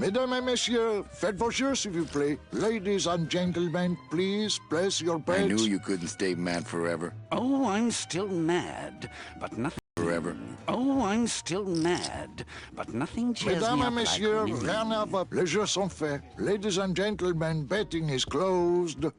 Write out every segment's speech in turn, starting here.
Mesdames et messieurs, faites vos jeux, s'il vous plaît. Ladies and gentlemen, please place your bets. I knew you couldn't stay mad forever. Oh, I'm still mad, but nothing... Forever. Oh, I'm still mad, but nothing cheers Mesdames me et up messieurs, like winning. rien à voir. Les jeux sont faits. Ladies and gentlemen, betting is closed.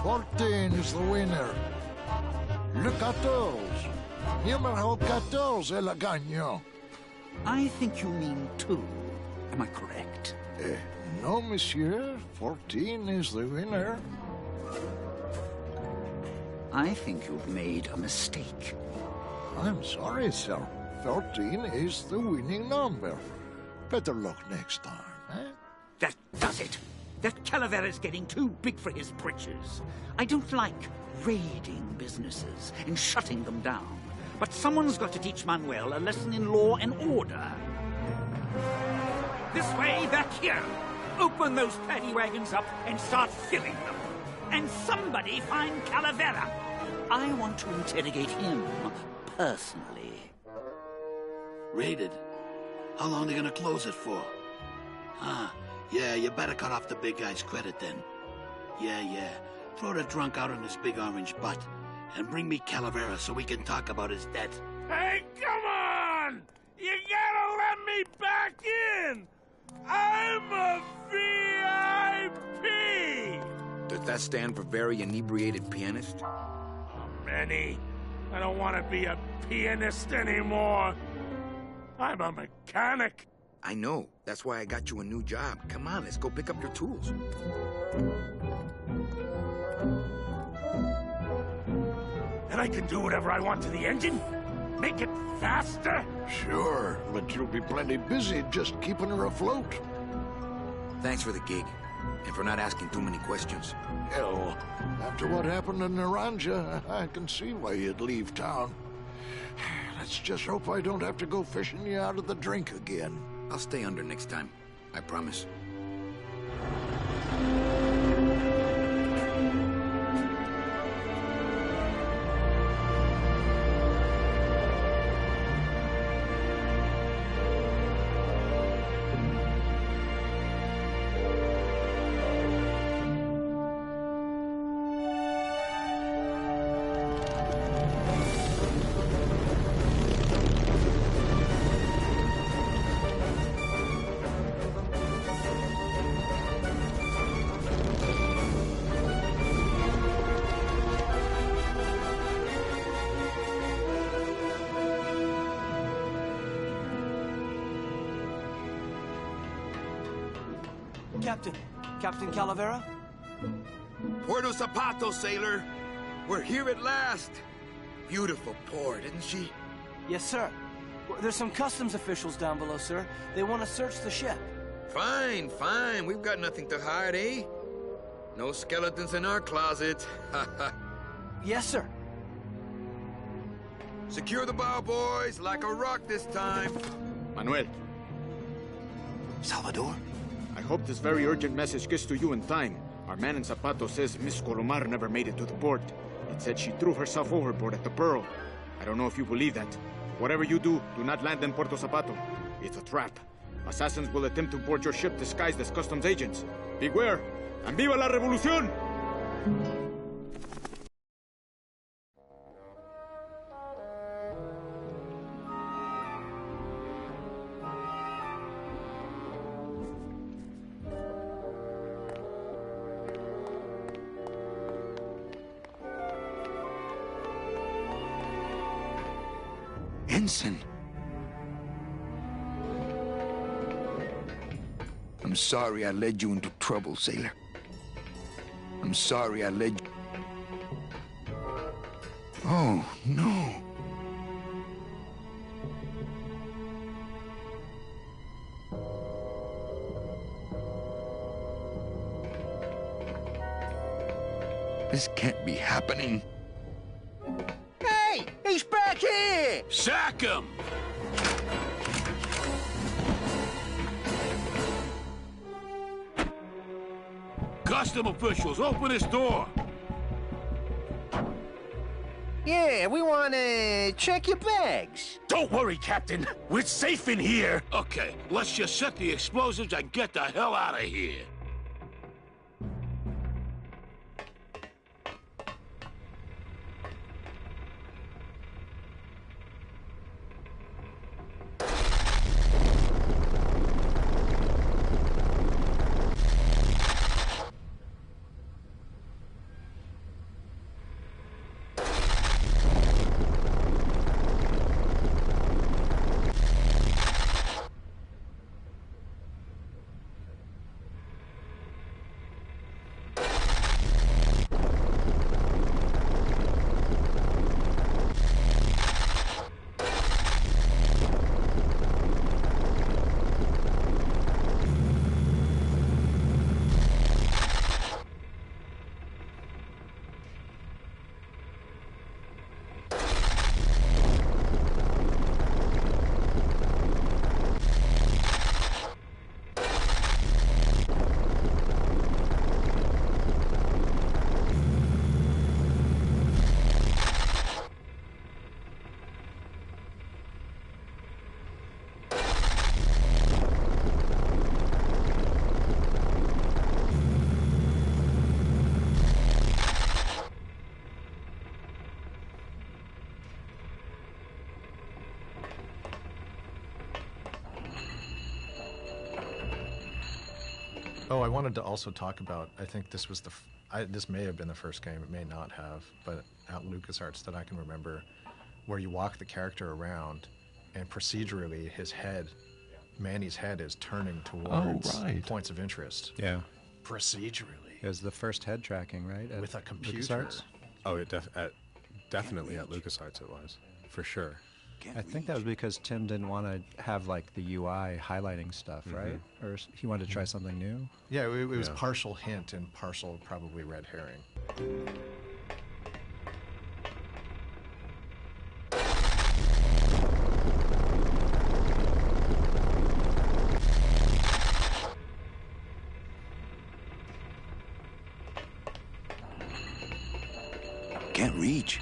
Fourteen is the winner. Le 14. Numéro 14 est le gagnant. I think you mean 2. Am I correct? No, monsieur. 14 is the winner. I think you've made a mistake. I'm sorry, sir. 14 is the winning number. Better luck next time, eh? That does it. That Calavera's getting too big for his britches. I don't like raiding businesses and shutting them down. But someone's got to teach Manuel a lesson in law and order. This way, back here. Open those paddy wagons up and start filling them. And somebody find Calavera. I want to interrogate him personally. Raided? How long are they gonna close it for? Yeah, you better cut off the big guy's credit then. Yeah. Throw the drunk out on his big orange butt. And bring me Calavera so we can talk about his debt. Hey, come on! You gotta let me back in! I'm a VIP! Does that stand for very inebriated pianist? Manny, I don't want to be a pianist anymore. I'm a mechanic. I know. That's why I got you a new job. Come on, let's go pick up your tools. And I can do whatever I want to the engine? Make it faster? Sure, but you'll be plenty busy just keeping her afloat. Thanks for the gig, and for not asking too many questions. Hell, after what happened in Naranja, I can see why you'd leave town. Let's just hope I don't have to go fishing you out of the drink again. I'll stay under next time. I promise. Captain Calavera? Puerto Zapato, sailor. We're here at last. Beautiful port, isn't she? Yes, sir. There's some customs officials down below, sir. They want to search the ship. Fine. We've got nothing to hide, eh? No skeletons in our closet. Yes, sir. Secure the bow, boys, like a rock this time. Manuel, Salvador? I hope this very urgent message gets to you in time. Our man in Zapato says Miss Colomar never made it to the port. It said she threw herself overboard at the Pearl. I don't know if you believe that. Whatever you do, do not land in Puerto Zapato. It's a trap. Assassins will attempt to board your ship disguised as customs agents. Beware, and viva la revolución! Ensign. I'm sorry I led you into trouble, sailor. I'm sorry I led you... Oh, no. This can't be happening. Hey! He's back here! Sack him! Custom officials, open this door! Yeah, we want to check your bags. Don't worry, Captain. We're safe in here. Okay, let's just set the explosives and get the hell out of here. Oh, I wanted to also talk about, I think this was this may have been the first game, it may not have, but at LucasArts that I can remember, where you walk the character around and procedurally Manny's head is turning towards points of interest. Yeah. Procedurally. It was the first head tracking, right? With a computer. LucasArts? Oh, definitely at LucasArts it was, for sure. I think that was because Tim didn't want to have like the UI highlighting stuff, right? Or he wanted to try something new. Yeah, it was partial hint and partial probably red herring. Can't reach.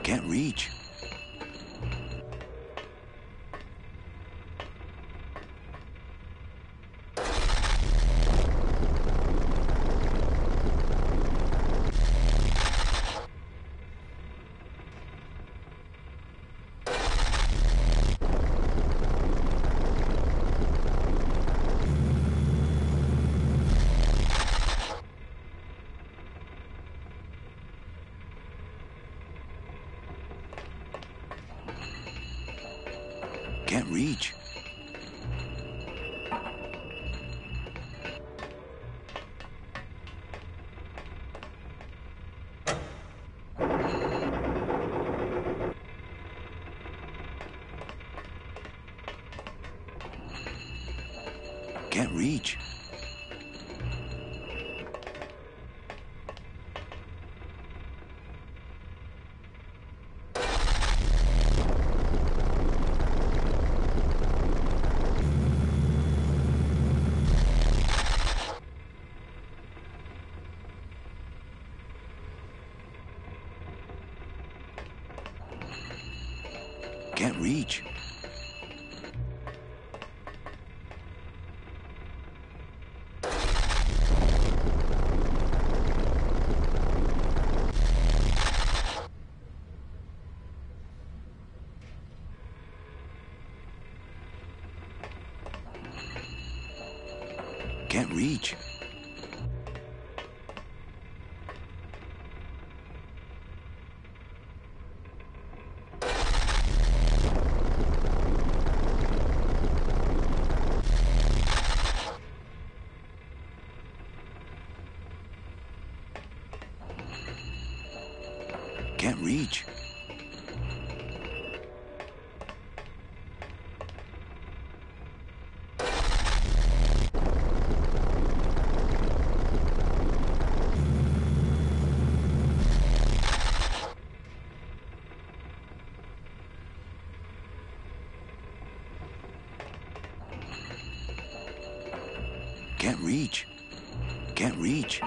Can't reach. Can't reach. Can't reach. Can't reach. Can't reach. Can't reach. Can't reach. Can't reach.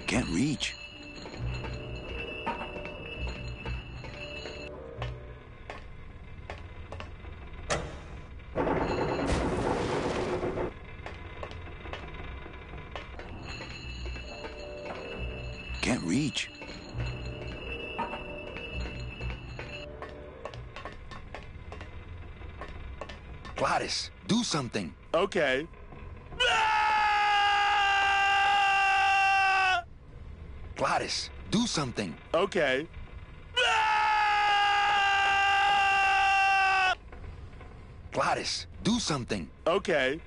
Can't reach. Can't reach. Gladys, do something. Okay. Gladys, do something. Okay. Gladys, do something. Okay.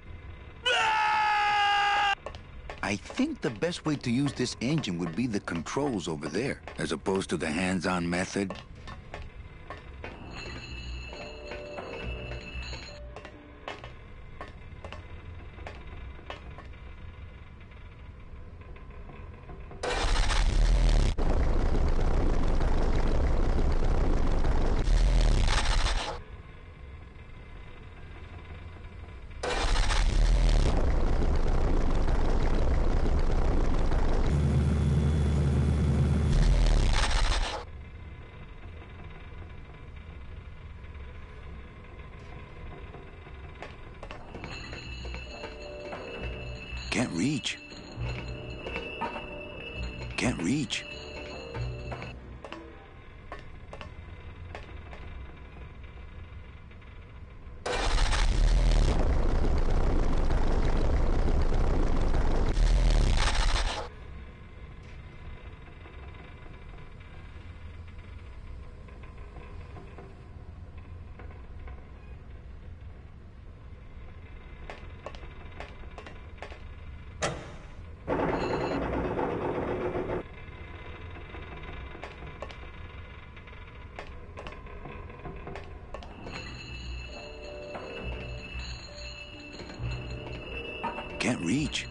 I think the best way to use this engine would be the controls over there, as opposed to the hands-on method. Can't reach. Can't reach. Can't reach.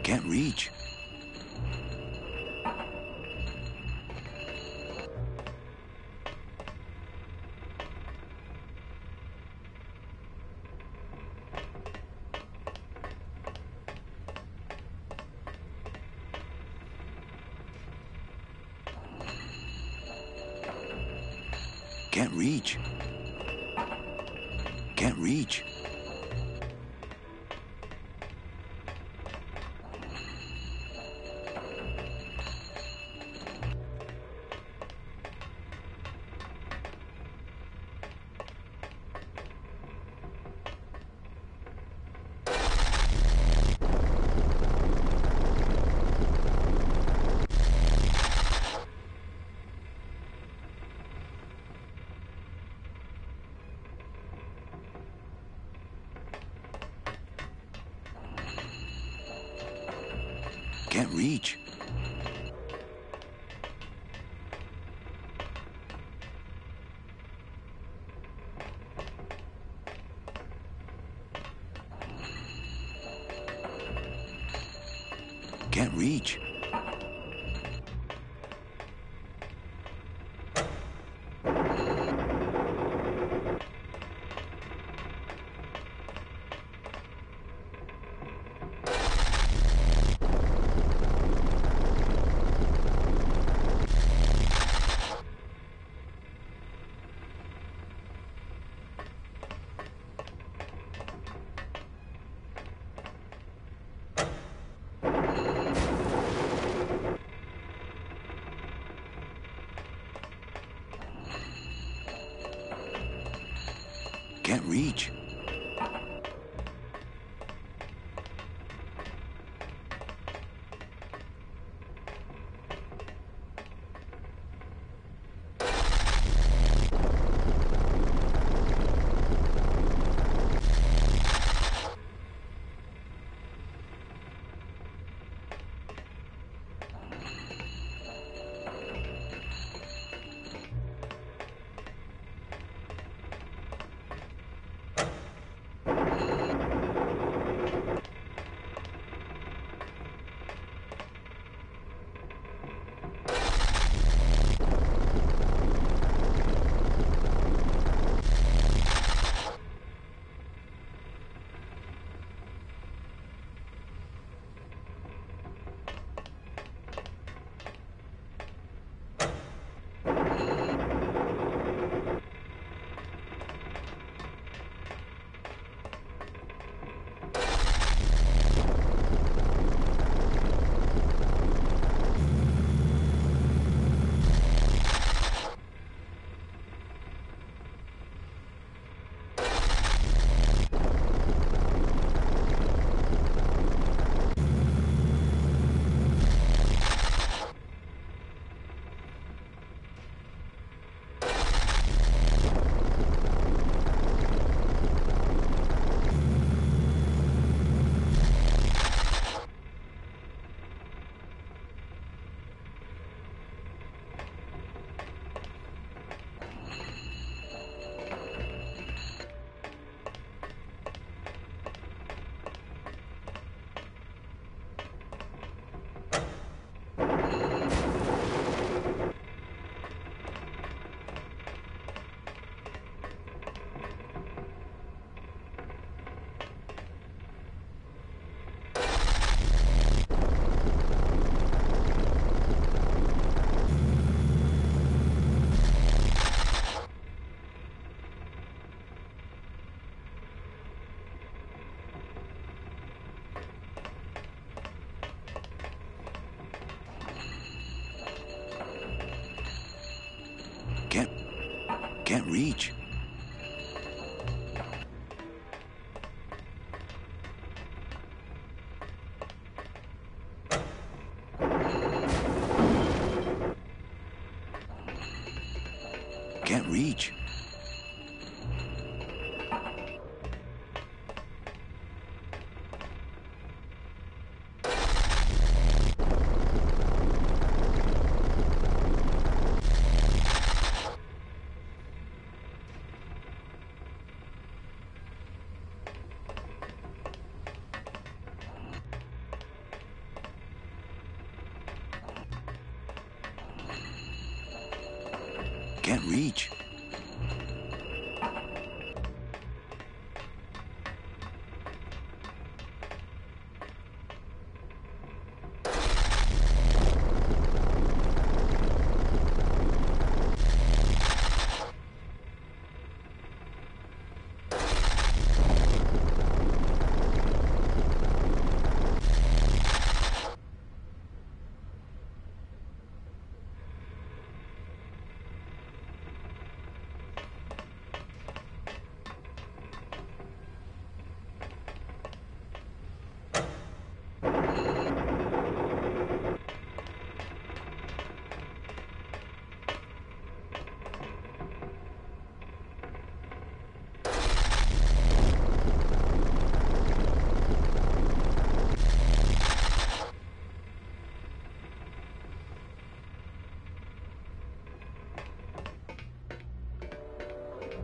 Can't reach. Can't reach. Can't reach. Can't reach. Can't reach. Can't reach. Can't reach. Can't reach. Can't reach.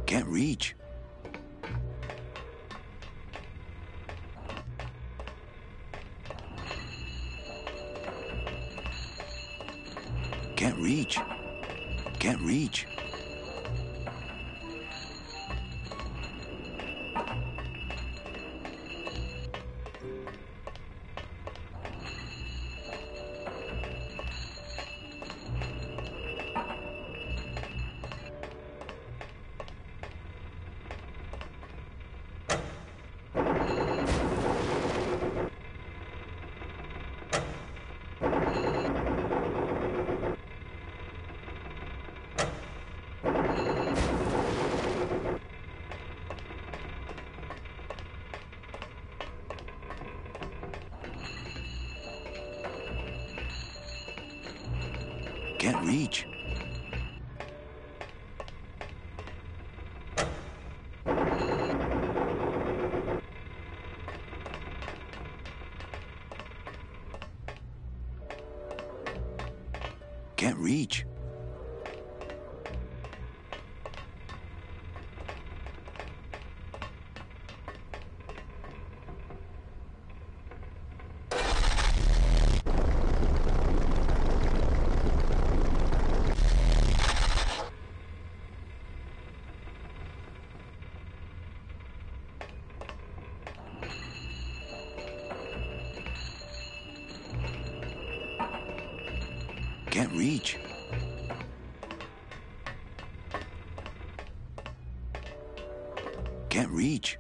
Can't reach. Can't reach. Can't reach. Can't reach. Can't reach. Can't reach. Can't reach.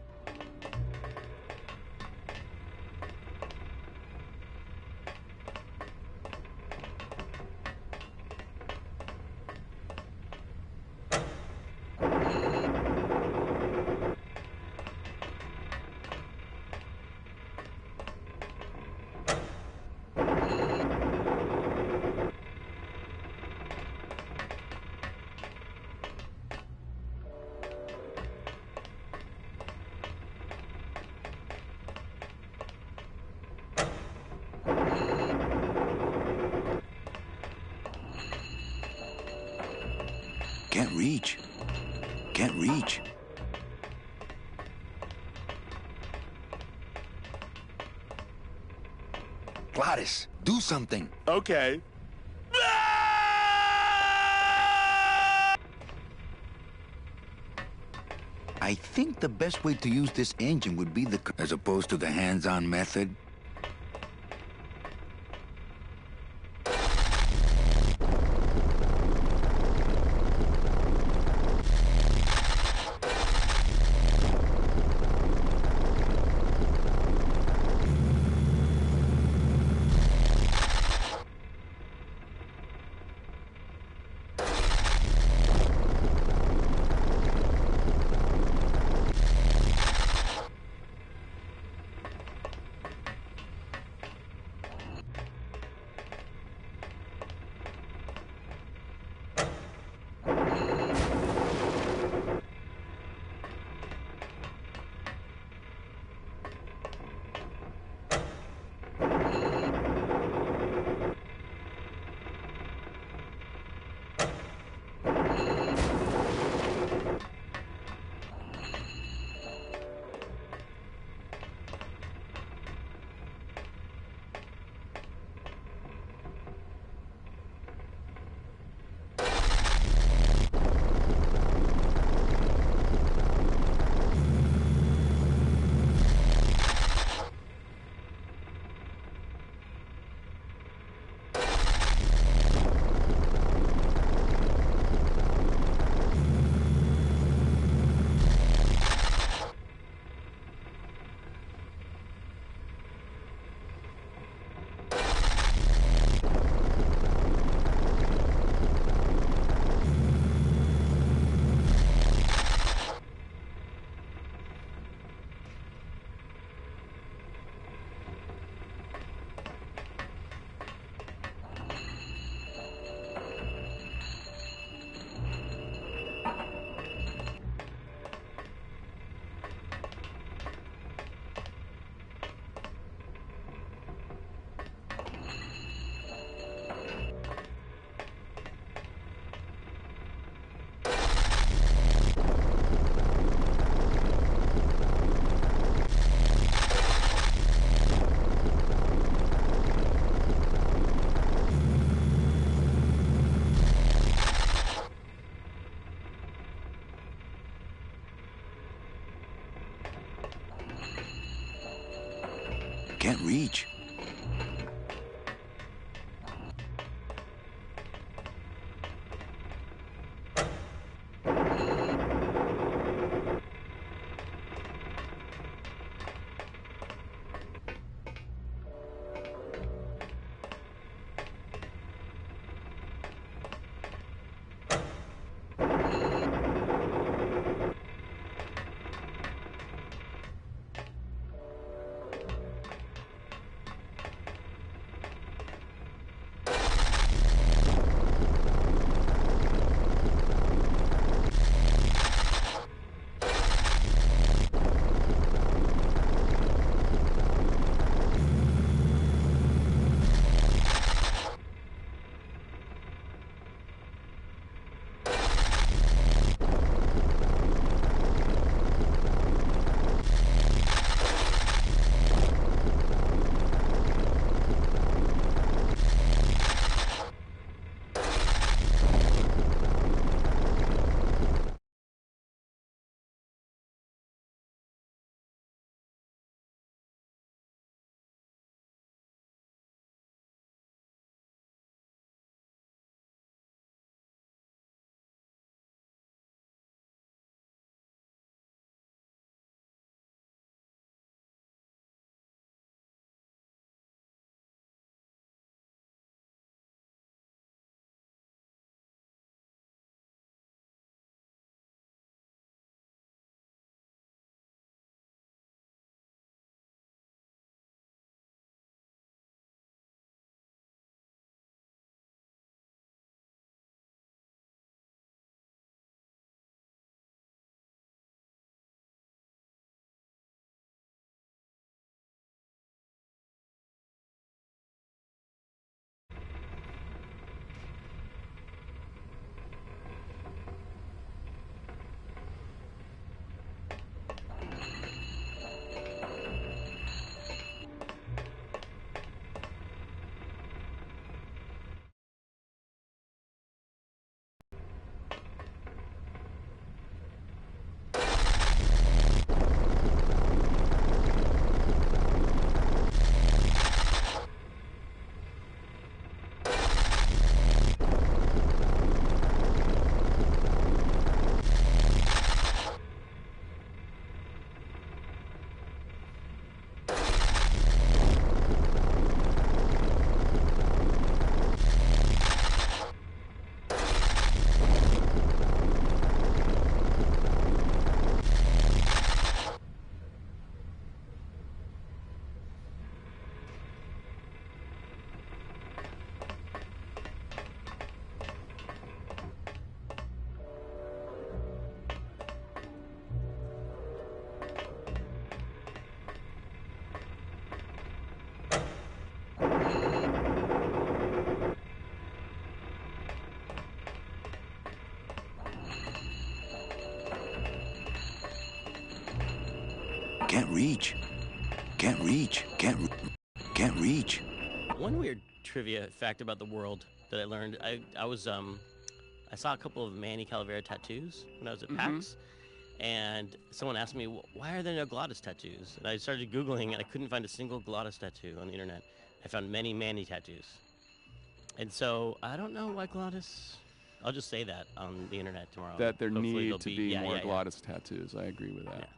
Can't reach. Can't reach. Gladys, do something. Okay. I think the best way to use this engine would be as opposed to the hands-on method. Can't reach. Can't reach. Can't reach. Can't reach. One weird trivia fact about the world that I learned, I saw a couple of Manny Calavera tattoos when I was at PAX, and someone asked me, why are there no Glottis tattoos? And I started Googling, and I couldn't find a single Glottis tattoo on the internet. I found many Manny tattoos. And so, I don't know why Glottis... I'll just say that on the internet tomorrow. That there Hopefully need to be more Glottis tattoos. I agree with that.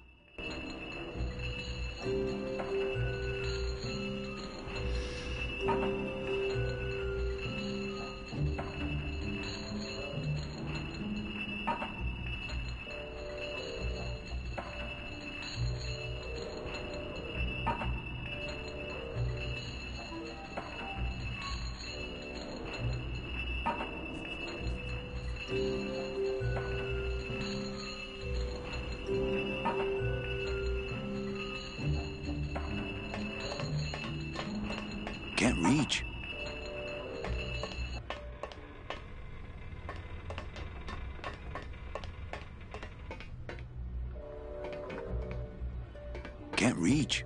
Can't reach. Can't reach.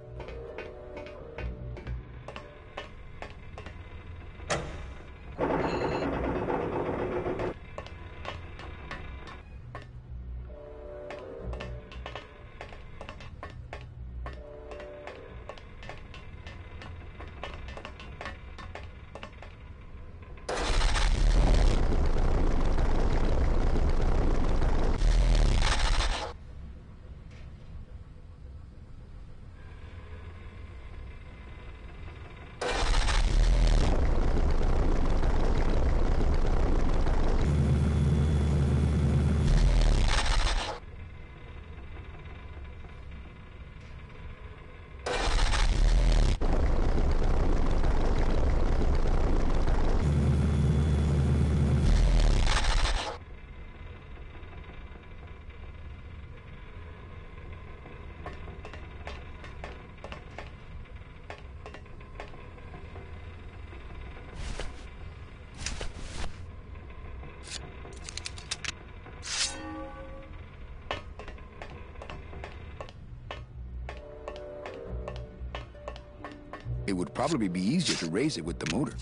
It would probably be easier to raise it with the motor.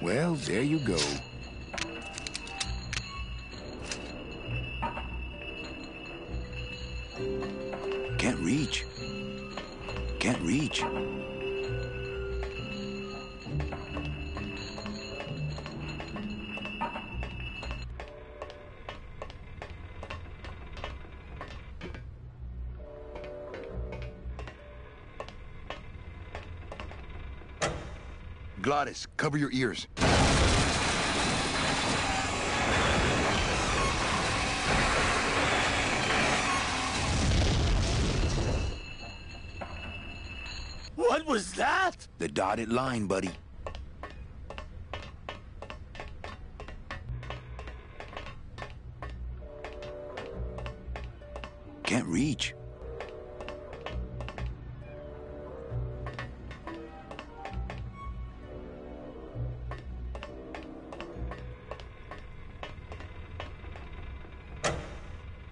Well, there you go. Can't reach. Can't reach. Glottis, cover your ears. What was that? The dotted line, buddy. Can't reach.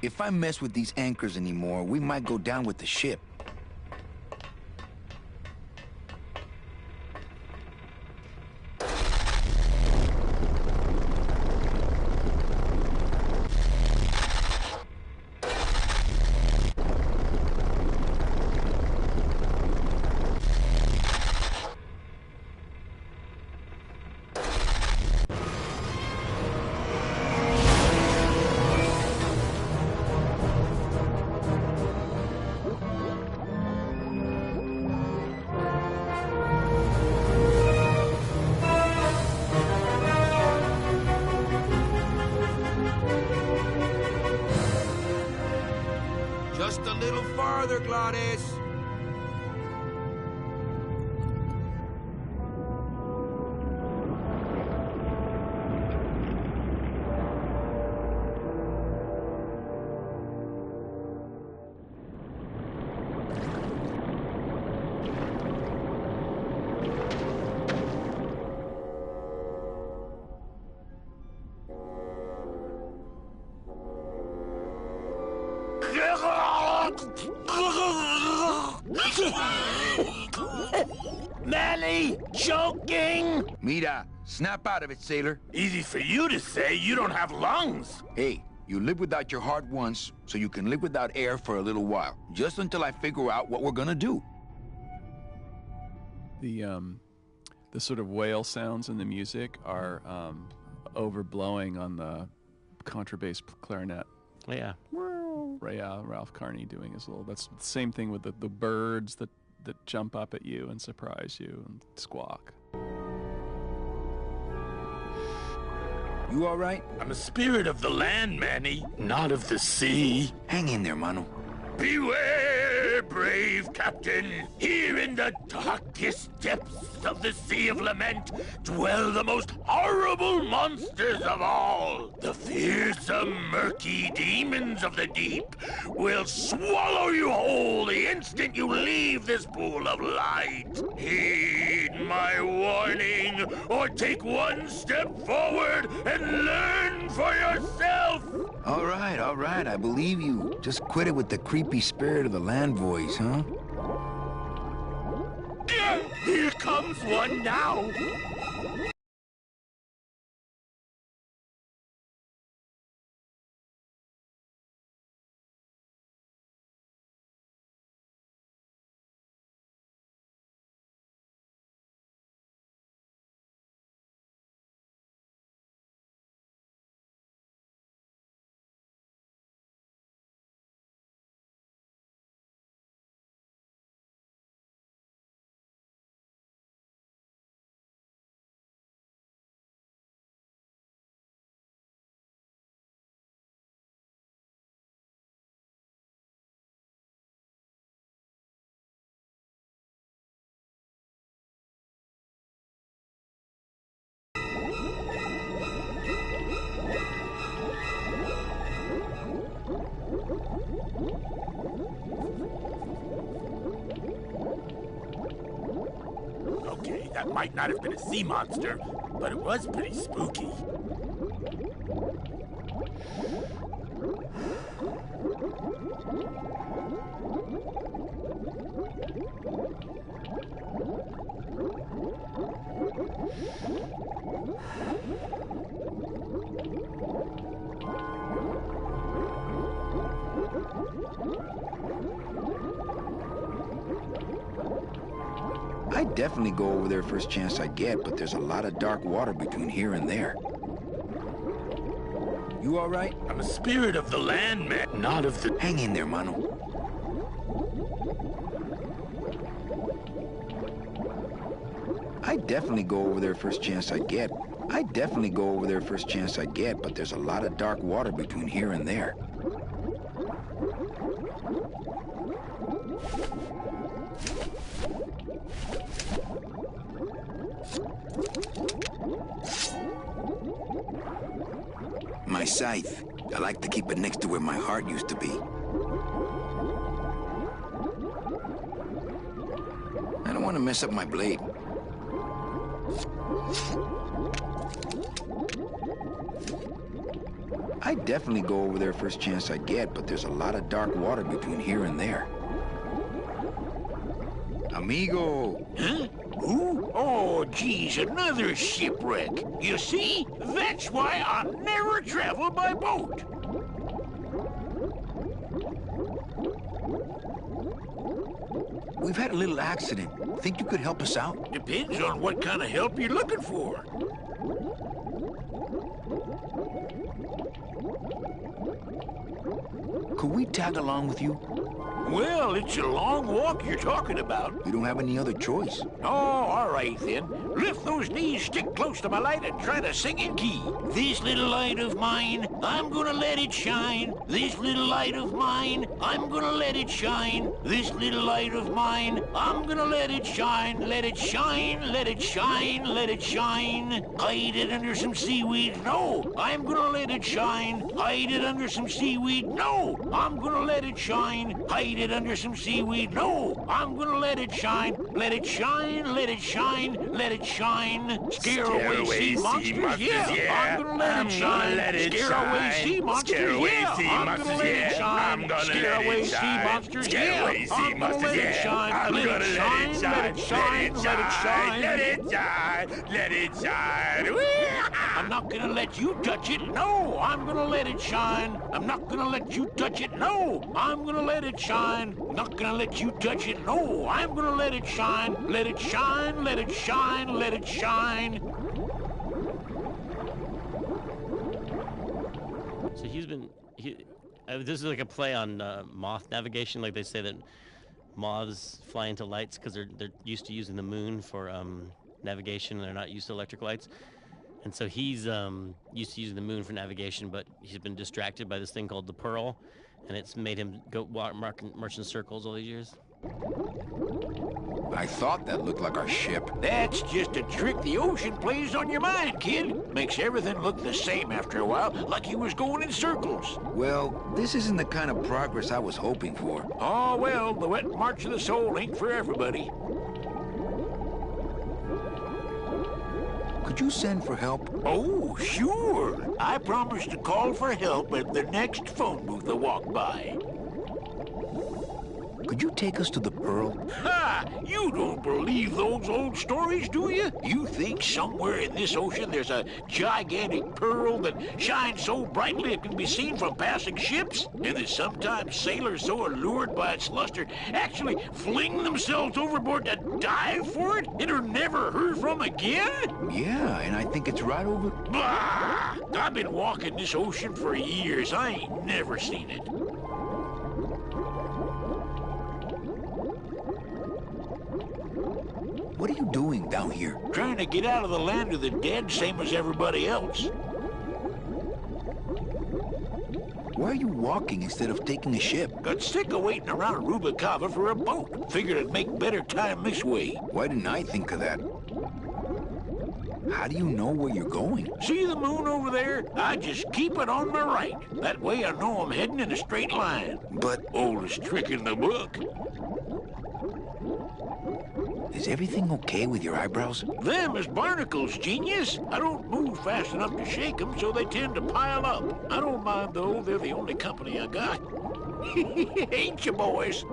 If I mess with these anchors anymore, we might go down with the ship. Just a little farther, Glottis. Manny, joking? Mira, snap out of it, sailor. Easy for you to say, you don't have lungs. Hey, you live without your heart once, so you can live without air for a little while. Just until I figure out what we're gonna do. The sort of whale sounds in the music are overblowing on the contrabass clarinet. Yeah. Ralph Carney doing his little. That's the same thing with the birds that jump up at you and surprise you and squawk. You all right? I'm a spirit of the land, Manny, not of the sea. Hang in there, Mano. Beware, brave captain. Here in the darkest depths of the Sea of Lament dwell the most horrible monsters of all. The fearsome, murky demons of the deep will swallow you whole the instant you leave this pool of light. Heed my warning, or take one step forward and learn for yourself. All right, I believe you. Just quit it with the creepy spirit of the land voice, huh? Here comes one now. might not have been a sea monster, but it was pretty spooky. I'd definitely go over there first chance I get, but there's a lot of dark water between here and there. You all right? I'm a spirit of the land, man, not of the... Hang in there, Mano. I'd definitely go over there first chance I get. I'd definitely go over there first chance I get, but there's a lot of dark water between here and there. My scythe. I like to keep it next to where my heart used to be. I don't want to mess up my blade. I'd definitely go over there first chance I get, but there's a lot of dark water between here and there. Amigo! Huh? Who? Oh, geez, another shipwreck. You see? That's why I never travel by boat. We've had a little accident. Think you could help us out? Depends on what kind of help you're looking for. Could we tag along with you? Well, it's a long walk you're talking about. We don't have any other choice. Oh, all right then. Lift those knees, stick close to my light, and try to sing in key. This little light of mine, I'm gonna let it shine. This little light of mine, I'm gonna let it shine. This little light of mine, I'm gonna let it shine. Let it shine, let it shine, let it shine. Hide it under some seaweed. No, I'm gonna let it shine. Hide it under some seaweed. No, I'm gonna let it shine. Hide it under some seaweed. No, I'm gonna let it shine. Let it shine, let it shine, let it shine. Scare away sea monsters. Yeah, I'm gonna let it shine. Scare away sea monsters. Yeah, I'm gonna let it shine. Scare away sea monsters. Yeah, I'm gonna let it shine. Let it shine, let it shine, let it shine. Let it shine, let it shine. I'm not gonna let you touch it. No, I'm gonna let it shine. I'm not gonna let you touch it. No, I'm gonna let it shine. Not gonna let you touch it. No, I'm gonna let it shine. Let it shine, let it shine, let it shine. So this is like a play on moth navigation. Like they say that moths fly into lights because they're used to using the moon for navigation, and they're not used to electric lights. And so he's used to using the moon for navigation, but he's been distracted by this thing called the Pearl, and it's made him go march in circles all these years. I thought that looked like our ship. That's just a trick the ocean plays on your mind, kid. Makes everything look the same after a while, like you was going in circles. Well, this isn't the kind of progress I was hoping for. Oh, well, the wet march of the soul ain't for everybody. Could you send for help? Oh, sure. I promise to call for help at the next phone booth I walk by. Could you take us to the Pearl? Ha! You don't believe those old stories, do you? You think somewhere in this ocean there's a gigantic pearl that shines so brightly it can be seen from passing ships? And that sometimes sailors so allured by its luster actually fling themselves overboard to dive for it and are never heard from again? Yeah, and I think it's right over... Bah! I've been walking this ocean for years. I ain't never seen it. What are you doing down here? Trying to get out of the land of the dead, same as everybody else. Why are you walking instead of taking a ship? Got sick of waiting around Rubicava for a boat. Figured I'd make better time this way. Why didn't I think of that? How do you know where you're going? See the moon over there? I just keep it on my right. That way I know I'm heading in a straight line. But... Oldest trick in the book. Is everything okay with your eyebrows? Them is barnacles, genius. I don't move fast enough to shake them, so they tend to pile up. I don't mind, though. They're the only company I got. Ain't you, boys?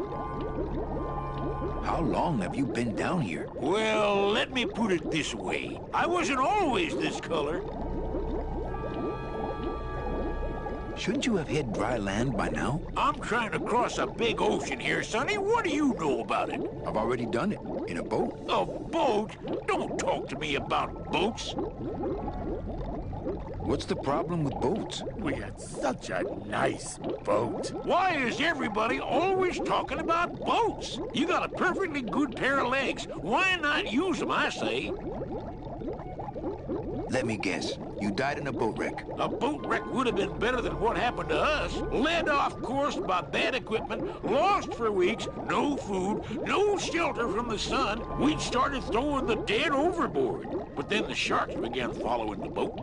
How long have you been down here? Well, let me put it this way. I wasn't always this color. Shouldn't you have hit dry land by now? I'm trying to cross a big ocean here, Sonny. What do you know about it? I've already done it. In a boat. A boat? Don't talk to me about boats. What's the problem with boats? We had such a nice boat. Why is everybody always talking about boats? You got a perfectly good pair of legs. Why not use them, I say? Let me guess. You died in a boat wreck. A boat wreck would have been better than what happened to us. Led off course by bad equipment, lost for weeks, no food, no shelter from the sun. We'd started throwing the dead overboard. But then the sharks began following the boat.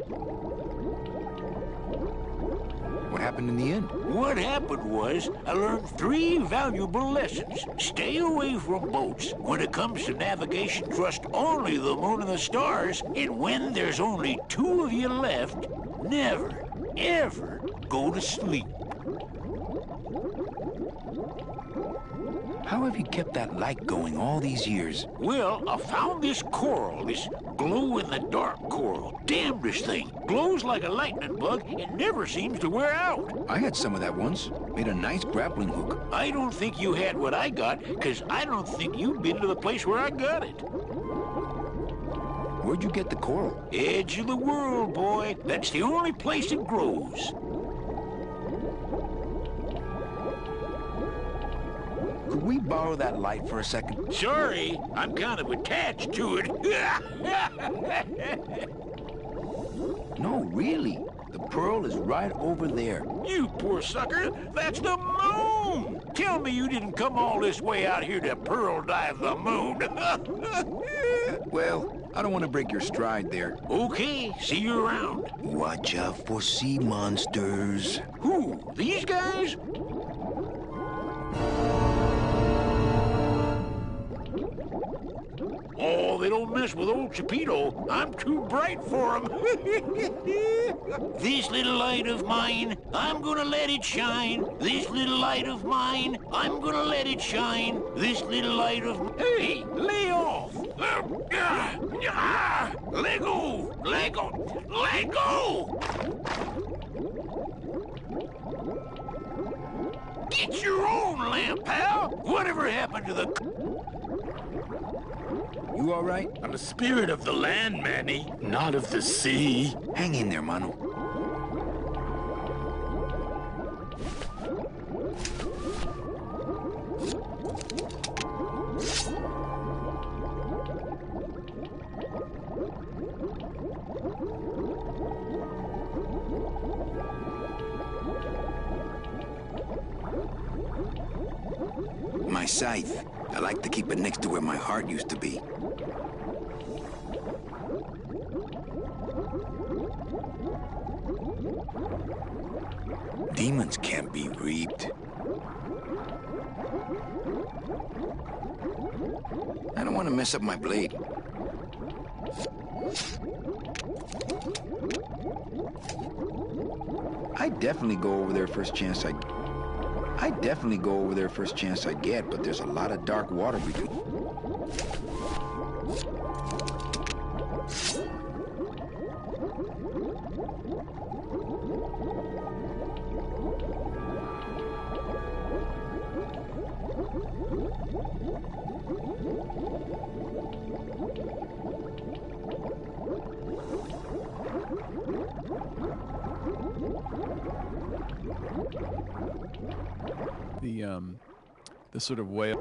What happened in the end? What happened was, I learned 3 valuable lessons. Stay away from boats. When it comes to navigation, trust only the moon and the stars. And when there's only 2 of you left, never, ever go to sleep. How have you kept that light going all these years? Well, I found this coral, this glow-in-the-dark coral. Damnedest thing. Glows like a lightning bug and never seems to wear out. I had some of that once. Made a nice grappling hook. I don't think you had what I got, because I don't think you've been to the place where I got it. Where'd you get the coral? Edge of the world, boy. That's the only place it grows. Could we borrow that light for a second? Sorry, I'm kind of attached to it. No, really. The pearl is right over there. You poor sucker. That's the moon. Tell me you didn't come all this way out here to pearl dive the moon. Well, I don't want to break your stride there. Okay, see you around. Watch out for sea monsters. Who? These guys? Oh, they don't mess with old Chapito. I'm too bright for them. This little light of mine, I'm gonna let it shine. This little light of mine, I'm gonna let it shine. This little light of... Hey, lay off. Let go. Let go. Let go. Get your own lamp, pal. Whatever happened to the... You all right? I'm a spirit of the land, Manny, not of the sea. Hang in there, Mano. My scythe. I like to keep it next to where my heart used to be. Demons can't be reaped. I don't want to mess up my blade. I'd definitely go over there first chance I get, but there's a lot of dark water between. The sort of whale.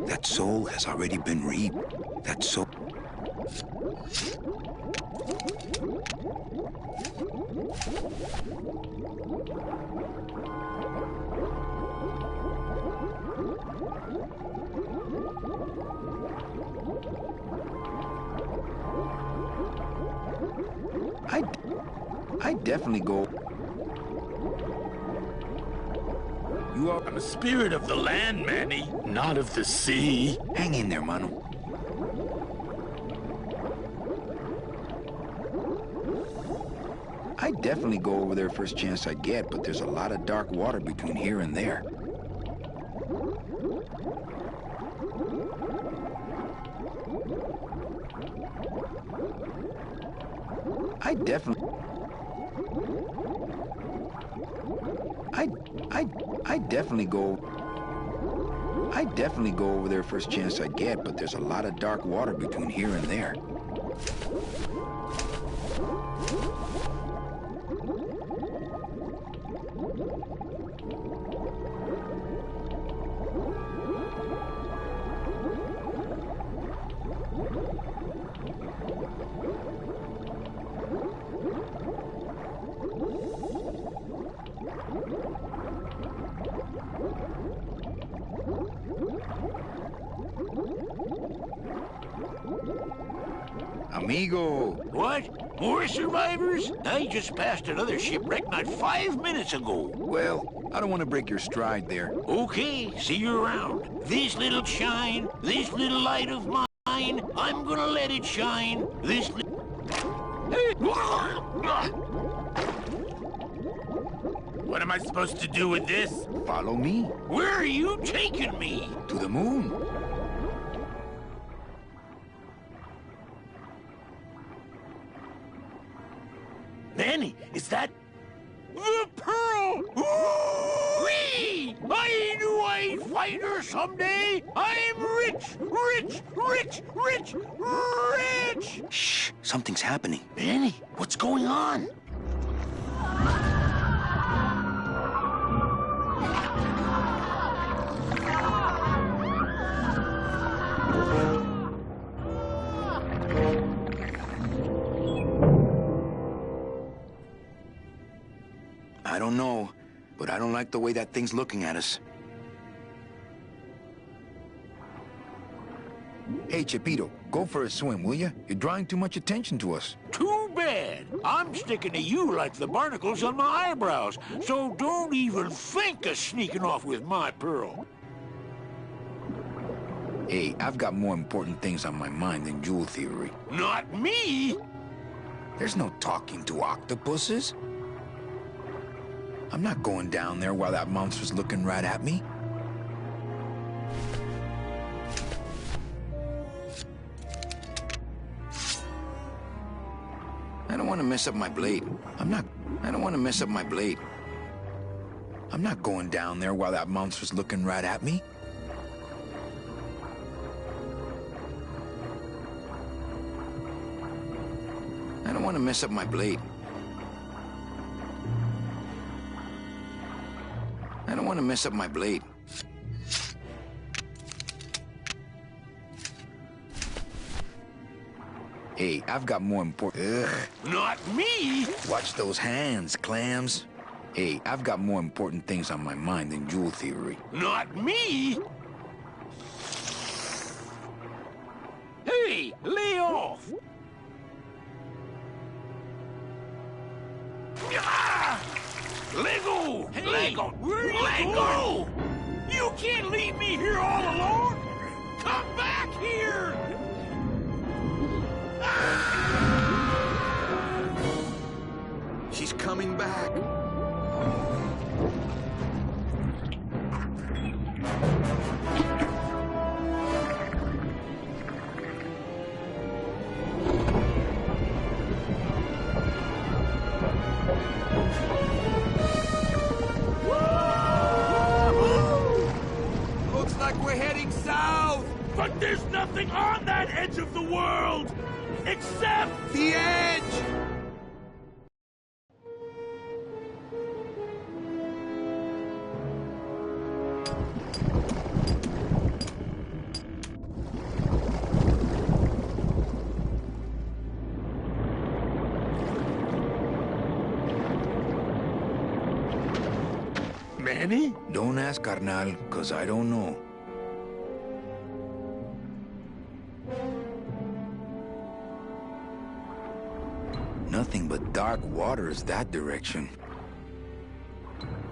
That soul has already been reaped. That soul. I'd definitely go. You are... I'm a spirit of the land, Manny, not of the sea. Hang in there, Mano. I'd definitely go over there first chance I get, but there's a lot of dark water between here and there. I'd definitely go over there first chance I get, but there's a lot of dark water between here and there. Amigo! What? More survivors? I just passed another shipwreck not 5 minutes ago. Well, I don't want to break your stride there. Okay, see you around. This little shine, this little light of mine, I'm gonna let it shine. This What am I supposed to do with this? Follow me. Where are you taking me? To the moon. Manny, is that... The pearl! Whee! I knew I'd find her someday! I'm rich! Rich! Rich! Rich! Rich! Shh! Something's happening. Manny, what's going on? I don't know, but I don't like the way that thing's looking at us. Hey, Chipito, go for a swim, will you? You're drawing too much attention to us. Too bad. I'm sticking to you like the barnacles on my eyebrows, so don't even think of sneaking off with my pearl. Hey, I've got more important things on my mind than jewel theory. Not me! There's no talking to octopuses. I'm not going down there while that monster's looking right at me. I don't want to mess up my blade. I don't want to mess up my blade. I'm not going down there while that monster's looking right at me. I don't want to mess up my blade. I don't want to mess up my blade. Hey, I've got more important... Ugh. Not me! Watch those hands, clams. Hey, I've got more important things on my mind than jewel theory. Not me! Hey, lay off! Ah! Let go! Hey, let go! Let go! You can't leave me here all alone! Come back here! She's coming back. Looks like we're heading south. But there's nothing on that edge of the world! Except... The edge! Manny? Don't ask, carnal, because I don't know. Nothing but dark waters that direction.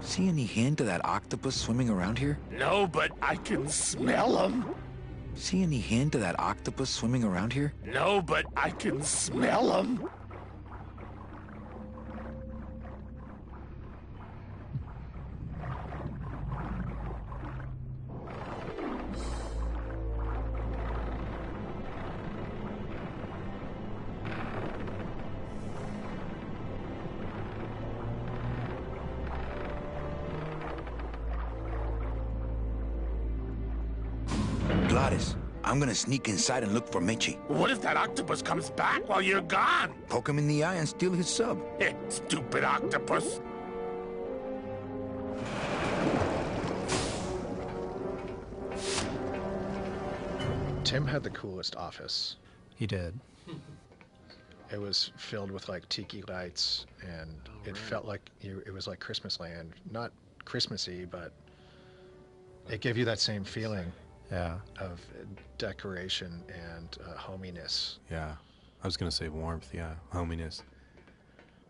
See any hint of that octopus swimming around here? No, but I can smell him. See any hint of that octopus swimming around here? No, but I can smell him. Gladys, I'm gonna sneak inside and look for Mitchie. What if that octopus comes back while you're gone? Poke him in the eye and steal his sub. Stupid octopus. Tim had the coolest office. He did. It was filled with like tiki lights, and it felt like it was like Christmas land. Not Christmassy, but it gave you that same feeling. Yeah. Of decoration and hominess. Yeah. I was going to say warmth, yeah. Hominess.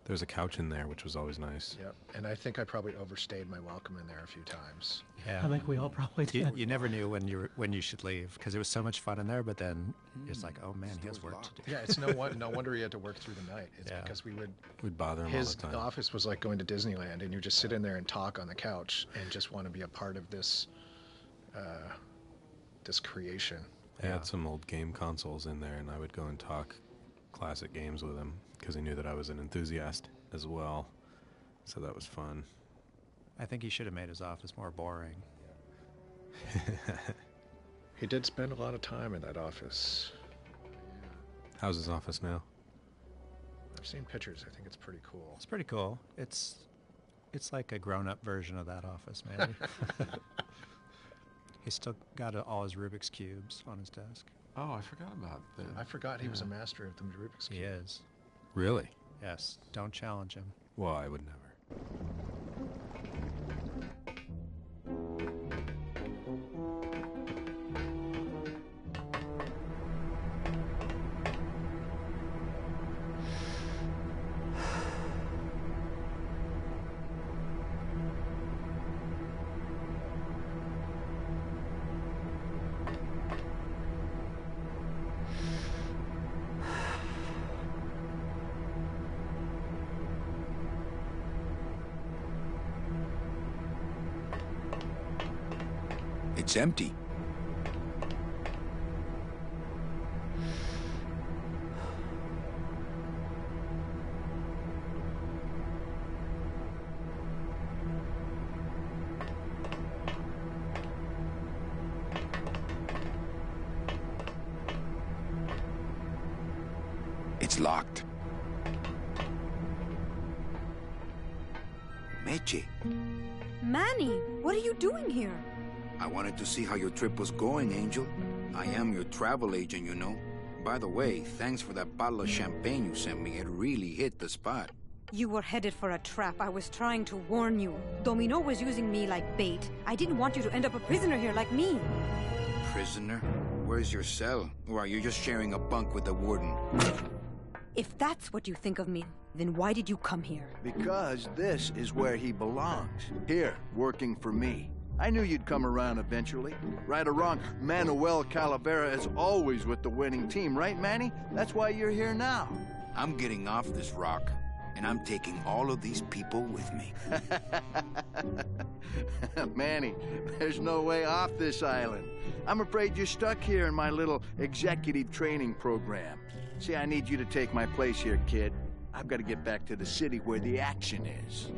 There's a couch in there, which was always nice. Yep. And I think I probably overstayed my welcome in there a few times. Yeah. I think we all probably did. You never knew when you should leave because it was so much fun in there, but then it's like, oh man, he has work to do. Yeah, it's no wonder he had to work through the night. It's because we'd bother him his all the time. office was like going to Disneyland, and you just sit in there and talk on the couch and just want to be a part of this this creation. I had some old game consoles in there, and I would go and talk classic games with him because he knew that I was an enthusiast as well. So that was fun. I think he should have made his office more boring. He did spend a lot of time in that office. How's his office now? I've seen pictures. I think it's pretty cool. It's pretty cool. It's like a grown-up version of that office, maybe. He's still got all his Rubik's Cubes on his desk. Oh, I forgot about that. I forgot he was a master of the Rubik's Cube. He is. Really? Yes. Don't challenge him. Well, I would never. It's empty. It's locked. Meche. Manny, what are you doing here? I wanted to see how your trip was going, Angel. I am your travel agent, you know. By the way, thanks for that bottle of champagne you sent me. It really hit the spot. You were headed for a trap. I was trying to warn you. Domino was using me like bait. I didn't want you to end up a prisoner here like me. Prisoner? Where's your cell? Or are you just sharing a bunk with the warden? If that's what you think of me, then why did you come here? Because this is where he belongs. Here, working for me. I knew you'd come around eventually. Right or wrong, Manuel Calavera is always with the winning team, right, Manny? That's why you're here now. I'm getting off this rock, and I'm taking all of these people with me. Manny, there's no way off this island. I'm afraid you're stuck here in my little executive training program. See, I need you to take my place here, kid. I've got to get back to the city where the action is.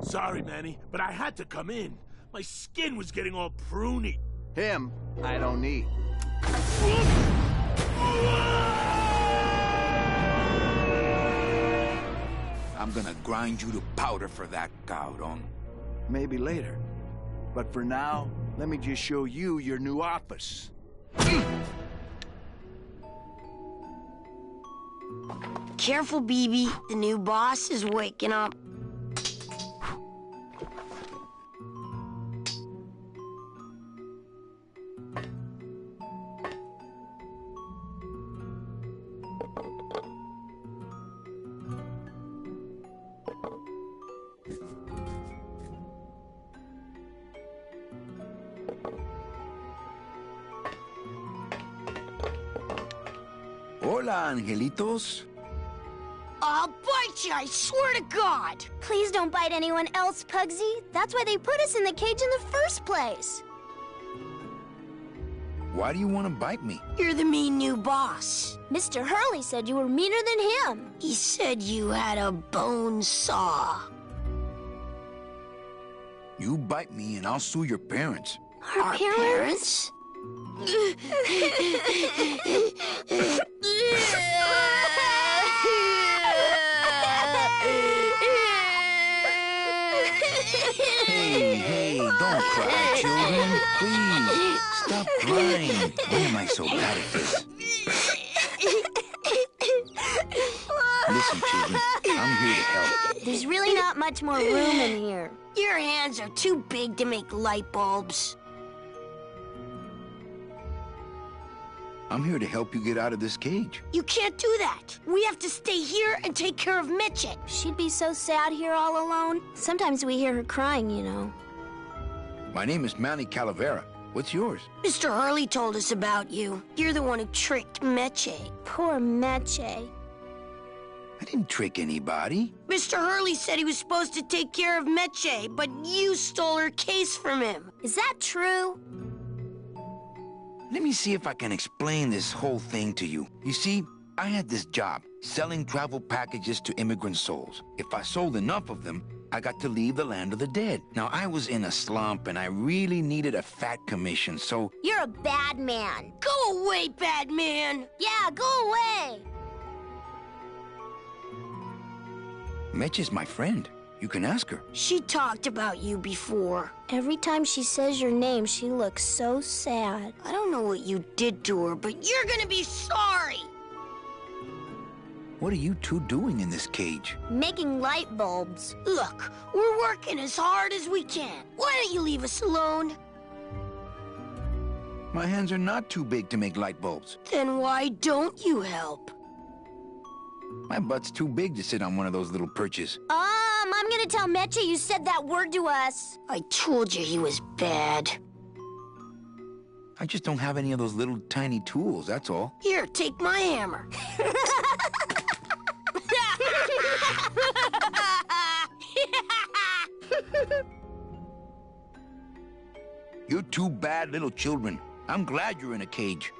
Sorry, Manny, but I had to come in. My skin was getting all pruny. Him, I don't need. I'm gonna grind you to powder for that, cabrón. Maybe later. But for now, let me just show you your new office. Careful, BB. The new boss is waking up. Hola, angelitos. I'll bite you, I swear to God! Please don't bite anyone else, Pugsy. That's why they put us in the cage in the first place. Why do you want to bite me? You're the mean new boss. Mr. Hurley said you were meaner than him. He said you had a bone saw. You bite me and I'll sue your parents. Our parents? Hey, don't cry, children. Please, stop crying. Why am I so bad at this? Listen, children, I'm here to help. There's really not much more room in here. Your hands are too big to make light bulbs. I'm here to help you get out of this cage. You can't do that. We have to stay here and take care of Mitchie. She'd be so sad here all alone. Sometimes we hear her crying, you know. My name is Manny Calavera. What's yours? Mr. Hurley told us about you. You're the one who tricked Mitchie. Poor Mitchie. I didn't trick anybody. Mr. Hurley said he was supposed to take care of Mitchie, but you stole her case from him. Is that true? Let me see if I can explain this whole thing to you. You see, I had this job, selling travel packages to immigrant souls. If I sold enough of them, I got to leave the land of the dead. Now, I was in a slump, and I really needed a fat commission, so... You're a bad man. Go away, bad man! Yeah, go away! Mitch is my friend. You can ask her. She talked about you before. Every time she says your name, she looks so sad. I don't know what you did to her, but you're gonna be sorry! What are you two doing in this cage? Making light bulbs. Look, we're working as hard as we can. Why don't you leave us alone? My hands are not too big to make light bulbs. Then why don't you help? My butt's too big to sit on one of those little perches. I'm gonna tell Meche you said that word to us. I told you he was bad. I just don't have any of those little tiny tools, that's all. Here, take my hammer. You're two bad little children. I'm glad you're in a cage.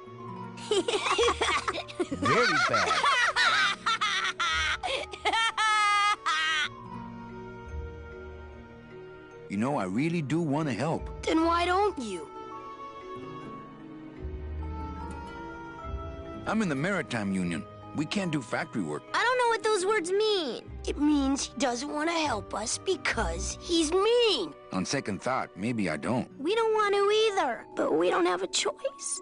Very bad. You know, I really do want to help. Then why don't you? I'm in the Maritime Union. We can't do factory work. I don't know what those words mean. It means he doesn't want to help us because he's mean. On second thought, maybe I don't. We don't want to either, but we don't have a choice.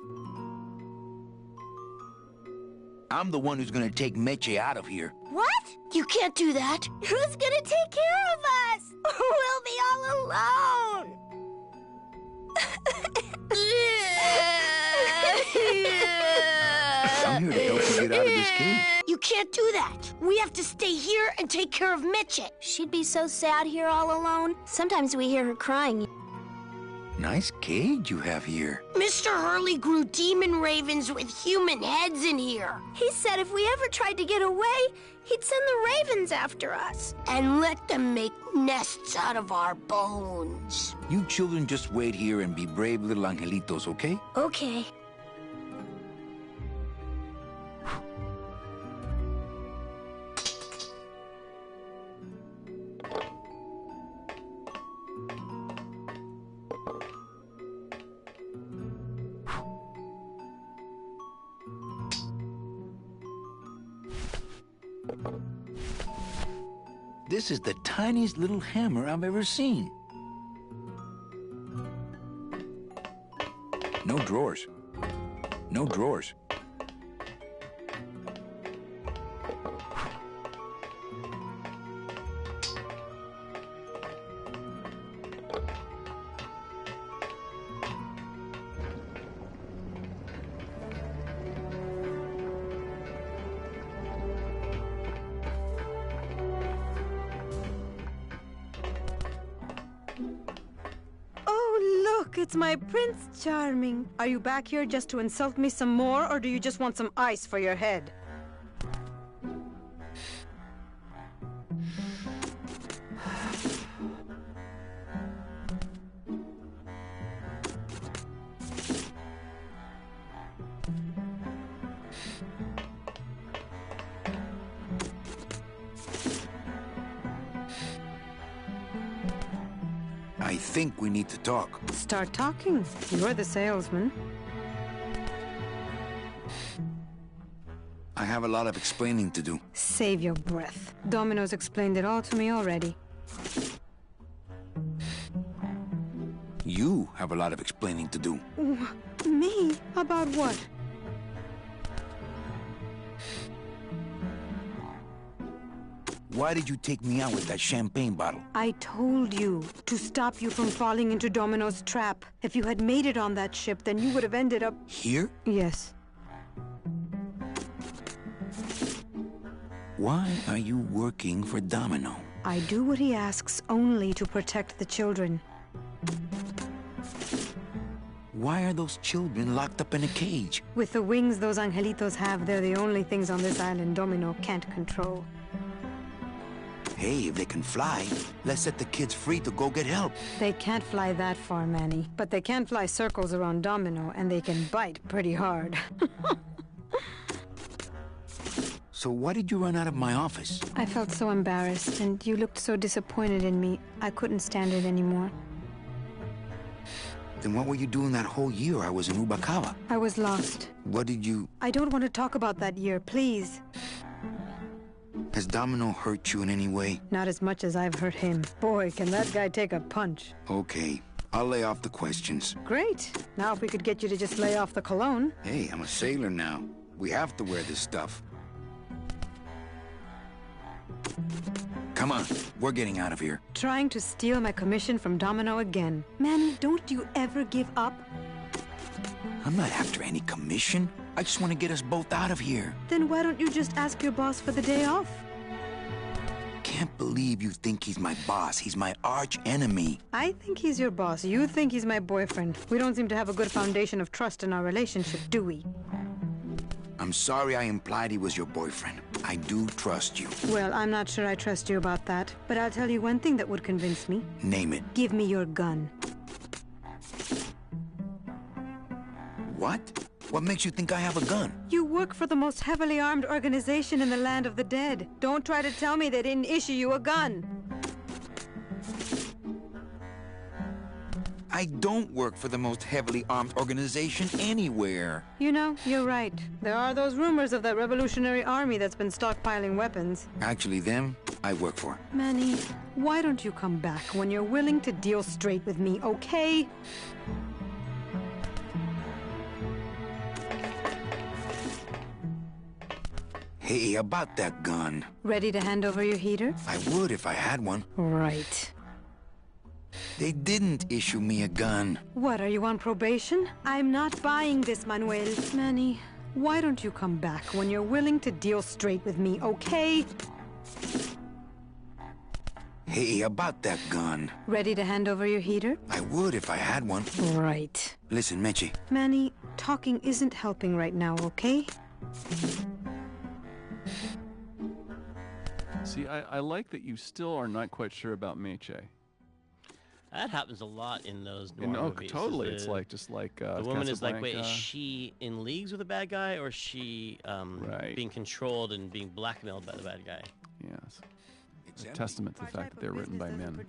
I'm the one who's gonna take Meche out of here. What? You can't do that. Who's gonna take care of us? We'll be all alone. I'm here to help you get out of this cage. You can't do that. We have to stay here and take care of Mitchie. She'd be so sad here all alone. Sometimes we hear her crying. Nice cage you have here. Mr. Hurley grew demon ravens with human heads in here. He said if we ever tried to get away, he'd send the ravens after us. And let them make nests out of our bones. You children just wait here and be brave little angelitos, okay? Okay. This is the tiniest little hammer I've ever seen. No drawers. No drawers. It's my Prince Charming. Are you back here just to insult me some more, or do you just want some ice for your head? I think we need to talk. Start talking. You're the salesman. I have a lot of explaining to do. Save your breath. Domino's explained it all to me already. You have a lot of explaining to do. Me? About what? Why did you take me out with that champagne bottle? I told you to stop you from falling into Domino's trap. If you had made it on that ship, then you would have ended up... Here? Yes. Why are you working for Domino? I do what he asks only to protect the children. Why are those children locked up in a cage? With the wings those angelitos have, they're the only things on this island Domino can't control. Hey, if they can fly, let's set the kids free to go get help. They can't fly that far, Manny. But they can fly circles around Domino, and they can bite pretty hard. So why did you run out of my office? I felt so embarrassed, and you looked so disappointed in me. I couldn't stand it anymore. Then what were you doing that whole year I was in Ubakawa? I was lost. What did you... I don't want to talk about that year, please. Has Domino hurt you in any way? Not as much as I've hurt him. Boy, can that guy take a punch. Okay, I'll lay off the questions. Great. Now if we could get you to just lay off the cologne. Hey, I'm a sailor now. We have to wear this stuff. Come on, we're getting out of here. Trying to steal my commission from Domino again. Manny, don't you ever give up? I'm not after any commission. I just want to get us both out of here. Then why don't you just ask your boss for the day off? Can't believe you think he's my boss. He's my arch enemy. I think he's your boss. You think he's my boyfriend. We don't seem to have a good foundation of trust in our relationship, do we? I'm sorry I implied he was your boyfriend. I do trust you. Well, I'm not sure I trust you about that. But I'll tell you one thing that would convince me. Name it. Give me your gun. What? What makes you think I have a gun? You work for the most heavily armed organization in the land of the dead. Don't try to tell me they didn't issue you a gun. I don't work for the most heavily armed organization anywhere. You know, you're right. There are those rumors of that revolutionary army that's been stockpiling weapons. Actually, them, I work for. Manny, why don't you come back when you're willing to deal straight with me, okay? Hey, about that gun. Ready to hand over your heater? I would if I had one. Right. They didn't issue me a gun. What, are you on probation? I'm not buying this, Manuel. Manny, why don't you come back when you're willing to deal straight with me, okay? Hey, about that gun. Ready to hand over your heater? I would if I had one. Right. Listen, Meche. Manny, talking isn't helping right now, okay? See, I like that you still are not quite sure about Meche. That happens a lot in those noir No, movies. totally. It's like just like the woman is like, wait, is Casablanca. she in leagues with the bad guy, or is she being controlled and being blackmailed by the bad guy? Yes. A testament to the fact that they're written by men.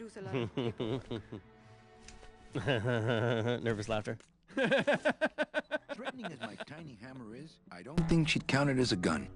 Nervous laughter. Threatening as my tiny hammer is, I don't think she'd count it as a gun.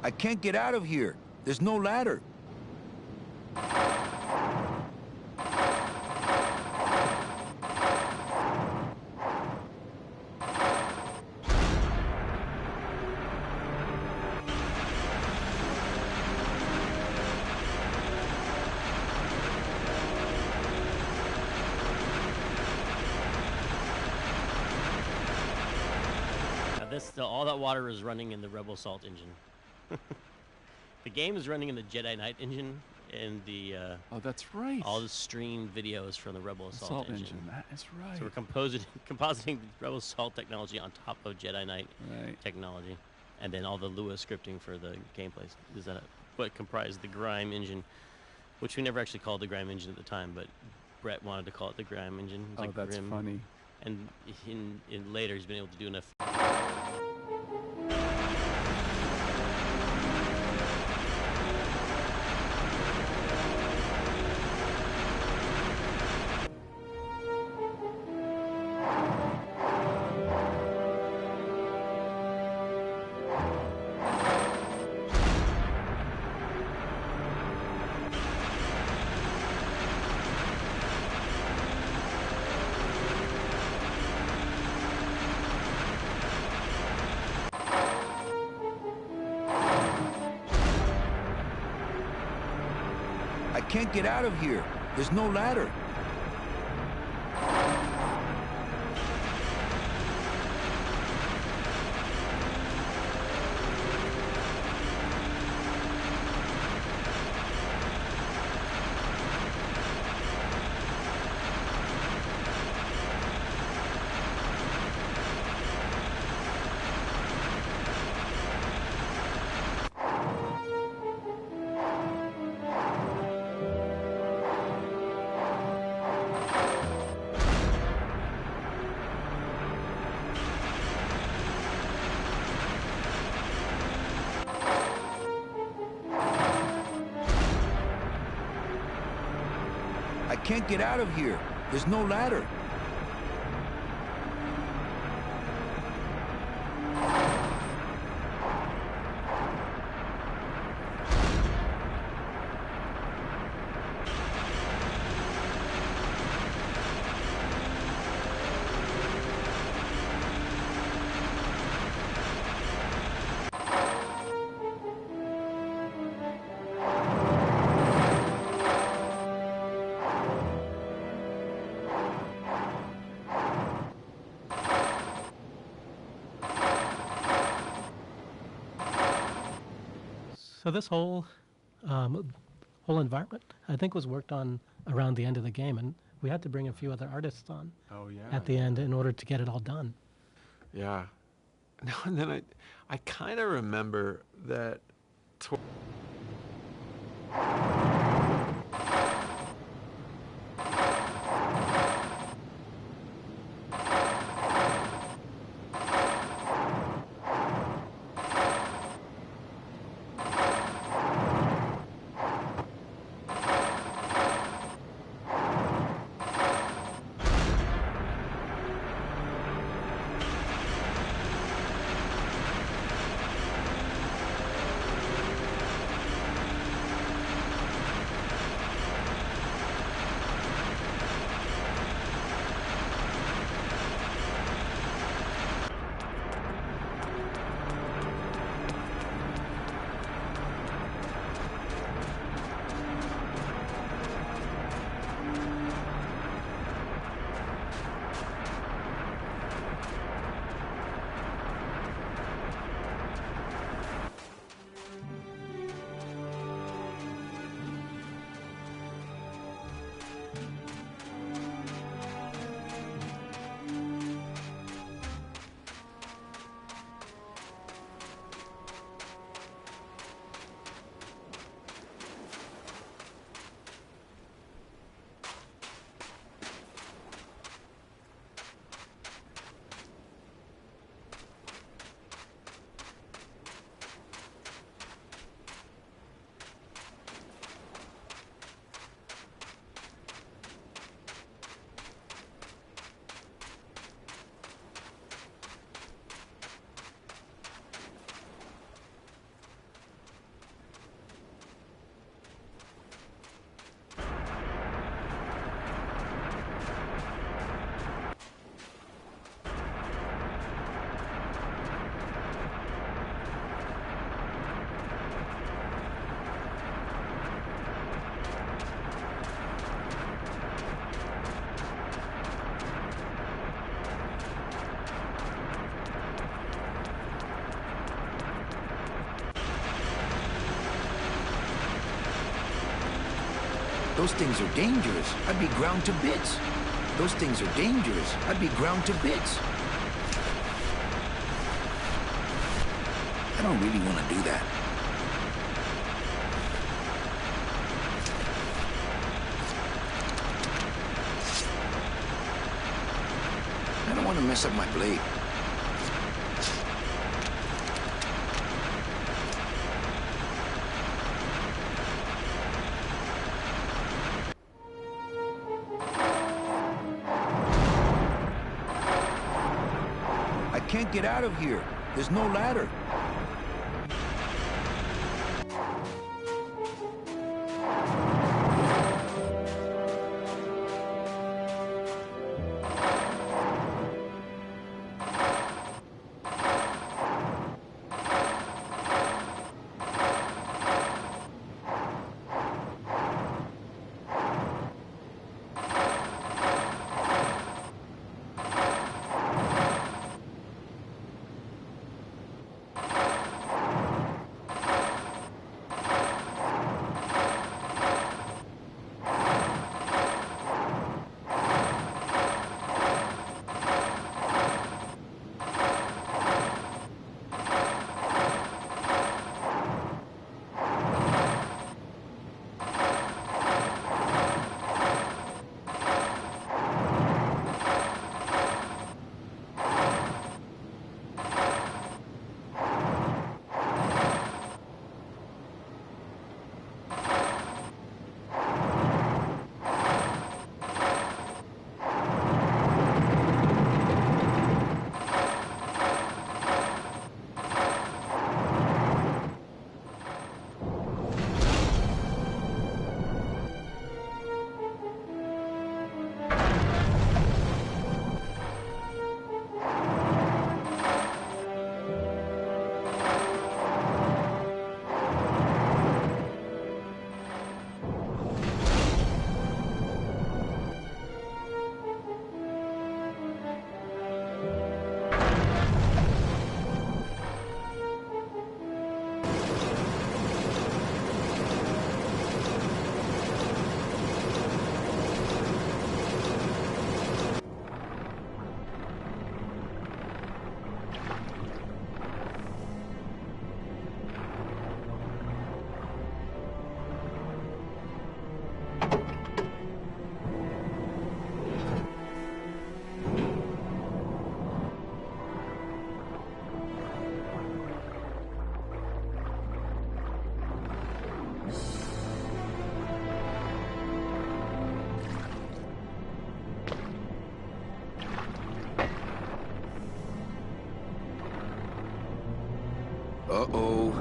I can't get out of here. There's no ladder. All that water is running in the Rebel Assault engine. The game is running in the Jedi Knight engine, and the oh, that's right. All the stream videos from the Rebel Assault engine. That is right. So we're compositing Rebel Assault technology on top of Jedi Knight technology, and then all the Lua scripting for the gameplay is that what comprised the Grime engine, which we never actually called the Grime engine at the time, but Brett wanted to call it the Grime engine. Oh, like that's Grim. Funny. And in later, he's been able to do enough. I can't get out of here. There's no ladder. I can't get out of here. There's no ladder. So this whole environment, I think, was worked on around the end of the game, and we had to bring a few other artists on at the end in order to get it all done. Yeah. No, and then I kind of remember that. Those things are dangerous. I'd be ground to bits. Those things are dangerous. I'd be ground to bits. I don't really want to do that. I don't want to mess up my blade. I can't get out of here. There's no ladder. Uh-oh.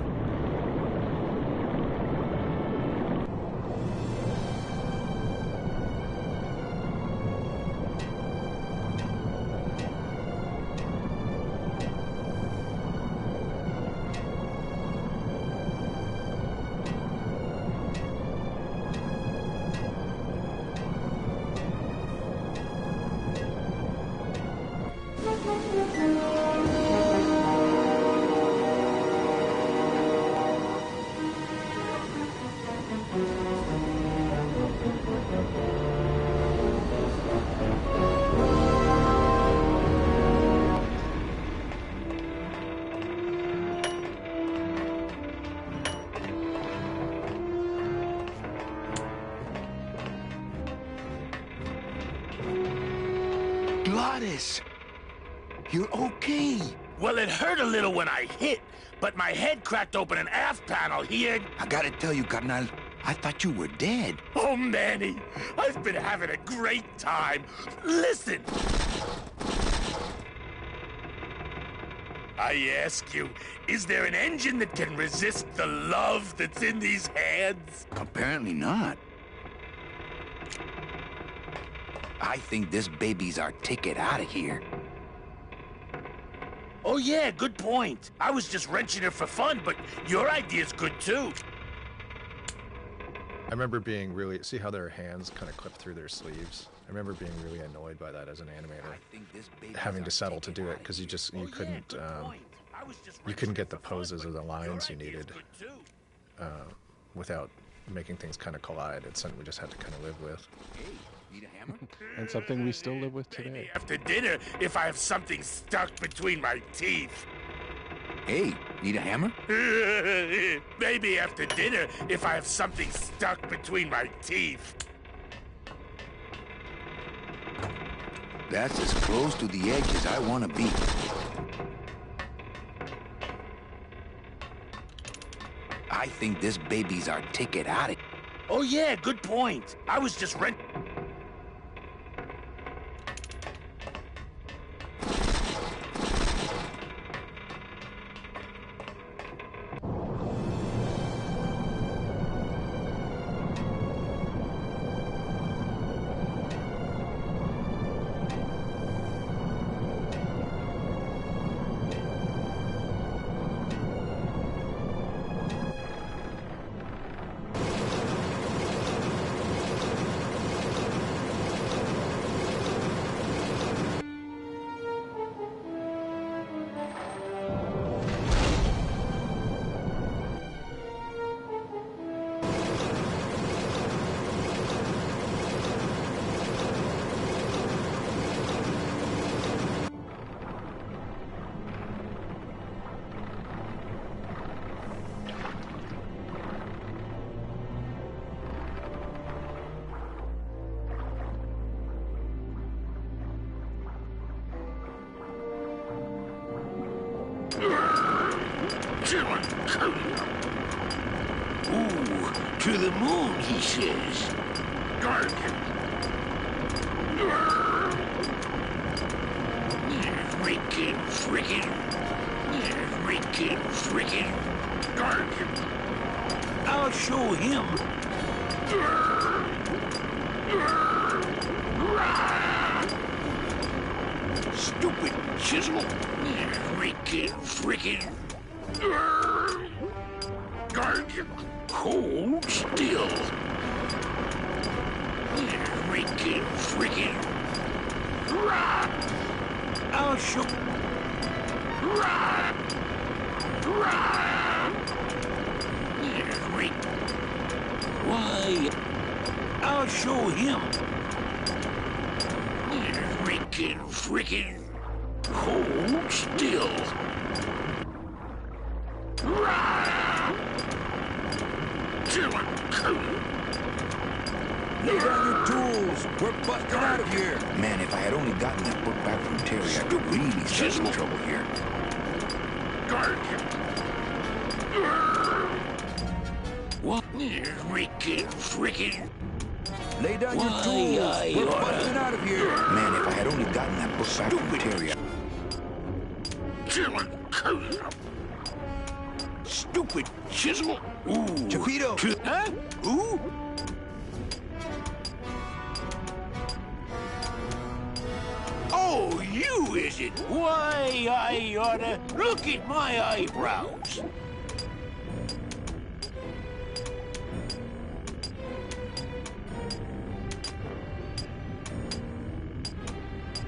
Glottis! You're okay. Well, it hurt a little when I hit, but my head cracked open an aft panel here. I gotta tell you, carnal, I thought you were dead. Oh, Manny, I've been having a great time. Listen. I ask you, is there an engine that can resist the love that's in these hands? Apparently not. I think this baby's our ticket out of here. Oh, yeah, good point. I was just wrenching it for fun, but your idea's good, too. I remember being really... See how their hands kind of clip through their sleeves? I remember being really annoyed by that as an animator. Having to settle to do it, because you couldn't... you couldn't get the poses or the lines you needed without making things kind of collide. It's something we just had to kind of live with. Hey, need a hammer? And something we still live with today. Maybe after dinner, if I have something stuck between my teeth. Hey, need a hammer? Maybe after dinner, if I have something stuck between my teeth. That's as close to the edge as I want to be. I think this baby's our ticket out of... Oh yeah, good point. I was just rent... Ooh, to the moon, he says. Guard. Freaking, freaking. Freaking, freaking. Guard. I'll show him. Stupid chisel. Freaking, freaking. Guard. Hold still. Freaking, freaking. I'll show. Why? I'll show him. Freaking, freaking. Hold still. Lay down your tools. We're busting out of here. Man, if I had only gotten that book back from Terry, I could really start some trouble here. Guard. What? Freaking, freaking. Lay down your tools. We're busting out of here. Man, if I had only gotten that book back from Terry. Stupid chisel. Ooh. Chiquito. Huh? Ooh. Oh, you is it? Why, I oughta look at my eyebrows.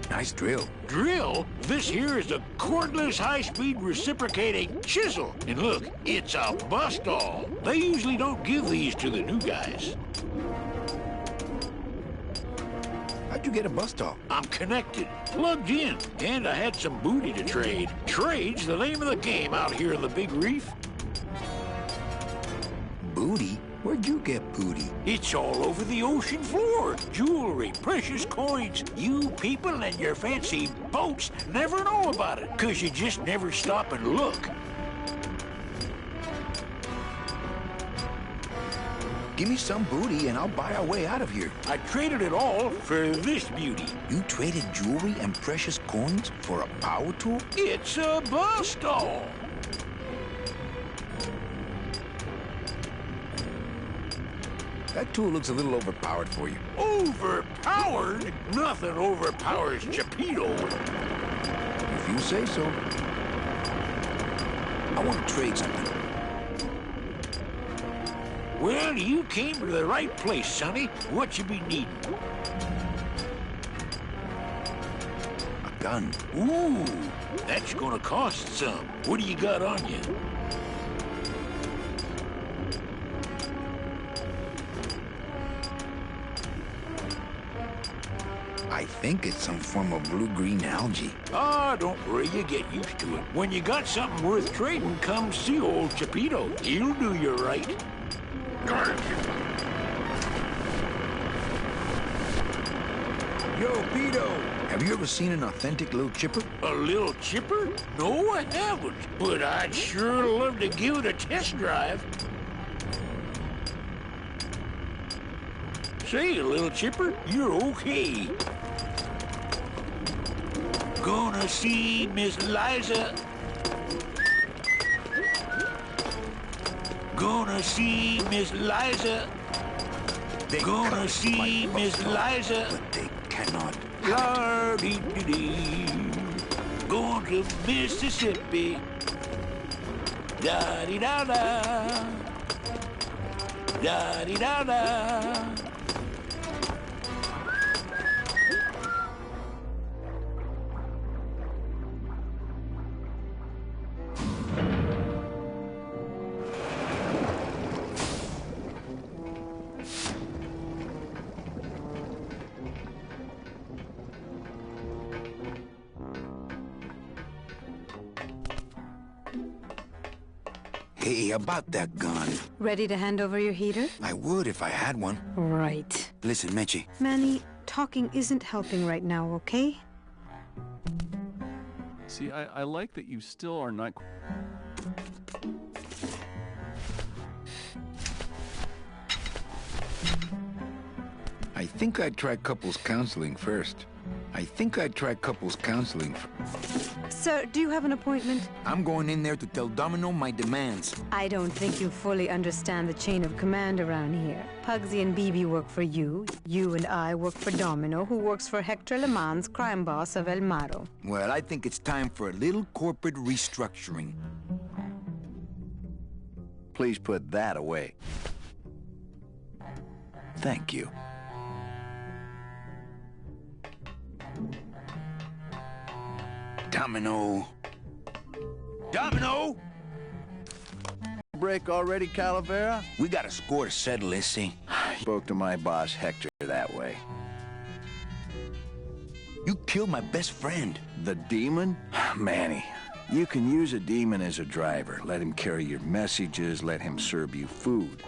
Nice drill. Drill? This here is a cordless, high-speed reciprocating chisel. And look, it's a bust-all. They usually don't give these to the new guys. How'd you get a bust-all? I'm connected, plugged in, and I had some booty to trade. Trade's the name of the game out here in the Big Reef. Booty? Where'd you get booty? It's all over the ocean floor. Jewelry, precious coins. You people and your fancy boats never know about it, 'cause you just never stop and look. Give me some booty and I'll buy our way out of here. I traded it all for this beauty. You traded jewelry and precious coins for a power tool? It's a bust-all. That tool looks a little overpowered for you. Overpowered? Nothing overpowers Geppetto. If you say so. I want to trade something. Well, you came to the right place, Sonny. What you be needing? A gun. Ooh, that's gonna cost some. What do you got on you? I think it's some form of blue-green algae. Ah, don't worry, you get used to it. When you got something worth trading, come see old Chapito. He'll do you right. Yo, Pito, have you ever seen an authentic little chipper? A little chipper? No, I haven't. But I'd sure love to give it a test drive. Say, little chipper, you're okay. Gonna see Miss Liza. Gonna see Miss Liza. Gonna see Miss Liza. But they cannot. La-dee-dee-dee. Going to Mississippi. Da-dee-da-da. Da-dee-da-da. Hey, about that gun. Ready to hand over your heater? I would if I had one. Right. Listen, Meche. Manny, talking isn't helping right now, okay? See, I like that you still are not... I think I'd try couples counseling first. Sir, do you have an appointment? I'm going in there to tell Domino my demands. I don't think you fully understand the chain of command around here. Pugsy and BB work for you. You and I work for Domino, who works for Hector Le Mans, crime boss of El Maro. Well, I think it's time for a little corporate restructuring. Please put that away. Thank you. Domino! Domino! Break already, Calavera? We got a score to settle, Issy. Spoke to my boss, Hector, that way. You killed my best friend. The demon? Manny, you can use a demon as a driver. Let him carry your messages, let him serve you food.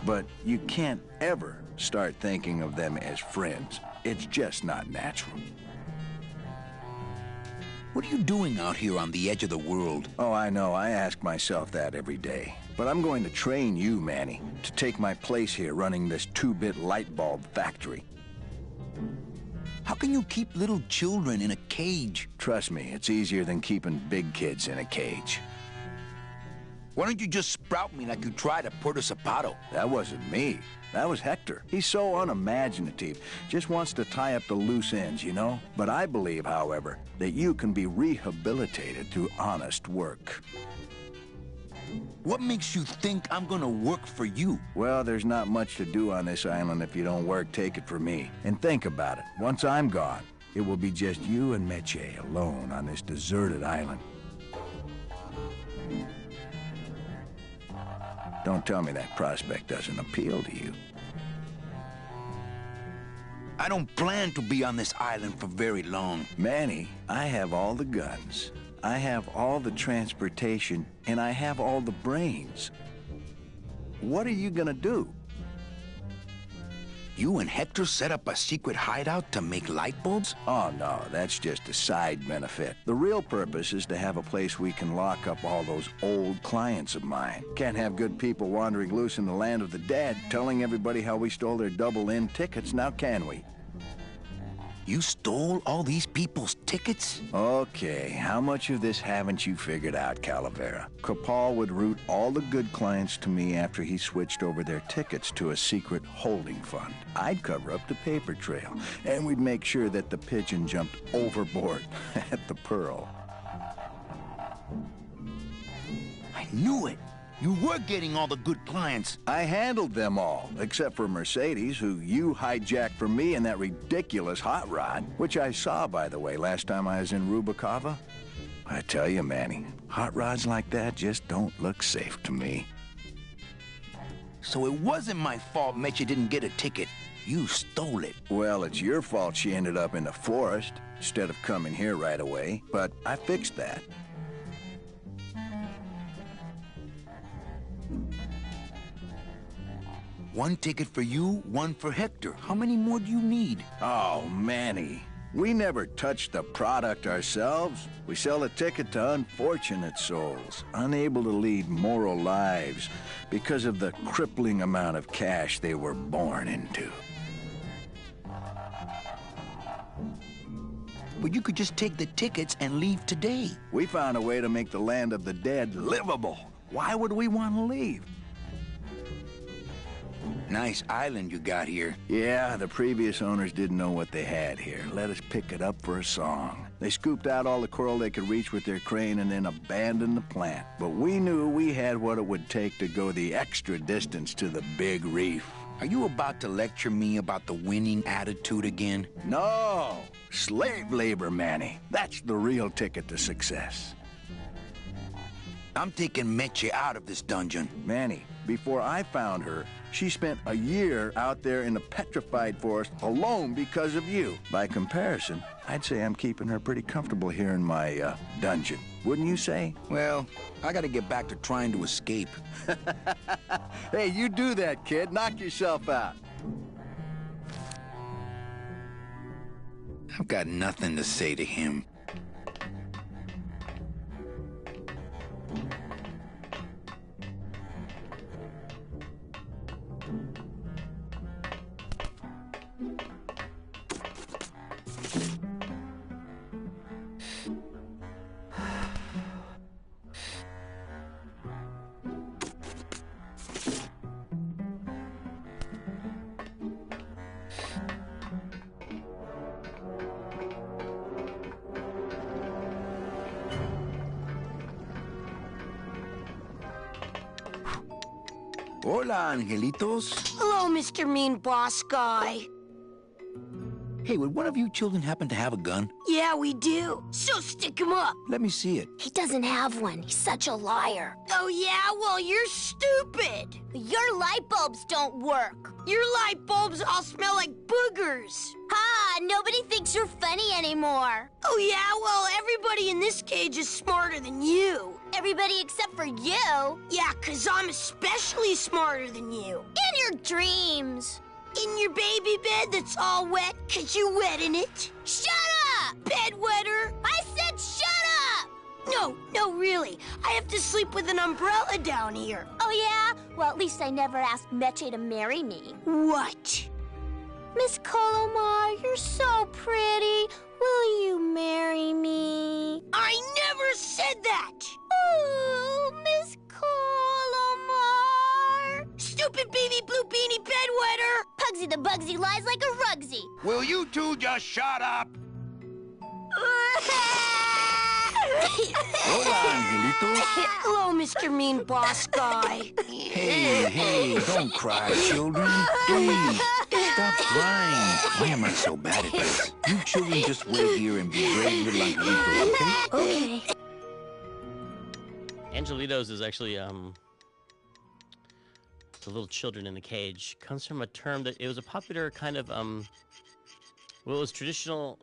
But you can't ever start thinking of them as friends. It's just not natural. What are you doing out here on the edge of the world? Oh, I know. I ask myself that every day. But I'm going to train you, Manny, to take my place here running this 2-bit light bulb factory. How can you keep little children in a cage? Trust me, it's easier than keeping big kids in a cage. Why don't you just sprout me like you tried at Puerto Zapato? That wasn't me. That was Hector. He's so unimaginative. Just wants to tie up the loose ends, you know? But I believe, however, that you can be rehabilitated through honest work. What makes you think I'm gonna work for you? Well, there's not much to do on this island if you don't work, take it from me. And think about it. Once I'm gone, it will be just you and Meche alone on this deserted island. Don't tell me that prospect doesn't appeal to you. I don't plan to be on this island for very long. Manny, I have all the guns. I have all the transportation, and I have all the brains. What are you gonna do? You and Hector set up a secret hideout to make light bulbs? Oh, no, that's just a side benefit. The real purpose is to have a place we can lock up all those old clients of mine. Can't have good people wandering loose in the land of the dead, telling everybody how we stole their double-in tickets, now can we? You stole all these people's tickets? Okay, how much of this haven't you figured out, Calavera? Capal would route all the good clients to me after he switched over their tickets to a secret holding fund. I'd cover up the paper trail, and we'd make sure that the pigeon jumped overboard at the Pearl. I knew it! You were getting all the good clients. I handled them all, except for Mercedes, who you hijacked from me in that ridiculous hot rod, which I saw, by the way, last time I was in Rubacava. I tell you, Manny, hot rods like that just don't look safe to me. So it wasn't my fault Meche didn't get a ticket. You stole it. Well, it's your fault she ended up in the forest instead of coming here right away, but I fixed that. One ticket for you, one for Hector. How many more do you need? Oh, Manny. We never touch the product ourselves. We sell a ticket to unfortunate souls, unable to lead moral lives because of the crippling amount of cash they were born into. But you could just take the tickets and leave today. We found a way to make the land of the dead livable. Why would we want to leave? Nice island you got here. Yeah, the previous owners didn't know what they had here. Let us pick it up for a song. They scooped out all the coral they could reach with their crane and then abandoned the plant. But we knew we had what it would take to go the extra distance to the big reef. Are you about to lecture me about the winning attitude again? No! Slave labor, Manny. That's the real ticket to success. I'm taking Meche out of this dungeon. Manny, before I found her, she spent a year out there in the petrified forest alone because of you. By comparison, I'd say I'm keeping her pretty comfortable here in my dungeon. Wouldn't you say? Well, I gotta get back to trying to escape. Hey, you do that, kid. Knock yourself out. I've got nothing to say to him. Hola, Angelitos. Hello, Mr. Mean Boss Guy. Hey, would one of you children happen to have a gun? Yeah, we do. So stick him up. Let me see it. He doesn't have one. He's such a liar. Oh, yeah? Well, you're stupid. Your light bulbs don't work. Your light bulbs all smell like boogers. Ha! Nobody thinks you're funny anymore. Oh, yeah? Well, everybody in this cage is smarter than you. Everybody except for you. Yeah, 'cause I'm especially smarter than you. In your dreams. In your baby bed that's all wet 'cause you wet in it. Shut up! Bedwetter. I said shut up! No, really. I have to sleep with an umbrella down here. Oh, yeah? Well, at least I never asked Meche to marry me. What? Miss Colomar, you're so pretty. Will you marry me? I never said that! Ooh, Miss Colomar. Stupid baby blue beanie bedwetter! Pugsy the Bugsy lies like a rugsy. Will you two just shut up? Hola, Angelitos. Hello, Mr. Mean Boss Guy. Hey, don't cry, children. Please, stop crying. Why am I so bad at this? You children just wait here and be brave little Angelitos, okay? Okay. Angelitos is actually, the little children in the cage, comes from a term that it was a popular kind of, well, it was traditional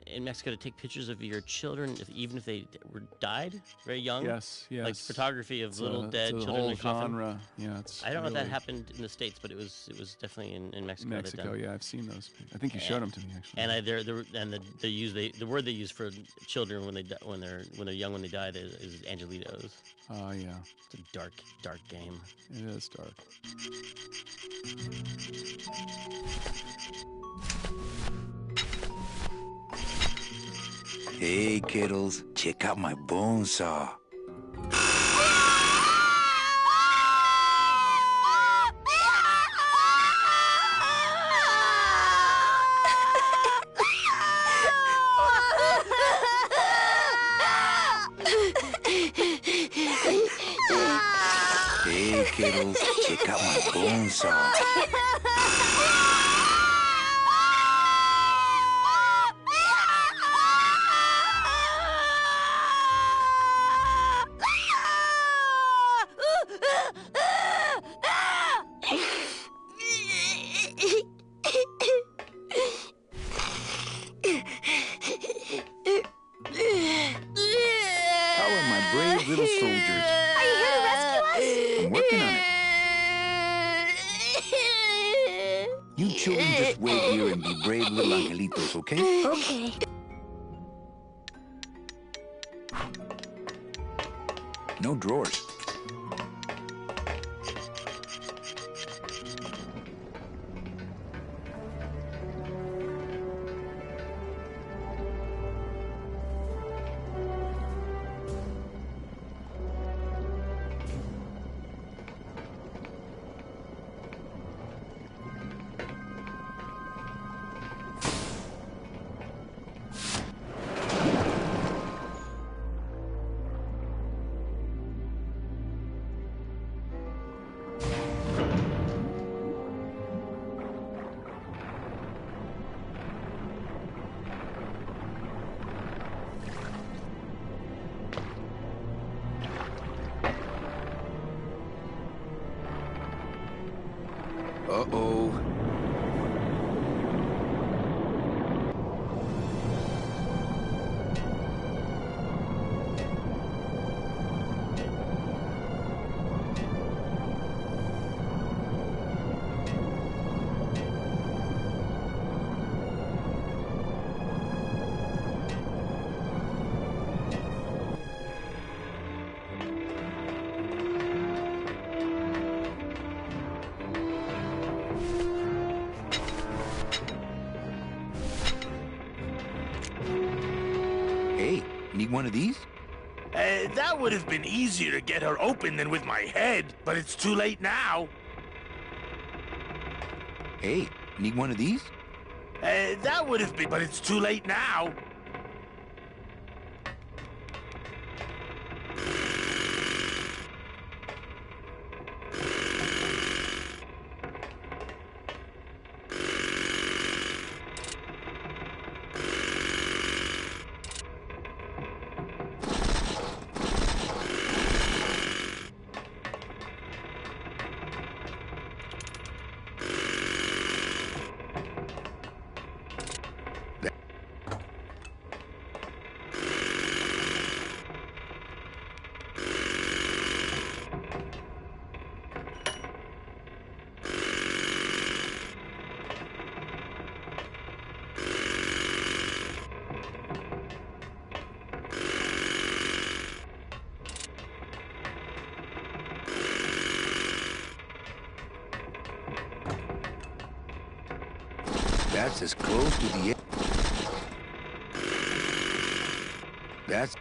in Mexico to take pictures of your children, even if they were died very young. Yes. Like photography of little dead it's a children whole in a coffin. genre. Yeah, it's. I don't know if really that happened in the States, but it was definitely in Mexico. Mexico, yeah, I've seen those. I think you showed them to me actually. And the word they use for children when they're young when they die is angelitos. Oh yeah. It's a dark game. It is dark. Hey, kiddos, check out my bone saw. Hey, kiddos, check out my bone saw. You children just wait here and be brave little angelitos, okay? Okay. No drawers. Uh-oh. Hey, need one of these? That would have been easier to get her open than with my head, but it's too late now. Hey, need one of these? That would have been, but it's too late now. That's as close to the... That's...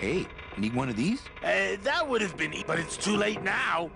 Hey, need one of these? That would have been, but it's too late now.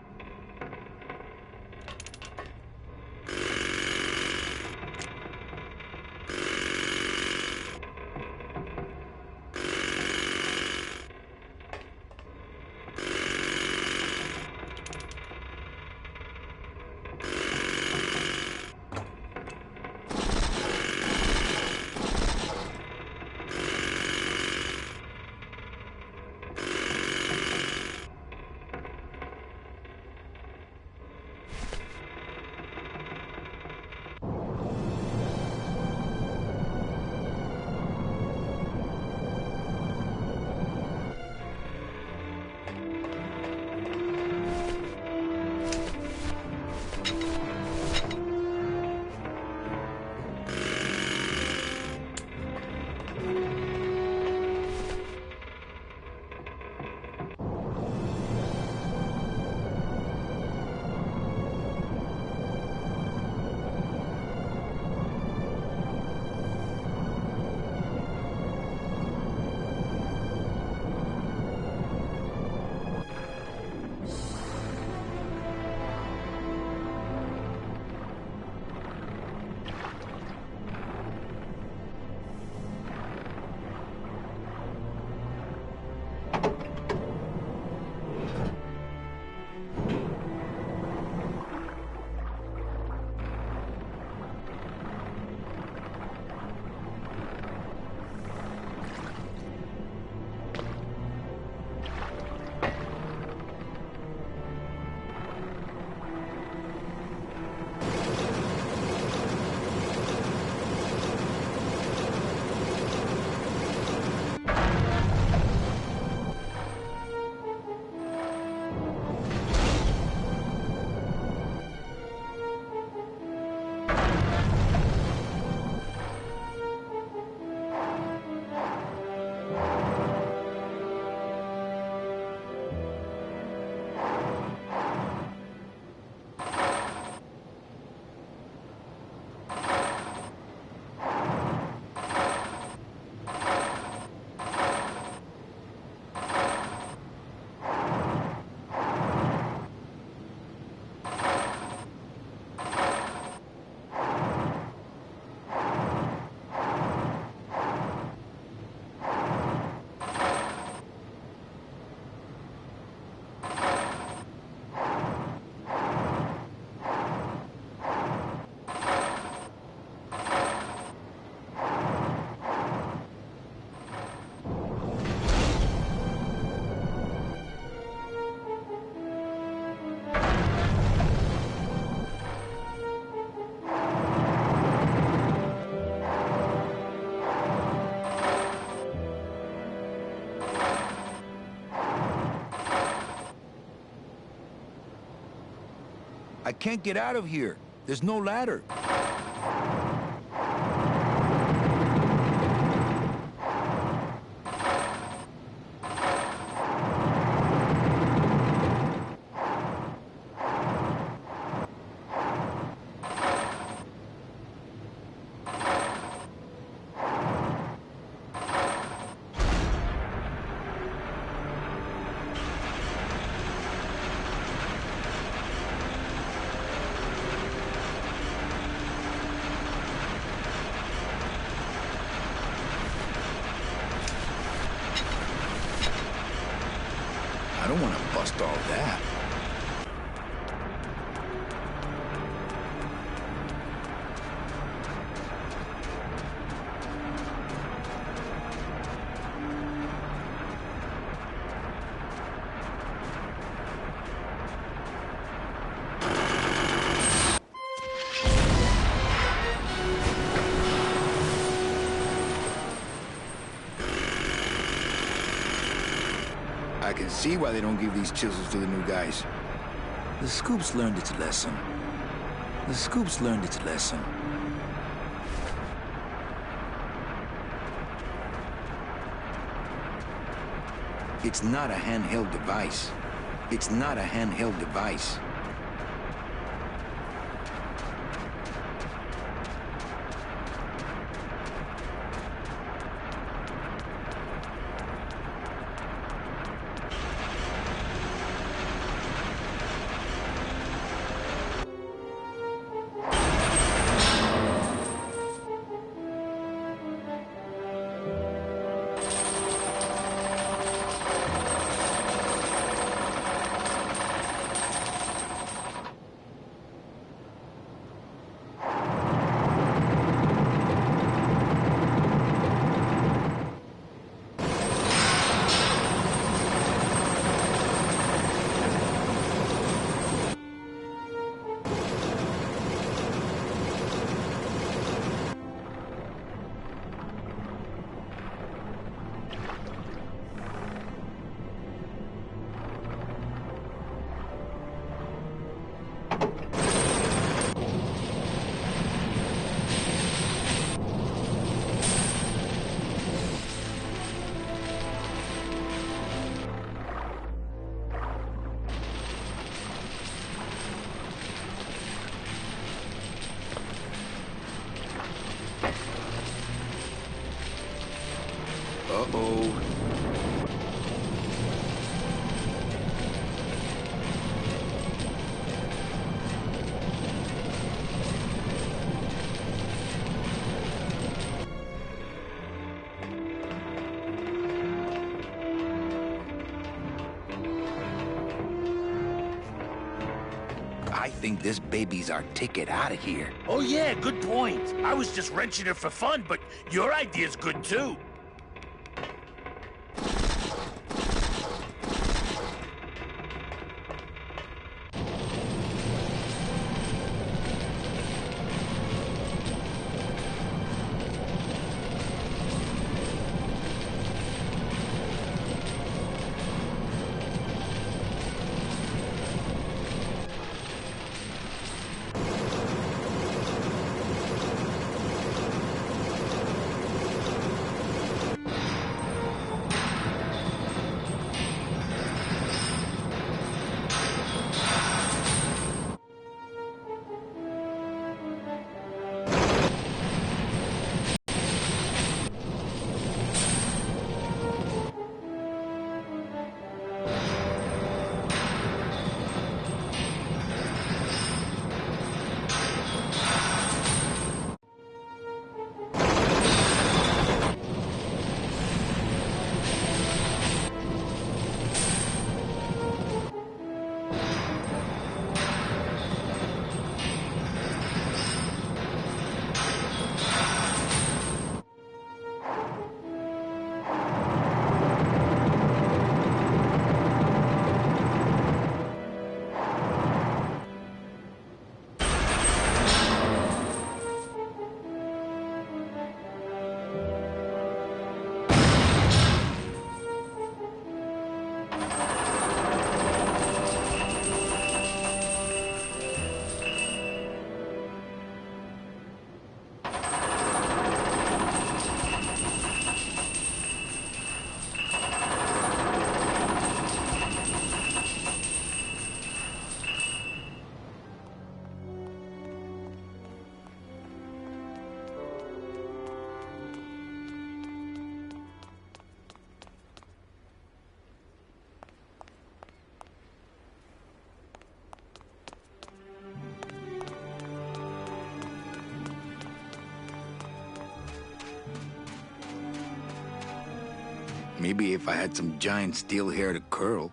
I can't get out of here. There's no ladder. I don't want to bust all that. I can see why they don't give these chisels to the new guys. The Scoop's learned its lesson. The Scoop's learned its lesson. It's not a handheld device. It's not a handheld device. Uh-oh. I think this baby's our ticket out of here. Oh yeah, good point. I was just wrenching it for fun, but your idea's good too. Maybe if I had some giant steel hair to curl.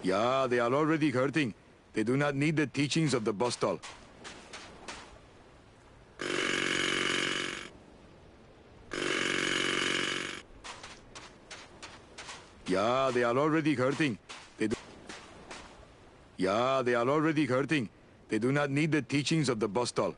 Yeah, they are already hurting. They do not need the teachings of the Bostal. Yeah, they are already hurting. Yeah, they are already hurting. They do not need the teachings of the Bostal.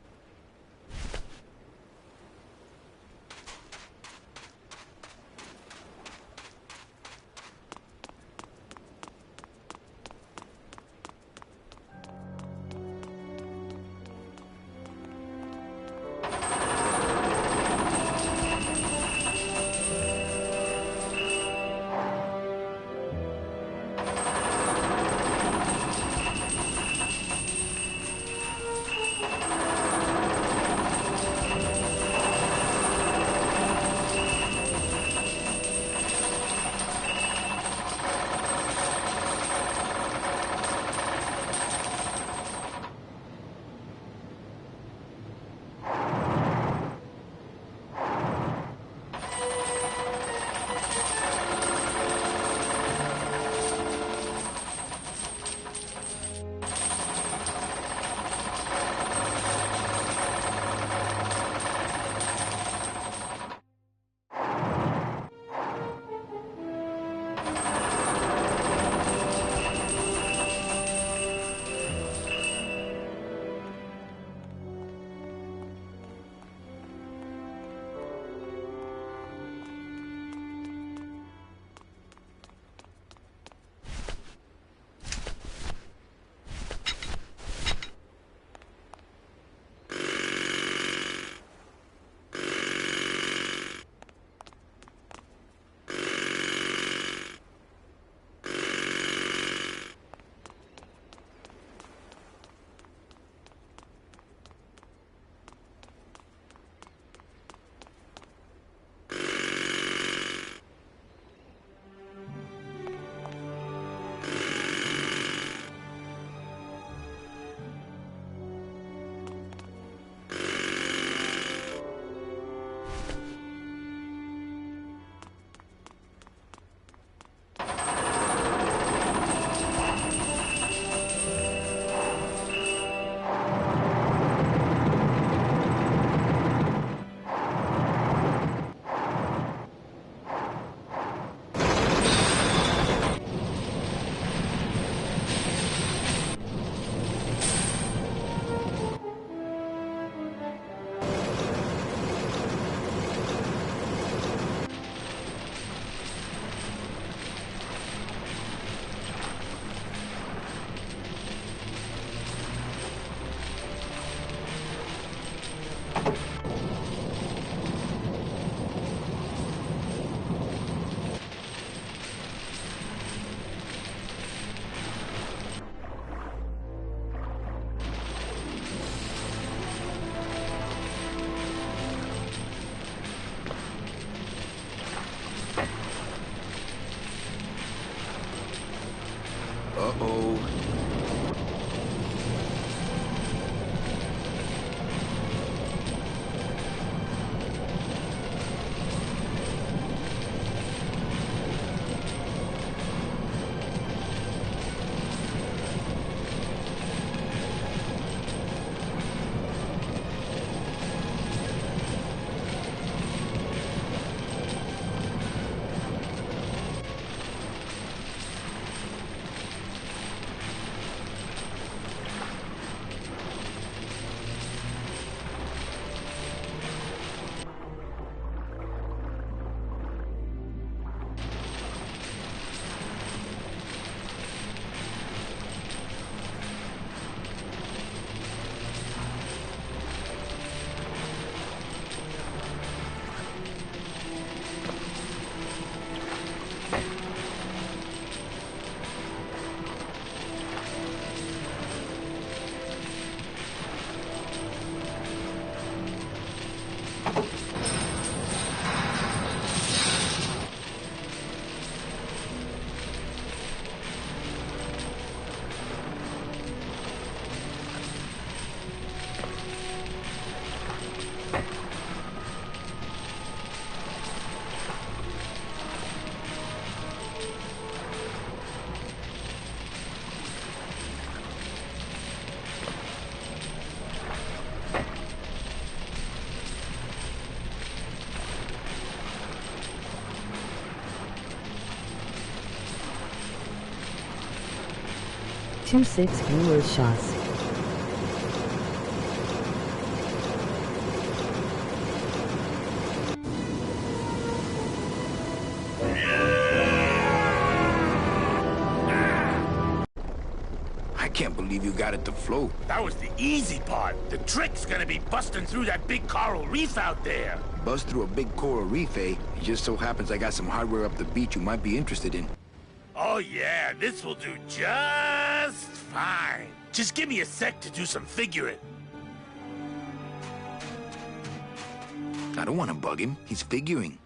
26 viewers shots. I can't believe you got it to float. That was the easy part. The trick's gonna be busting through that big coral reef out there. Bust through a big coral reef, eh? It just so happens I got some hardware up the beach you might be interested in. Oh yeah, this will do just fine. Just give me a sec to do some figuring. I don't want to bug him. He's figuring.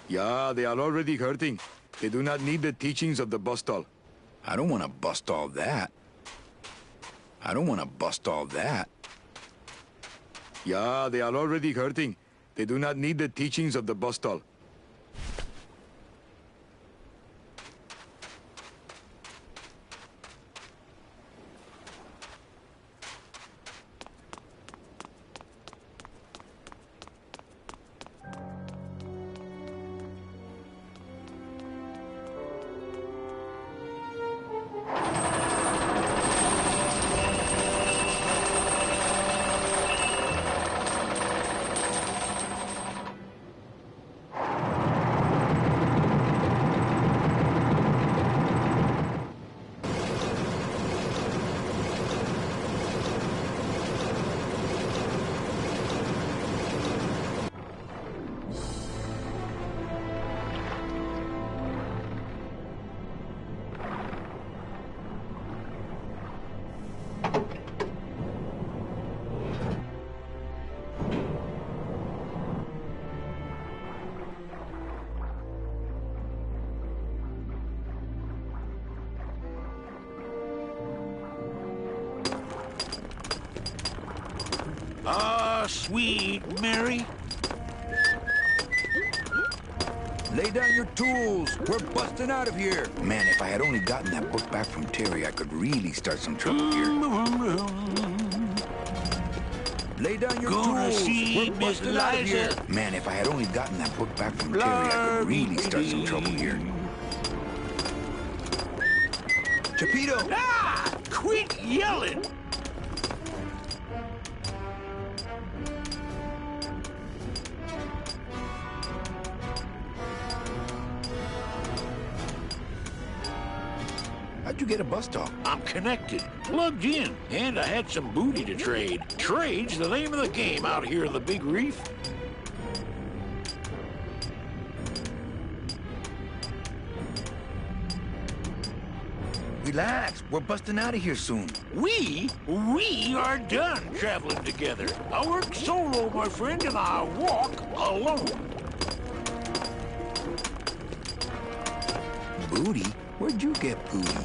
Yeah, they are already hurting. They do not need the teachings of the bust all. I don't want to bust all that. I don't want to bust all that. Yeah, they are already hurting. They do not need the teachings of the bust all. Ah, sweet Mary. Lay down your tools. We're busting out of here. Man, if I had only gotten that book back from Terry, I could really start some trouble here. Lay down your tools. We're busting out of here. Man, if I had only gotten that book back from Terry, I could really start some trouble here. Chapito! Ah! Quit yelling! How'd you get a bus stop? I'm connected, plugged in, and I had some booty to trade. Trade's the name of the game out here in the Big Reef. Relax, we're busting out of here soon. We are done traveling together. I work solo, my friend, and I walk alone. Booty? Where'd you get booty?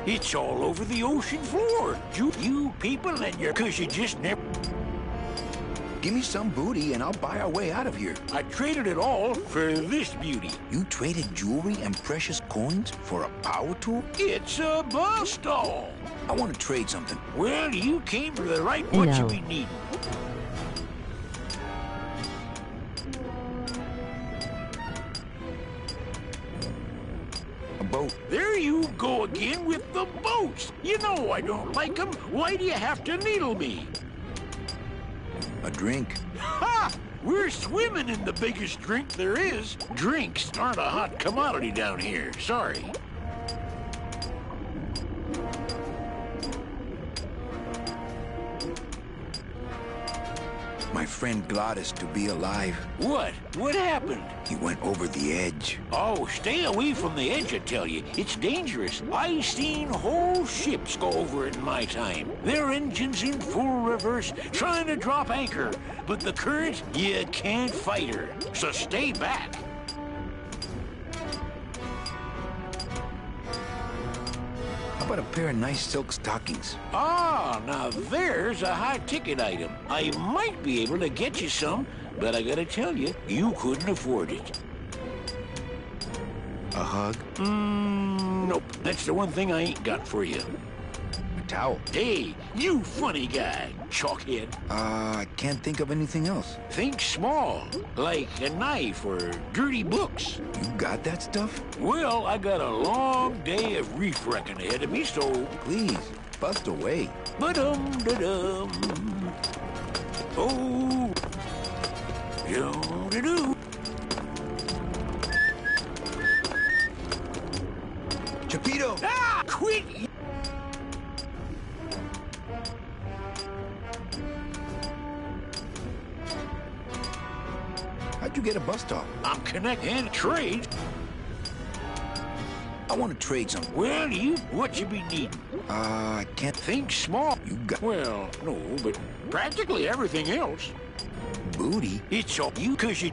It's all over the ocean floor. You people and your cushy just never... Give me some booty and I'll buy our way out of here. I traded it all for this beauty. You traded jewelry and precious coins for a power tool? It's a bus stall. I want to trade something. Well, you came to the right what you be needing. A boat. There you go again with the boats. You know I don't like them. Why do you have to needle me? A drink. Ha! We're swimming in the biggest drink there is. Drinks aren't a hot commodity down here. Sorry. My friend Gladys to be alive. What? What happened? He went over the edge. Oh, stay away from the edge, I tell you. It's dangerous. I've seen whole ships go over it in my time. Their engines in full reverse, trying to drop anchor. But the current, you can't fight her. So stay back. How about a pair of nice silk stockings? Ah, now there's a high-ticket item. I might be able to get you some, but I gotta tell you, you couldn't afford it. A hug? Nope. That's the one thing I ain't got for you. A towel. Hey, you funny guy, chalkhead. I can't think of anything else. Think small, like a knife or dirty books. You got that stuff? Well, I got a long day of reef wrecking ahead of me, so... Please, bust away. Ba-dum-da-dum. Oh, do-do-do. Chapito! Ah, quit! How'd you get a bus stop? I'm connecting trade. I want to trade something. Well, what you be needing? I can't think small. You got... Well, no, but practically everything else. Booty? It's all you, cause you...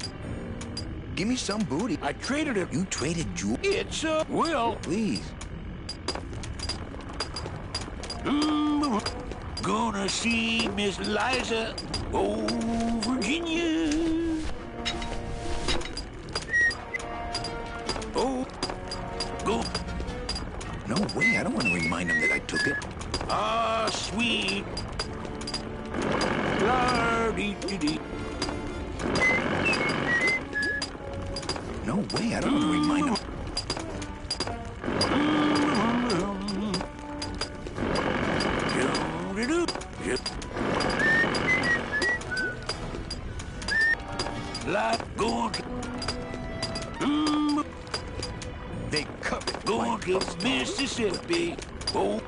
Give me some booty. I traded it. You traded jewel? It's, well... Please. Gonna see Miss Liza, oh, Virginia. Oh, go. No way, I don't want to remind him that I took it. Ah, sweet. La-dee-dee-dee. No way, I don't want to remind him. They covered going to Mississippi. Oh.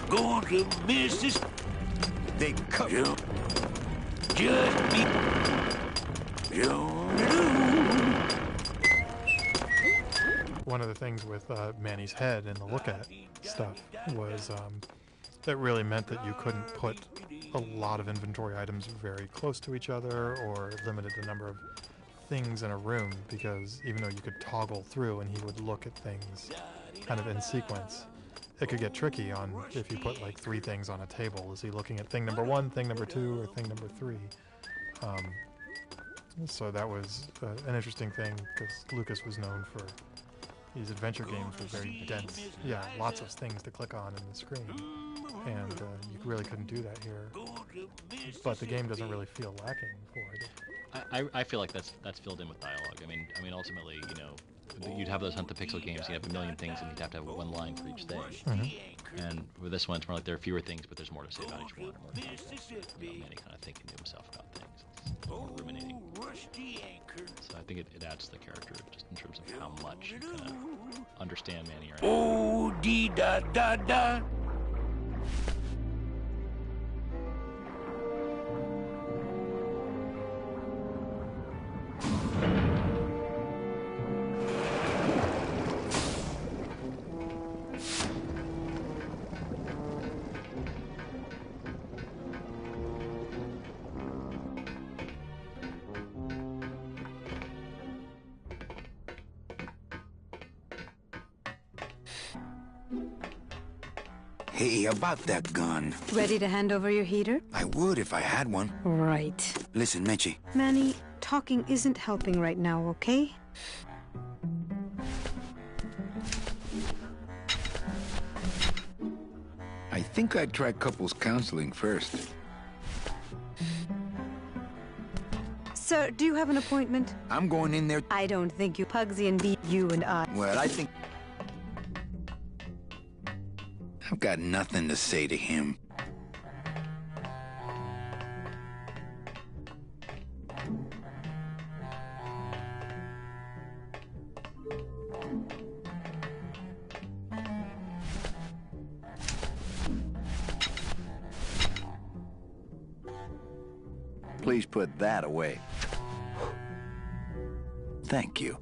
Going to Mississippi. They covered. Just me. One of the things with Manny's head and the look at stuff was that really meant that you couldn't put a lot of inventory items very close to each other or limited the number of things in a room, because even though you could toggle through and he would look at things kind of in sequence, it could get tricky on if you put like 3 things on a table. Is he looking at thing number 1, thing number 2, or thing number 3? So that was an interesting thing, because Lucas was known for these adventure games with very dense, lots of things to click on in the screen, and you really couldn't do that here. But the game doesn't really feel lacking for it. I feel like that's filled in with dialogue. I mean, ultimately, you know, you'd have those Hunt the Pixel games. You have a million things, and you'd have to have one line for each thing. Mm-hmm. And with this one, it's more like there are fewer things, but there's more to say about each one. More Manny kind of thinking to himself about things. It's more ruminating. So I think it adds to the character just in terms of how much you kind of understand Manny. Right? Oh, dee da da da. Hey, about that gun. Ready to hand over your heater? I would if I had one. Right. Listen, Meche. Manny, talking isn't helping right now, okay? I think I'd try couples counseling first. Sir, do you have an appointment? I'm going in there. I don't think you, Pugsy and you and I. Well, I think... I've got nothing to say to him. Please put that away. Thank you.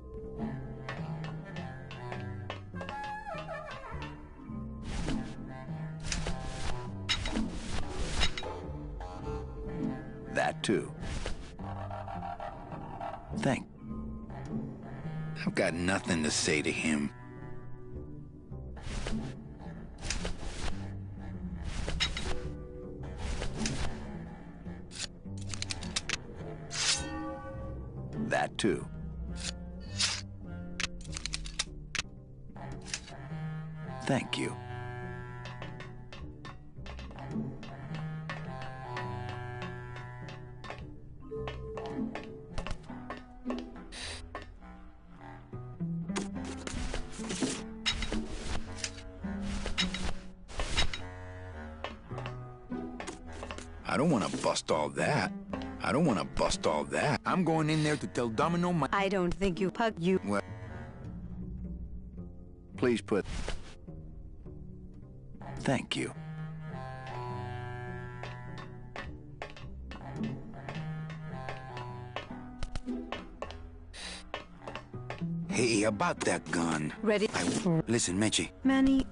That too. I've got nothing to say to him. That too. Thank you. I don't want to bust all that. I don't want to bust all that. I'm going in there to tell Domino my... I don't think you pug you. Well, Please put... thank you. Hey, about that gun. Ready? Listen, Meche. Manny,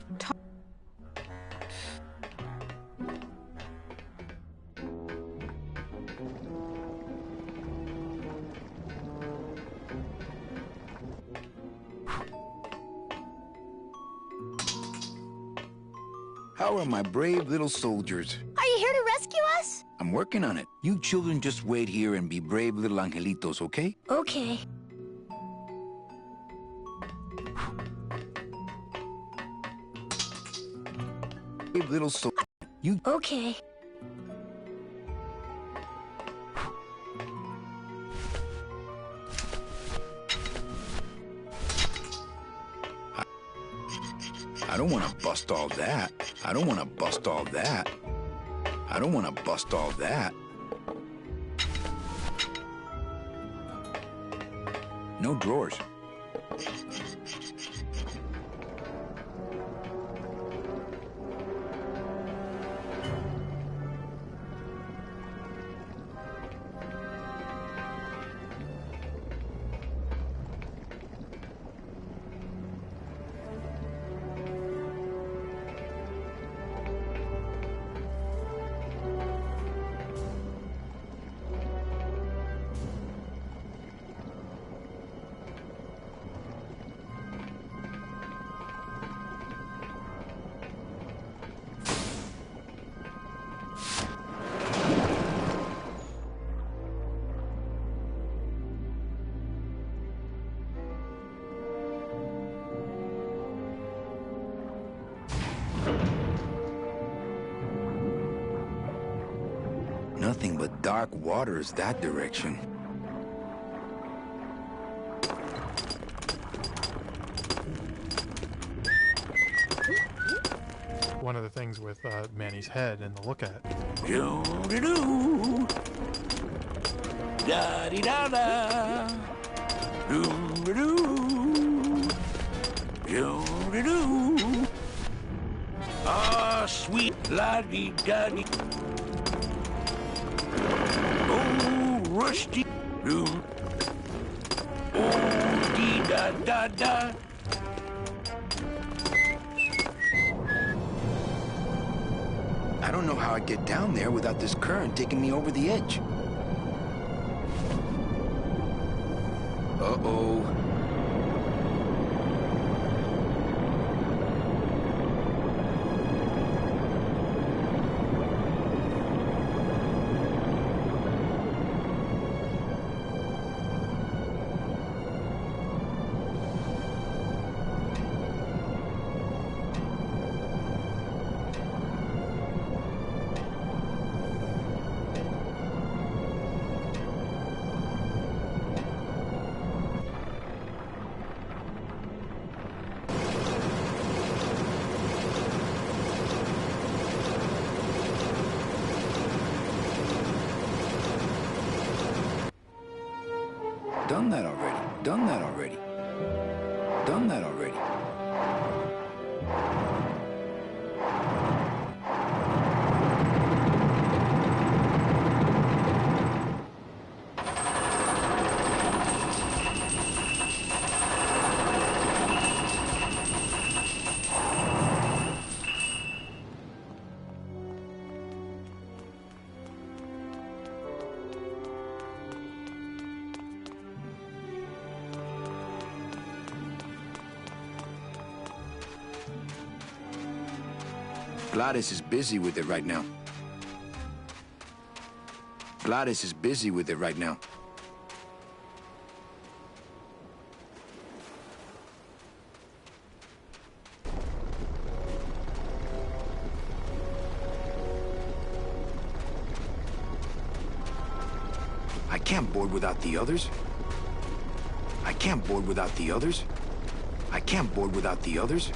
How are my brave little soldiers? Are you here to rescue us? I'm working on it. You children just wait here and be brave little angelitos, okay? Okay. Brave little you... Okay. I don't want to bust all that. I don't want to bust all that. I don't want to bust all that. No drawers. Nothing but dark waters that direction. One of the things with Manny's head and the look at. Doo-doo-doo. Da-dee-da-da. Doo-doo-doo. Doo-doo-doo. Ah, sweet la-dee-da-dee. Oh, rusty. Doo. Oh, dee-da-da-da. I don't know how I get down there without this current taking me over the edge. Uh-oh. Done that already. Done that already. Done that already. Gladys is busy with it right now. Gladys is busy with it right now. can't board without the others. I can't board without the others. I can't board without the others.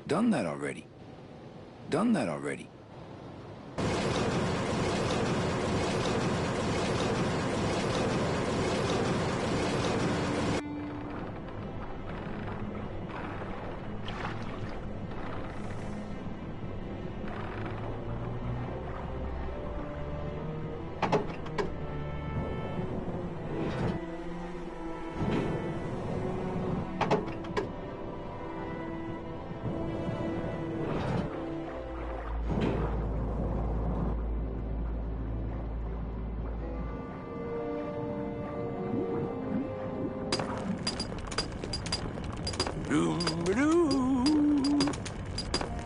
Done that already. Done that already.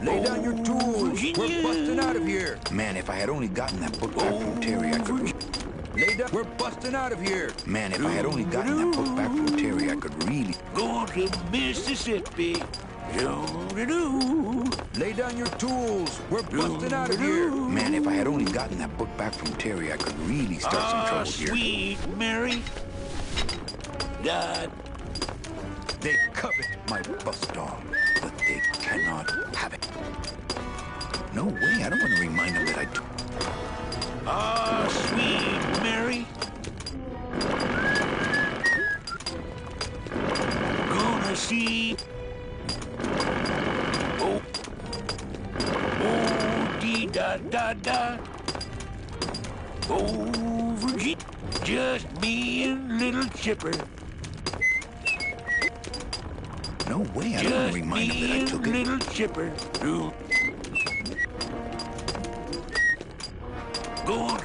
Lay down your tools. We're busting out of here. Man, if I had only gotten that book back from Terry, I could... Lay down. We're busting out of here. Man, if I had only gotten that book back from Terry, I could really... Going to Mississippi. Lay down your tools. We're busting out of here. Man, if I had only gotten that book back from Terry, I could really start some trouble here. Sweet Mary. God. They covet my bus dog, but they cannot have it. No way, I don't want to remind them that I took... Sweet Mary. Gonna see... Oh, dee-da-da-da. Oh, Virginia. Just me and little Chipper. No way, I don't want to remind them that I took it. Little Chipper. Go on.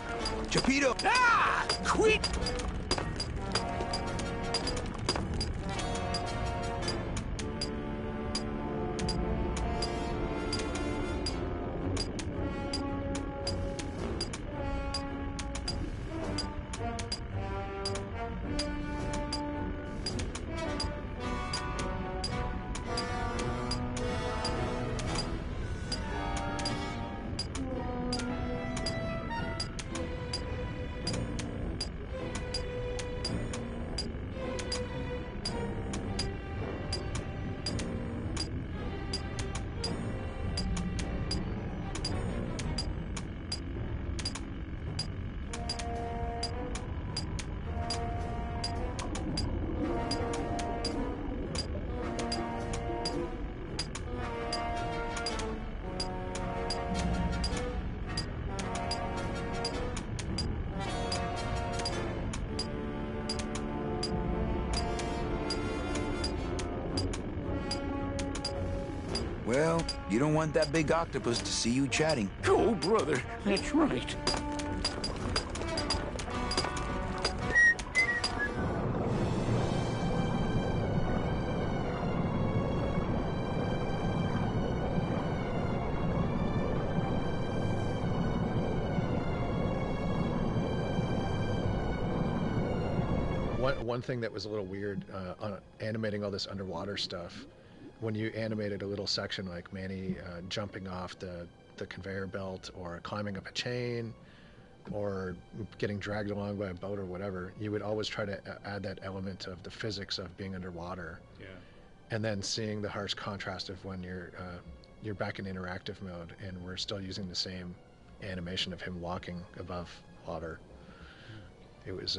Chapito! Ah! Quit! Well, you don't want that big octopus to see you chatting. Oh, brother, that's right. One thing that was a little weird on animating all this underwater stuff, when you animated a little section like Manny jumping off the conveyor belt or climbing up a chain or getting dragged along by a boat or whatever, you would always try to add that element of the physics of being underwater. Yeah. And then seeing the harsh contrast of when you're back in interactive mode and we're still using the same animation of him walking above water. It was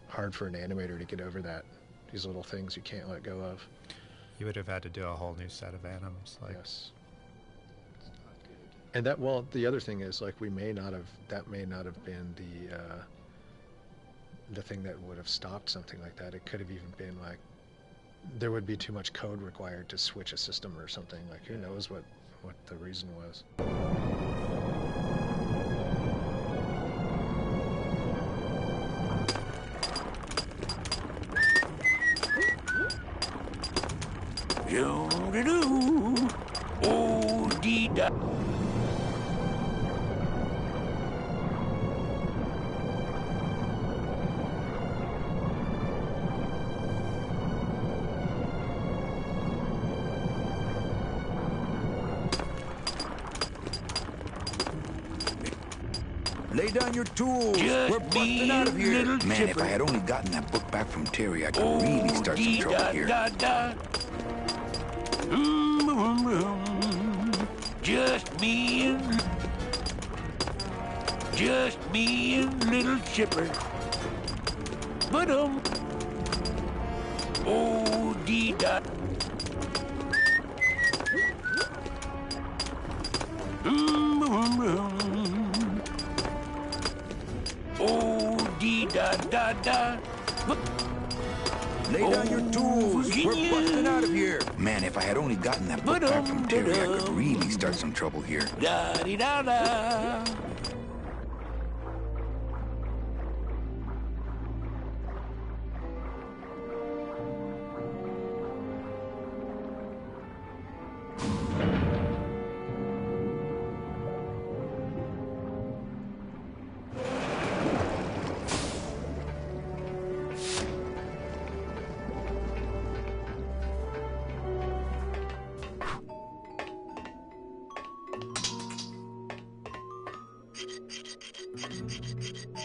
hard for an animator to get over that. These little things you can't let go of. You would have had to do a whole new set of animals. Like. Yes. And that, well, the other thing is, like, that may not have been the thing that would have stopped something like that. It could have even been like, there would be too much code required to switch a system or something. Like, who knows what the reason was. Do-do-do. Oh, dee-da. Lay down your tools. Just We're busting out of here. little Man, if chipper. I had only gotten that book back from Terry, I could really start some trouble here. Da-da-da-da. Just me and little chipper. But oh dee da. Oh dee da da da. Lay down your tools. We're busting out of here. Man, if I had only gotten that book back from Terry, I could really start some trouble here. Da-dee-da-da.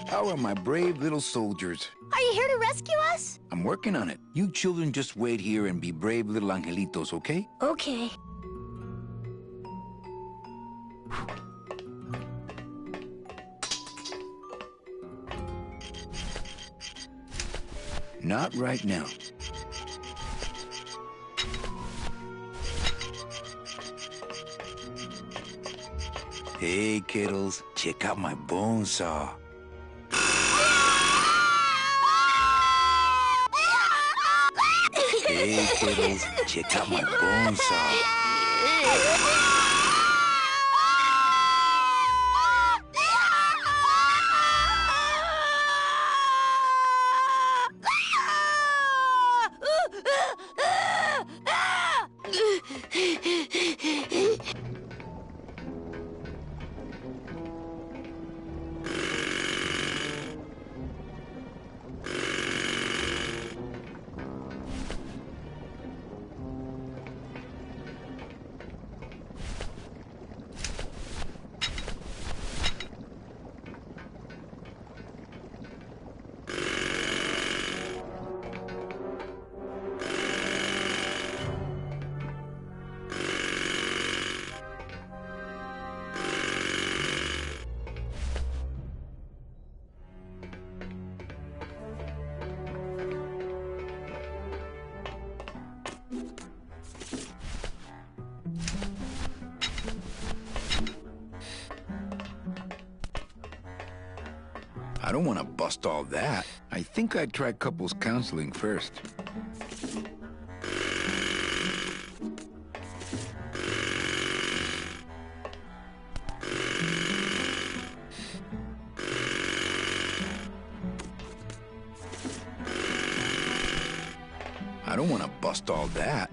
How are my brave little soldiers? Are you here to rescue us? I'm working on it. You children just wait here and be brave little angelitos, okay? Okay. Not right now. Hey, kiddos, check out my bone saw. Hey, kiddos, check out my bone saw. I don't want to bust all that. I think I'd try couples counseling first. I don't want to bust all that.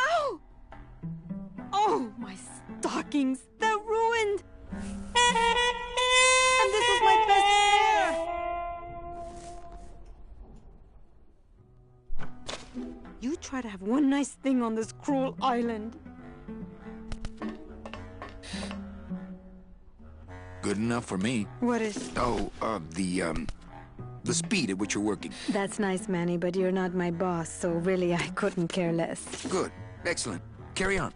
Ow! Oh, my stockings! They're ruined! And this was my best pair! try to have one nice thing on this cruel island. Good enough for me. What is? Oh, the speed at which you're working. That's nice, Manny, but you're not my boss, so really I couldn't care less. Good. Excellent. Carry on.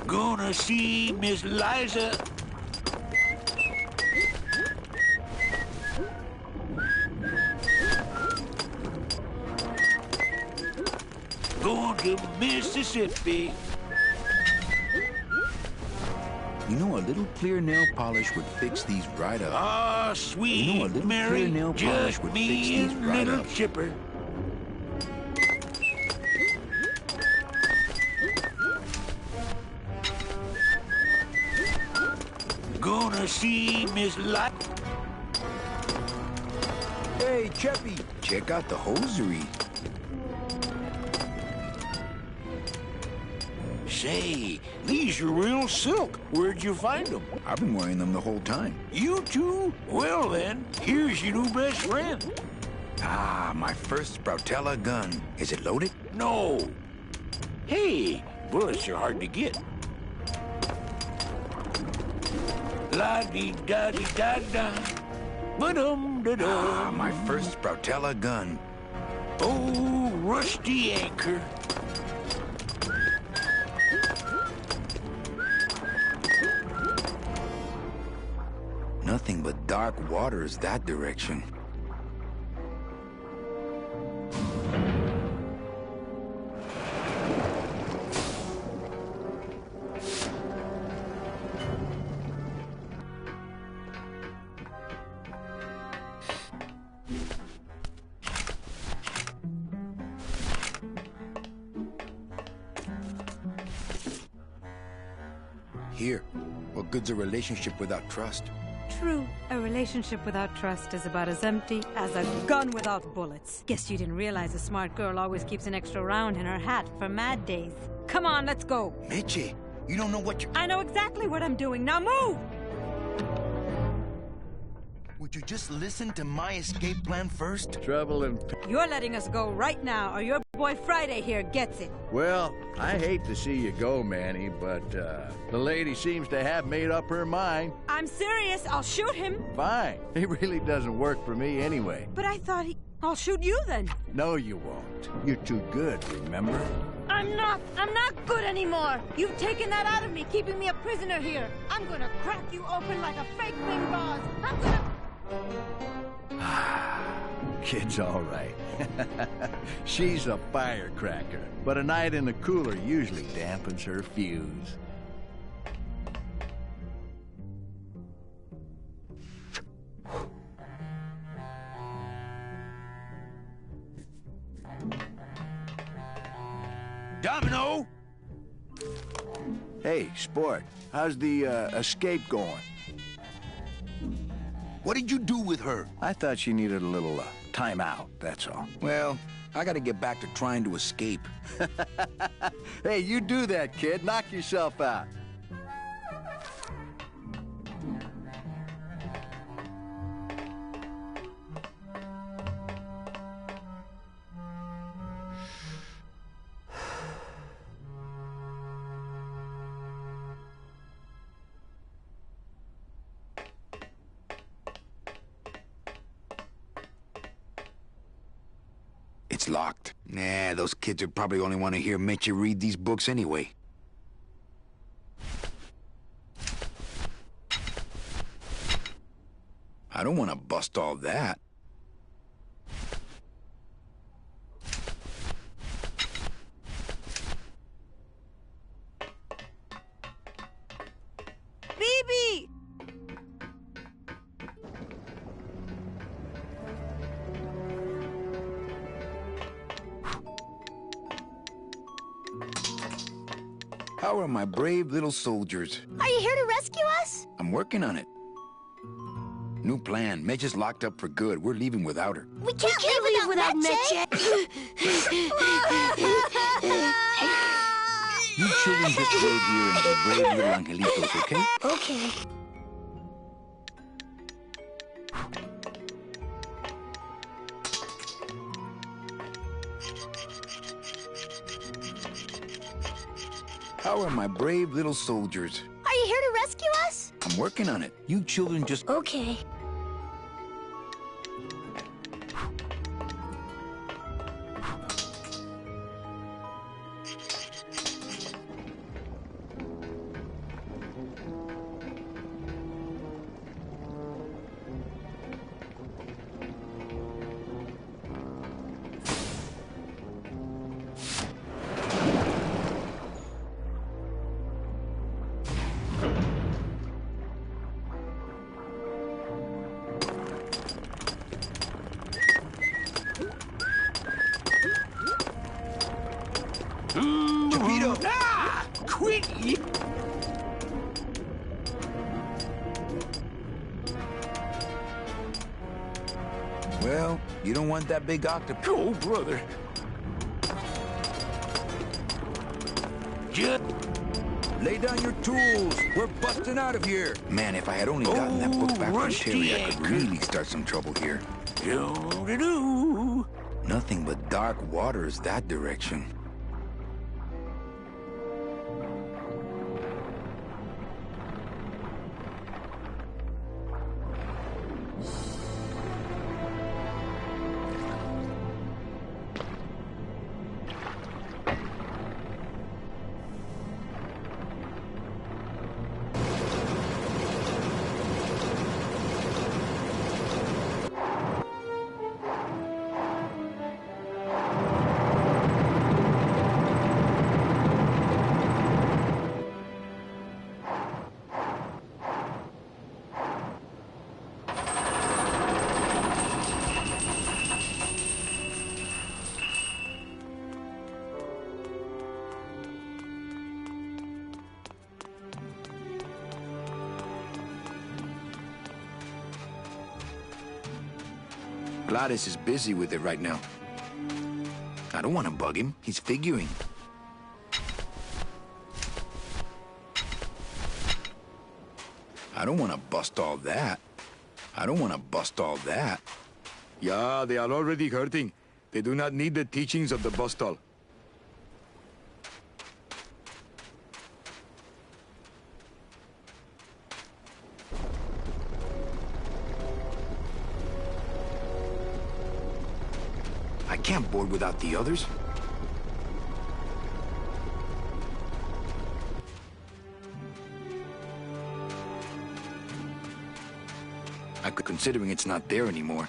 Gonna see Miss Liza. Going to Mississippi. You know, a little clear nail polish would fix these right up. Ah, sweet You know, a little Mary, clear nail polish just would fix me these and right little up. Chipper. Gonna see Miss Liza. Hey, Cheppy, check out the hosiery. Say, these are real silk. Where'd you find them? I've been wearing them the whole time. You too? Well then, here's your new best friend. Ah, my first Sproutella gun. Is it loaded? No. Hey, bullets are hard to get. La-dee-da-dee-da-da. Ba-dum-da-dum. Ah, my first Sproutella gun. Oh, rusty anchor. Nothing but dark waters that direction. Here, what good's a relationship without trust? True, a relationship without trust is about as empty as a gun without bullets. Guess you didn't realize a smart girl always keeps an extra round in her hat for mad days. Come on, let's go. Mitchie, you don't know what I know exactly what I'm doing. Now move! Would you just listen to my escape plan first? Trouble and... You're letting us go right now, or your boy Friday here gets it. Well, I hate to see you go, Manny, but the lady seems to have made up her mind. I'm serious. I'll shoot him. Fine. He really doesn't work for me anyway. But I thought I'll shoot you then. No, you won't. You're too good, remember? I'm not good anymore. You've taken that out of me, keeping me a prisoner here. I'm gonna crack you open like a fake wing gauze. I'm gonna... Kid's all right. She's a firecracker, but a night in the cooler usually dampens her fuse. Domino! Hey, Sport, how's the escape going? What did you do with her? I thought she needed a little time out, that's all. Well, I gotta get back to trying to escape. Hey, you do that, kid. Knock yourself out. It's locked. Nah, those kids would probably only want to hear Mitchie read these books anyway. I don't want to bust all that. BB! How are my brave little soldiers? Are you here to rescue us? I'm working on it. New plan. Meche's locked up for good. We're leaving without her. We can't leave without Meche. You children just wait here and be brave little angelitos, okay? Okay. How are my brave little soldiers? Are you here to rescue us? I'm working on it. You children just... Okay. Torpedo! Ah! Quit! Well, you don't want that big octopus. Oh, brother. Just... Lay down your tools. We're busting out of here. Man, if I had only gotten that book back from Terry, I could really start some trouble here. Do-do-do. Nothing but dark waters that direction. Gladys is busy with it right now. I don't want to bug him. He's figuring. I don't want to bust all that. I don't want to bust all that. Yeah, they are already hurting. They do not need the teachings of the Bostal. I can't board without the others. Considering it's not there anymore.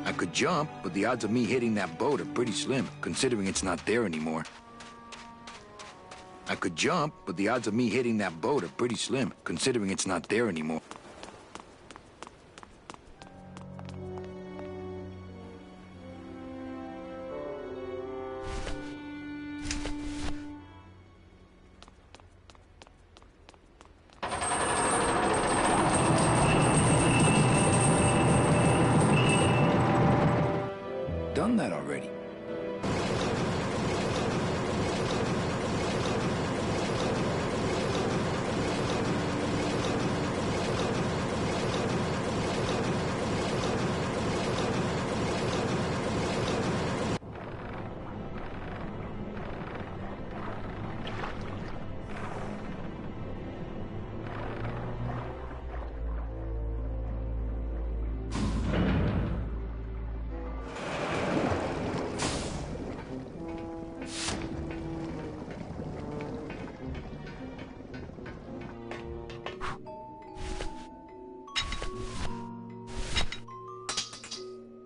I could jump, but the odds of me hitting that boat are pretty slim, considering it's not there anymore. I could jump, but the odds of me hitting that boat are pretty slim, considering it's not there anymore. Done that already.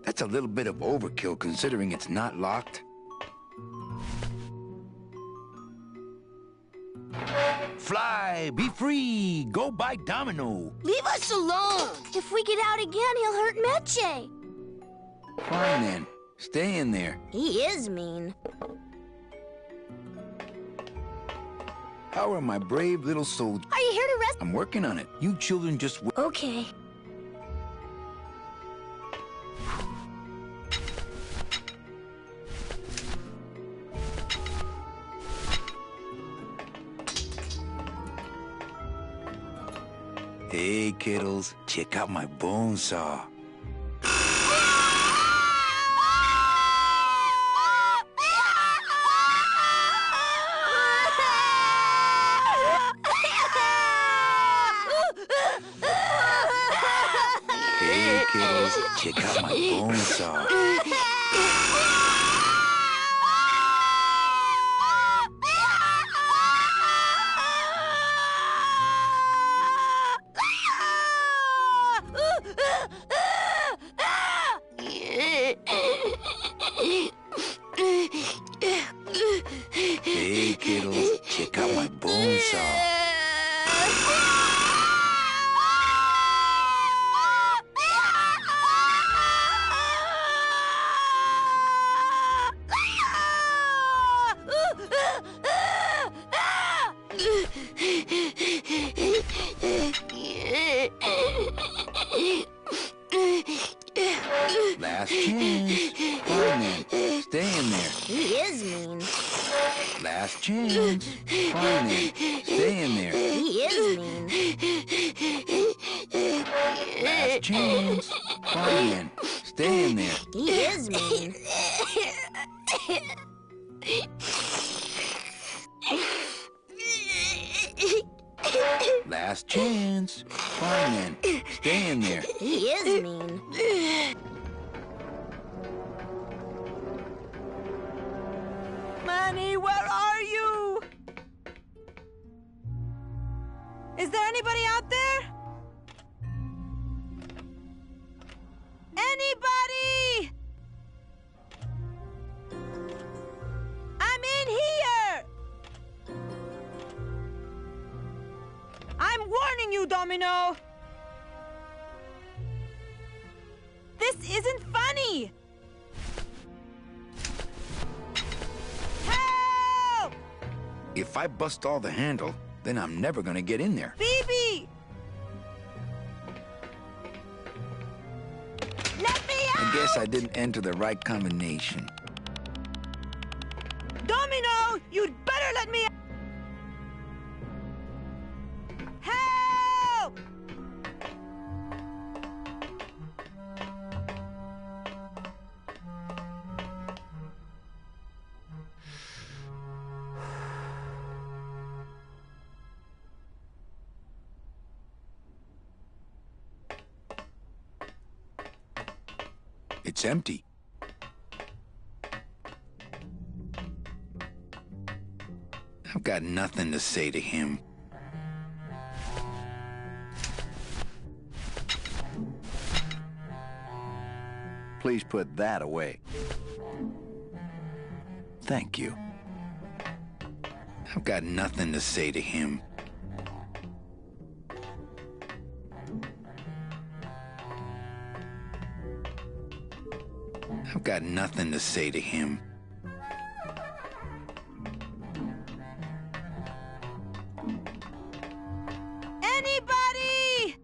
That's a little bit of overkill considering it's not locked. Fly, be free, go buy Domino. Leave us alone. If we get out again, he'll hurt Meche. Fine then, stay in there. He is mean. How are my brave little soldiers? Are you here to rest? I'm working on it. You children just wait. Okay. Hey, kiddos, check out my bone saw. Hey, kiddos, check out my bone saw. Hey, kiddos, check out my bone saw. Last chance. Fine then. Stay in there. He is mean. Last chance. Fine then. Stay in there. He is mean. Last chance. Fine then. Stay in there. He is mean. Last chance. Fine then. Stay in there. He is mean. Manny, where are you? Is there anybody out there? Anybody? I'm in here! I'm warning you, Domino! This isn't funny! Help! If I bust all the handle, then I'm never gonna get in there. Phoebe! Let me out! I guess I didn't enter the right combination. Domino, you'd better let me out! Help! It's empty. I've got nothing to say to him. Please put that away. Thank you. I've got nothing to say to him. I've got nothing to say to him. Anybody!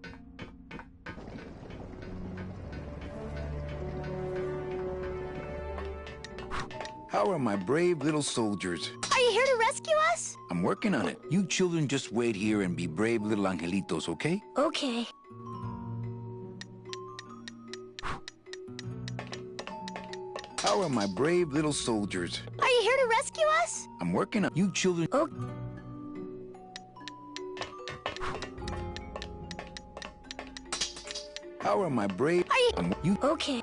How are my brave little soldiers? Are you here to rescue us? I'm working on it. You children just wait here and be brave little angelitos, okay? Okay. How are my brave little soldiers? Are you here to rescue us? I'm working on you children. Oh. How are my brave? Are you? Okay.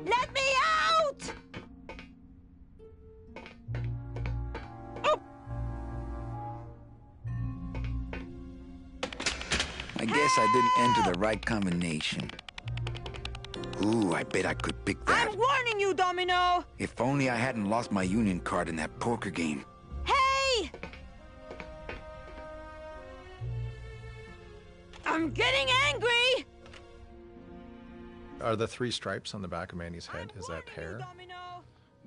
Let me out! Oh. I guess I didn't enter the right combination. Ooh, I bet I could pick that. I'm warning you, Domino! If only I hadn't lost my union card in that poker game. Hey! I'm getting angry! Are the 3 stripes on the back of Manny's head, is that hair?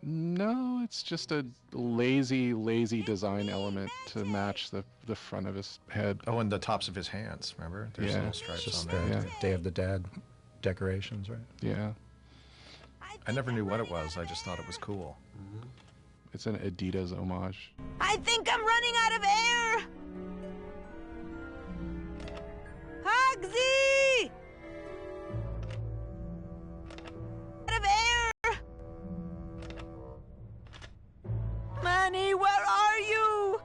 No, it's just a lazy design element to match the front of his head. Oh, and the tops of his hands, remember? There's little stripes Just on there. the Day of the Dead decorations, right? Yeah. I never knew what it was. I just thought it was cool. It's an Adidas homage. I think I'm running out of air! Hugsy! Out of air! Manny, where are you?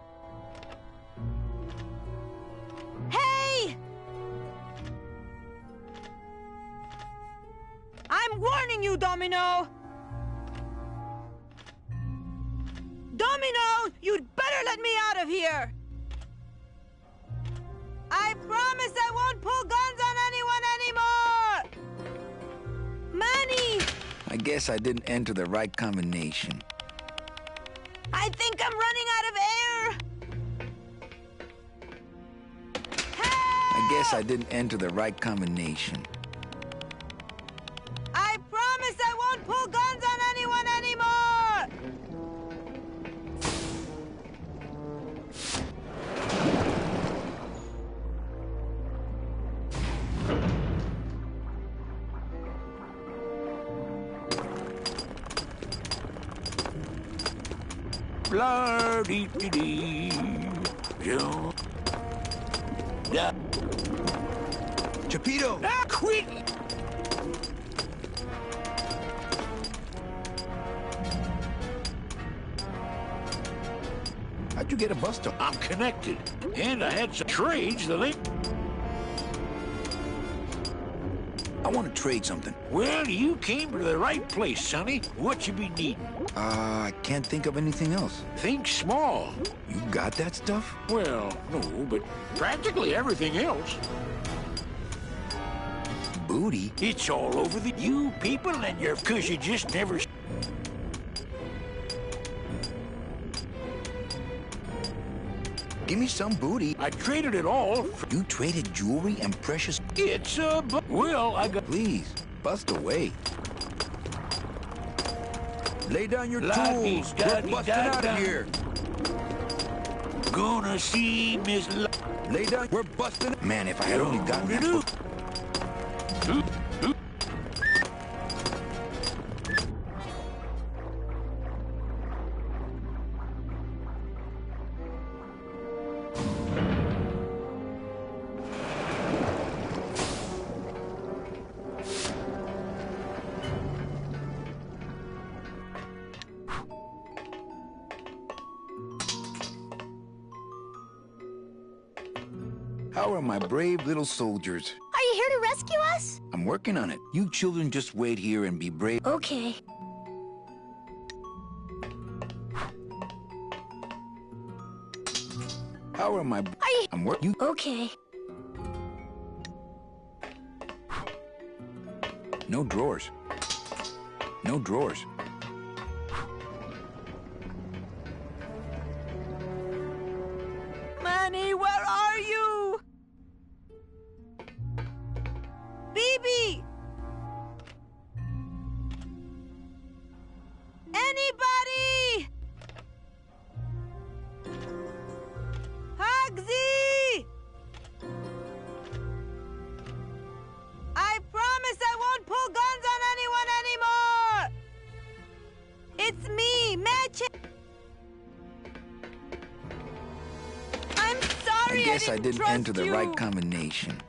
Hey! I'm warning you, Domino! Domino, you'd better let me out of here! I promise I won't pull guns on anyone anymore! Manny! I guess I didn't enter the right combination. I think I'm running out of air! I guess I didn't enter the right combination. I promise I won't pull guns on anyone anymore! Blah dee dee dee. Yeah. Chapito! Ah, quit! How'd you get a bus stop? I'm connected, and I had some trades that ain't. I want to trade something. Well, you came to the right place, Sonny. What you be needing? I can't think of anything else. Think small. You got that stuff? Well, no, but practically everything else. Booty? It's all over the you people and your, 'cause you just never. Give me some booty. I traded it all. You traded jewelry and precious. It's well, I got. Please, bust away. Lay down your tools. We're busting out of here. Gonna see Miss. Lay down. We're busting. Man, if I had only gotten that book. How are my brave little soldiers? Are you here to rescue us? I'm working on it. You children just wait here and be brave. Okay. How are my... I'm working... Okay. No drawers. No drawers. Manny, where are you? BB! Anybody? Hugsy! I promise I won't pull guns on anyone anymore! It's me, Magic! I'm sorry I guess I didn't trust enter the you. right combination.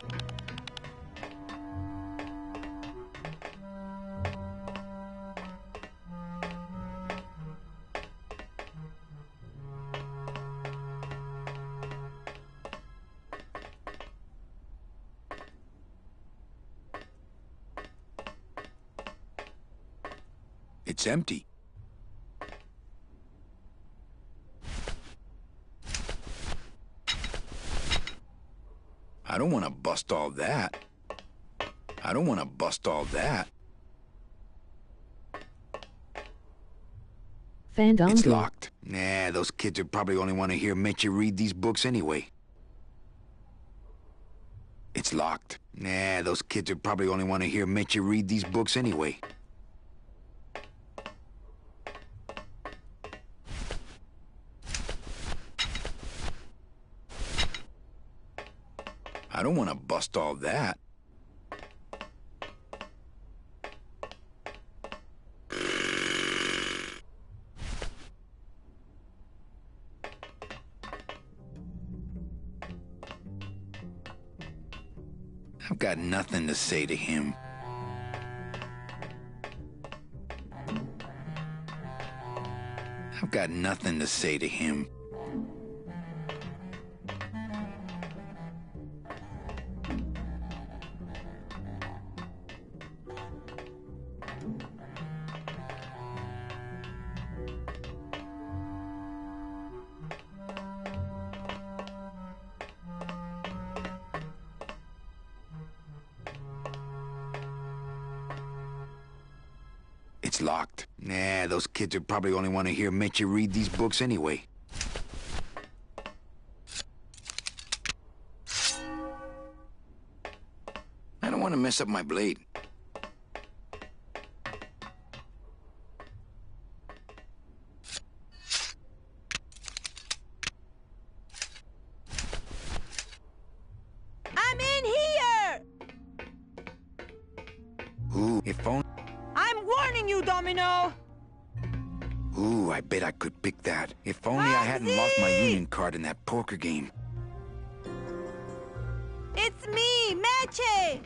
It's empty. I don't want to bust all that. I don't want to bust all that. Fandango. It's locked. Nah, those kids would probably only want to hear Mitchie read these books anyway. It's locked. Nah, those kids would probably only want to hear Mitchie read these books anyway. I don't want to bust all that. I've got nothing to say to him. I've got nothing to say to him. It's locked. Nah, those kids would probably only want to hear Mitchie read these books anyway. I don't want to mess up my blade. I'm in here! Ooh, if only... I'm warning you, Domino! Ooh, I bet I could pick that. If only I hadn't lost my union card in that poker game. It's me, Meche!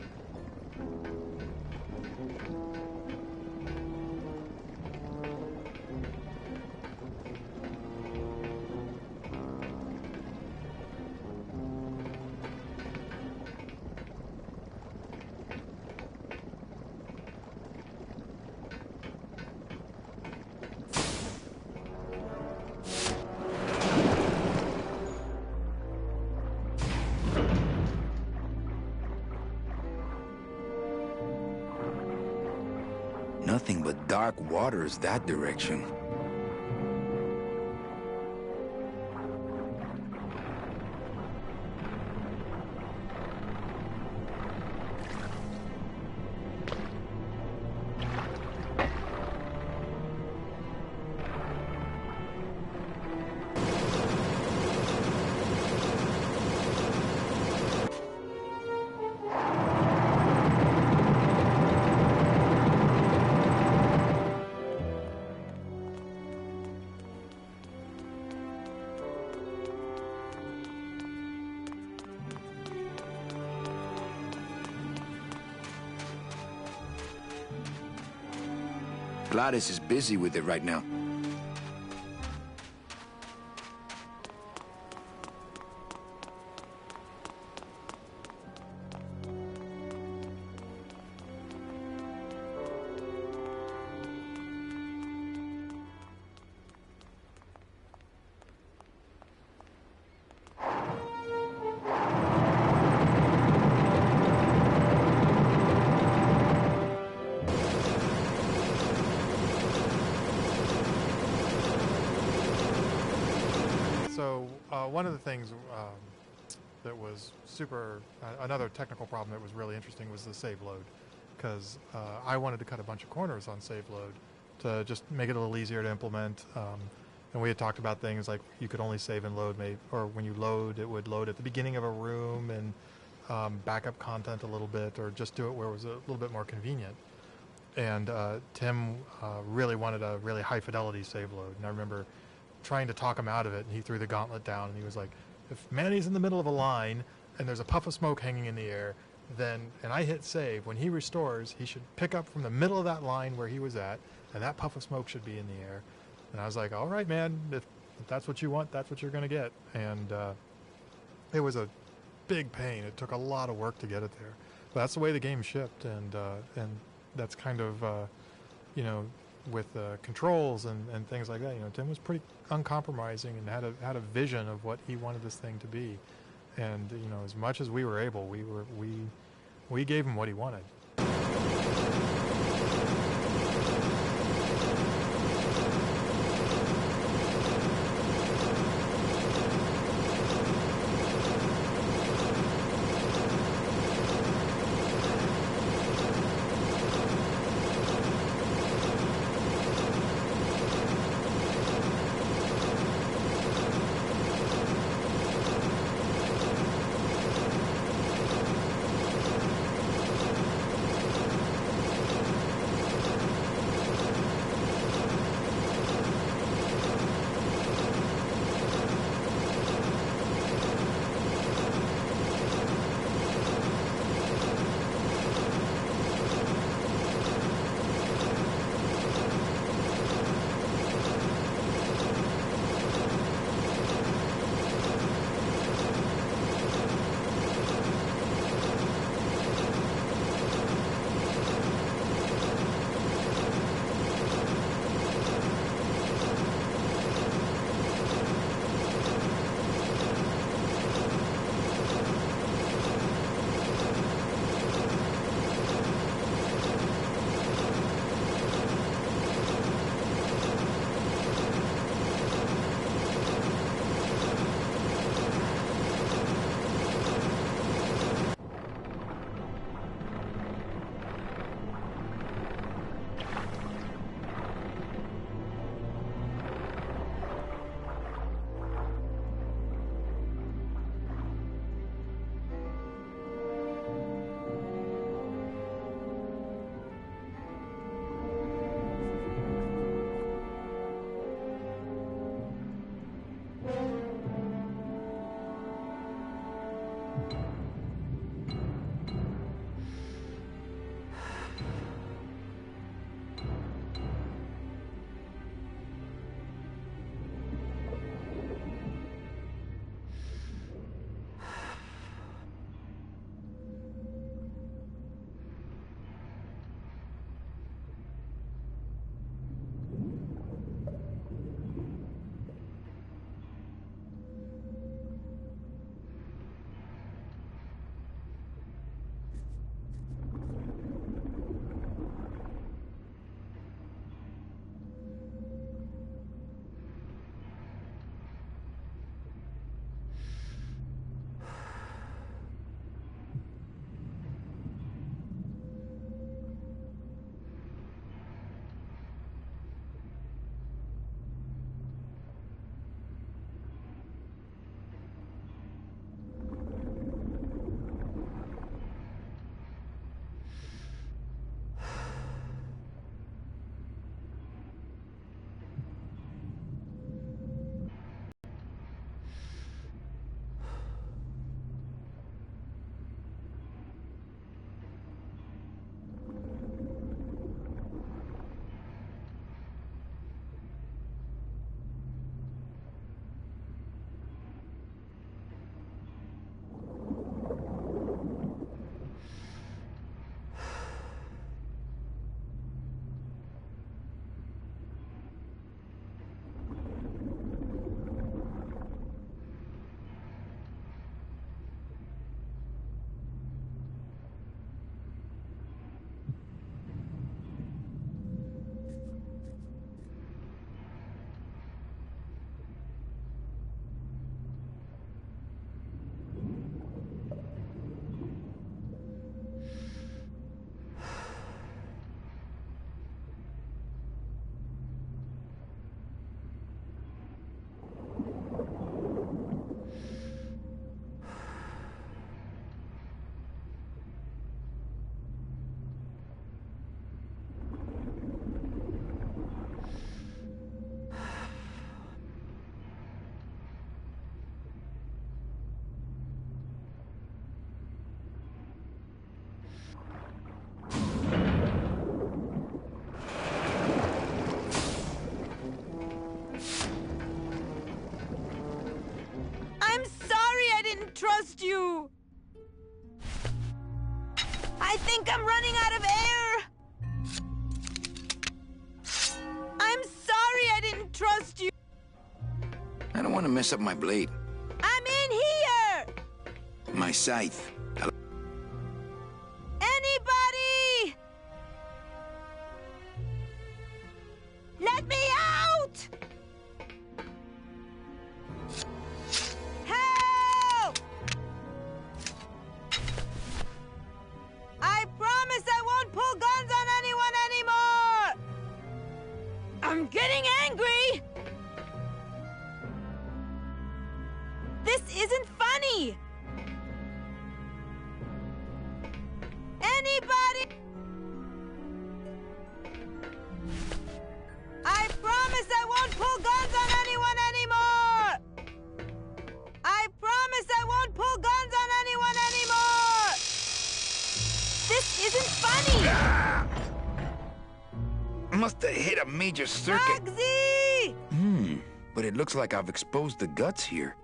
Nothing but dark waters that direction. Gladys is busy with it right now. One of the things that was another technical problem that was really interesting was the save load, because I wanted to cut a bunch of corners on save load to just make it a little easier to implement. And we had talked about things like you could only save and load, or when you load, it would load at the beginning of a room and back up content a little bit, or just do it where it was a little bit more convenient. And Tim really wanted a really high fidelity save load, and I remember trying to talk him out of it, and he threw the gauntlet down, and he was like, if Manny's in the middle of a line and there's a puff of smoke hanging in the air, and I hit save, when he restores, he should pick up from the middle of that line where he was at, and that puff of smoke should be in the air. And I was like, all right, man, if that's what you want, that's what you're going to get. And it was a big pain. It took a lot of work to get it there. But that's the way the game shipped, and that's kind of, with controls and things like that. Tim was pretty uncompromising and had a vision of what he wanted this thing to be. And as much as we were able, we gave him what he wanted. I think I'm running out of air. I'm sorry I didn't trust you. I don't want to mess up my blade. I'm in here. My scythe. Anybody? Let me out! Help! I promise I won't pull guns on anyone anymore! I'm getting angry! This isn't funny! Anybody? I promise I won't pull guns on anyone anymore! I promise I won't pull guns on anyone anymore! This isn't funny! Must have hit a major circuit. Bugsy! But it looks like I've exposed the guts here.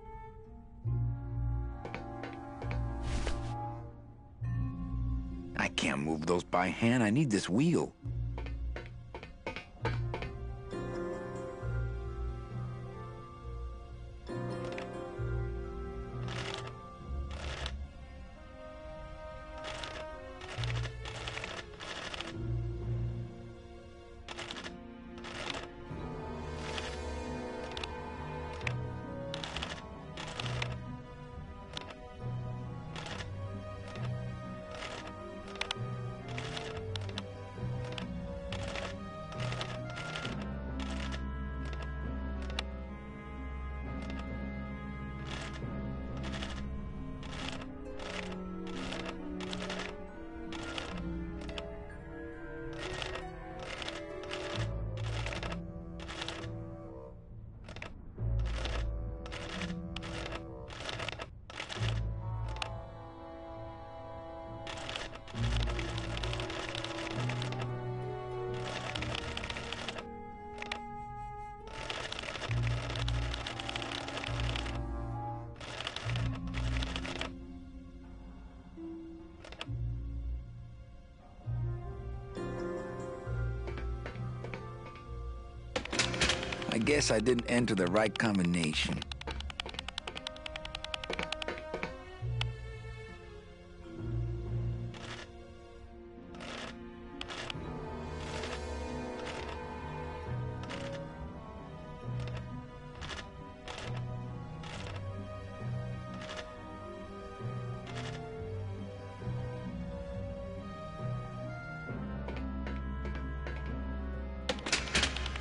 I can't move those by hand. I need this wheel. I guess I didn't enter the right combination.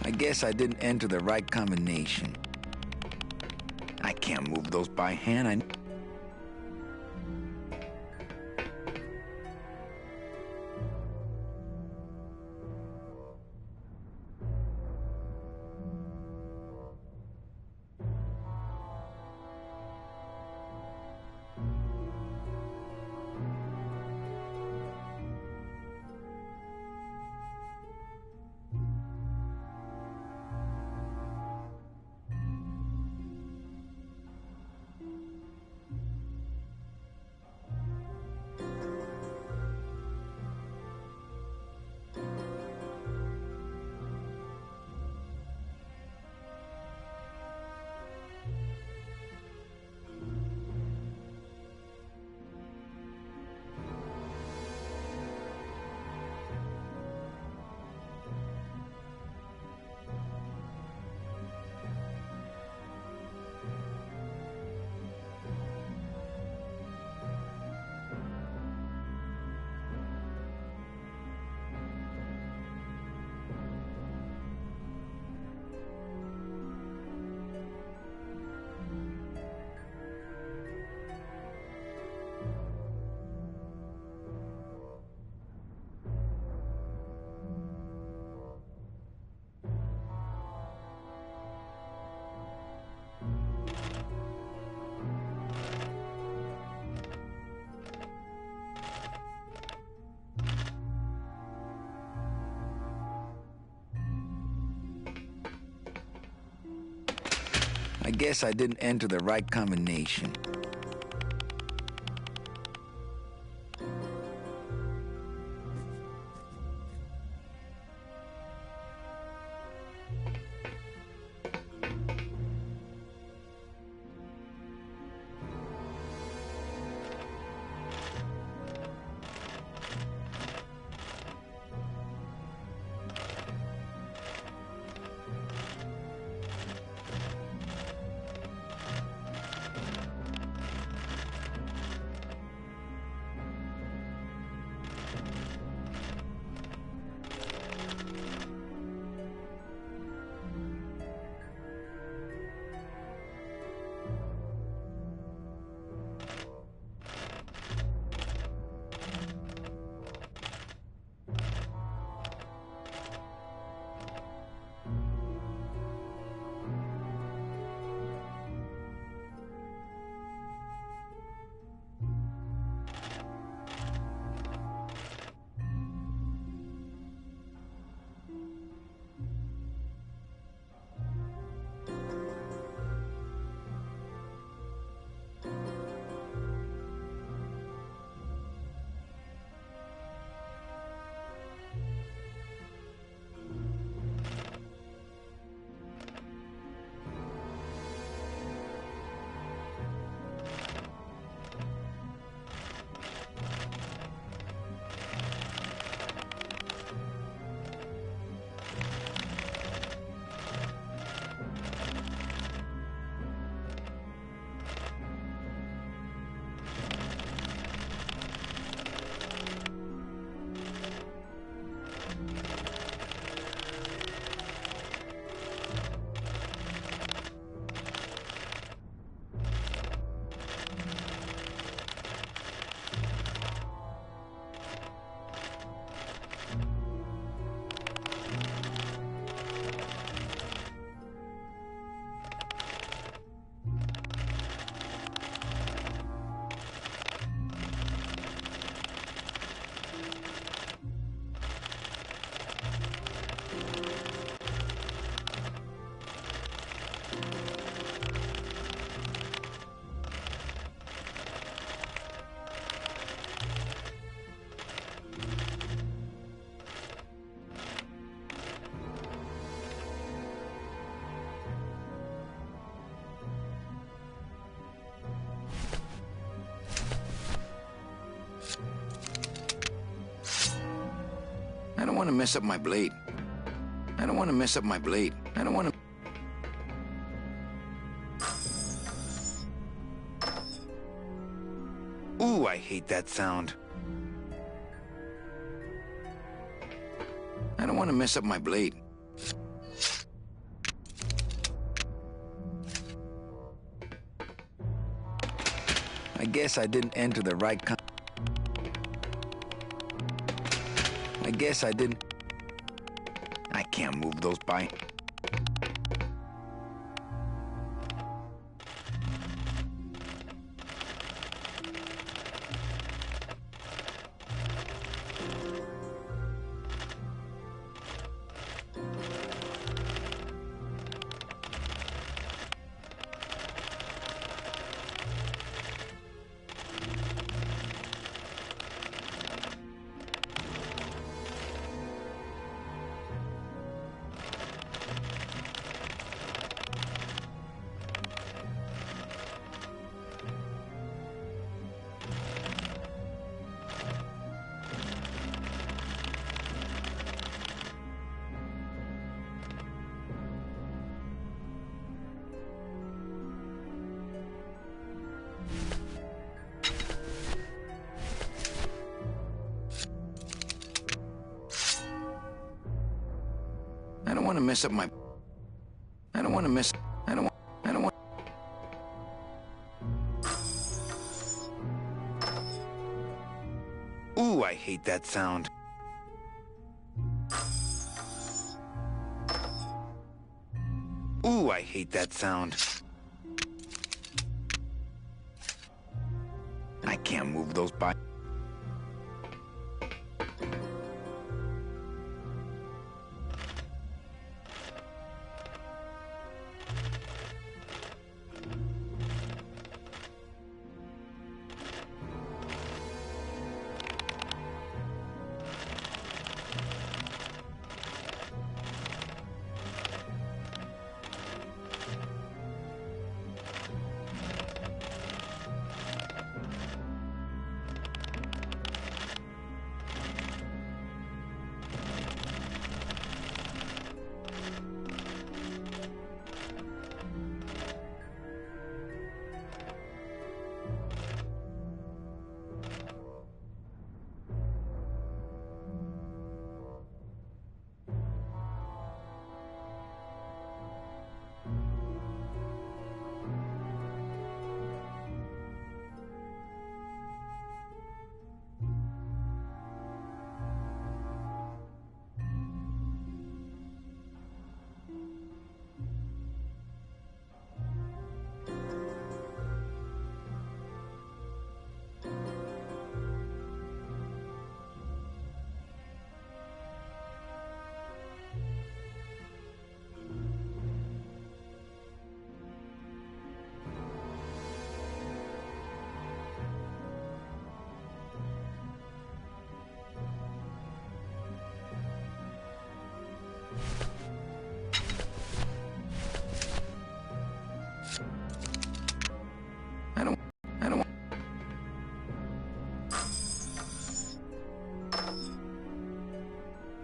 I guess I didn't enter the right combination. I can't move those by hand. I guess I didn't enter the right combination. I don't want to mess up my blade. I don't want to mess up my blade. I don't want to... Ooh, I hate that sound. I don't want to mess up my blade. I guess I didn't enter the right I guess I didn't... I can't move those by. I don't want to mess up my... I don't want to mess... I don't want... Ooh, I hate that sound. Ooh, I hate that sound. I can't move those by...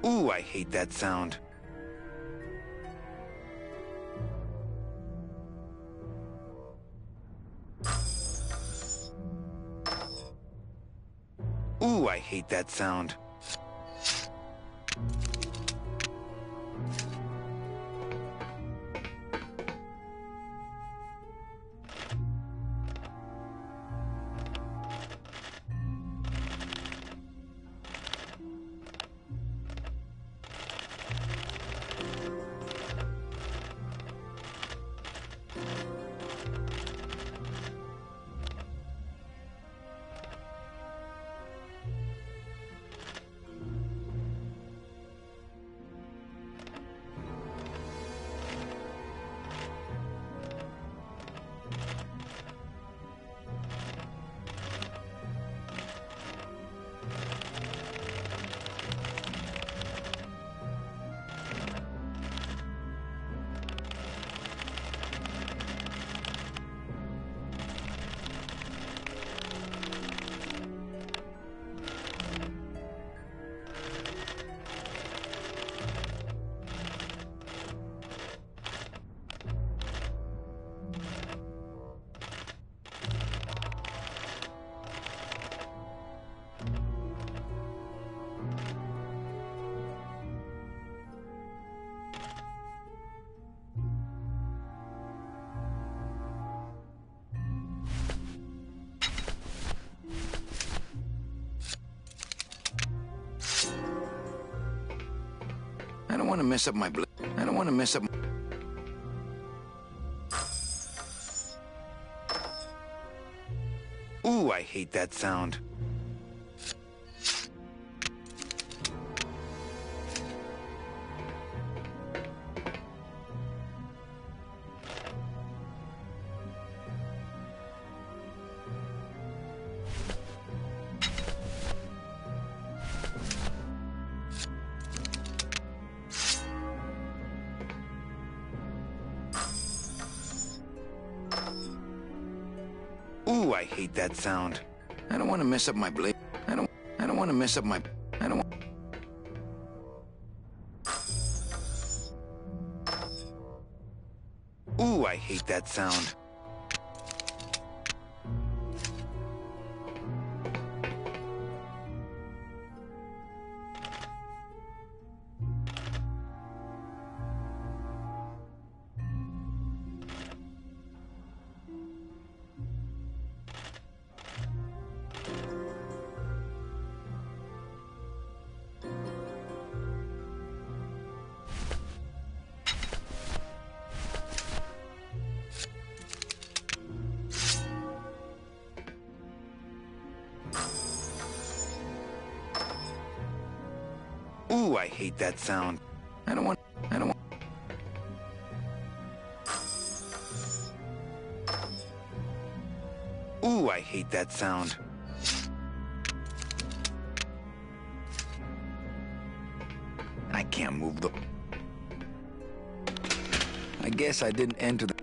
Ooh, I hate that sound. Ooh, I hate that sound. I don't want to mess up my I don't want to mess up. Ooh, I hate that sound. Ooh, I hate that sound. I don't want to mess up my blade. I don't want to mess up my I don't want. Ooh, I hate that sound. Ooh, I hate that sound. I don't want. Ooh, I hate that sound. I can't move the. I guess I didn't enter the.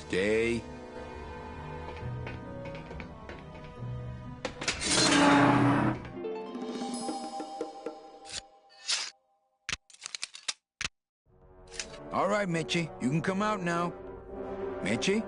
Stay. All right, Mitchie, you can come out now. Mitchie?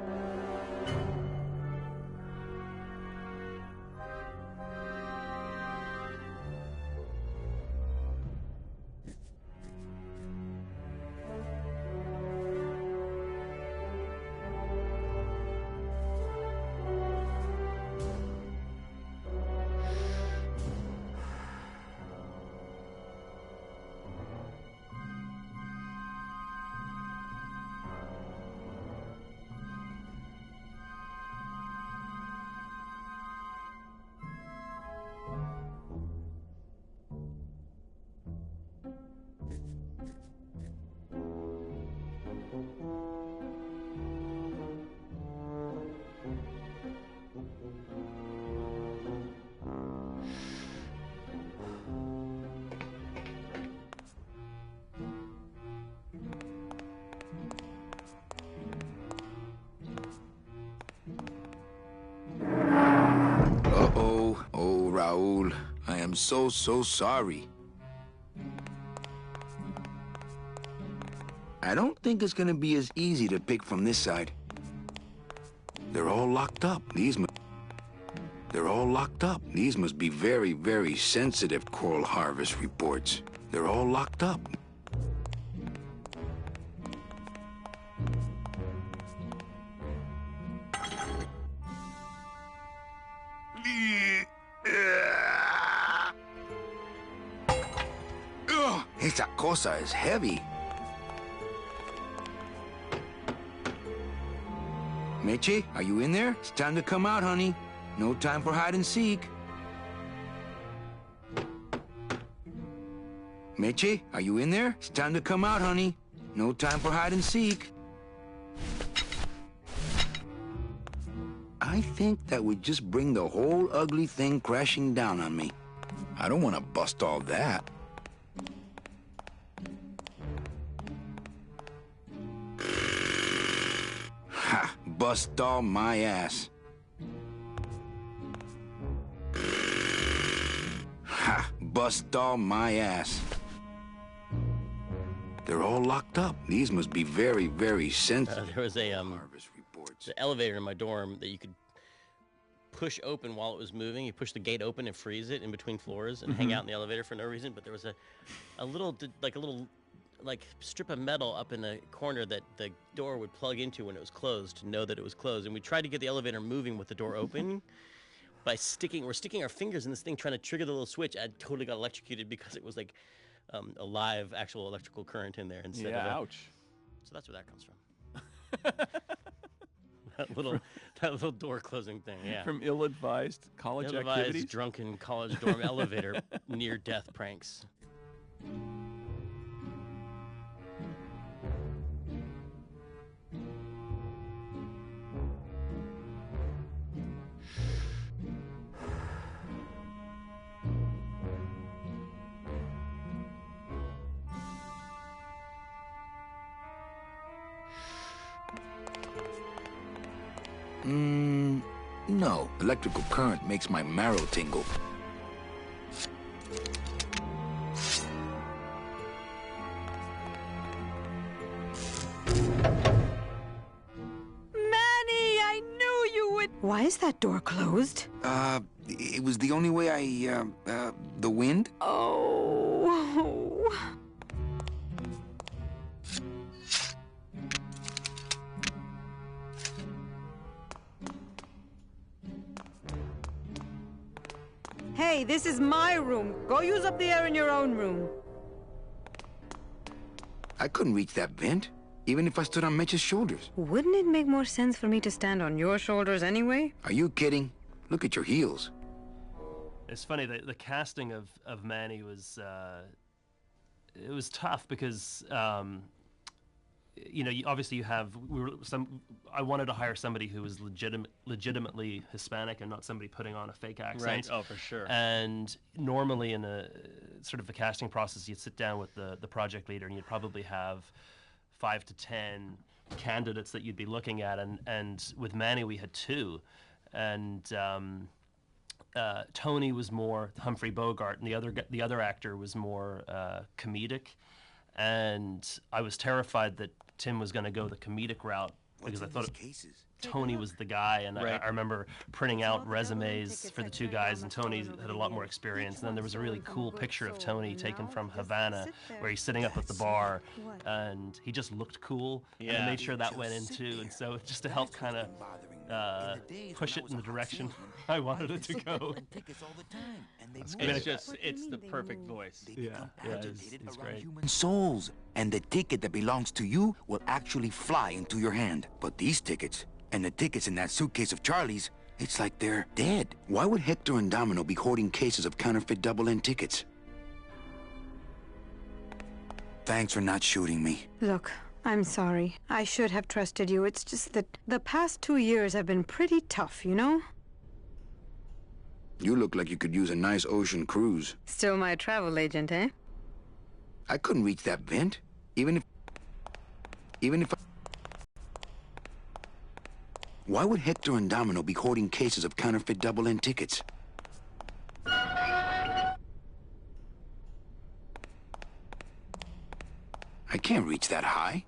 Uh-oh. Oh, Raul. I am so sorry. I don't think it's gonna be as easy to pick from this side. They're all locked up. They're all locked up. These must be very, very sensitive coral harvest reports. They're all locked up. Esa cosa is heavy. Mitchie, are you in there? It's time to come out, honey. No time for hide and seek. Mitchie, are you in there? It's time to come out, honey. No time for hide and seek. I think that would just bring the whole ugly thing crashing down on me. I don't want to bust all that. Ha! Bust all my ass. Ha! Bust all my ass. They're all locked up. These must be very, very sensitive. There was a the elevator in my dorm that you could push open while it was moving. You push the gate open and freeze it in between floors and hang out in the elevator for no reason. But there was a little strip of metal up in the corner that the door would plug into when it was closed to know that it was closed. And we tried to get the elevator moving with the door open by sticking our fingers in this thing trying to trigger the little switch. I totally got electrocuted because it was like a live actual electrical current in there instead of ouch. So that's where that comes from. that little door closing thing, yeah. From ill-advised college ill-advised, activities? drunken college dorm elevator near-death pranks. No. Electrical current makes my marrow tingle. Manny, I knew you would. Why is that door closed? It was the only way the wind? Oh. Hey, this is my room. Go use up the air in your own room. I couldn't reach that vent, even if I stood on Mitch's shoulders. Wouldn't it make more sense for me to stand on your shoulders anyway? Are you kidding? Look at your heels. It's funny, the casting of Manny was, it was tough because, obviously you have, I wanted to hire somebody who was legitimately Hispanic and not somebody putting on a fake accent. Right, oh, for sure. And normally in a sort of a casting process, you'd sit down with the project leader and you'd probably have 5 to 10 candidates that you'd be looking at, and with Manny we had two, and Tony was more Humphrey Bogart, and the other actor was more comedic, and I was terrified that Tim was going to go the comedic route because I thought Tony was the guy, and Right. I remember printing out resumes for the two guys, and Tony had a lot more experience. And then there was a really cool picture of Tony taken from Havana, where he's sitting up at the bar, and he just looked cool. And I made sure that went in too, and so just to help kind of push it in the direction I wanted it to go. It's the perfect voice. Yeah, he's great. Human souls, and the ticket that belongs to you will actually fly into your hand. But these tickets, and the tickets in that suitcase of Charlie's, it's like they're dead. Why would Hector and Domino be hoarding cases of counterfeit double-end tickets? Thanks for not shooting me. Look, I'm sorry. I should have trusted you. It's just that the past 2 years have been pretty tough, you know? You look like you could use a nice ocean cruise. Still my travel agent, eh? I couldn't reach that vent, even if Why would Hector and Domino be hoarding cases of counterfeit double-end tickets? I can't reach that high.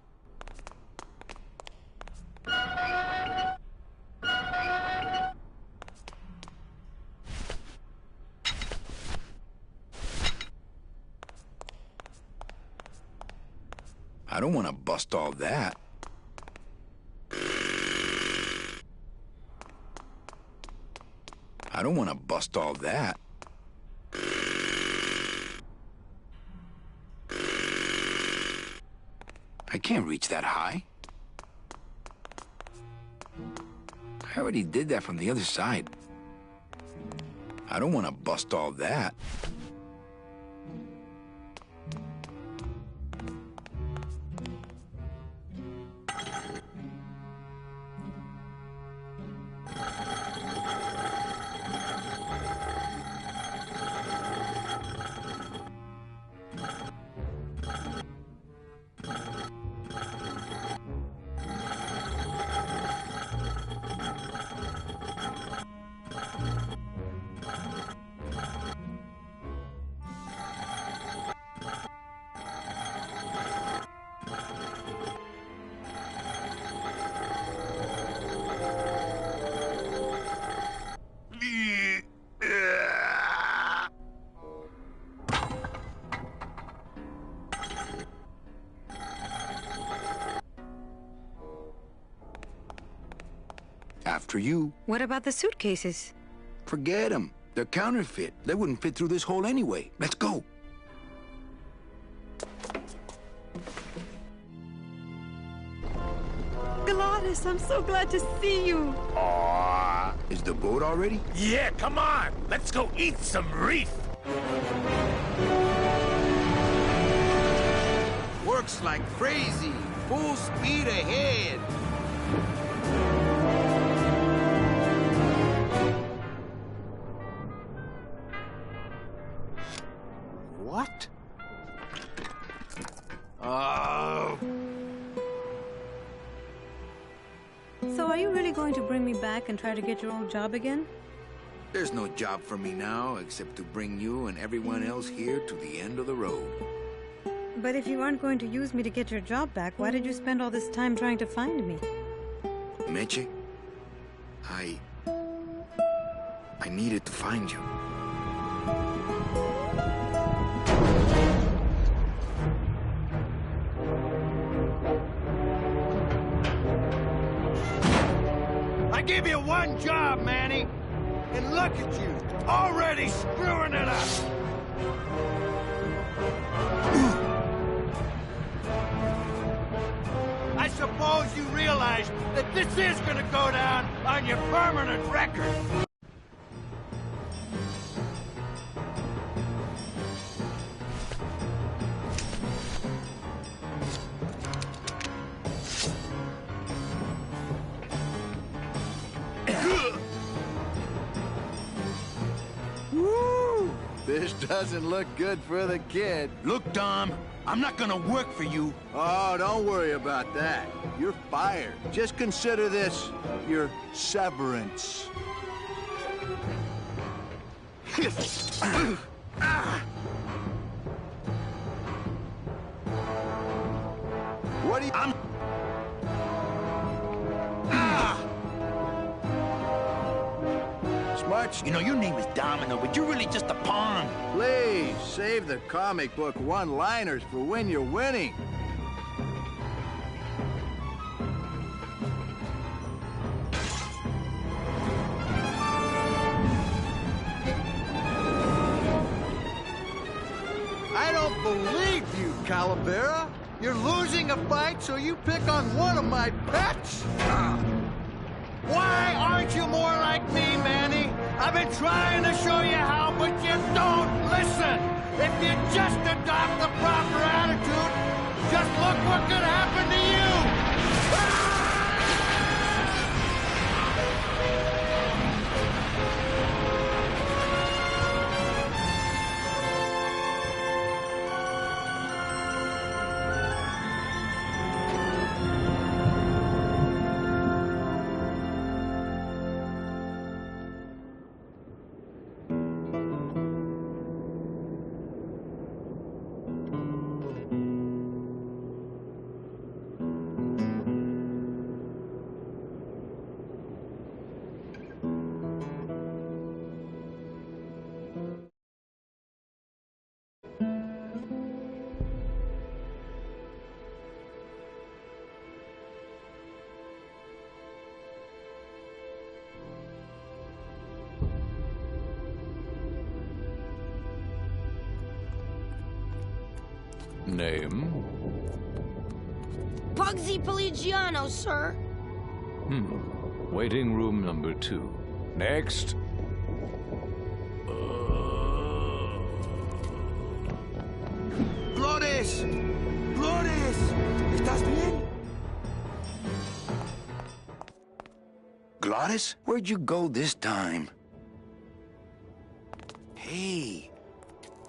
I don't want to bust all that. I don't want to bust all that. I can't reach that high. I already did that from the other side. I don't want to bust all that. After you. What about the suitcases? Forget them. They're counterfeit. They wouldn't fit through this hole anyway. Let's go. Gladys, I'm so glad to see you. Aww. Is the boat already? Yeah, come on. Let's go eat some reef. Works like crazy. Full speed ahead. What? Oh. So are you really going to bring me back and try to get your old job again? There's no job for me now except to bring you and everyone else here to the end of the road. But if you aren't going to use me to get your job back, why did you spend all this time trying to find me? Meche, I needed to find you. I give you one job, Manny. And look at you, already screwing it up. I suppose you realize that this is gonna go down on your permanent record. Woo! This doesn't look good for the kid. Look, Dom, I'm not gonna work for you. Oh, don't worry about that. You're fired. Just consider this your severance. What do you... Smart. You know, your name is Domino, but you're really just a pawn. Please, save the comic book one-liners for when you're winning. I don't believe you, Calavera. You're losing a fight, so you pick on one of my pets? Why aren't you more like me, Manny? I've been trying to show you how, but you don't listen. If you just adopt the proper attitude, just look what could happen to you. Name? Pugsy Pelagiano, sir. Waiting room number 2. Next. Flores! Flores! ¿Estás bien? Glottis, where'd you go this time? Hey,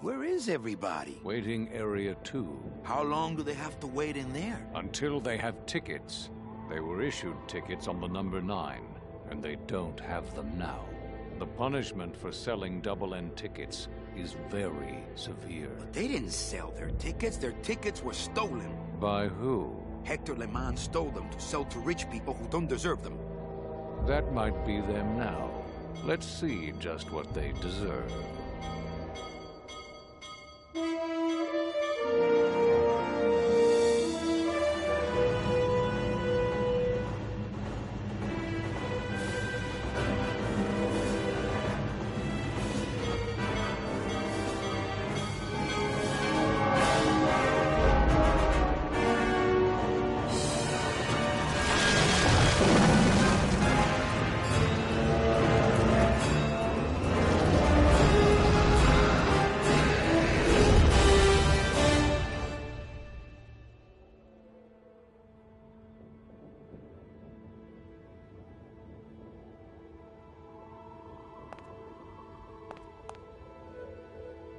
where is everybody? Waiting area 2. How long do they have to wait in there? Until they have tickets. They were issued tickets on the number 9, and they don't have them now. The punishment for selling double-end tickets is very severe. But they didn't sell their tickets were stolen. By who? Hector Le Mans stole them to sell to rich people who don't deserve them. That might be them now. Let's see just what they deserve.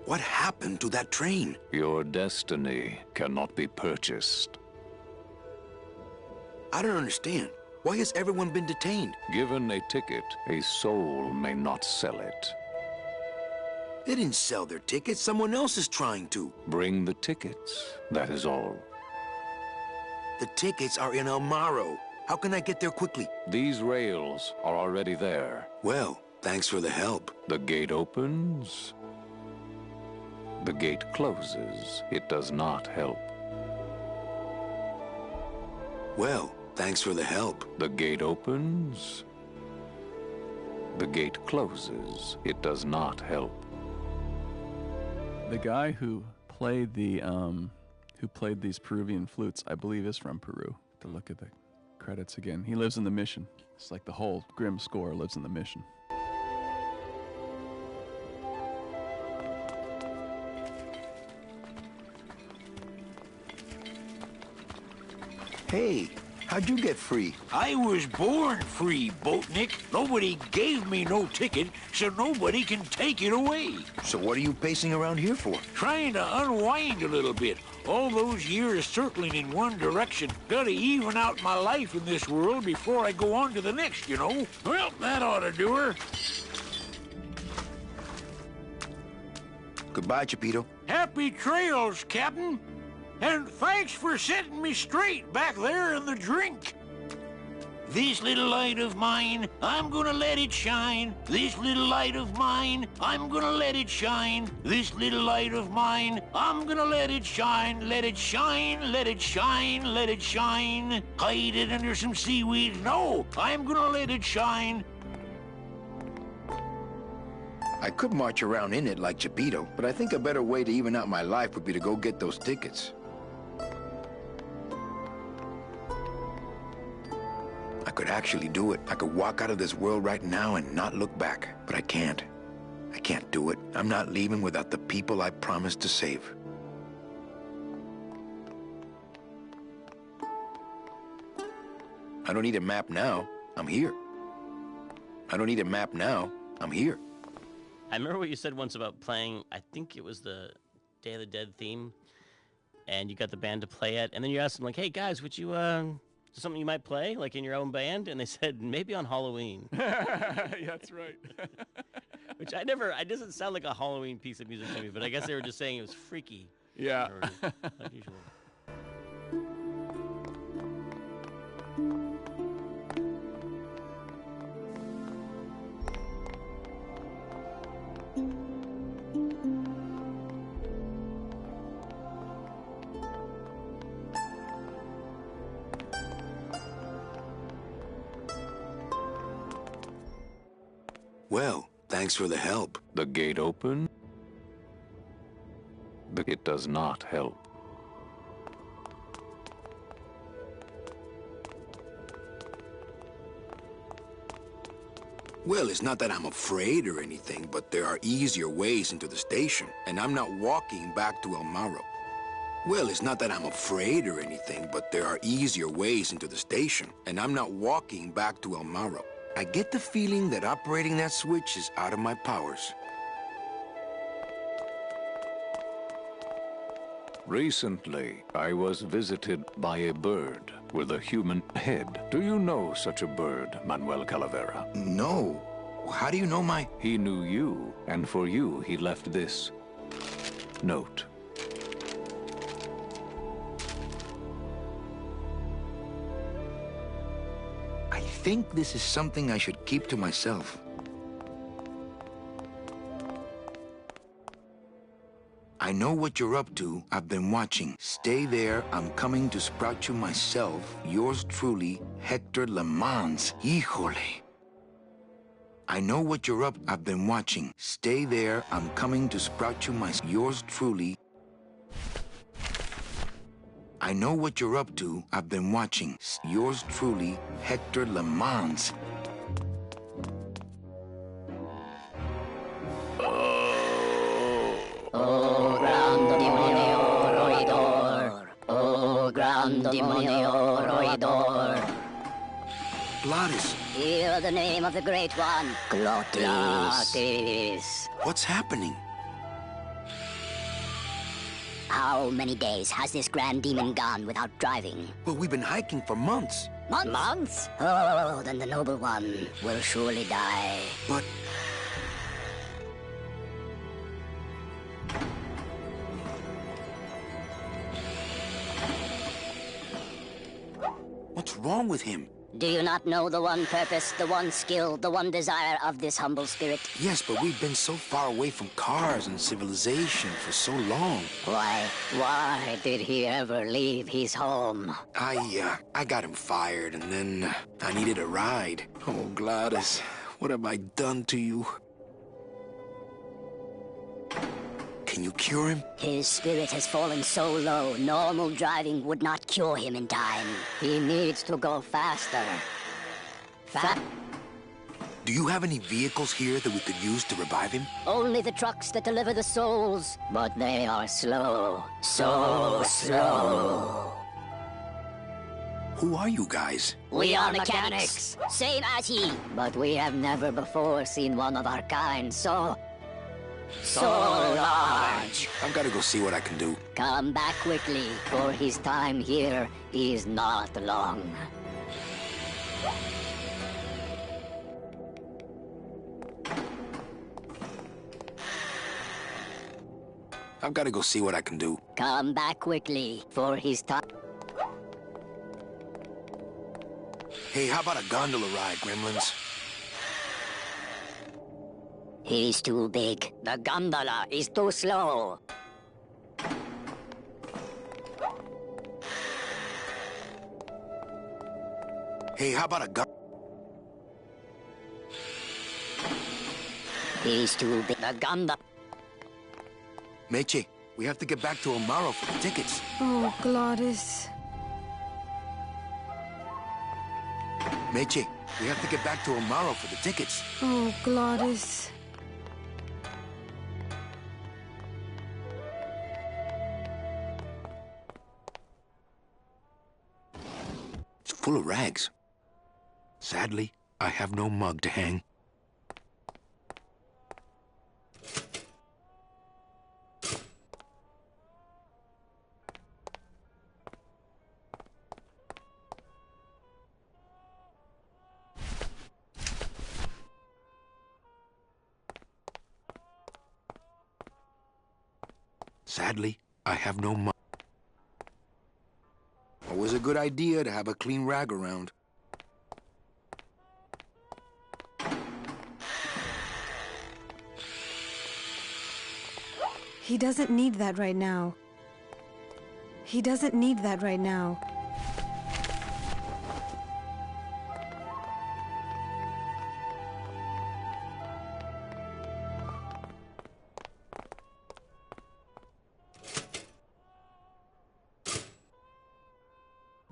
What happened to that train? Your destiny cannot be purchased. I don't understand. Why has everyone been detained? Given a ticket, a soul may not sell it. They didn't sell their tickets. Someone else is trying to. Bring the tickets, that is all. The tickets are in El Maro. How can I get there quickly? These rails are already there. Well, thanks for the help. The gate opens. The gate closes. It does not help. Well, thanks for the help. The gate opens. The gate closes. It does not help. The guy who played these Peruvian flutes, I believe, is from Peru. To look at the credits again, he lives in the Mission. It's like the whole Grimm score lives in the Mission. Hey, How'd you get free? I was born free, Boatnik. Nobody gave me no ticket, so nobody can take it away. So what are you pacing around here for? Trying to unwind a little bit. All those years circling in one direction. Gotta even out my life in this world before I go on to the next, you know. Well, that ought to do her. Goodbye, Chapito. Happy trails, Captain. And thanks for setting me straight back there in the drink. This little light of mine, I'm gonna let it shine. This little light of mine, I'm gonna let it shine. This little light of mine, I'm gonna let it shine. Let it shine, let it shine, let it shine. Hide it under some seaweed. No, I'm gonna let it shine. I could march around in it like Chapito, but I think a better way to even out my life would be to go get those tickets. I could actually do it. I could walk out of this world right now and not look back. But I can't. I can't do it. I'm not leaving without the people I promised to save. I don't need a map now. I'm here. I don't need a map now. I'm here. I remember what you said once about playing, I think it was the Day of the Dead theme, and you got the band to play it, and then you asked them, like, hey, guys, would you, something you might play, like in your own band? And they said, maybe on Halloween. That's right. Which it doesn't sound like a Halloween piece of music to me, but I guess they were just saying it was freaky. Yeah. Or unusual. Well, thanks for the help. The gate open? It does not help. Well, it's not that I'm afraid or anything, but there are easier ways into the station, and I'm not walking back to El Morro. Well, it's not that I'm afraid or anything, but there are easier ways into the station, and I'm not walking back to El Morro. I get the feeling that operating that switch is out of my powers. Recently, I was visited by a bird with a human head. Do you know such a bird, Manuel Calavera? No. How do you know my... He knew you, and for you, he left this note. I think this is something I should keep to myself. I know what you're up to. I've been watching. Stay there. I'm coming to sprout you myself. Yours truly, Hector Le Mans. Híjole. I know what you're up. I've been watching. Stay there. I'm coming to sprout you myself. Yours truly. I know what you're up to. I've been watching. Yours truly, Hector Le Mans. Oh, gran demonio roedor. Oh, gran demonio roedor. Glottis. Hear the name of the Great One. Glottis. Glottis. What's happening? How many days has this grand demon gone without driving? Well, we've been hiking for months. Months? Months? Oh, then the noble one will surely die. But... what's wrong with him? Do you not know the one purpose, the one skill, the one desire of this humble spirit? Yes, but we've been so far away from cars and civilization for so long. Why did he ever leave his home? I got him fired, and then I needed a ride. Oh, Gladys, what have I done to you? Can you cure him? His spirit has fallen so low, normal driving would not cure him in time. He needs to go faster. Do you have any vehicles here that we could use to revive him? Only the trucks that deliver the souls, but they are slow. So slow. Who are you guys? We are mechanics, same as he. But we have never before seen one of our kind so large. I've got to go see what I can do. Come back quickly, for his time here is not long. I've got to go see what I can do. Come back quickly, for his time. Hey, how about a gondola ride, gremlins? He's too big. The gondola is too slow. Hey, how about a He's too big. The gondola. Meche, we have to get back to Amaro for the tickets. Oh, Glottis. Meche, we have to get back to Amaro for the tickets. Oh, Glottis. It's full of rags. Sadly, I have no mug to hang. Sadly, I have no mug. Always a good idea to have a clean rag around. He doesn't need that right now. He doesn't need that right now.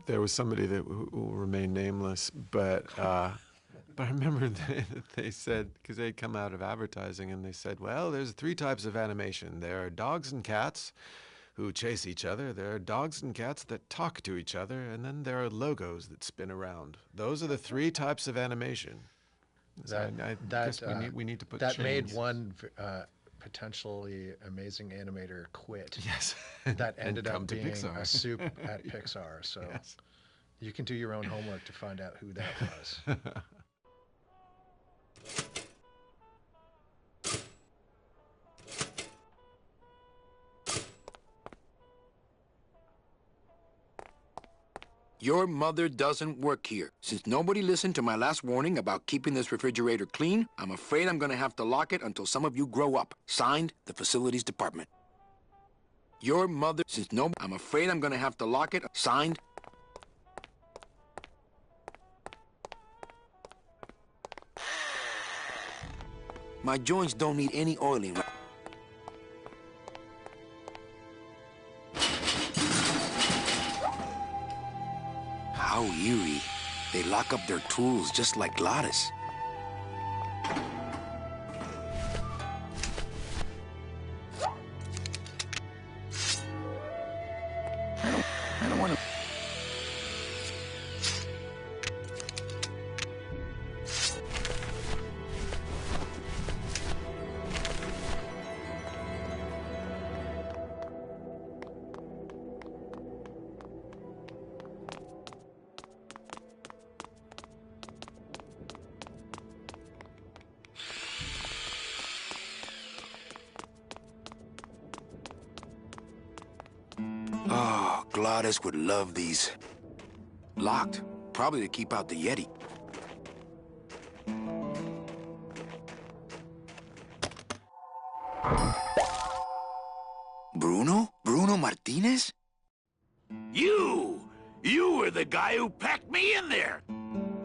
There was somebody that will remain nameless, but I remember that they said, because they'd come out of advertising, and they said, well, there's 3 types of animation. There are dogs and cats who chase each other. There are dogs and cats that talk to each other, and then there are logos that spin around. Those are the 3 types of animation. So I guess we need to put that chains. made one potentially amazing animator quit. Yes. That And ended come up to being Pixar. a soup at Pixar. So Yes. you can do your own homework to find out who that was. Your mother doesn't work here. Since nobody listened to my last warning about keeping this refrigerator clean, I'm afraid I'm gonna have to lock it until some of you grow up. Signed, the Facilities Department. Your mother, I'm afraid I'm gonna have to lock it. Signed. My joints don't need any oiling. How eerie. They lock up their tools just like Gladys. I don't want to... Oh, Gladys would love these. Locked, probably to keep out the Yeti. Bruno? Bruno Martinez? You were the guy who packed me in there.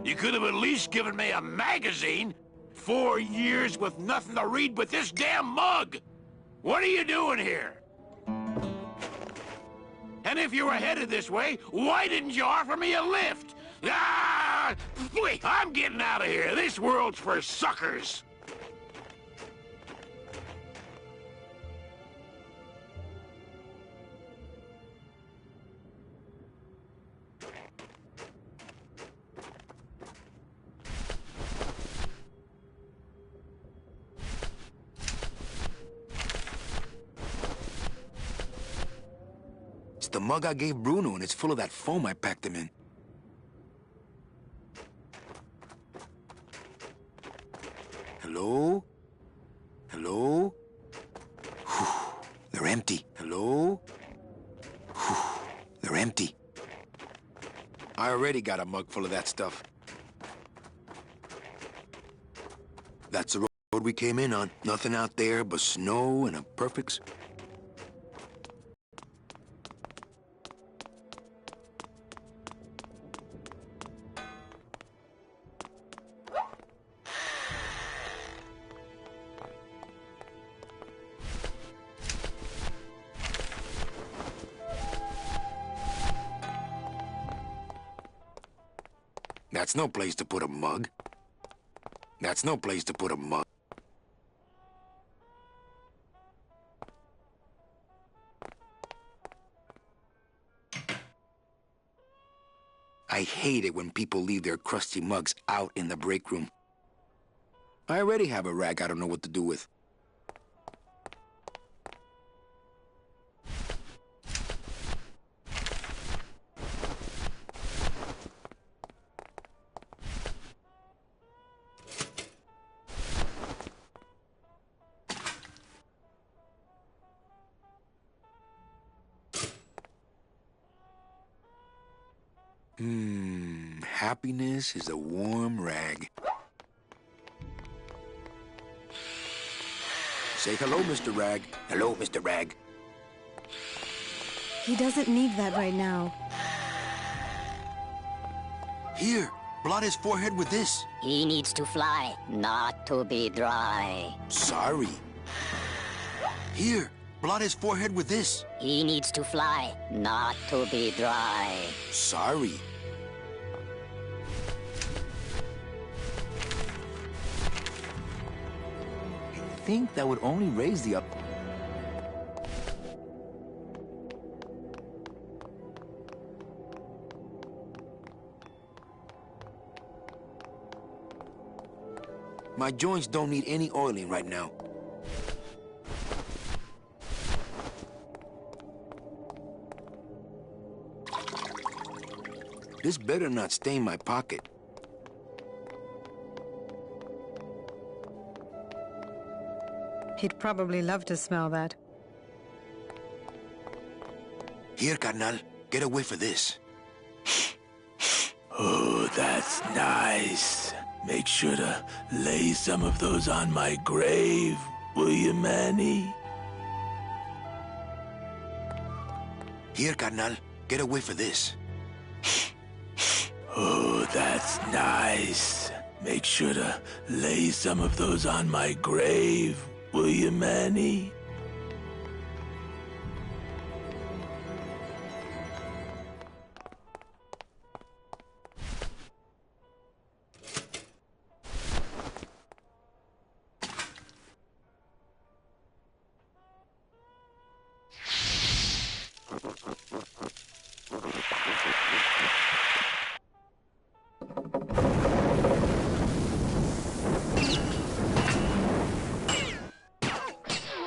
You could have at least given me a magazine. 4 years with nothing to read but this damn mug. What are you doing here? And if you were headed this way, why didn't you offer me a lift? Ah! Wait, I'm getting out of here. This world's for suckers. the mug I gave Bruno, and it's full of that foam I packed him in. Hello? Hello? Whew, they're empty. Hello? Whew, they're empty. I already got a mug full of that stuff. That's the road we came in on. Nothing out there but snow and a perfect... That's no place to put a mug. That's no place to put a mug. I hate it when people leave their crusty mugs out in the break room. I already have a rag I don't know what to do with. Happiness is a warm rag. Say hello, Mr. Rag. Hello, Mr. Rag. He doesn't need that right now. Here, blot his forehead with this. He needs to fly, not to be dry. Sorry. Here, blot his forehead with this. He needs to fly, not to be dry. Sorry. I think that would only raise the up... My joints don't need any oiling right now. This better not stain my pocket. He'd probably love to smell that. Here, carnal. Get away for this. Oh, that's nice. Make sure to lay some of those on my grave, will you, Manny? Here, carnal. Get away for this. Oh, that's nice. Make sure to lay some of those on my grave, will you, Manny?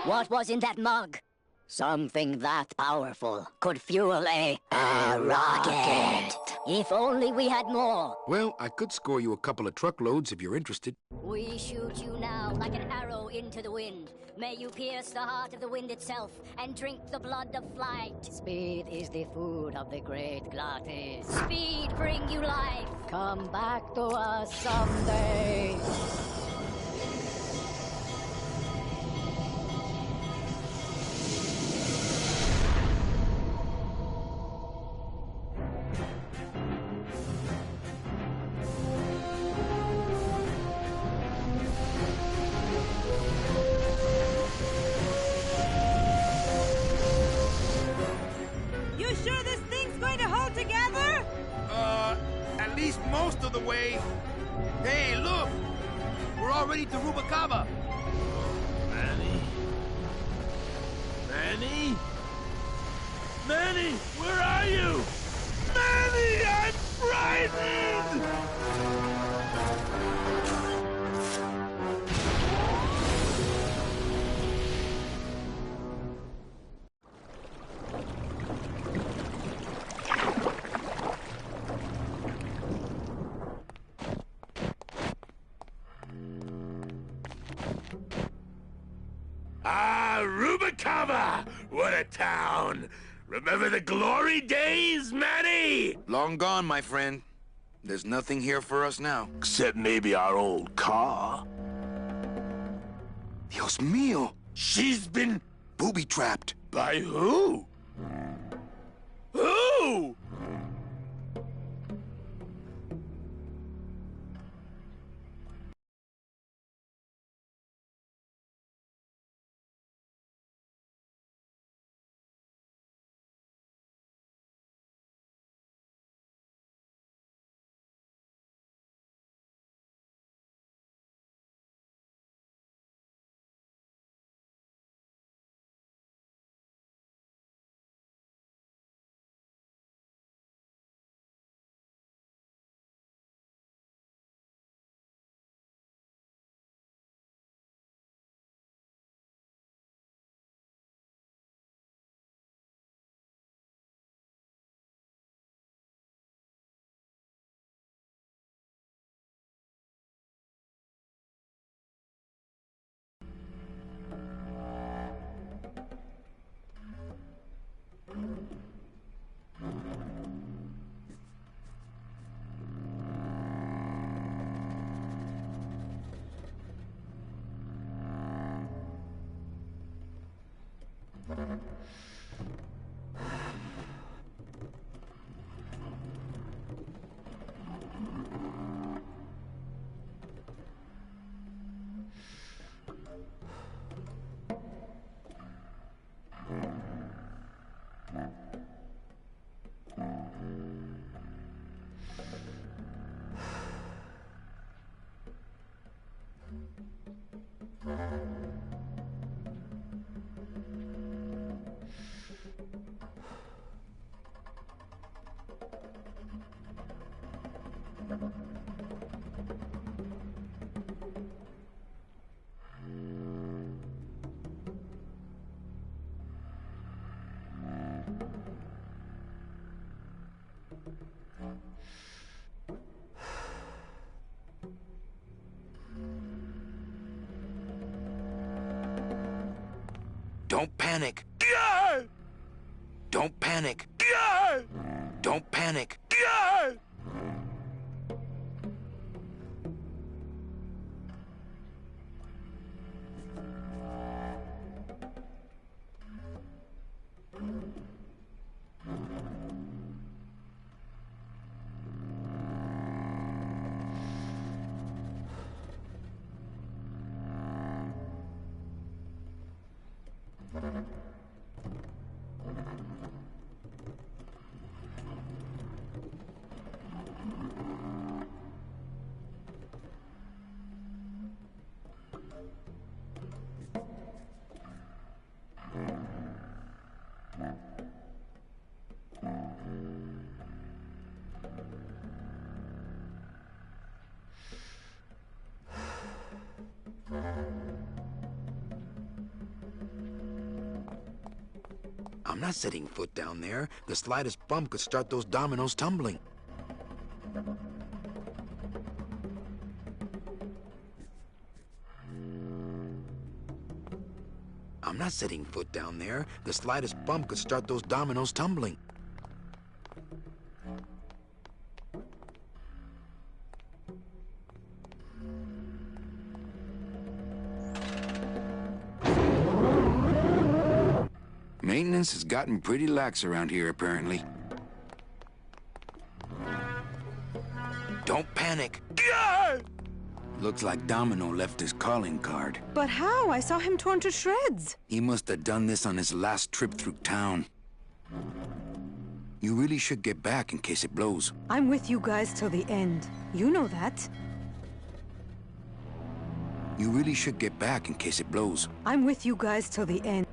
What was in that mug? Something that powerful could fuel a rocket. If only we had more. Well, I could score you a couple of truckloads if you're interested. We shoot you now like an arrow into the wind. May you pierce the heart of the wind itself and drink the blood of flight. Speed is the food of the great glutton. Speed bring you life. Come back to us someday. At least most of the way. Hey, look! We're already to Rubacava. Manny? Manny? Manny, where are you? Manny, I'm frightened! Rubicava! What a town! Remember the glory days, Manny? Long gone, my friend. There's nothing here for us now. Except maybe our old car. Dios mío! She's been booby-trapped. By who? Who? Don't panic. Don't panic. Don't panic. I'm not setting foot down there. The slightest bump could start those dominoes tumbling. I'm not setting foot down there. The slightest bump could start those dominoes tumbling. Maintenance has gotten pretty lax around here, apparently. Don't panic. Looks like Domino left his calling card. But how? I saw him torn to shreds. He must have done this on his last trip through town. You really should get back in case it blows. I'm with you guys till the end. You know that. You really should get back in case it blows. I'm with you guys till the end.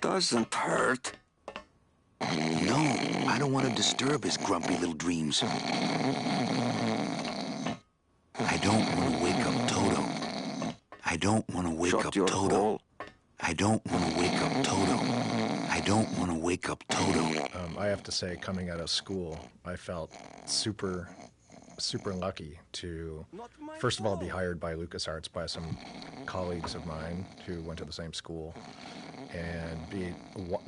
Doesn't hurt. No, I don't want to disturb his grumpy little dreams. I don't want to wake up Toto. I don't want to wake up Toto. I don't want to wake up Toto. I don't want to wake up Toto. I have to say, coming out of school, I felt super lucky to, first of all, be hired by LucasArts by some colleagues of mine who went to the same school, and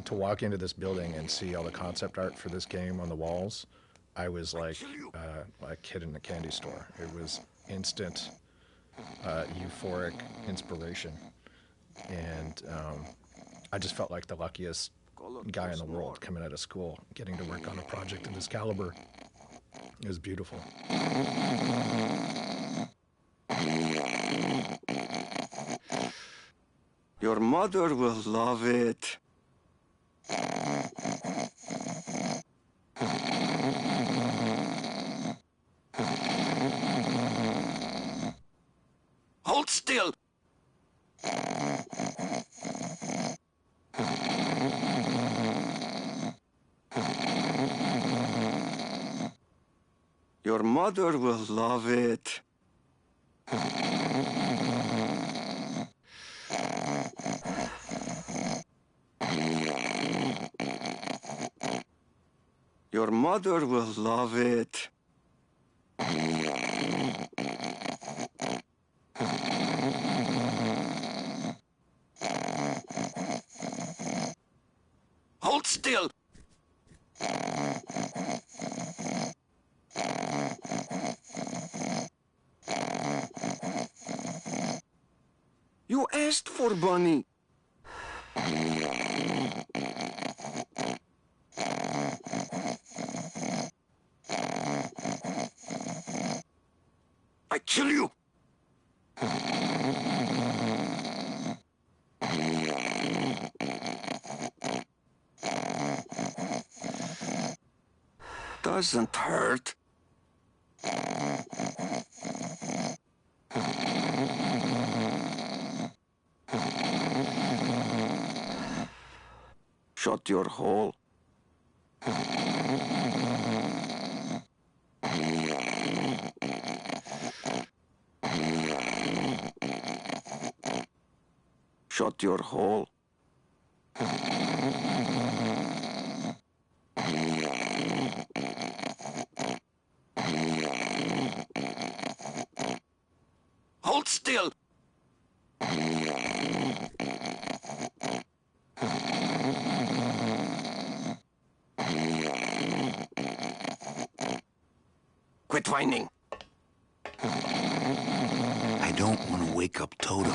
to walk into this building and see all the concept art for this game on the walls. I was like a kid in a candy store. It was instant, euphoric inspiration, and I just felt like the luckiest guy in the world coming out of school, getting to work on a project of this caliber. It was beautiful. Your mother will love it. Hold still. Your mother will love it. Your mother will love it. Hold still. You asked for Bunny. I kill you. Doesn't hurt. Shut your hole. Shut your hole. Hold still. Quit whining. I don't want to wake up Toto.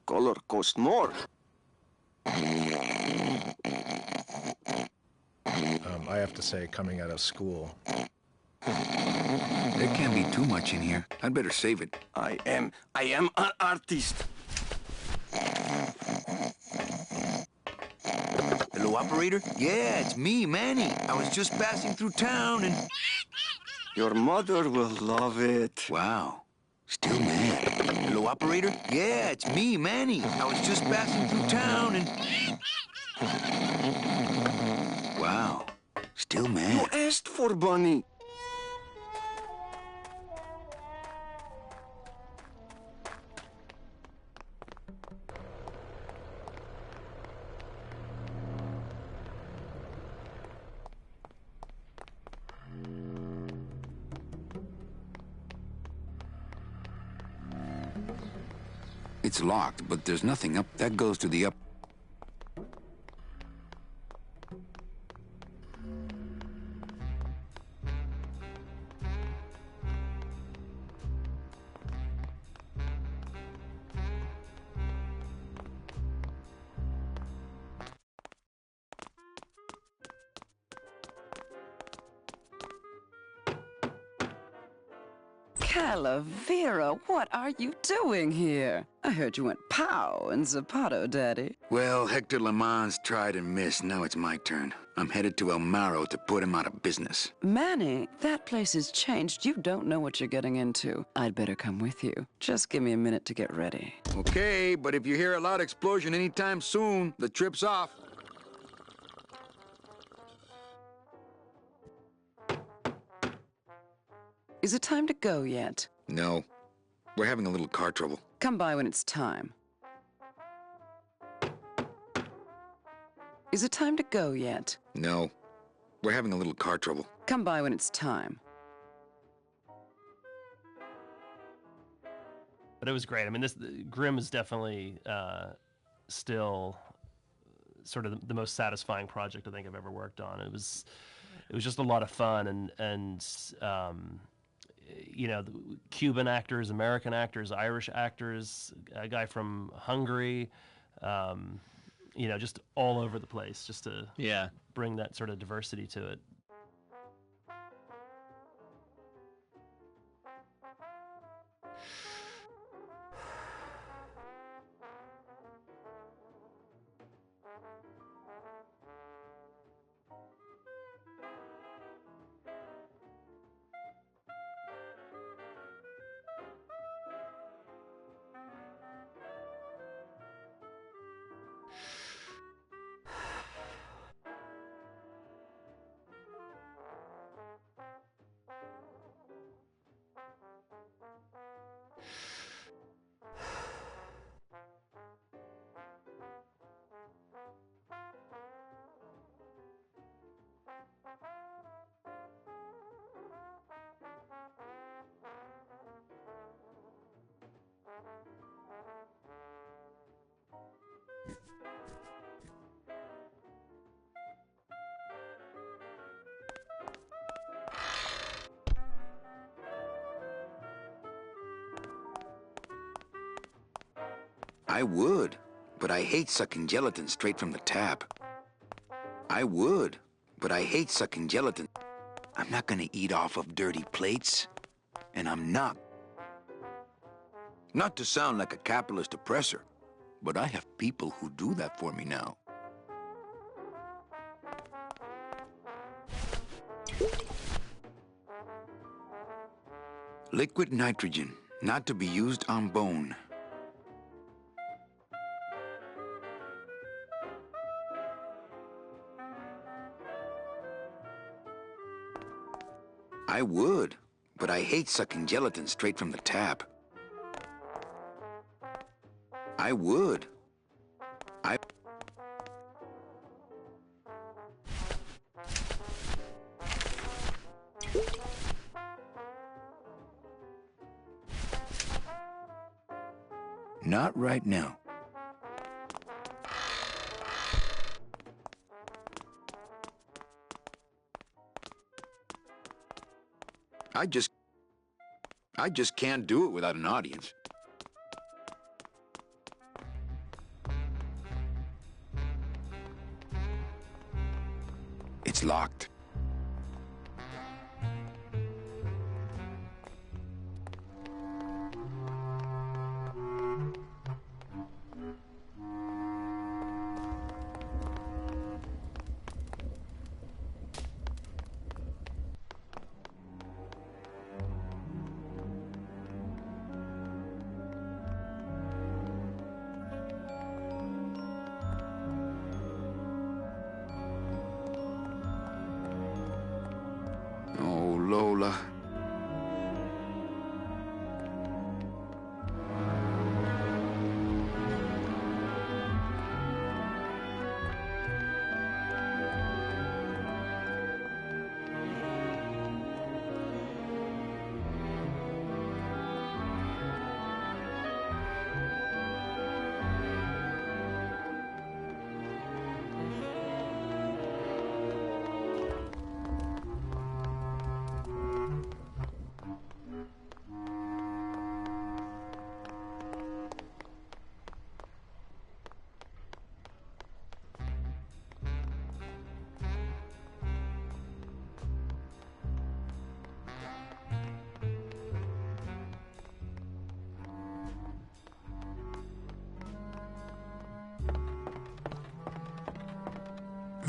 Color cost more. I have to say, coming out of school, There can't be too much in here. I'd better save it. I am an artist. Hello, operator? Yeah, it's me, Manny. I was just passing through town and... Your mother will love it. Wow. Still mad. Hello, operator? Yeah, it's me, Manny. I was just passing through town and... Wow. Still mad. You asked for Bunny. It's locked, but there's nothing up. That goes to the up. Calavera, what are you doing here? I heard you went pow in Zapato, Daddy. Well, Hector LeMans tried and missed. Now it's my turn. I'm headed to El Maro to put him out of business. Manny, that place has changed. You don't know what you're getting into. I'd better come with you. Just give me a minute to get ready. Okay, but if you hear a loud explosion anytime soon, the trip's off. Is it time to go yet? No. We're having a little car trouble. Come by when it's time. Is it time to go yet? No. We're having a little car trouble. Come by when it's time. But it was great. I mean, Grimm is definitely still sort of the most satisfying project I think I've ever worked on. It was just a lot of fun, and you know, the Cuban actors, American actors, Irish actors, a guy from Hungary, you know, just all over the place, just to bring that sort of diversity to it. I would, but I hate sucking gelatin straight from the tap. I would, but I hate sucking gelatin. I'm not gonna eat off of dirty plates. And I'm not. Not to sound like a capitalist oppressor, but I have people who do that for me now. Liquid nitrogen, not to be used on bone. I would, but I hate sucking gelatin straight from the tap. I would. Not right now. I just can't do it without an audience. It's locked. Oh, Lola.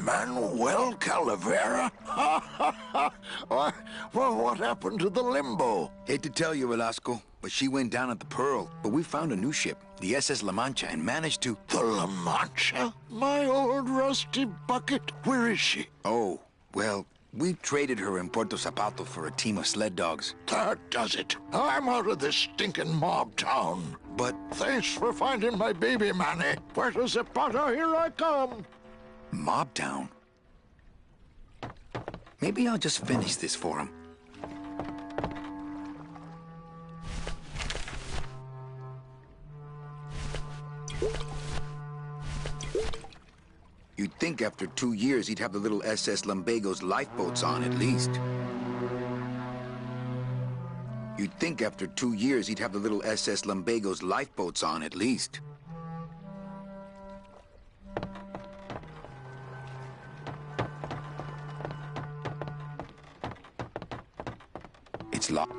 Manuel Calavera? Well, what happened to the Limbo? Hate to tell you, Velasco, but she went down at the Pearl. But we found a new ship, the SS La Mancha, and managed to... The La Mancha? My old rusty bucket. Where is she? Oh, well, we traded her in Puerto Zapato for a team of sled dogs. That does it. I'm out of this stinking mob town. But... Thanks for finding my baby, Manny. Puerto Zapato, here I come. Mob town? Maybe I'll just finish this for him. You'd think after 2 years he'd have the little SS Lumbago's lifeboats on at least. You'd think after 2 years he'd have the little SS Lumbago's lifeboats on at least. It's locked.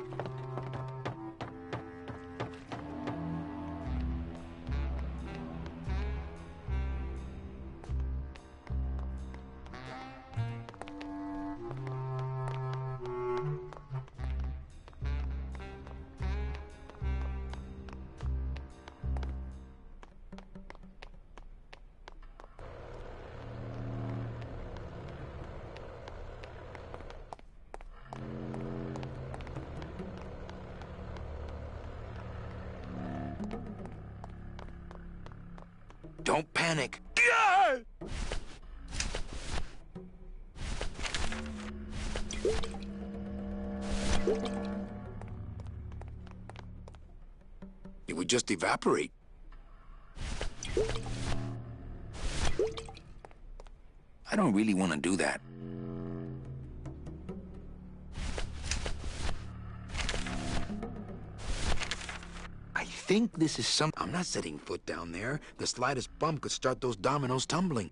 Don't panic. It would just evaporate. I don't really want to do that. I think this is some... I'm not setting foot down there. The slightest bump could start those dominoes tumbling.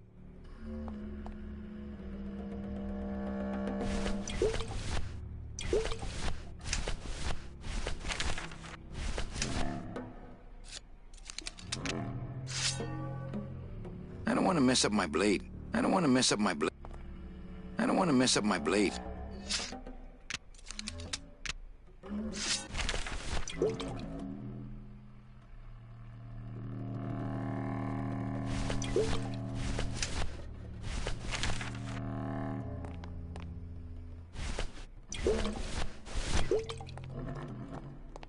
I don't want to mess up my blade. I don't want to mess up my blade. I don't want to mess up my blade.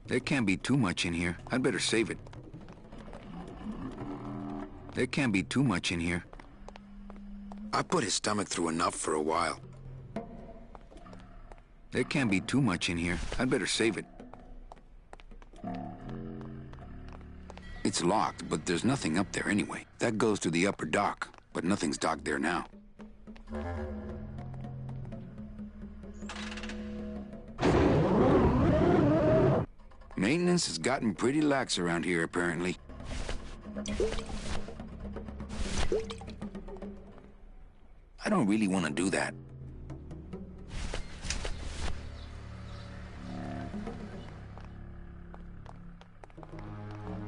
There can't be too much in here. I'd better save it. There can't be too much in here. I put his stomach through enough for a while. There can't be too much in here. I'd better save it. It's locked, but there's nothing up there anyway. That goes to the upper dock, but nothing's docked there now. Maintenance has gotten pretty lax around here, apparently. I don't really want to do that.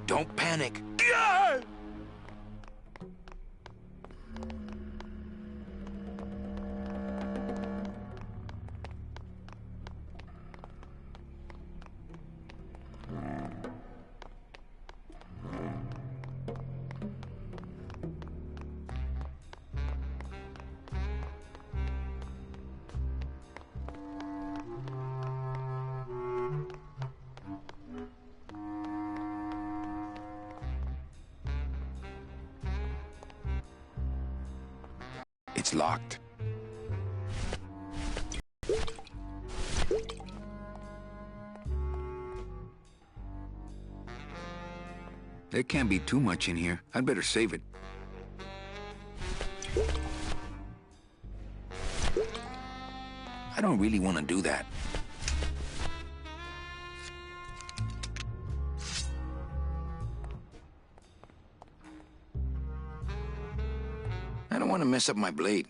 Don't panic. It's locked. There can't be too much in here. I'd better save it. I don't really want to do that. I don't want to mess up my blade.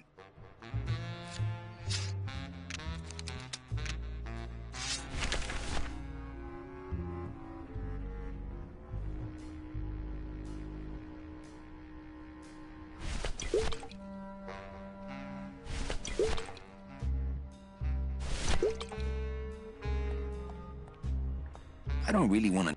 I don't really want to...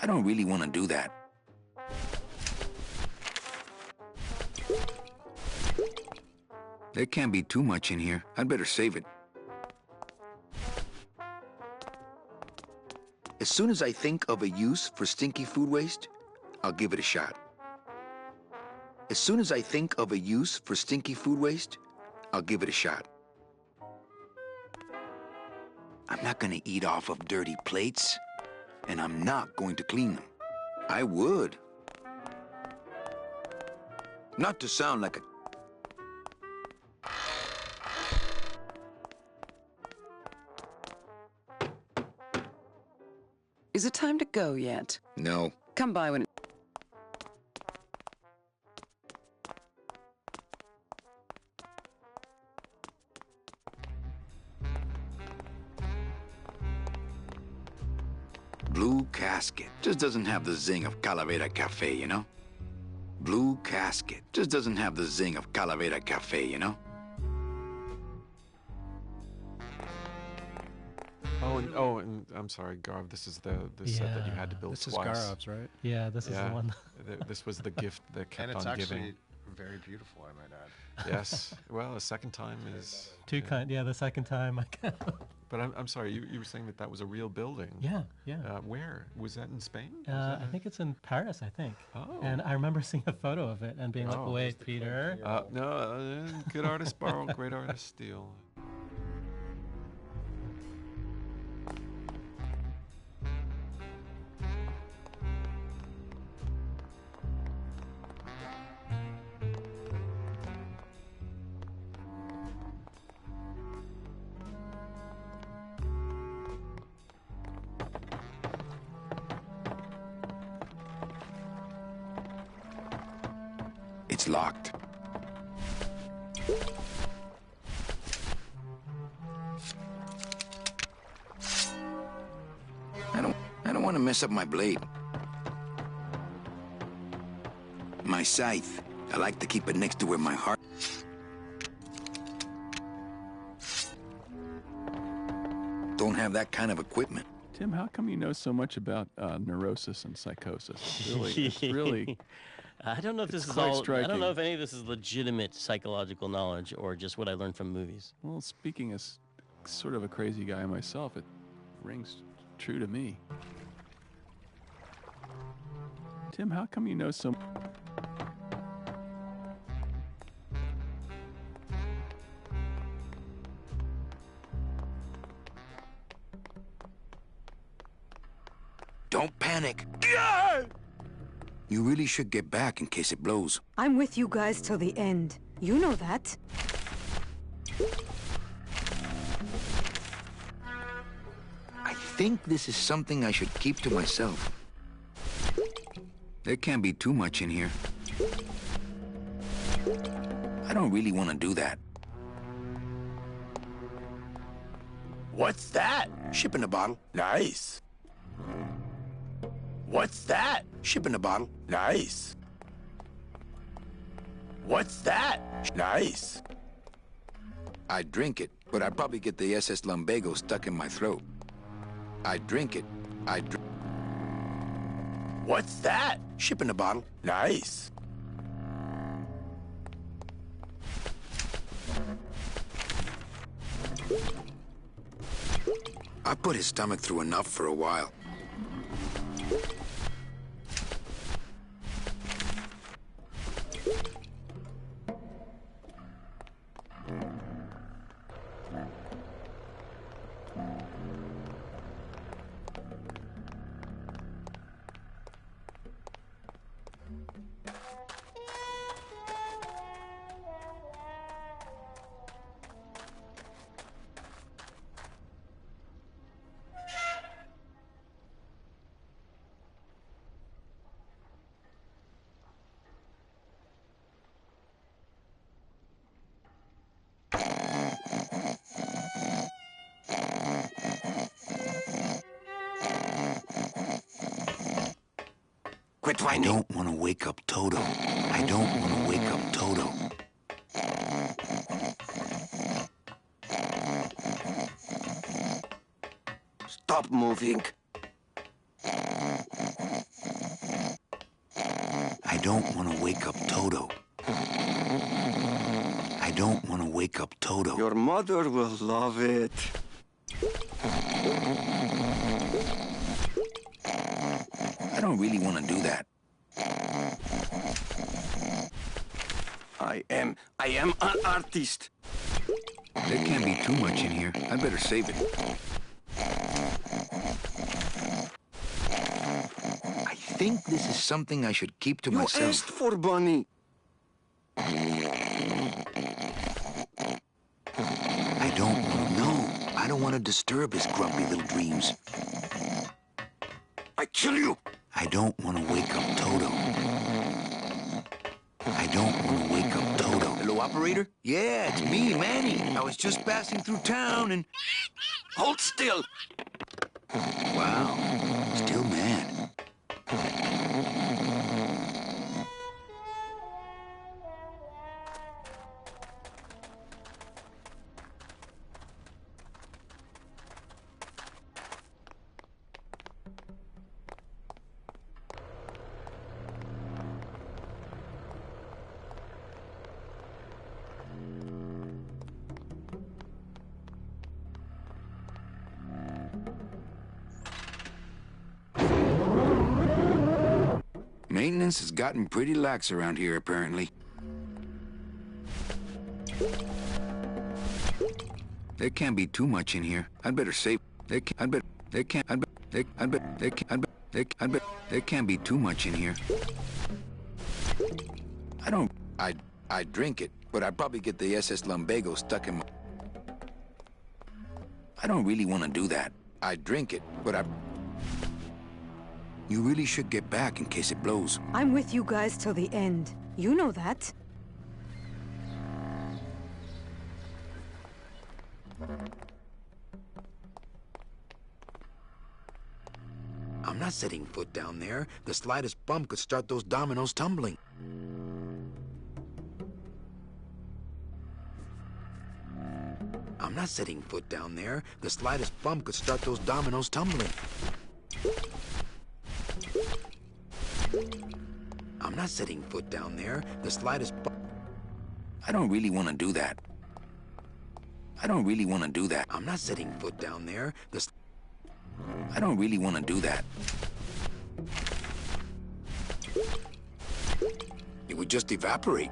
I don't really want to do that. There can't be too much in here. I'd better save it. As soon as I think of a use for stinky food waste, I'll give it a shot. As soon as I think of a use for stinky food waste, I'll give it a shot. I'm not gonna eat off of dirty plates, and I'm not going to clean them. I would. Not to sound like a... Is it time to go yet? No. Come by when... Blue Casket just doesn't have the zing of Calavera Cafe, you know? Blue Casket just doesn't have the zing of Calavera Cafe, you know? And I'm sorry, Garv. This is the set that you had to build This twice. is Garov's, right? Yeah, this is the one. This was the gift that kept And it's on actually giving. very beautiful, I might add. Yes. Well, a second time is The second time I can. But I'm sorry. You were saying that was a real building. Yeah. Where was that in Spain? I think it's in Paris, I think. Oh. And I remember seeing a photo of it and being like, wait, Peter. No, good artist borrow, great artist steal. It's locked. I don't want to mess up my blade. My scythe. I like to keep it next to where my heart... Don't have that kind of equipment. Tim, how come you know so much about neurosis and psychosis? It's really I don't know if this it's is quite all. striking. I don't know if any of this is legitimate psychological knowledge or just what I learned from movies. Well, speaking as sort of a crazy guy myself, it rings true to me. Tim, how come you know so? Don't panic. You really should get back in case it blows. I'm with you guys till the end. You know that. I think this is something I should keep to myself. There can't be too much in here. I don't really want to do that. What's that? Ship in a bottle. Nice. What's that? Ship in a bottle. Nice. What's that? Nice. I'd drink it, but I'd probably get the SS Lumbago stuck in my throat. I'd drink it. What's that? Ship in a bottle. Nice. I put his stomach through enough for a while. quit I whining. don't want to wake up Toto. I don't want to wake up Toto. Stop moving. I don't want to wake up Toto. I don't want to wake up Toto. Your mother will love it. I don't really want to do that. I am an artist. There can't be too much in here. I better save it. I think this is something I should keep to You myself. asked for Bunny. I don't want to know. I don't want to disturb his grumpy little dreams. I kill you. I don't want to wake up Toto. I don't want to wake up Toto. Hello, operator? Yeah, it's me, Manny. I was just passing through town and... Hold still. Wow, still mad. Maintenance has gotten pretty lax around here, apparently. There can't be too much in here. I'd better save. There can't be too much in here. I'd drink it, but I'd probably get the SS Lumbago stuck in my... I don't really want to do that. I'd drink it, but You really should get back in case it blows. I'm with you guys till the end. You know that. I'm not setting foot down there. The slightest bump could start those dominoes tumbling. I'm not setting foot down there. The slightest bump could start those dominoes tumbling. I'm not setting foot down there. The slightest bump... I don't really want to do that. I don't really want to do that. I'm not setting foot down there. I don't really want to do that. It would just evaporate.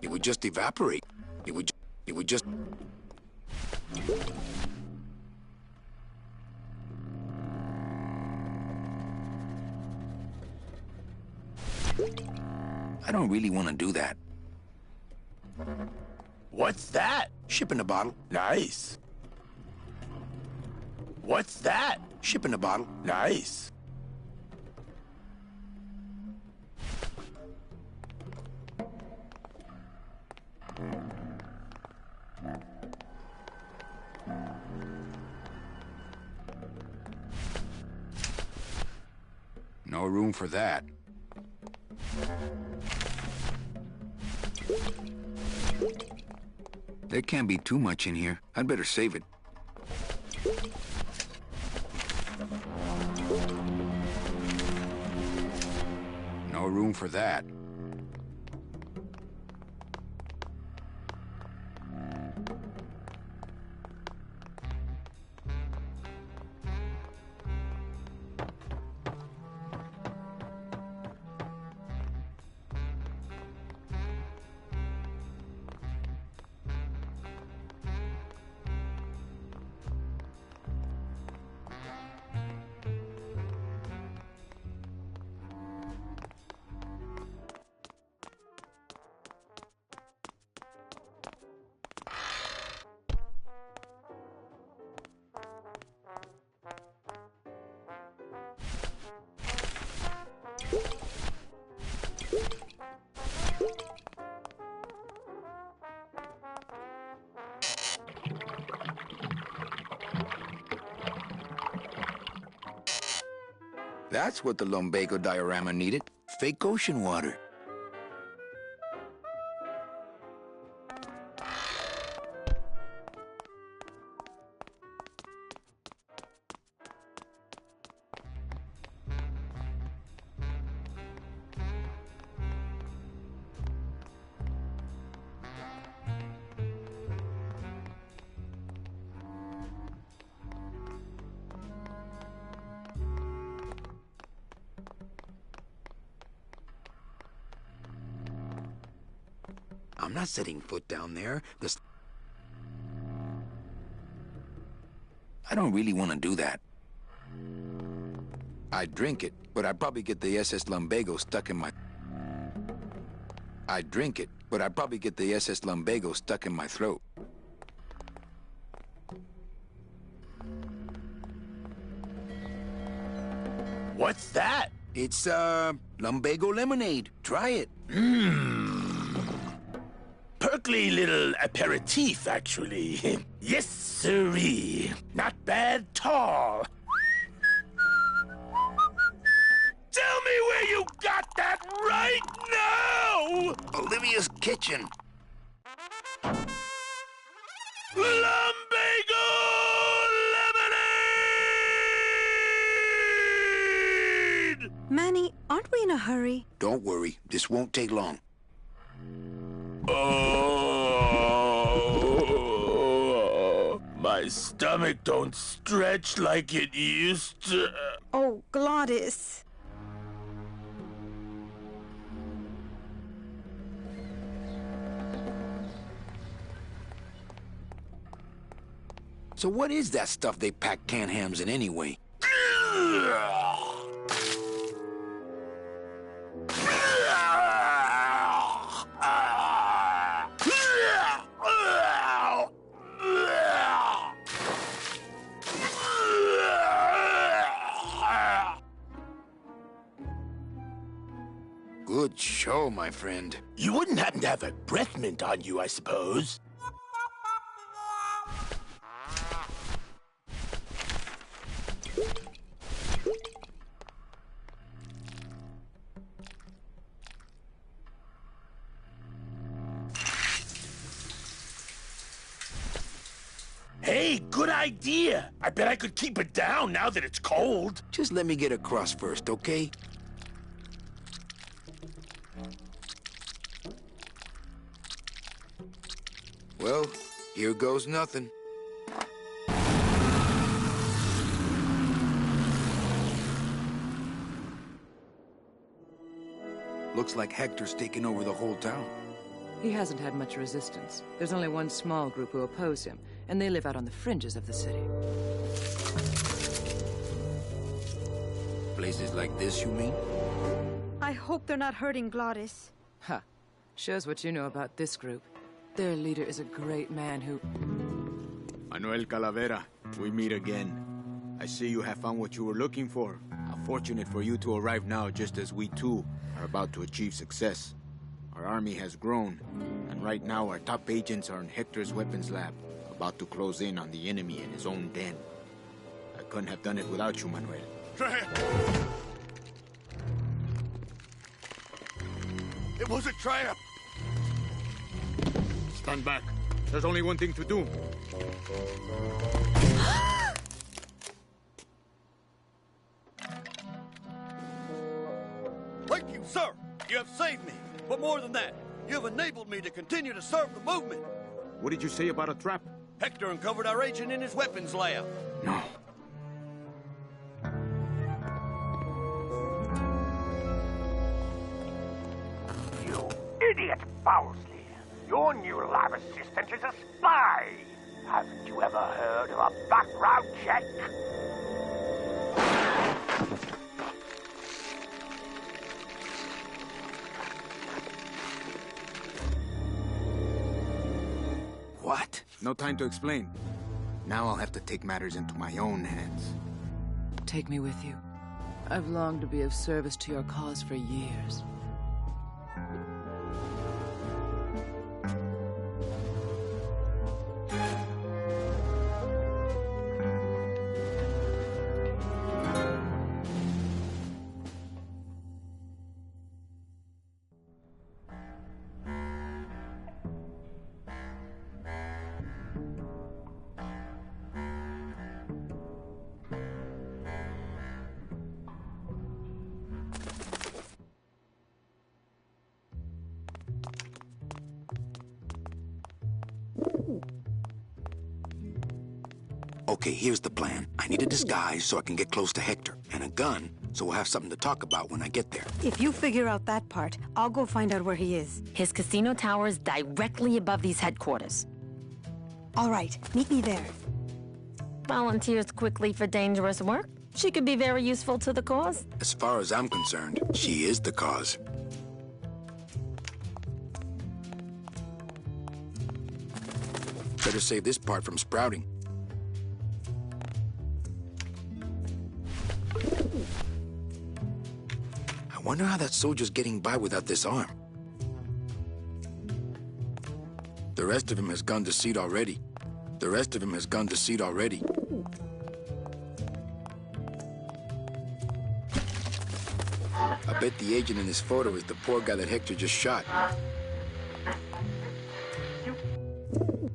It would just evaporate. It would just... I don't really want to do that. What's that? Ship in a bottle. Nice. What's that? Ship in a bottle. Nice. No room for that. There can't be too much in here. I'd better save it. No room for that. That's what the lumbago diorama needed. Fake ocean water. I'm not setting foot down there. I don't really want to do that. I'd drink it, but I'd probably get the SS Lumbago stuck in my... I'd drink it, but I'd probably get the SS Lumbago stuck in my throat. What's that? It's, lumbago lemonade. Try it. Perkly little aperitif, actually. Yes, sirree. Not bad tall. Tell me where you got that right now! Olivia's kitchen. Lumbago lemonade! Manny, aren't we in a hurry? Don't worry. This won't take long. Oh, my stomach don't stretch like it used to. Oh, Glottis. So what is that stuff they pack canned hams in anyway? Good show, my friend. You wouldn't happen to have a breath mint on you, I suppose? Hey, good idea. I bet I could keep it down now that it's cold. Just let me get across first, okay? Well, here goes nothing. Looks like Hector's taken over the whole town. He hasn't had much resistance. There's only one small group who oppose him, and they live out on the fringes of the city. Places like this, you mean? I hope they're not hurting Glottis. Ha. Shows what you know about this group. Their leader is a great man who... Manuel Calavera, we meet again. I see you have found what you were looking for. How fortunate for you to arrive now, just as we too are about to achieve success. Our army has grown, and right now our top agents are in Hector's weapons lab, about to close in on the enemy in his own den. I couldn't have done it without you, Manuel. It was a trap! Stand back. There's only one thing to do. Thank you, sir. You have saved me. But more than that, you have enabled me to continue to serve the movement. What did you say about a trap? Hector uncovered our agent in his weapons lab. No. You idiot, Bowsley. Your new lab assistant is a spy. Haven't you ever heard of a background check? What? No time to explain. Now I'll have to take matters into my own hands. Take me with you. I've longed to be of service to your cause for years. Okay, here's the plan. I need a disguise so I can get close to Hector, and a gun so we'll have something to talk about when I get there. If you figure out that part, I'll go find out where he is. His casino tower is directly above these headquarters. All right, meet me there. Volunteers quickly for dangerous work. She could be very useful to the cause. As far as I'm concerned, she is the cause. Better save this part from sprouting. I wonder how that soldier's getting by without this arm. The rest of him has gone to seed already. The rest of him has gone to seed already. I bet the agent in this photo is the poor guy that Hector just shot. I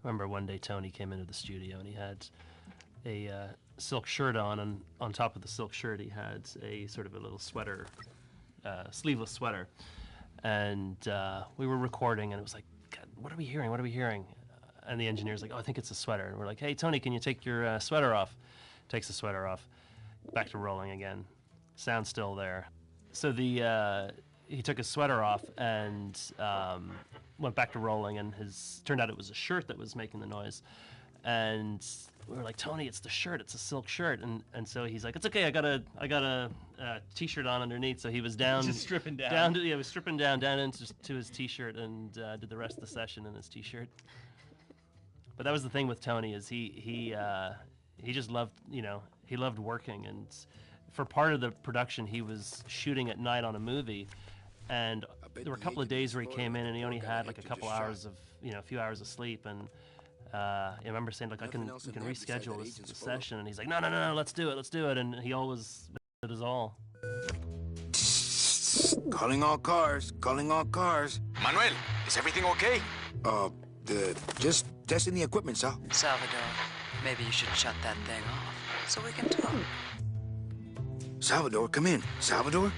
remember one day Tony came into the studio and he had a silk shirt on, and on top of the silk shirt he had a sort of a little sweater, sleeveless sweater. And we were recording and it was like, God, what are we hearing? What are we hearing? And the engineer's like, oh, I think it's a sweater. And we're like, hey, Tony, can you take your sweater off? Takes the sweater off. Back to rolling again. Sound's still there. So he took his sweater off and went back to rolling, and turned out it was a shirt that was making the noise. And we were like, Tony, it's the shirt, it's a silk shirt. And so he's like, it's okay, I got a t-shirt on underneath. So he was down, just stripping down. He was stripping down into his t-shirt, and did the rest of the session in his t-shirt. But that was the thing with Tony, is he just loved, he loved working. And for part of the production, he was shooting at night on a movie, and there were a couple of days where he came in and he only had like a couple hours of, a few hours of sleep. And I remember saying, like, we can reschedule this session, and he's like, no, let's do it. And he always did his all. Calling all cars. Manuel, is everything okay? Just testing the equipment, Sal. Salvador, maybe you should shut that thing off so we can talk. Salvador, come in. Salvador?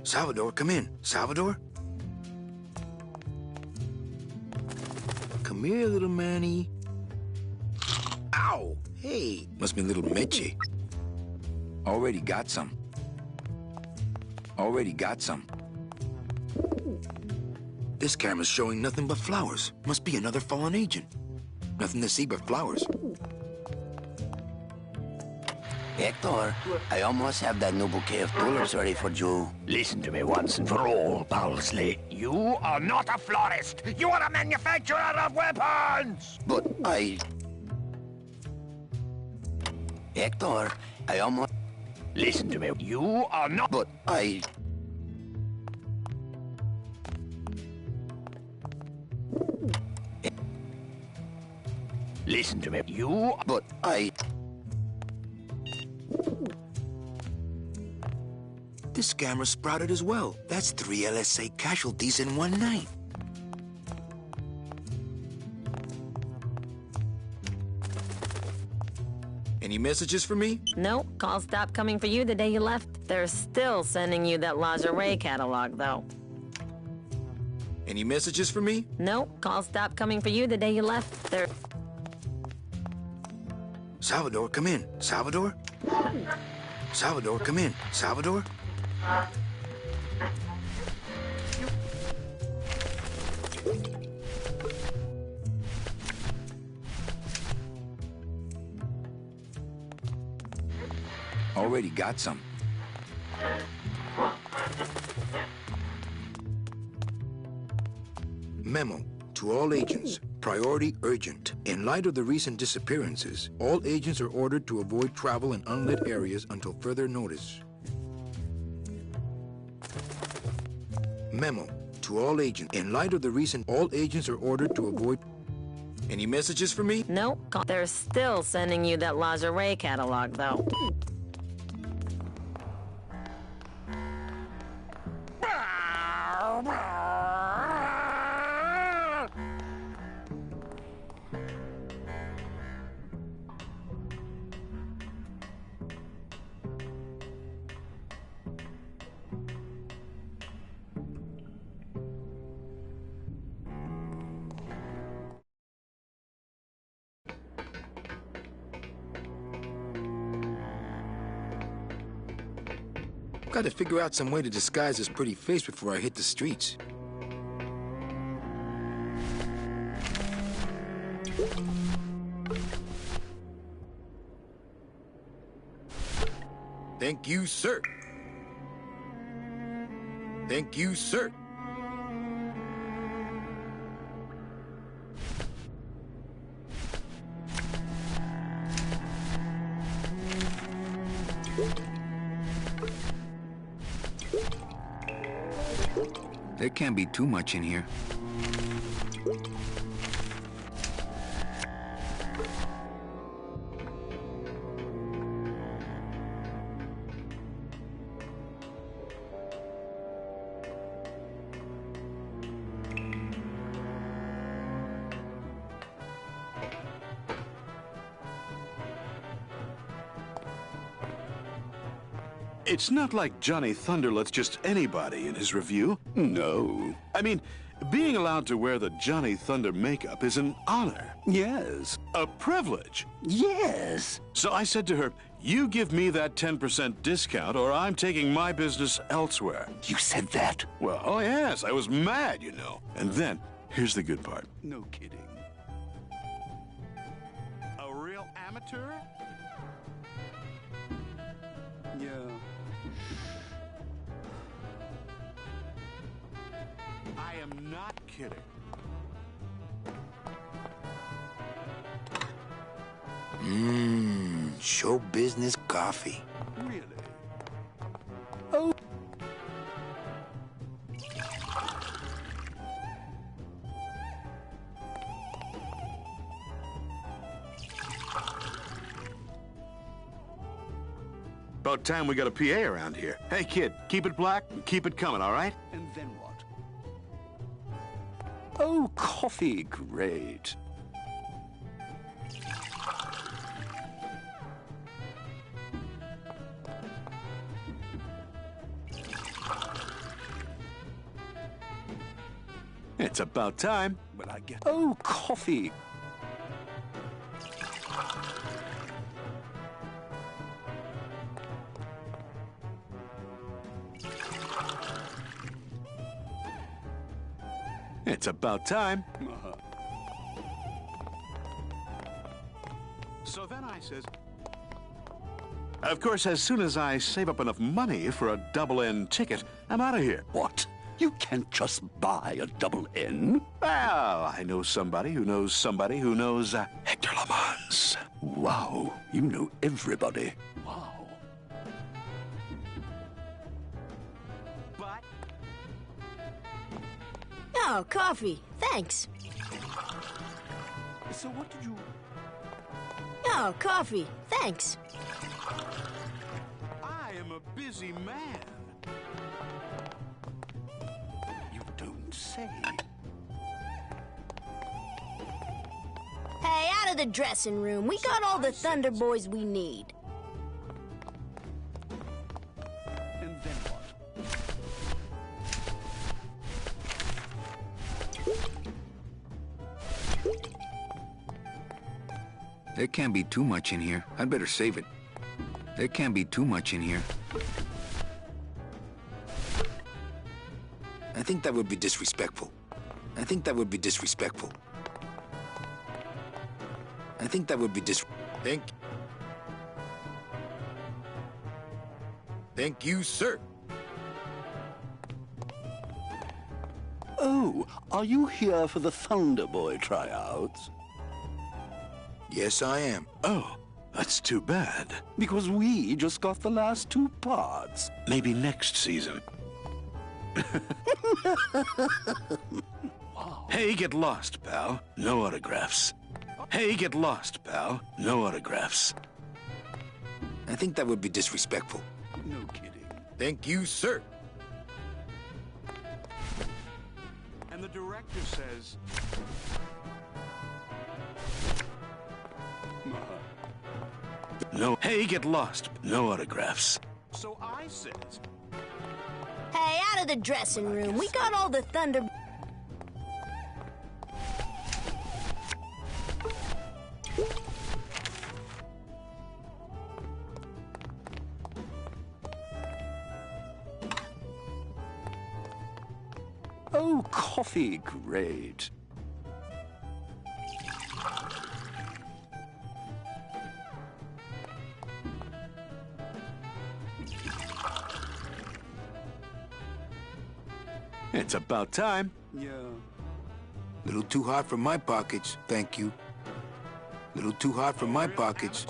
Salvador, come in. Salvador? Come here, little Manny. Ow! Hey, must be little Meche. Already got some. This camera's showing nothing but flowers. Must be another fallen agent. Nothing to see but flowers. Hector, I almost have that new bouquet of tulips ready for you. Listen to me once and for all, Parsley. You are not a florist. You are a manufacturer of weapons. But Hector, I almost... Listen to me. You are not... But Listen to me. You... But This camera sprouted as well. That's 3 LSA casualties in one night. Any messages for me? Nope, calls stopped coming for you the day you left. They're still sending you that lingerie catalog, though. Any messages for me? Nope, calls stopped coming for you the day you left. They're... Salvador, come in. Salvador? Salvador, come in. Salvador? Already got some. Memo to all agents. Priority urgent. In light of the recent disappearances, all agents are ordered to avoid travel in unlit areas until further notice. Memo to all agents. In light of the recent, all agents are ordered to avoid... Any messages for me? Nope, they're still sending you that lingerie catalog, though. Got to figure out some way to disguise this pretty face before I hit the streets. Thank you, sir. Thank you, sir. There can't be too much in here. It's not like Johnny Thunder lets just anybody in his review. No. I mean, being allowed to wear the Johnny Thunder makeup is an honor. Yes. A privilege. Yes. So I said to her, you give me that 10% discount or I'm taking my business elsewhere. You said that? Well, oh yes, I was mad, you know. And then, here's the good part. No kidding. A real amateur? Yeah. I am not kidding. Show business coffee. Really? Oh. About time we got a PA around here. Hey, kid, keep it black and keep it coming, all right? And then what? Oh, coffee, great. It's about time. But I get... Oh, coffee. It's about time. So then I says... Of course, as soon as I save up enough money for a double-end ticket, I'm out of here. What? You can't just buy a double N? Well, I know somebody who knows somebody who knows Hector Lamans. Wow, you know everybody. Wow. But... Oh, coffee. Thanks. So what did you... Oh, coffee. Thanks. I am a busy man. Say. Hey, out of the dressing room. We got all the Thunder Boys we need. And then what? There can't be too much in here. I'd better save it. There can't be too much in here. I think that would be disrespectful. I think that would be disrespectful. I think that would be Thank you, sir. Oh, are you here for the Thunder Boy tryouts? Yes, I am. Oh, that's too bad. Because we just got the last two parts. Maybe next season. Wow. Hey, get lost, pal. No autographs. Hey, get lost, pal. No autographs. I think that would be disrespectful. No kidding. Thank you, sir. And the director says... No. Hey, get lost. No autographs. So I says... Hey, out of the dressing room. We got all the Thunder... Oh, coffee, great. It's about time. Yeah. Little too hot for my pockets, thank you. Little too hot for my pockets.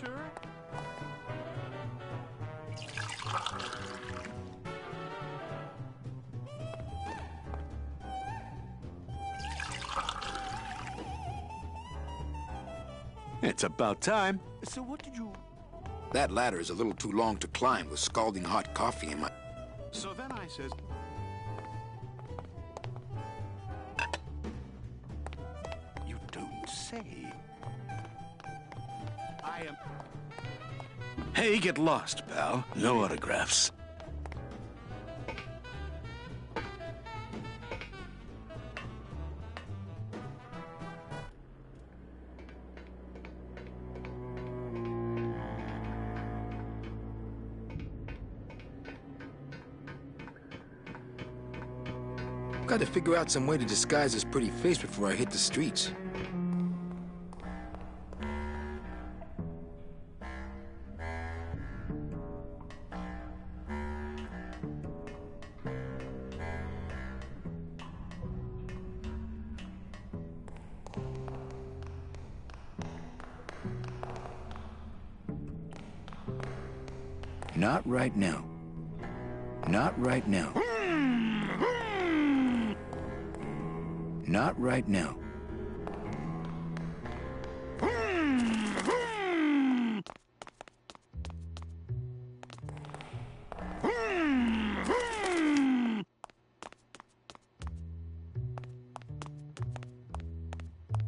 It's about time. So what did you... That ladder is a little too long to climb with scalding hot coffee in my... So then I says... You don't say. I am... Hey, get lost, pal. No autographs. Got to figure out some way to disguise this pretty face before I hit the streets. Not right now. Not right now. Not right now.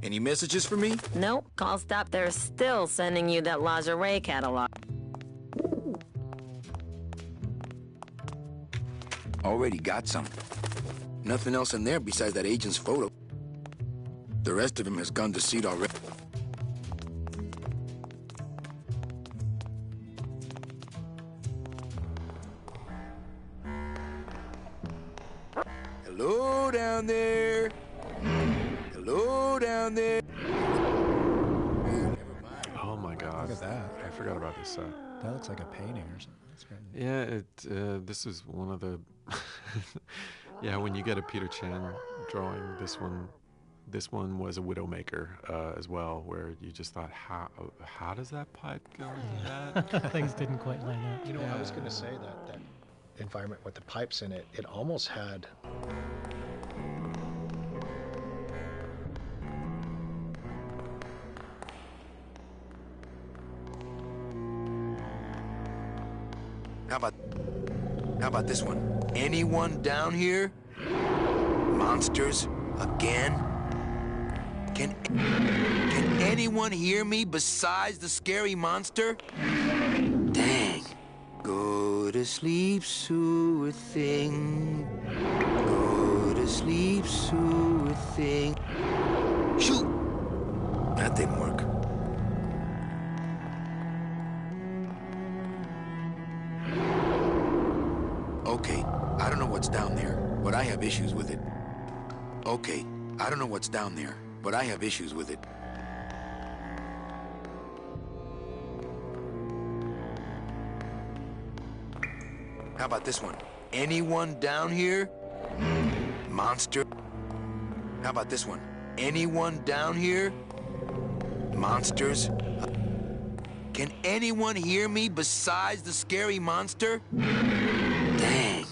Any messages for me? Nope, call stop. They're still sending you that lingerie catalog. Already got some. Nothing else in there besides that agent's photo. The rest of him has gone to seed already. Hello down there. Hello down there. Oh my God! Look at that. I forgot about this set. That looks like a painting or something. That's great. Yeah, this is one of the. Yeah, when you get a Peter Chan drawing, this one was a Widowmaker as well, where you just thought, how does that pipe go into that? Things didn't quite line up. You know, I was going to say that environment with the pipes in it, it almost had... How about this one? Anyone down here? Monsters again? Can anyone hear me besides the scary monster? Dang. Go to sleep, sure thing. Go to sleep, sure thing. Shoot! That didn't work. Okay, I don't know what's down there, but I have issues with it. Okay, I don't know what's down there, but I have issues with it. How about this one? Anyone down here? Monster? How about this one? Anyone down here? Monsters? Can anyone hear me besides the scary monster? Dang.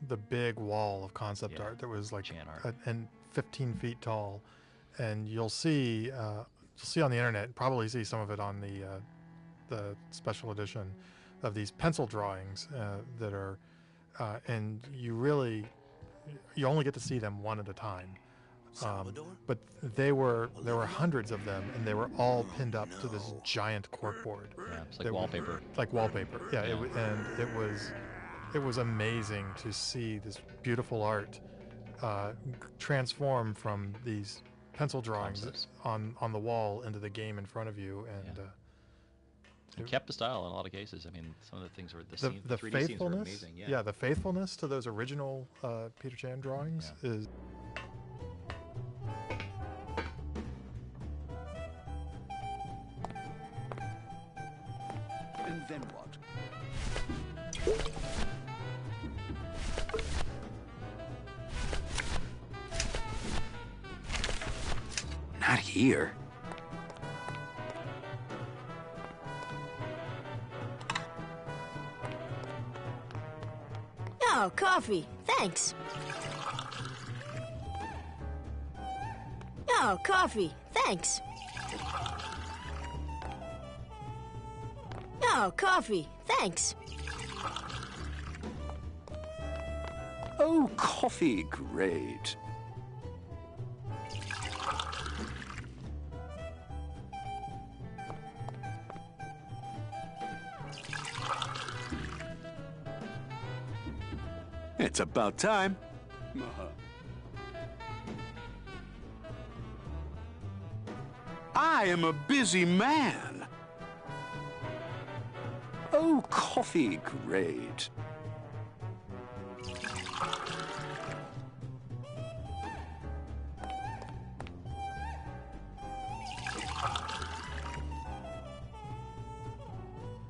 The big wall of concept art that was like and 15 feet tall, and you'll see on the internet, probably see some of it on the special edition of these pencil drawings that are and you only get to see them one at a time. But there were hundreds of them, and they were all pinned up to this giant corkboard. Yeah, it's like wallpaper. Like wallpaper. Yeah, it was amazing to see this beautiful art transform from these pencil drawings on the wall into the game in front of you, and it kept the style in a lot of cases. I mean, some of the things were the 3D faithfulness. scenes were amazing. Yeah, the faithfulness to those original Peter Chan drawings is. And then what? Not here. Oh, coffee. Thanks. Oh, coffee. Thanks. Oh, coffee. Thanks. Oh, coffee. Great. It's about time. I am a busy man. Oh, coffee. Great.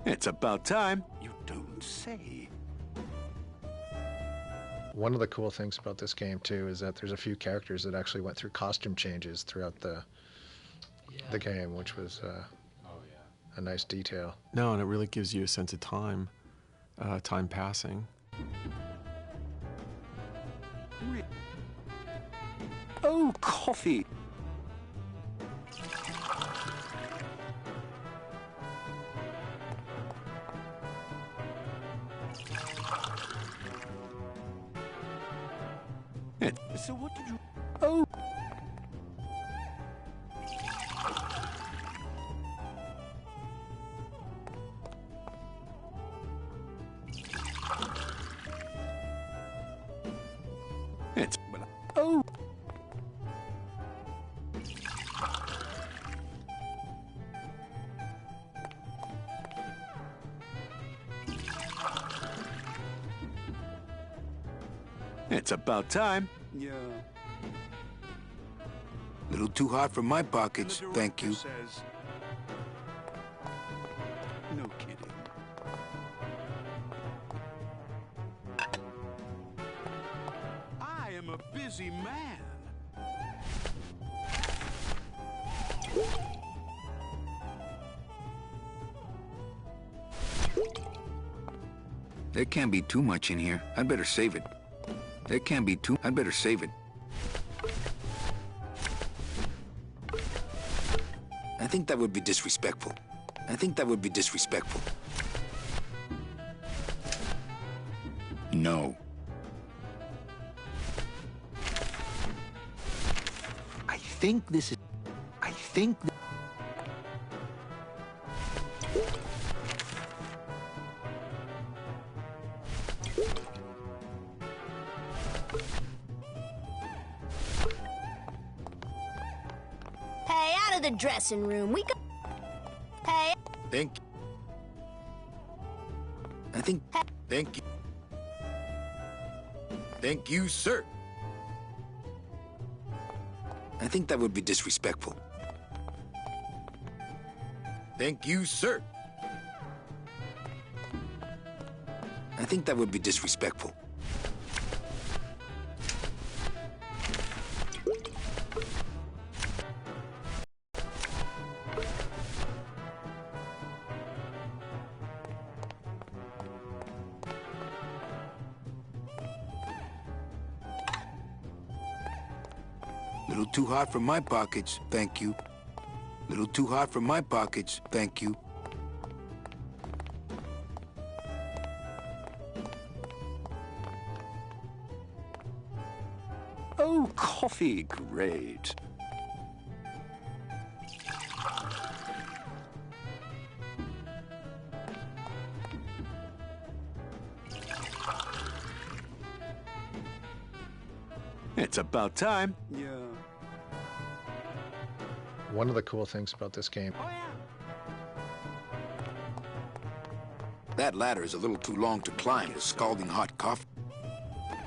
It's about time. You don't say. One of the cool things about this game too is that there's a few characters that actually went through costume changes throughout the game, which was a nice detail. No, and it really gives you a sense of time, time passing. Oh, coffee. So what did you... Oh. It's... Oh. It's about time. Yeah. Little too hot for my pockets, thank you. Says... No kidding. I am a busy man. There can't be too much in here. I'd better save it. There can't be too... I'd better save it. I think that would be disrespectful. I think that would be disrespectful. No. I think this is... I think... Hey, out of the dressing room. We go. Hey. Thank you. I think... Thank you. Thank you, sir. I think that would be disrespectful. Thank you, sir. I think that would be disrespectful. Little too hot for my pockets, thank you. Little too hot for my pockets, thank you. Oh, coffee, great. It's about time. Yeah. One of the cool things about this game. That ladder is a little too long to climb with scalding hot coffee.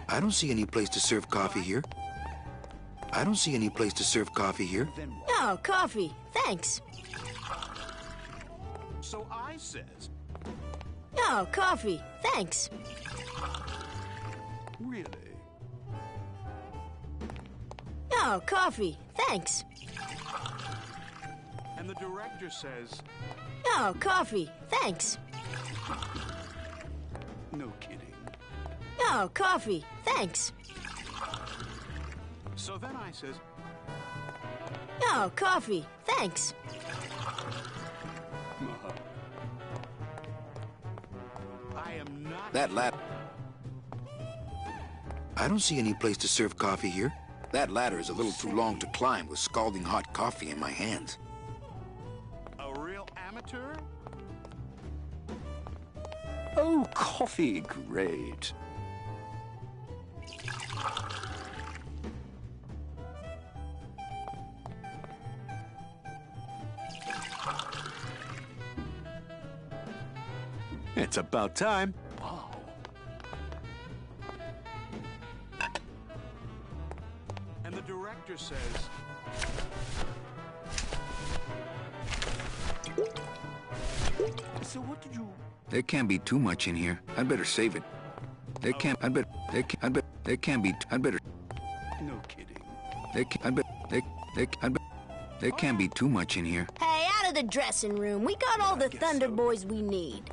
I don't see any place to serve coffee here. I don't see any place to serve coffee here. No, coffee. Thanks. So I says. No, coffee. Thanks. Really? No, coffee. Thanks. And the director says. No, coffee. Thanks. No kidding. No, coffee. Thanks. So then I says. No, coffee. Thanks. I am not. That ladder. I don't see any place to serve coffee here. That ladder is a little too long to climb with scalding hot coffee in my hands. A real amateur? Oh, coffee, great. It's about time. Wow. And the director says. So what did you? There can't be too much in here. I'd better save it. There can't. I'd better. There can't. I'd better. There can't be. I'd better. No kidding. There can't. I'd better. I'd better. There can't be too much in here. Hey, out of the dressing room. We got all the Thunder Boys we need.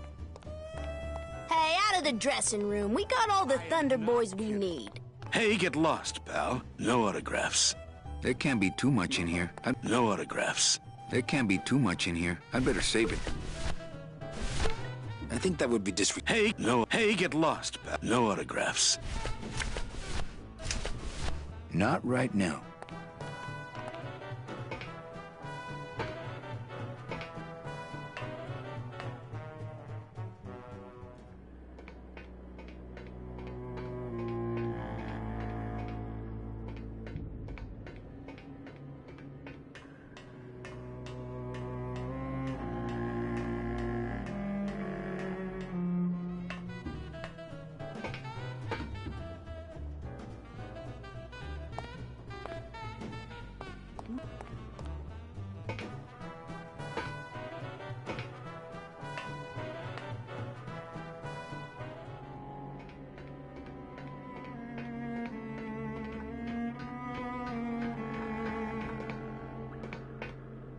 Hey, out of the dressing room. We got all the Thunder Boys we need. Hey, get lost, pal. No autographs. There can't be too much in here. No autographs. There can't be too much in here. I'd better save it. I think that would be disrespectful. Hey, no. Hey, get lost, pal. No autographs. Not right now.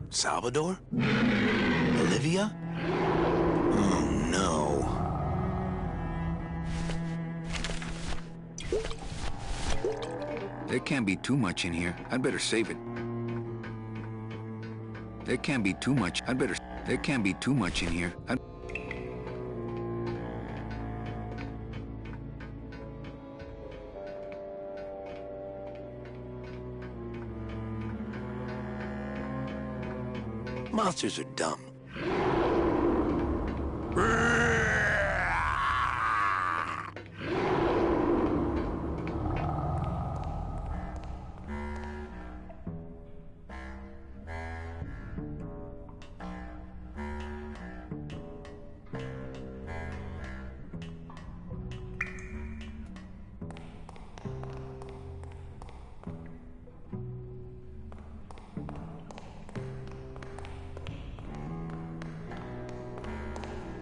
Salvador? Olivia? Oh, no. There can't be too much in here. I'd better save it. There can't be too much. I'd better... There can't be too much in here. Monsters are dumb.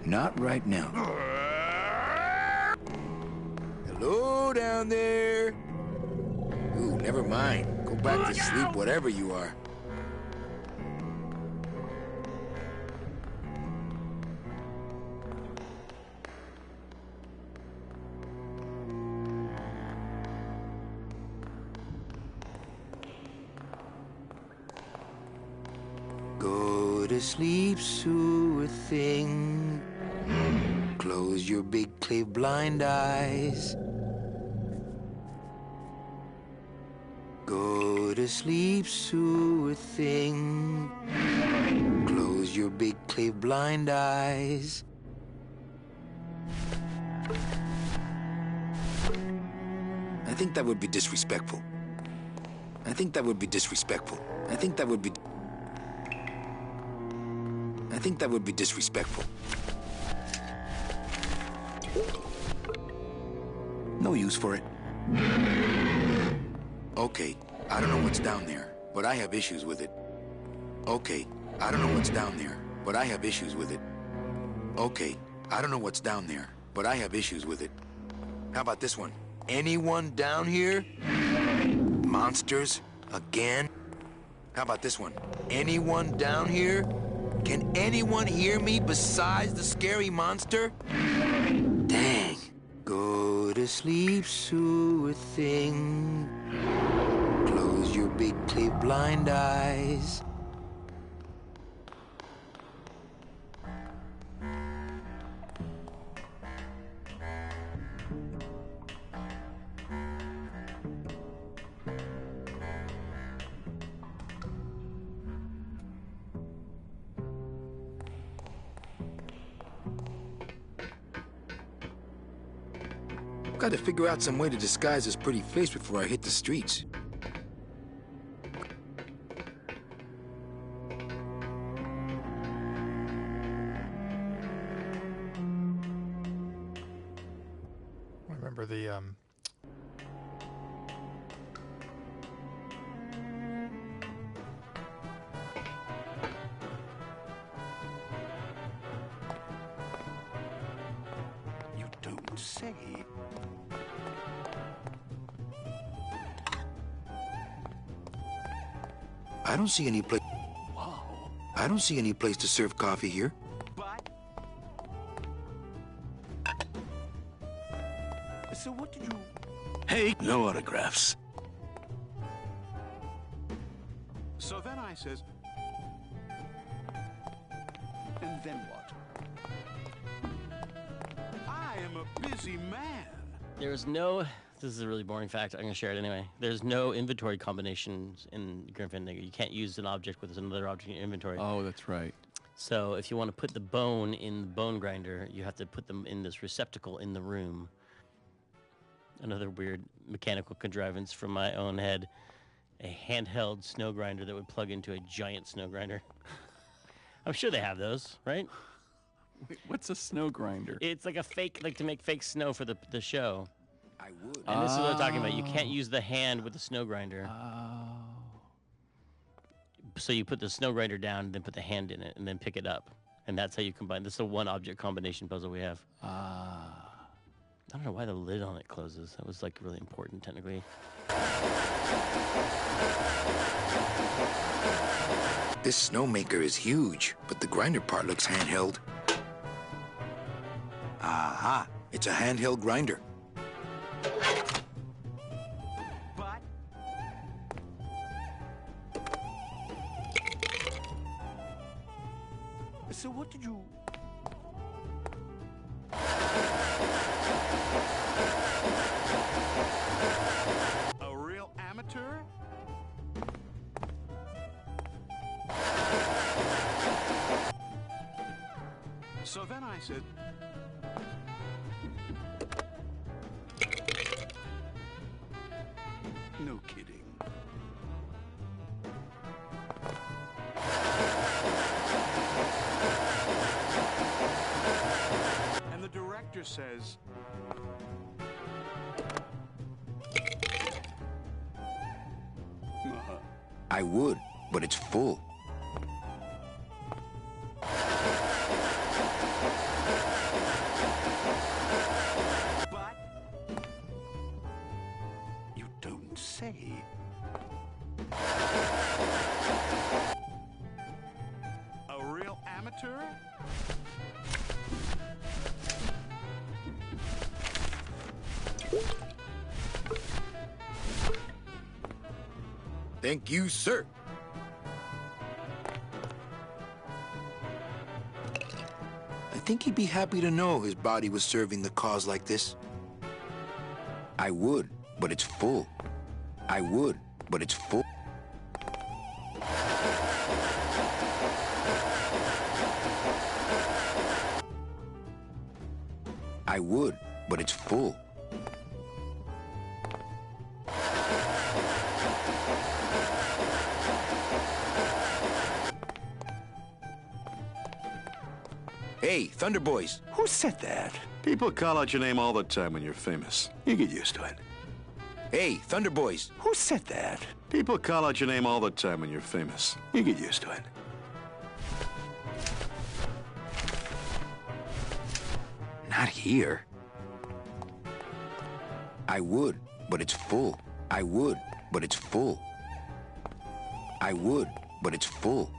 Not right now. Hello down there. Ooh, never mind. Go back to sleep, whatever you are. Go to sleep, sure thing. Close your big clear blind eyes. Go to sleep, sure thing. Close your big clay blind eyes. I think that would be disrespectful. I think that would be disrespectful. I think that would be disrespectful. No use for it. Okay, I don't know what's down there, but I have issues with it. Okay, I don't know what's down there, but I have issues with it. Okay, I don't know what's down there, but I have issues with it. How about this one? Anyone down here? Monsters? Again? How about this one? Anyone down here? Can anyone hear me besides the scary monster? Dang. Go to sleep, sure thing. Close your big clay blind eyes. I've got to figure out some way to disguise this pretty face before I hit the streets. I remember the You don't say. I don't see any place. Wow. I don't see any place to serve coffee here. So what did you... Hey, no autographs. So then I says... And then what? I am a busy man. There's no. This is a really boring fact. I'm going to share it anyway. There's no inventory combinations in Grim Fandango. You can't use an object with another object in your inventory. Oh, that's right. So if you want to put the bone in the bone grinder, you have to put them in this receptacle in the room. Another weird mechanical contrivance from my own head. A handheld snow grinder that would plug into a giant snow grinder. I'm sure they have those, right? Wait, what's a snow grinder? It's like a fake, like to make fake snow for the show. I would. And this is what I'm talking about. You can't use the hand with the snow grinder. So you put the snow grinder down and then put the hand in it and then pick it up. And that's how you combine. This is a one object combination puzzle we have. I don't know why the lid on it closes. That was like really important technically. This snowmaker is huge, but the grinder part looks handheld. Aha! It's a handheld grinder. So what did you... A real amateur? So then I said... No kidding. And the director says... I would, but it's full. You don't say. A real amateur? Thank you, sir. I think he'd be happy to know his body was serving the cause like this. I would, but it's full. I would, but it's full. I would, but it's full. Hey, Thunder Boys. Who said that? People call out your name all the time when you're famous. You get used to it. Hey, Thunder Boys. Who said that? People call out your name all the time when you're famous. You get used to it. Not here. I would, but it's full. I would, but it's full. I would, but it's full.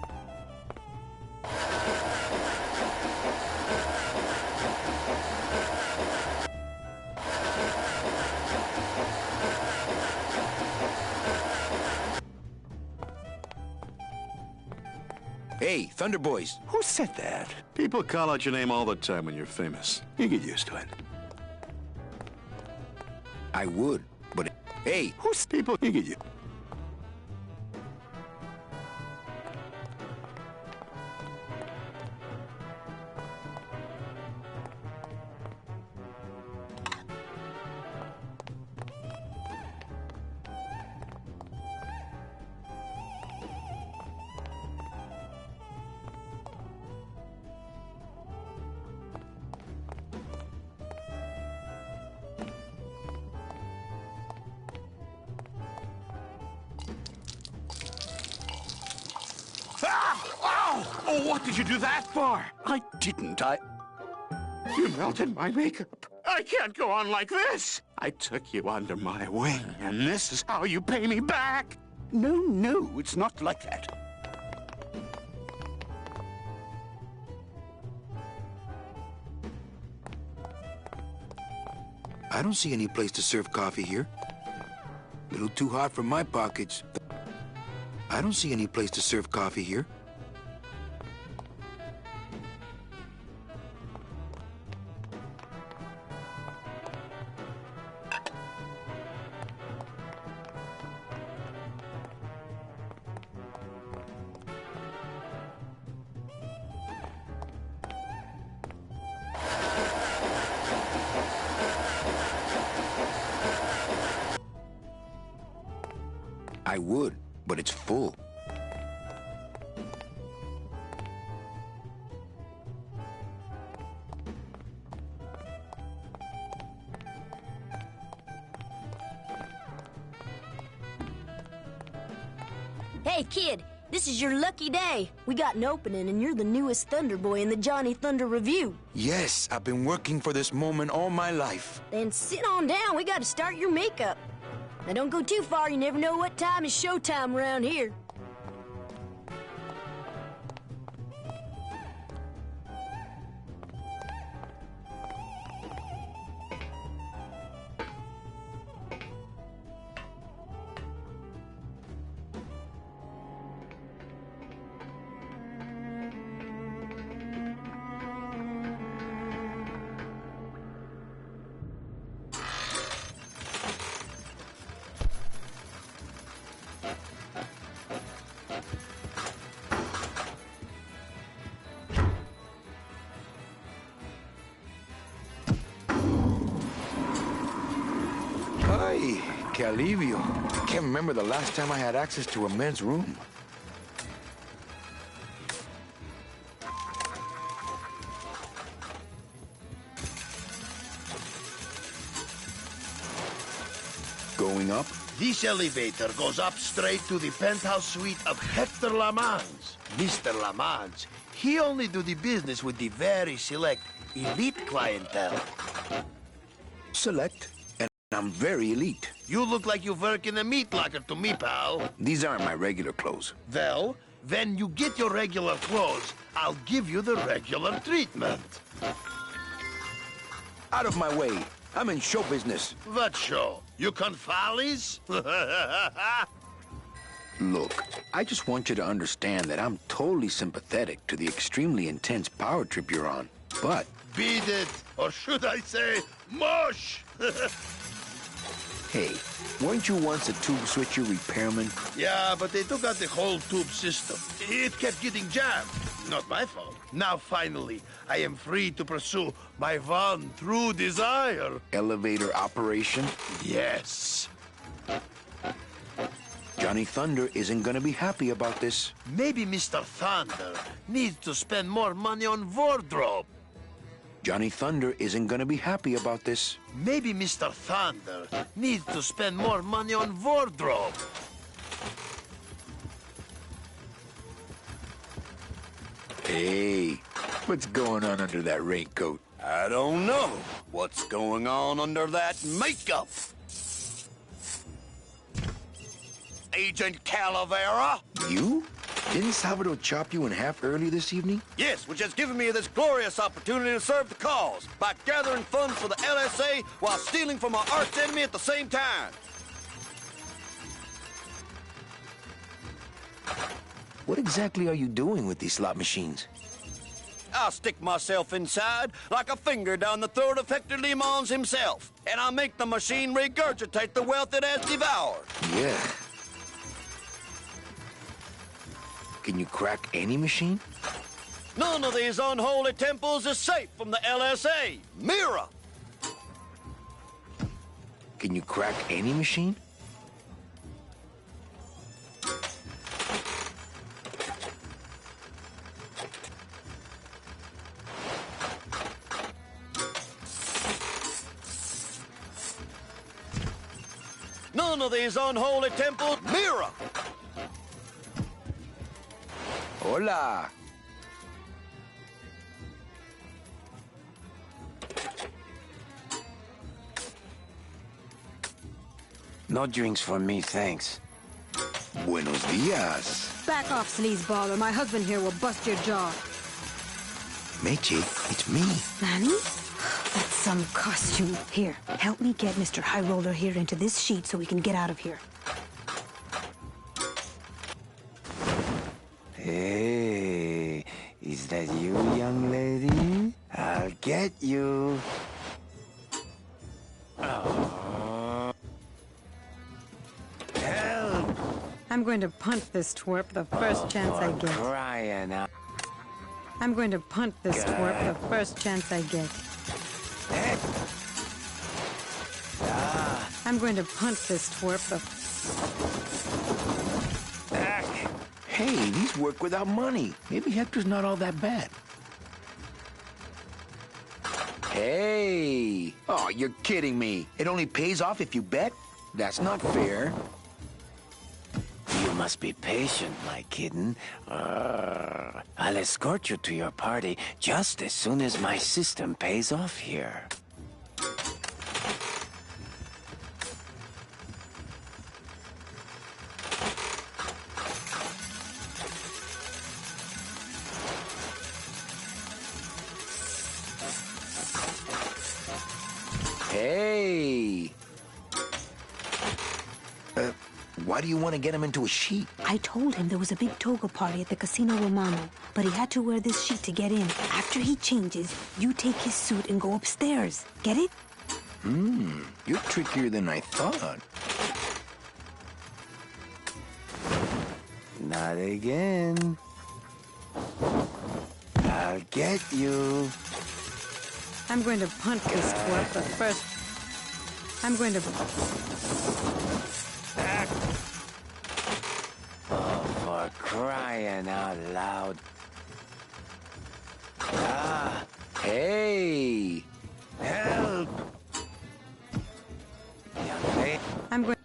Hey, Thunder Boys. Who said that? People call out your name all the time when you're famous. You get used to it. I would, but hey, who's people? You get you. Oh, what did you do that for? I didn't. You melted my makeup. I can't go on like this. I took you under my wing, and this is how you pay me back. No, it's not like that. I don't see any place to serve coffee here. A little too hot for my pockets. I don't see any place to serve coffee here. I would, but it's full. Hey, kid, this is your lucky day. We got an opening, and you're the newest Thunder Boy in the Johnny Thunder Review. Yes, I've been working for this moment all my life. Then sit on down. We got to start your makeup. Now, don't go too far. You never know what time is showtime around here. Ay, que alivio. I can't remember the last time I had access to a men's room. Going up? This elevator goes up straight to the penthouse suite of Hector Lamans. Mr. Lamans, he only do the business with the very select elite clientele. Select? And I'm very elite. You look like you work in a meat locker to me, pal. These aren't my regular clothes. Well, when you get your regular clothes, I'll give you the regular treatment. Out of my way. I'm in show business. What show? You confalis? Look, I just want you to understand that I'm totally sympathetic to the extremely intense power trip you're on, but... Beat it, or should I say, mush! Hey, weren't you once a tube switcher repairman? Yeah, but they took out the whole tube system. It kept getting jammed. Not my fault. Now, finally, I am free to pursue my one true desire. Elevator operation? Yes. Johnny Thunder isn't gonna be happy about this. Maybe Mr. Thunder needs to spend more money on wardrobe. Johnny Thunder isn't gonna be happy about this. Maybe Mr. Thunder needs to spend more money on wardrobe. Hey, what's going on under that raincoat? I don't know what's going on under that makeup. Agent Calavera? You? Didn't Salvador chop you in half early this evening? Yes, which has given me this glorious opportunity to serve the cause by gathering funds for the LSA while stealing from our arch enemy at the same time. What exactly are you doing with these slot machines? I'll stick myself inside like a finger down the throat of Hector Limons himself, and I'll make the machine regurgitate the wealth it has devoured. Yeah. Can you crack any machine? None of these unholy temples is safe from the LSA. Mira! Can you crack any machine? None of these unholy temples. Mira! Hola. No drinks for me, thanks. Buenos dias. Back off, sleazeball, or my husband here will bust your jaw. Meche, it's me. Manny? That's some costume. Here, help me get Mr. High Roller here into this sheet so we can get out of here. Hey, is that you, young lady? I'll get you. Oh. Help! I'm going to punt this twerp the first chance I get. Crying out. I'm going to punt this twerp the first chance I get. I'm going to punt this twerp the... Hey, these work without money. Maybe Hector's not all that bad. Hey! Oh, you're kidding me. It only pays off if you bet? That's not fair. You must be patient, my kitten. I'll escort you to your party just as soon as my system pays off here. Hey! Why do you want to get him into a sheet? I told him there was a big toga party at the Casino Romano, but he had to wear this sheet to get in. After he changes, you take his suit and go upstairs. Get it? You're trickier than I thought. Not again. I'll get you. I'm going to punt this twerp the first... I'm going to... Oh, for crying out loud. Hey! Help! I'm going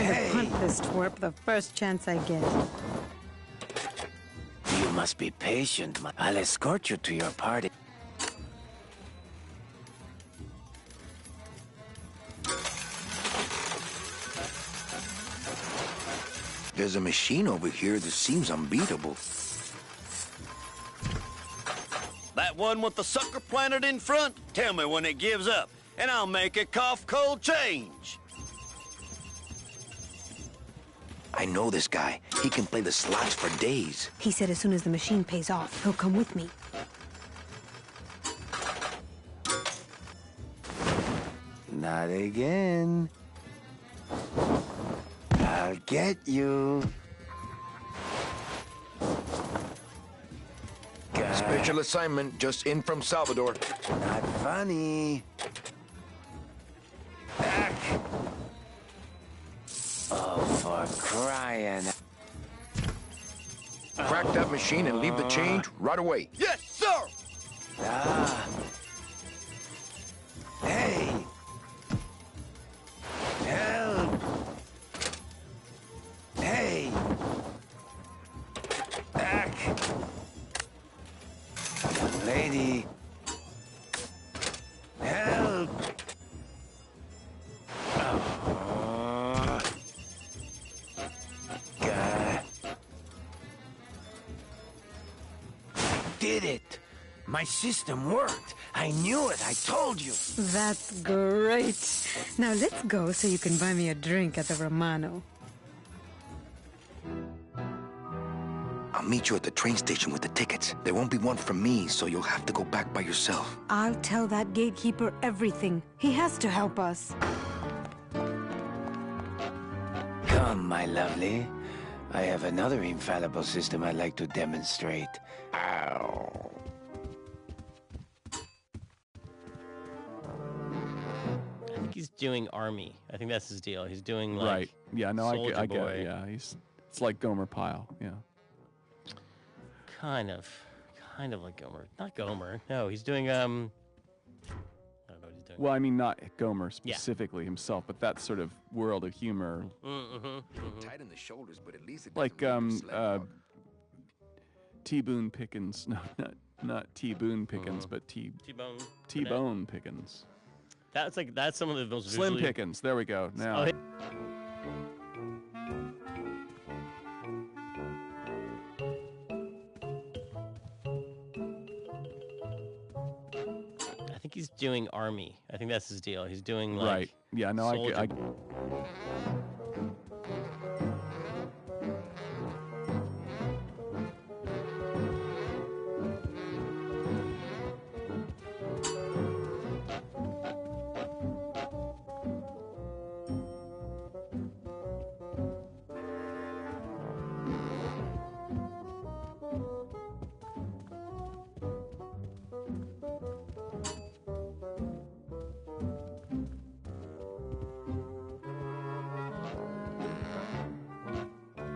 to punt this twerp the first chance I get. You must be patient. I'll escort you to your party. There's a machine over here that seems unbeatable. That one with the sucker planted in front? Tell me when it gives up, and I'll make a cough cold change. I know this guy. He can play the slots for days. He said as soon as the machine pays off, he'll come with me. Not again. I'll get you. Special assignment just in from Salvador. Not funny. Back. Oh, for crying. Crack that machine and leave the change right away. Yes, sir! Ah. Hey. Help. Hey. Back. Young lady. Help. Oh. God. Did it. My system worked. I knew it. I told you. That's great. Now let's go so you can buy me a drink at the Romano. I'll meet you at the train station with the tickets. There won't be one from me, so you'll have to go back by yourself. I'll tell that gatekeeper everything. He has to help us. Come, my lovely. I have another infallible system I'd like to demonstrate. Ow. I think he's doing Army. I think that's his deal. He's doing like Right. Yeah, no, I Soldier get Boy. it. Yeah, it's like Gomer Pyle. Yeah. Kind of like Gomer. Not Gomer. No, he's doing I don't know what he's doing. Well, I mean, not Gomer specifically himself, but that sort of world of humor. Tight in the shoulders, but at least it Like T. Boone Pickens. No, not T. Boone Pickens, but T-Bone Pickens. That's some of the most Slim visually- Pickens. There we go. Now. Oh, I think he's doing Army. I think that's his deal. He's doing like Right. Yeah, no, Soldier I Boy.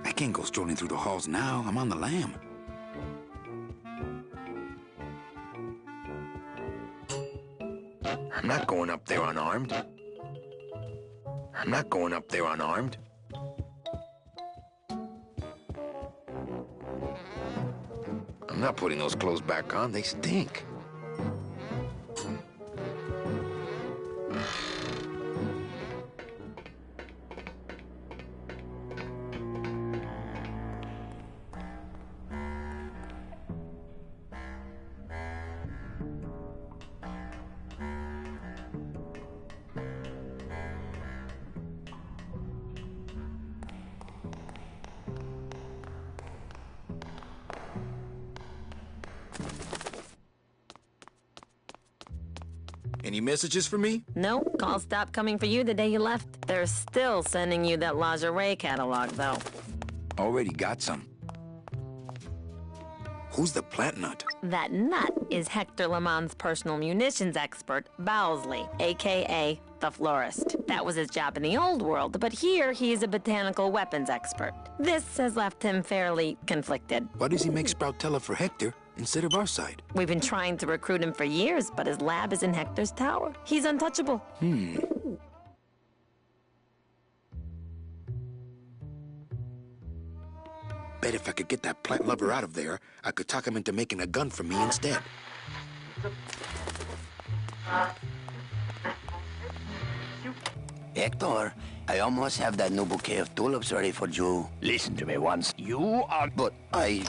I can't go strolling through the halls now. I'm on the lam. I'm not going up there unarmed. I'm not going up there unarmed. I'm not putting those clothes back on. They stink. Any messages for me? No, calls stopped coming for you the day you left. They're still sending you that lingerie catalog, though. Already got some. Who's the plant nut? That nut is Hector Lemon's personal munitions expert, Bowsley, a.k.a. the florist. That was his job in the old world, but here he's a botanical weapons expert. This has left him fairly conflicted. Why does he make Sproutella for Hector instead of our side? We've been trying to recruit him for years, but his lab is in Hector's tower. He's untouchable. Bet if I could get that plant lover out of there, I could talk him into making a gun for me instead. Hector, I almost have that new bouquet of tulips ready for you. Listen to me once. You are... But Bet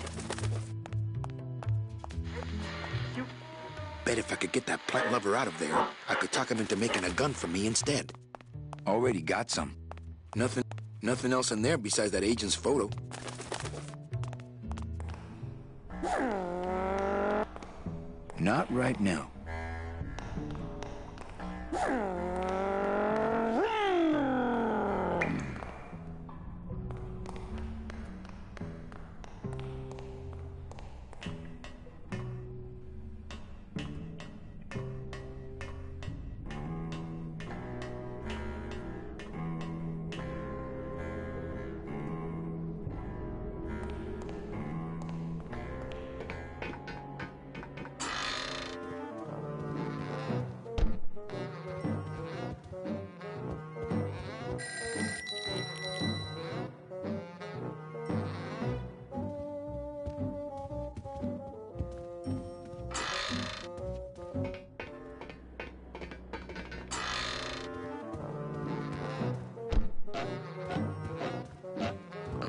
if I could get that plant lover out of there, I could talk him into making a gun for me instead. Already got some. Nothing else in there besides that agent's photo. Not right now.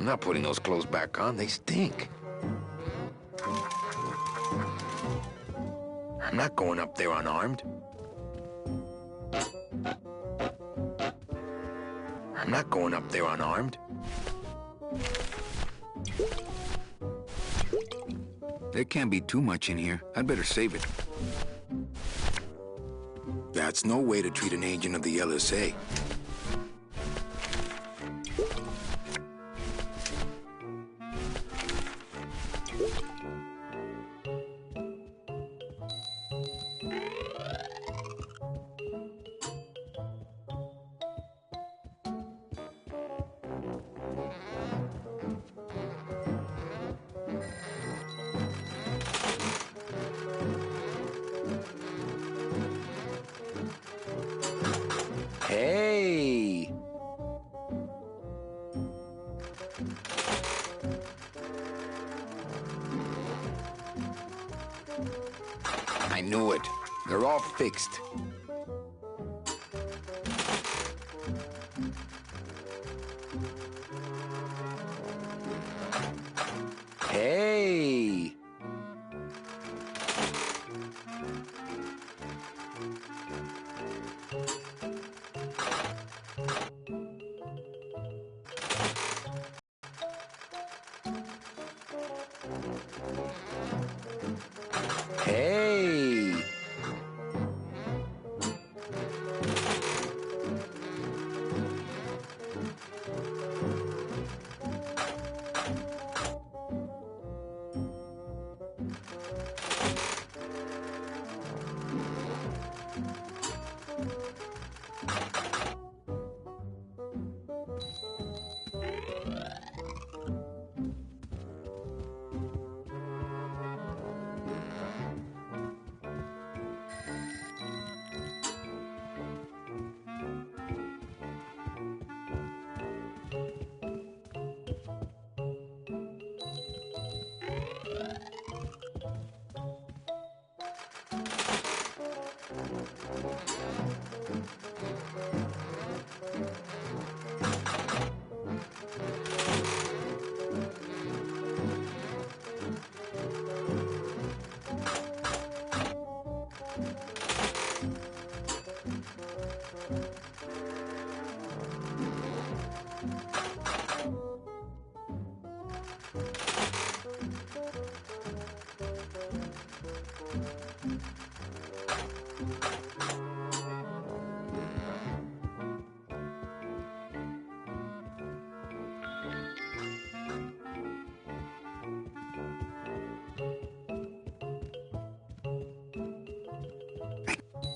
not putting those clothes back on. They stink. I'm not going up there unarmed. I'm not going up there unarmed. There can't be too much in here. I'd better save it. That's no way to treat an agent of the LSA. Hey! I knew it. They're all fixed. Hey! Hey!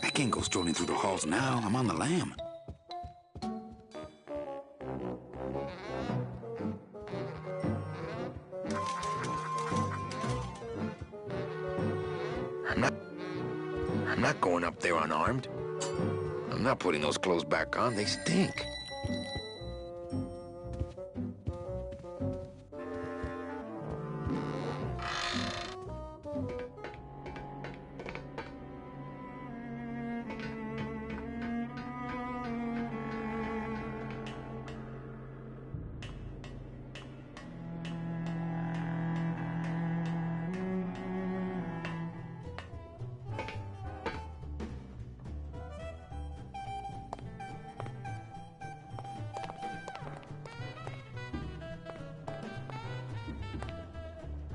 I can't go strolling through the halls now. I'm on the lam. I'm not going up there unarmed. I'm not putting those clothes back on. They stink.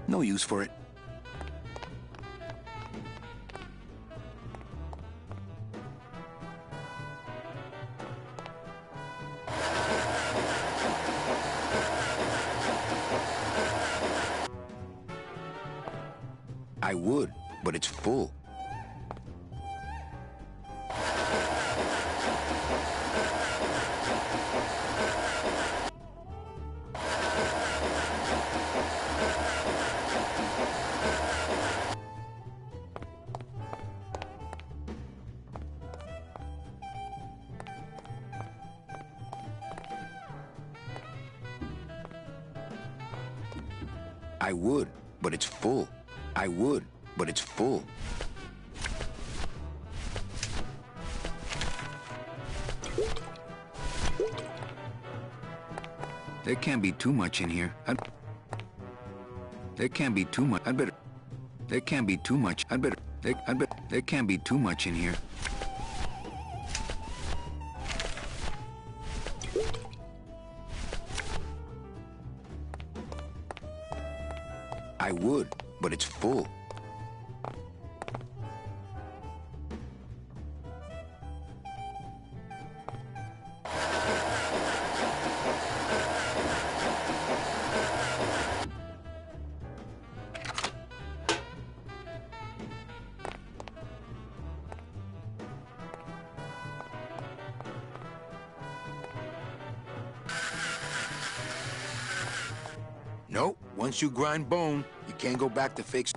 No use for it. I would, but it's full. I would, but it's full. I would, but it's full. There can't be too much in here. There can't be too much. I'd better. There can't be too much. I'd better. There can't be too much in here. I would, but it's full. Nope, once you grind bone, you can't go back to fix.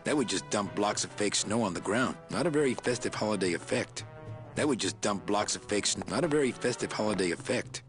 That would just dump blocks of fake snow on the ground. Not a very festive holiday effect. That would just dump blocks of fake snow. Not a very festive holiday effect.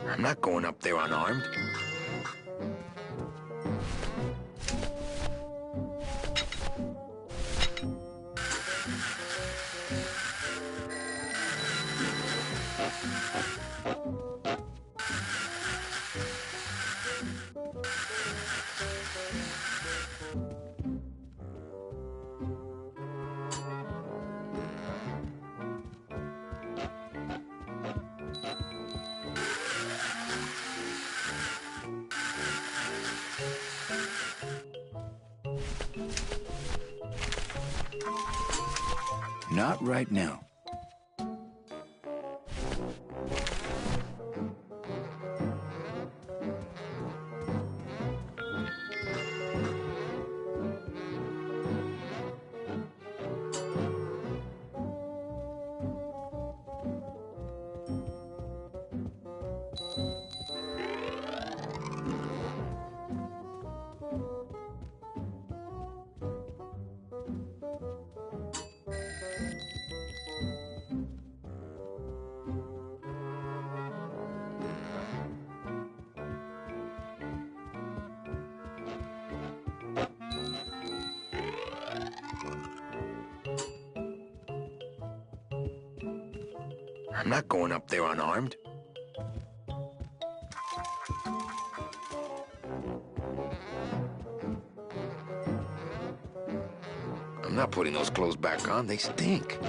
I'm not going up there unarmed. Not right now. I'm not going up there unarmed. I'm not putting those clothes back on. They stink.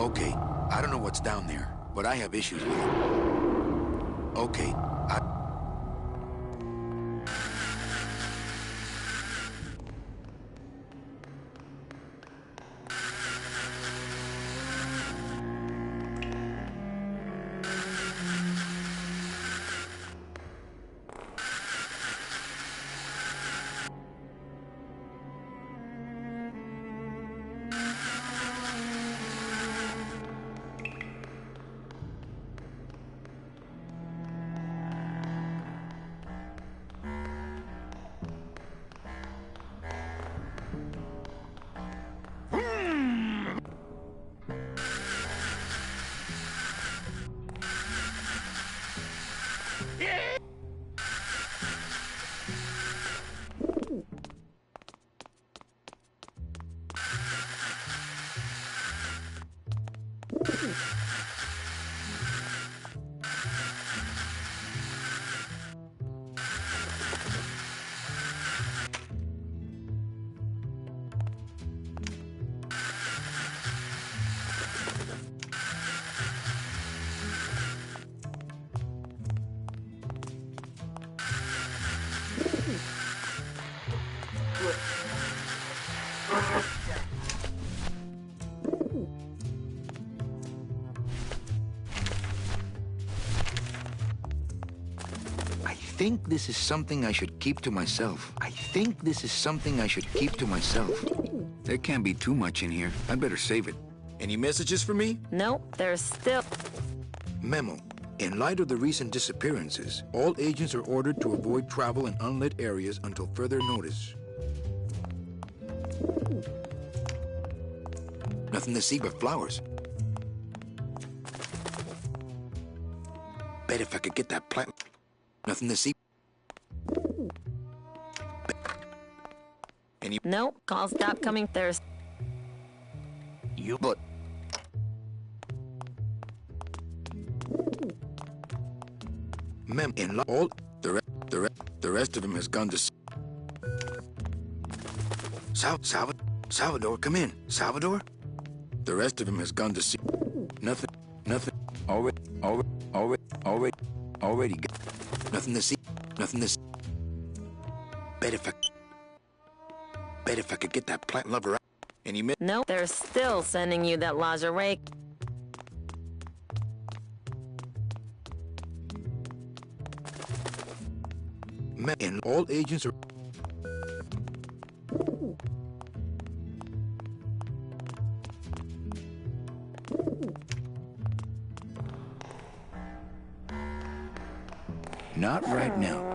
Okay, I don't know what's down there, but I have issues with it. Okay, I think this is something I should keep to myself. I think this is something I should keep to myself. There can't be too much in here. I'd better save it. Any messages for me? Nope, there's still... Memo. In light of the recent disappearances, all agents are ordered to avoid travel in unlit areas until further notice. Nothing to see but flowers. Bet if I could get that plant... Nothing to see. Any... Nope, call stop coming. There's... You but... In all... The rest of them has gone to... Salvador, come in. Salvador? The rest of him has gone to see... Nothing. Already got... Nothing to see. Nothing to see. Bet if I could get that plant lover out. Any minute. Nope, they're still sending you that lingerie. And all agents are... Not right now.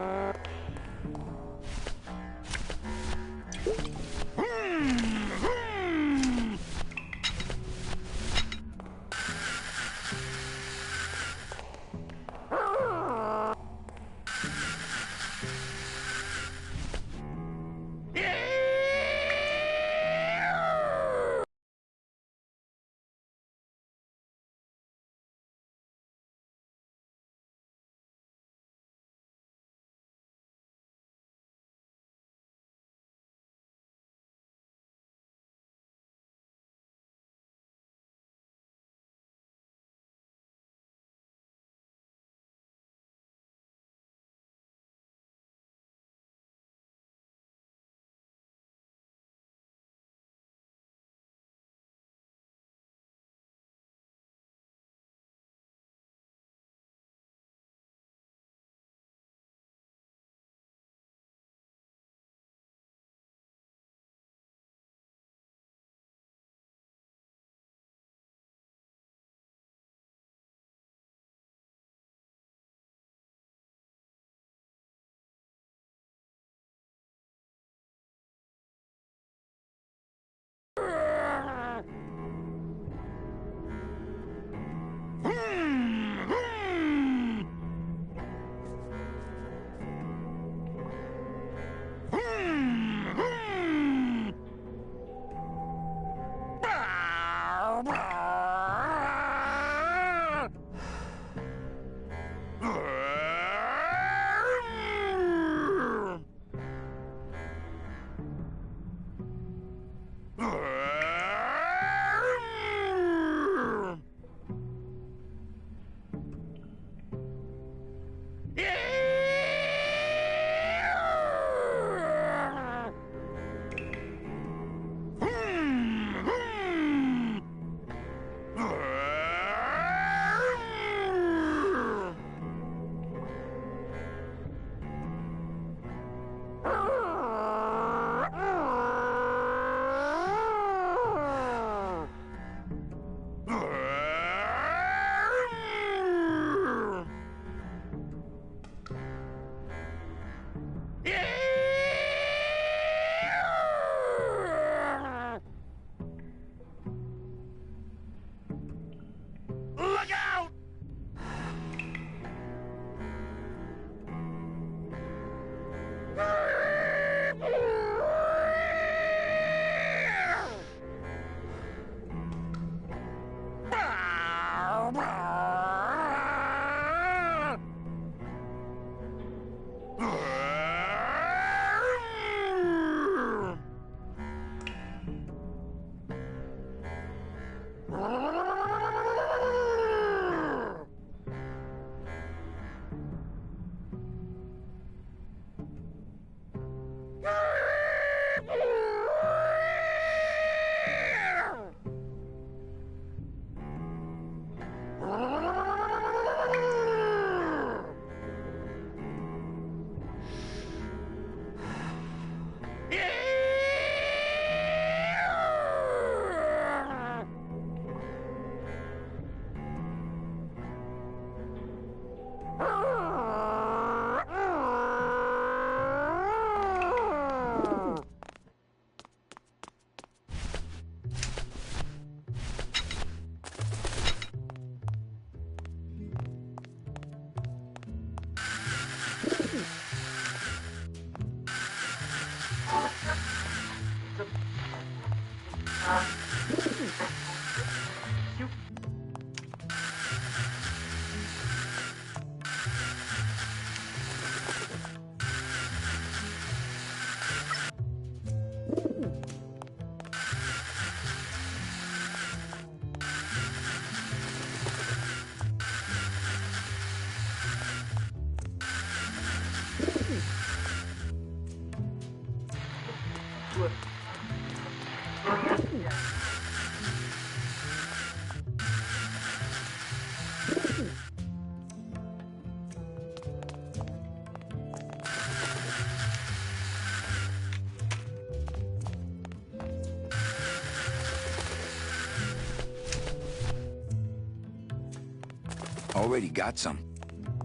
Already got some.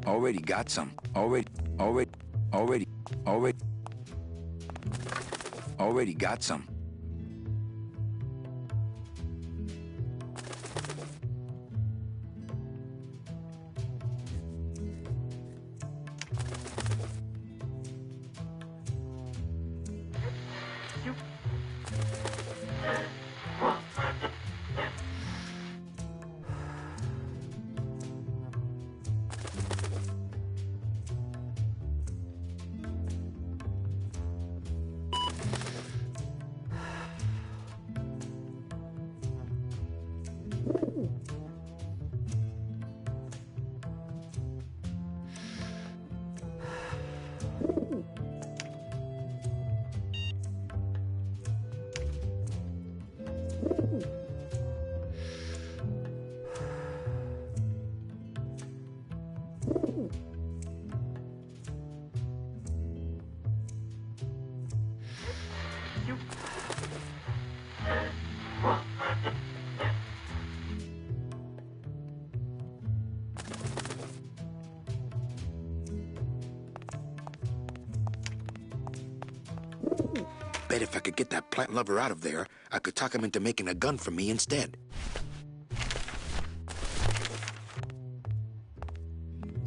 Already got some. Already got some. Bet if I could get that plant lover out of there, I could talk him into making a gun for me instead.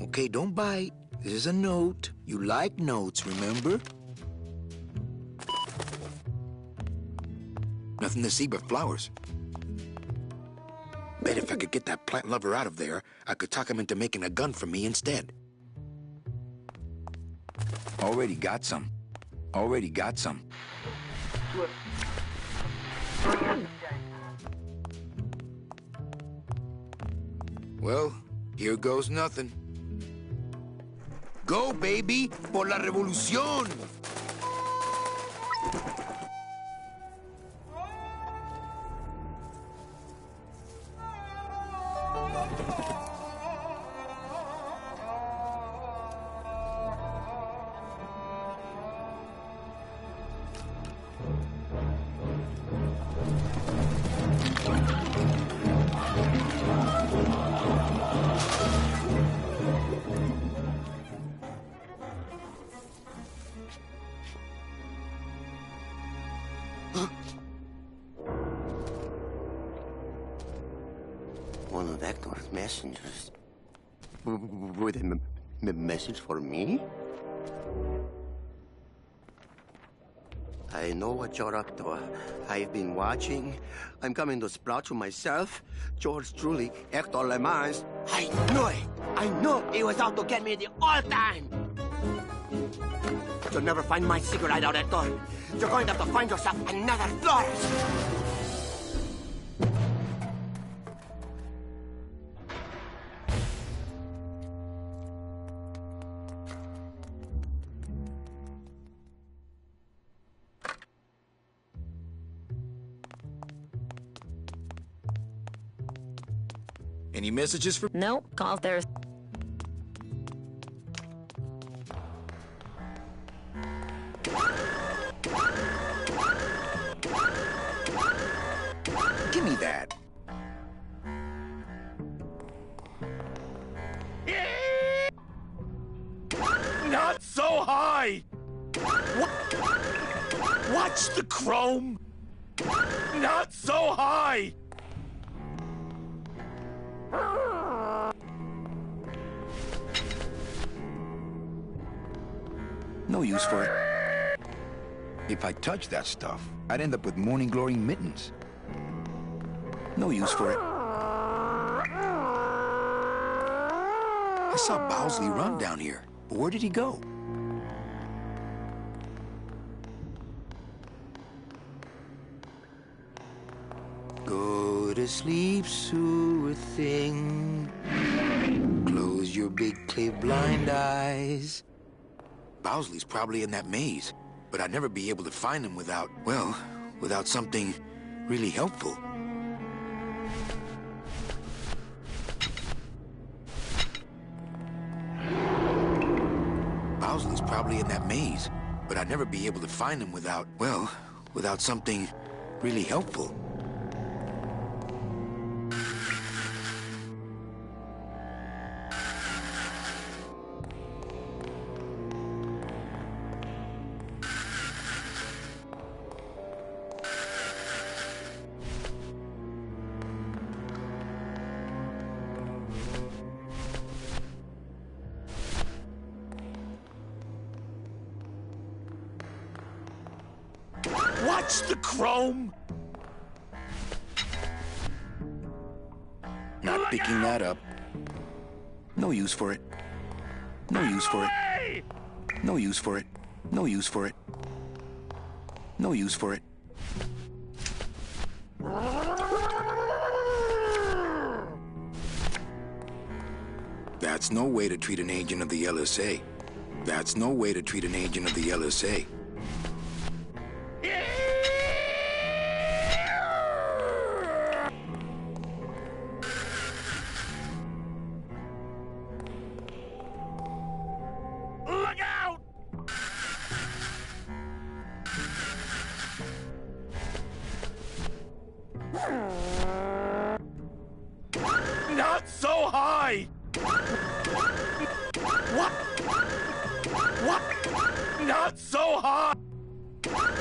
Okay, don't bite. This is a note. You like notes, remember? Nothing to see but flowers. Bet if I could get that plant lover out of there, I could talk him into making a gun for me instead. Already got some. Already got some. Well, here goes nothing. Go, baby, por la revolución! One of Hector's messengers. With a message for me? I know what you're up to. I've been watching. I'm coming to sprout you myself. Yours truly, Hector Le Mans. I knew it! I knew he was out to get me the whole time! You'll never find my secret hideout, Hector. You're going to have to find yourself another Flores. Any messages for... Nope, calls there. Give me that. Not so high! Watch the chrome! Not so high! No use for it. If I touched that stuff, I'd end up with morning glory mittens. No use for it. I saw Bowsley run down here. But where did he go? Go to sleep, sure thing. Close your big clay blind eyes. Bowsley's probably in that maze, but I'd never be able to find him without, well, without something really helpful. Bowsley's probably in that maze, but I'd never be able to find him without, well, without something really helpful. Watch the chrome! Not picking that up. No use for it. No use for it. No use for it. No use for it. No use for it. That's no way to treat an agent of the LSA. That's no way to treat an agent of the LSA. Look out! Not so high! What? What? Not so high!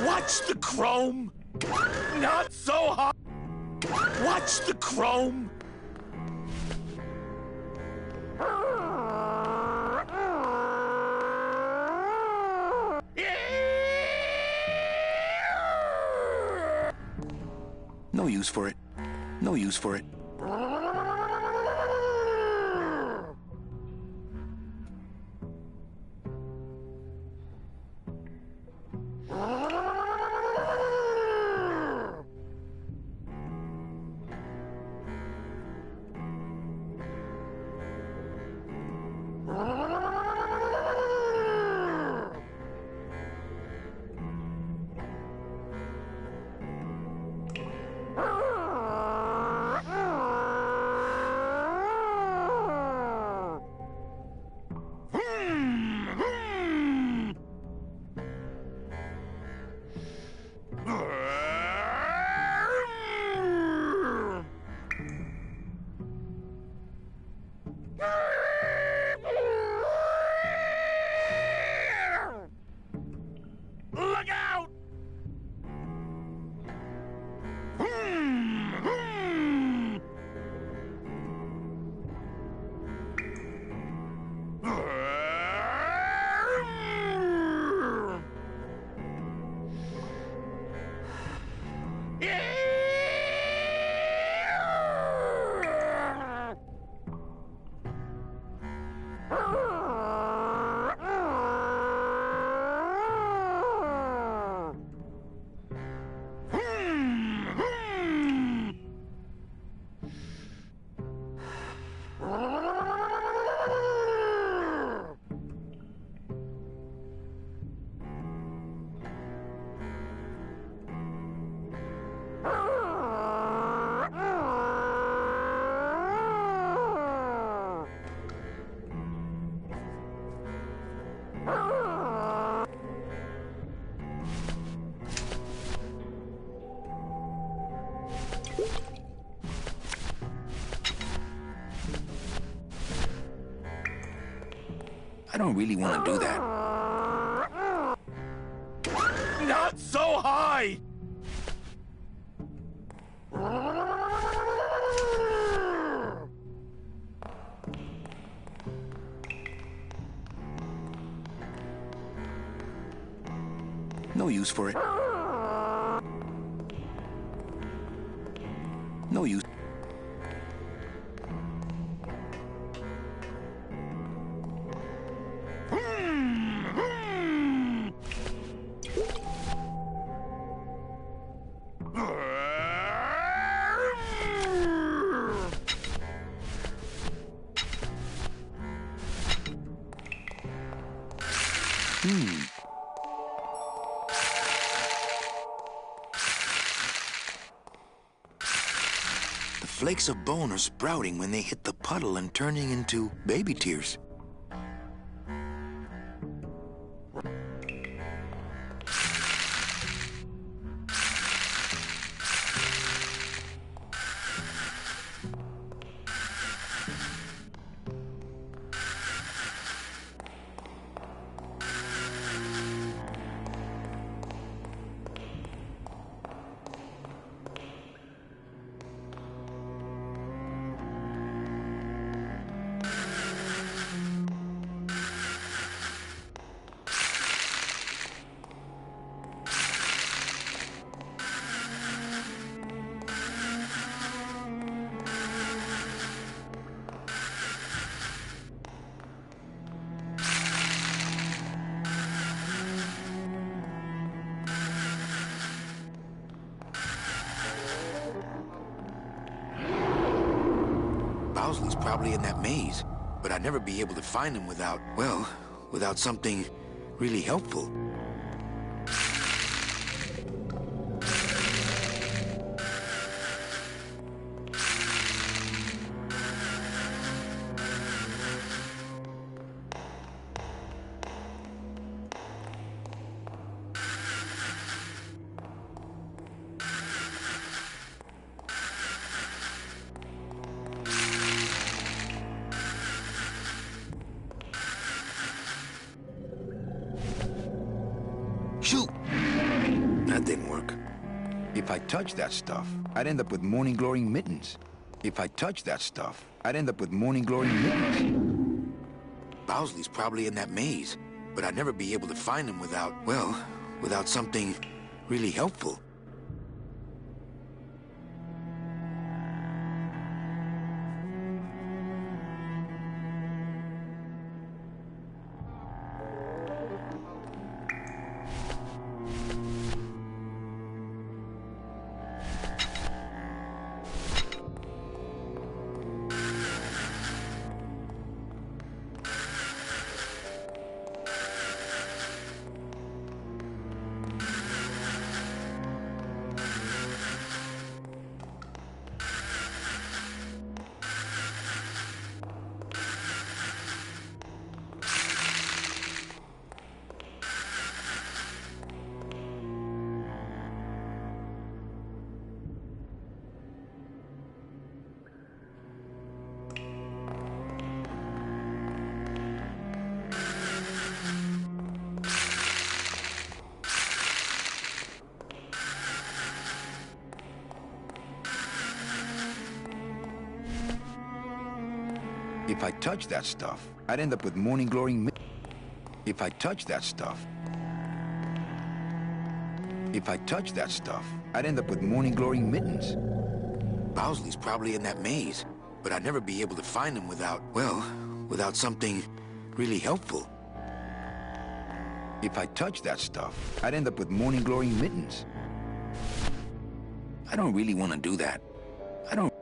Watch the chrome! Not so high! Watch the chrome! No use for it. No use for it. Look out! I don't really want to do that. Not so high! No use for it. No use. The flakes of bone are sprouting when they hit the puddle and turning into baby tears. Bowsley's probably in that maze, but I'd never be able to find him without, well, without something really helpful. Shoot! That didn't work. If I touched that stuff, I'd end up with morning glorying mittens. If I touched that stuff, I'd end up with morning glorying mittens. Bowsley's probably in that maze, but I'd never be able to find him without, well, without something really helpful. If I touched that stuff, I'd end up with morning glorying If I touched that stuff... If I touched that stuff, I'd end up with morning glorying mittens. Bowsley's probably in that maze, but I'd never be able to find him without, well, without something really helpful. If I touched that stuff, I'd end up with morning glorying mittens. I don't really want to do that. I don't...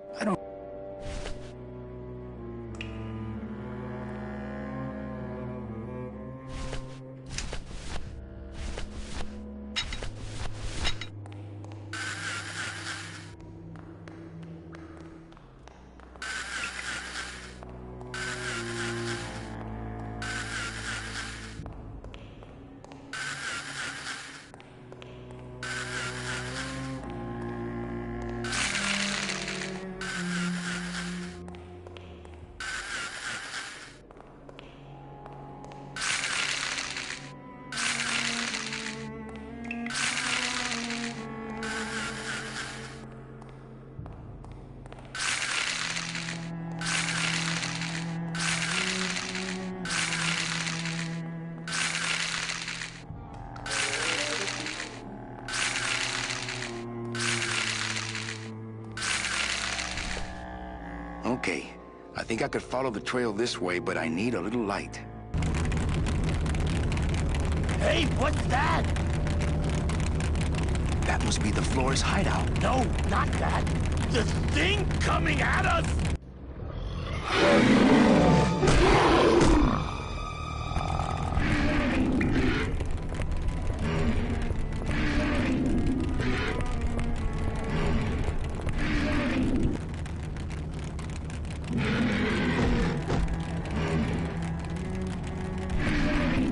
Okay, I think I could follow the trail this way, but I need a little light. Hey, what's that? That must be the Flores hideout. No, not that. The thing coming at us!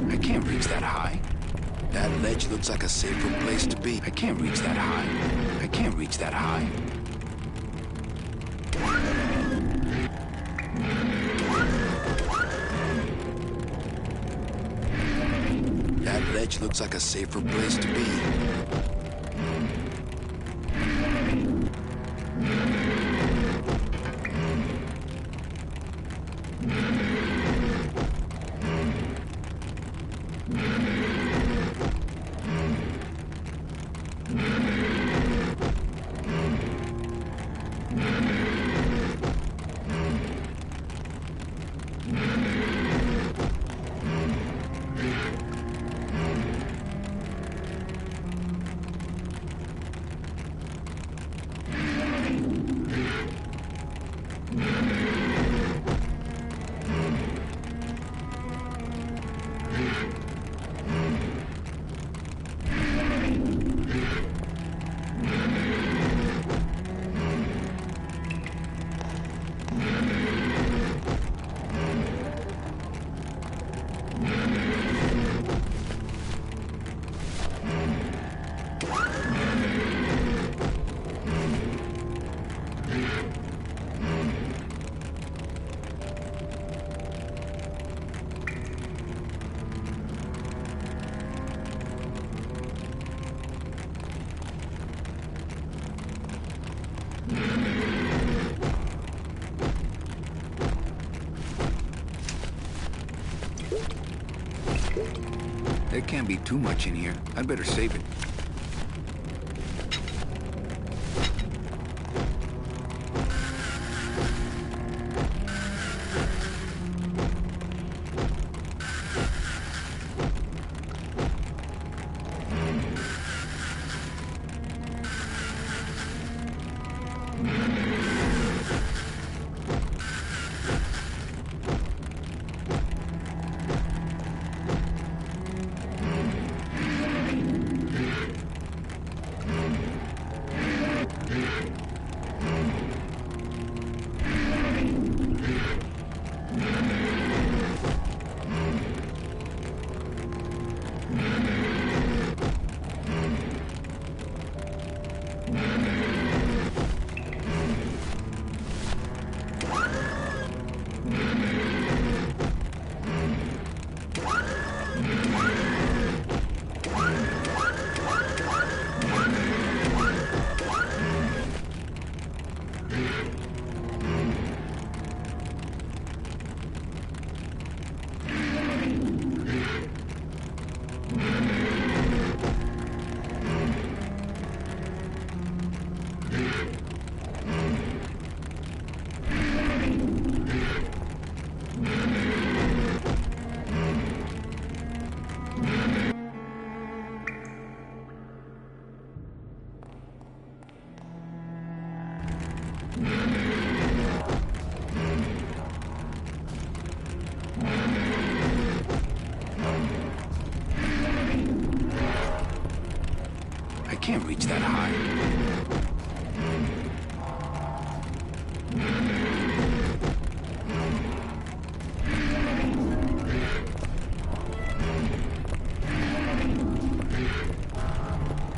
I can't reach that high. That ledge looks like a safer place to be. I can't reach that high. I can't reach that high. That ledge looks like a safer place to be. There can't be too much in here. I'd better save it. I can't reach that high.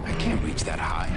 I can't reach that high.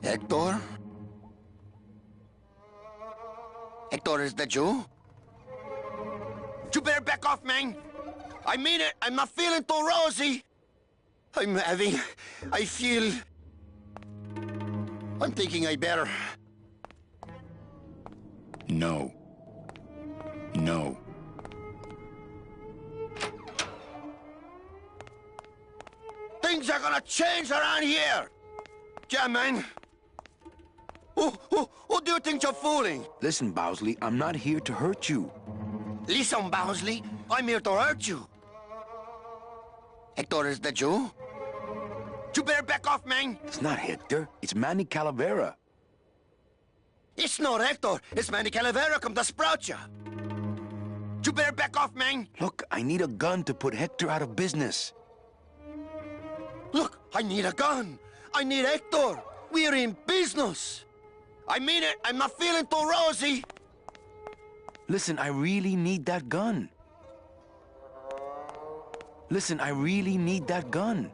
Hector? Hector, is that you? You better back off, man. I mean it. I'm not feeling too rosy. I feel... I'm thinking I better... No. No. Things are gonna change around here. Yeah, man. Who do you think you're fooling? Listen, Bowsley, I'm not here to hurt you. Listen, Bowsley, I'm here to hurt you. Hector, is that you? You better back off, man. It's not Hector. It's Manny Calavera. It's not Hector. It's Manny Calavera come to sprout ya. You better back off, man. Look, I need a gun to put Hector out of business. Look, I need a gun. I need Hector. We're in business. I mean it. I'm not feeling too rosy. Listen, I really need that gun. Listen, I really need that gun.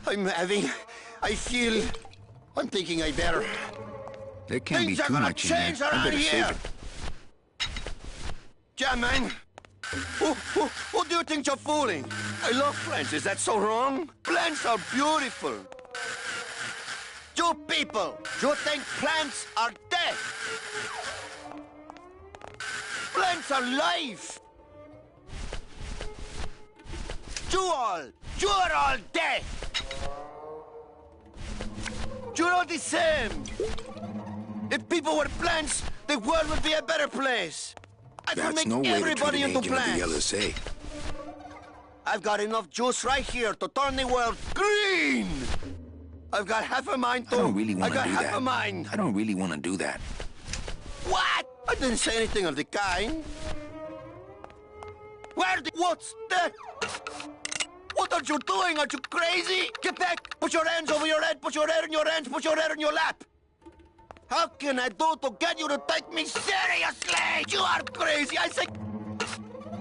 I feel... I'm thinking I better... There can't be Things are too gonna much in there. change I around better here. save it. Yeah, man. Who do you think you're fooling? I love plants. Is that so wrong? Plants are beautiful. You people, you think plants are dead? Plants are life. You're all dead. You're all the same. If people were plants, the world would be a better place. I could That's make no way to treat everybody an into agent of the plants. LSA. I've got enough juice right here to turn the world green. I've got half a mind to... I don't really want to do half that. a mind. I don't really want to do that. What? I didn't say anything of the kind. What's that? What are you doing? Are you crazy? Get back! Put your hands over your head! Put your head in your hands! Put your head in your lap! How can I do to get you to take me seriously? You are crazy! I say...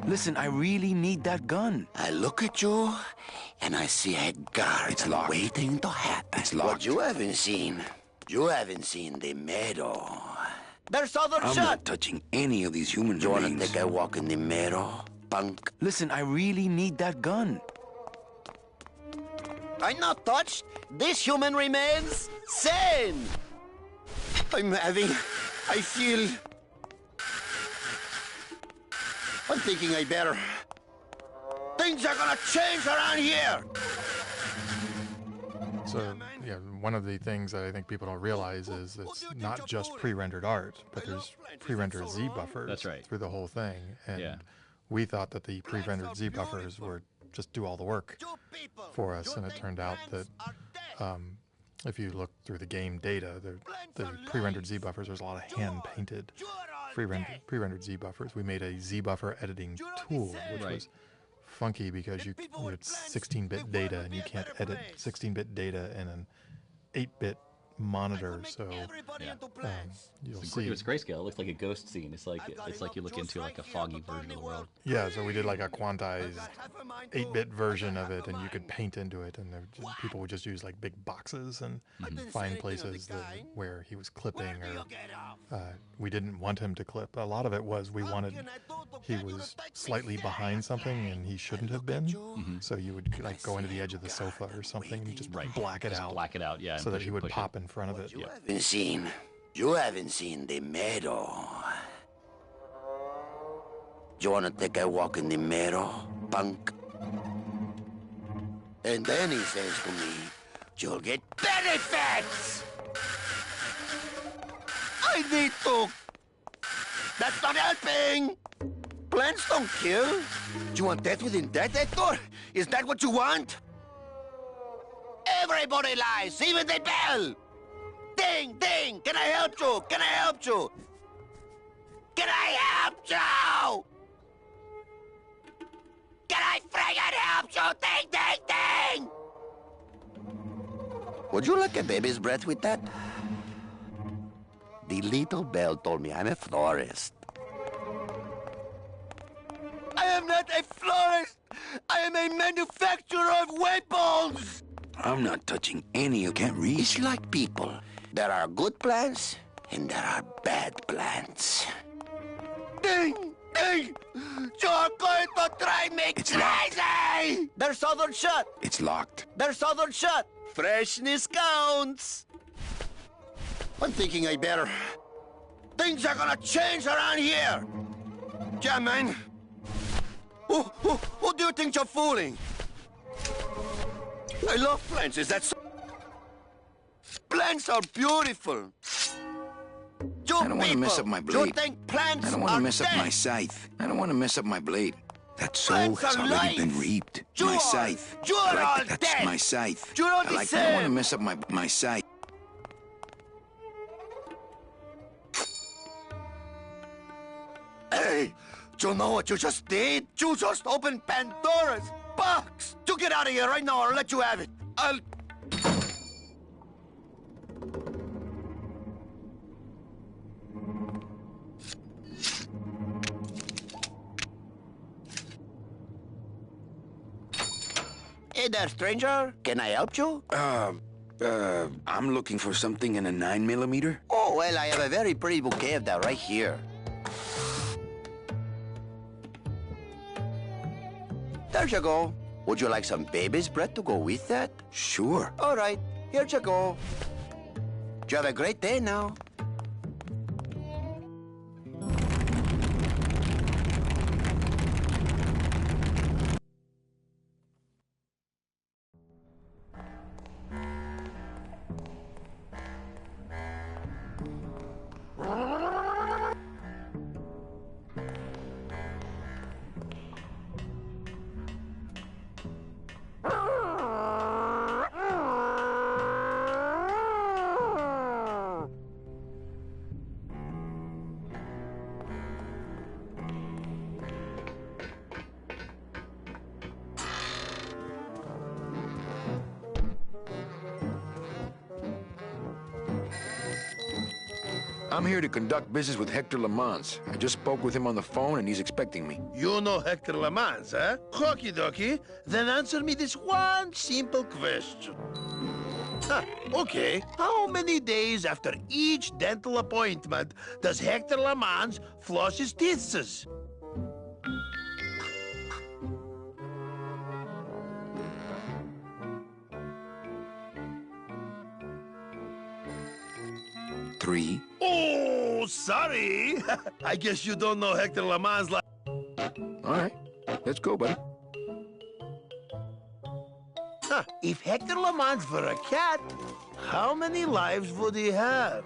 Listen, I really need that gun. I look at you, and I see a guard waiting to happen. It's locked. What you haven't seen the meadow. There's other I'm shot. not touching any of these human You wanna remains. take a walk in the meadow, punk? Listen, I really need that gun. I'm not touched. This human remains sane. I feel... I'm thinking I better... Things are gonna change around here. So, yeah, one of the things that I think people don't realize is it's not just pre-rendered art, but there's pre-rendered Z buffers That's right. through the whole thing. And Yeah. we thought that the pre-rendered Z buffers were just do all the work for us, and it turned out that if you look through the game data, the pre-rendered Z buffers, there's a lot of hand-painted pre-rendered Z buffers. We made a Z buffer editing tool, which was funky because it's 16-bit data, and you can't edit 16-bit data in an 8-bit monitor. So you'll see. It was grayscale. It looks like a ghost scene. It's like you look into like a foggy version of the world. Yeah, so we did like a quantized 8-bit version of it, and you could paint into it, and people would just use like big boxes and find places where he was clipping, or we didn't want him to clip. A lot of it was he was slightly behind something and he shouldn't have been. So you would like go into the edge of the sofa or something and you just black it out. Black it out, yeah. So that he would pop in front of it. You haven't seen the meadow. Do you want to take a walk in the meadow, punk? And then he says to me, you'll get benefits! I need to. That's not helping! Plants don't kill. Do you want death within death, Hector? Is that what you want? Everybody lies, even the bell! Ding, ding! Can I help you? Can I help you? Can I help you? Can I friggin' help you? Ding, ding, ding! Would you like a baby's breath with that? The little bell told me I'm a florist. I am not a florist! I am a manufacturer of weapons! I'm not touching any you can't read. It's like people. There are good plants, and there are bad plants. Ding! Ding! You're going to drive me crazy! They're southern shut! It's locked. They're southern shut! Freshness counts! I'm thinking I better. Things are gonna change around here! Yeah, man. Who do you think you're fooling? I love plants, is that so? Plants are beautiful. I don't want to mess up my blade. You think plants I don't want to are mess up dead? my scythe. I don't want to mess up my blade. That soul Plants has are already life. been reaped. My scythe. You're I like all that. That's dead. my scythe. You're all I the like that. I don't want to same. mess up my scythe. Hey, do you know what you just did? You just opened Pandora's box! You get out of here right now or I'll let you have it. I'll... Hey there, stranger. Can I help you? I'm looking for something in a 9mm. Oh, well, I have a very pretty bouquet of that right here. There you go. Would you like some baby's breath to go with that? Sure. All right, here you go. You have a great day now. I'm here to conduct business with Hector Lamans. I just spoke with him on the phone, and he's expecting me. You know Hector Lamans, huh? Okie dokie. Then answer me this one simple question. Okay. How many days after each dental appointment does Hector Lamans floss his teeth? 3. Oh, sorry. I guess you don't know Hector Lamans like... All right. Let's go, buddy. If Hector Lamans were a cat, how many lives would he have?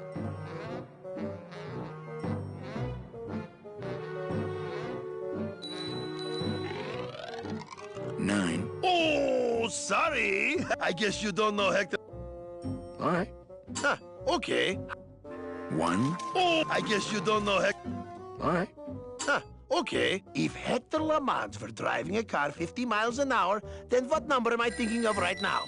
9. Oh, sorry. I guess you don't know Hector... All right. Okay. 1. Oh, I guess you don't know Hector... All right. Okay. If Hector Lamans were driving a car 50 miles an hour, then what number am I thinking of right now?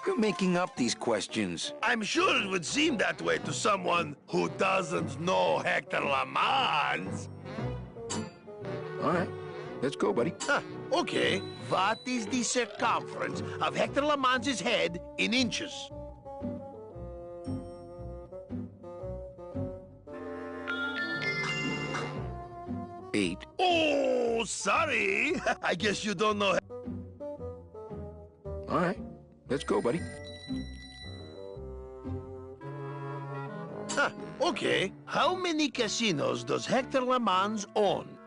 You're making up these questions. I'm sure it would seem that way to someone who doesn't know Hector Lamans. All right. Let's go, buddy. Okay. What is the circumference of Hector Lamans' head in inches? 8. Oh, sorry. I guess you don't know. All right, let's go, buddy. Okay. How many casinos does Hector LeMans own?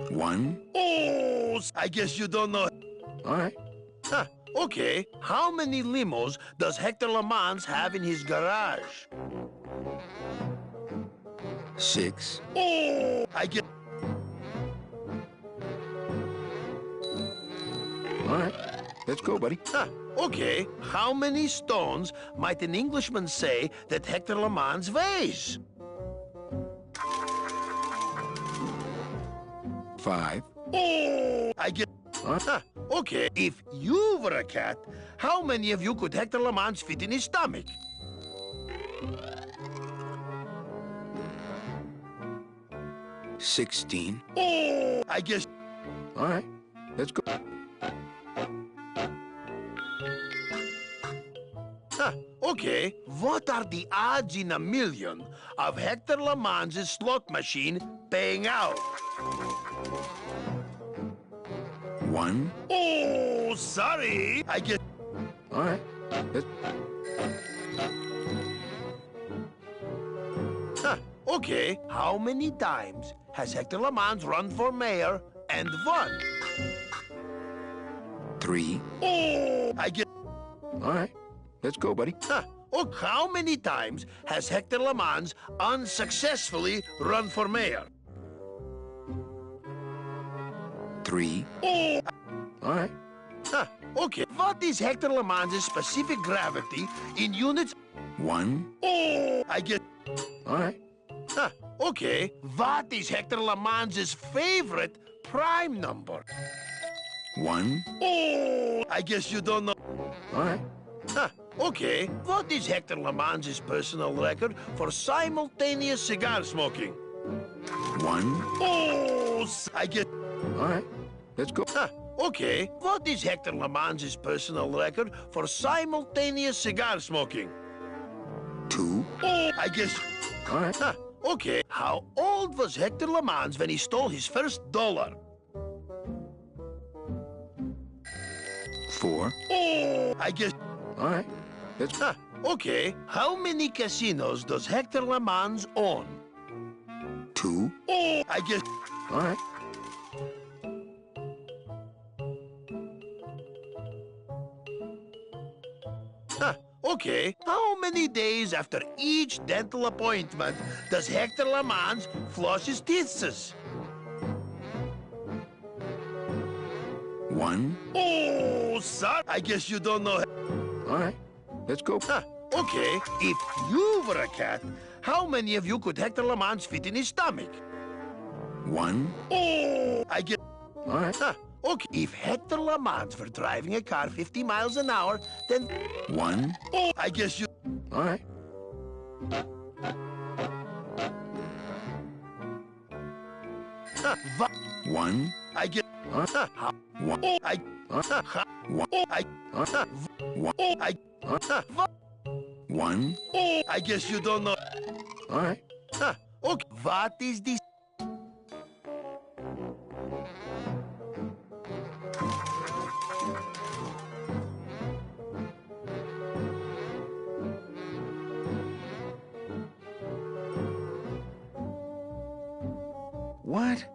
1. Oh, I guess you don't know. All right. Okay. How many limos does Hector LeMans have in his garage? 6. Oh, I get. All right, let's go, buddy. Okay. How many stones might an Englishman say that Hector LeMans weighs? 5. Oh, I get. Okay. If you were a cat, how many of you could Hector LeMans fit in his stomach? 16. Oh, I guess. All right, let's go. Okay. What are the odds in a million of Hector LeMans' slot machine paying out? 1. Oh, sorry. I get. All right, let's... Okay. How many times has Hector LeMans run for mayor and won? 3. Oh, I get. All right, let's go, buddy. Oh, how many times has Hector LeMans unsuccessfully run for mayor? 3. Oh, all right. Okay. What is Hector LeMans' specific gravity in units? 1. Oh, I get. All right. Okay. What is Hector LeMans' favorite prime number? 1. Oh, I guess you don't know. All right. Okay. What is Hector LeMans' personal record for simultaneous cigar smoking? 1. Oh, I get. All right. Let's go. Okay. What is Hector LeMans' personal record for simultaneous cigar smoking? 2. Oh, I guess. All right. Okay. How old was Hector LeMans when he stole his first $1? 4. Oh, I guess. All right. Let's... Okay. How many casinos does Hector LeMans own? 2. Oh, I guess. All right. Okay. How many days after each dental appointment does Hector LeMans floss his teeth? 1. Oh, son. I guess you don't know. All right. Let's go. Okay. If you were a cat, how many of you could Hector LeMans fit in his stomach? 1. Oh, I get. All right. Okay. If Hector LeMans were driving a car 50 miles an hour, then... 1. Oh, I guess you... All right. Va 1. I get... 1. Oh, I... 1. Oh, I... 1. Oh, I... 1. Oh, I guess you don't know. All right. Okay. What is this? What?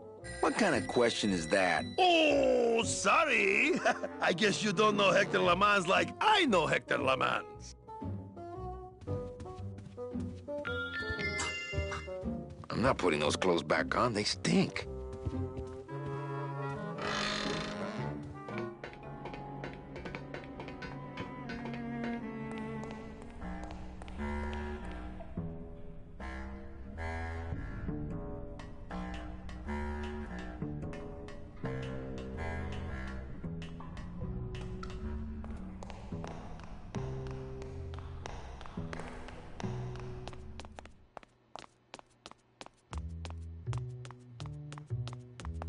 What kind of question is that? Oh, sorry. I guess you don't know Hector LeMans like I know Hector LeMans. I'm not putting those clothes back on. They stink.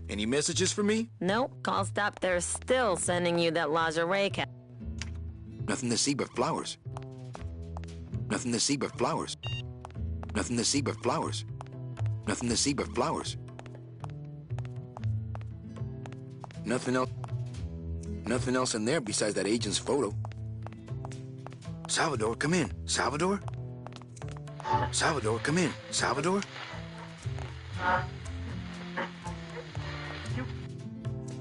Any messages for me? Nope, call stop. They're still sending you that lingerie cap. Nothing to see but flowers. Nothing to see but flowers. Nothing to see but flowers. Nothing to see but flowers. Nothing else. Nothing else in there besides that agent's photo. Salvador, come in. Salvador? Salvador, come in. Salvador?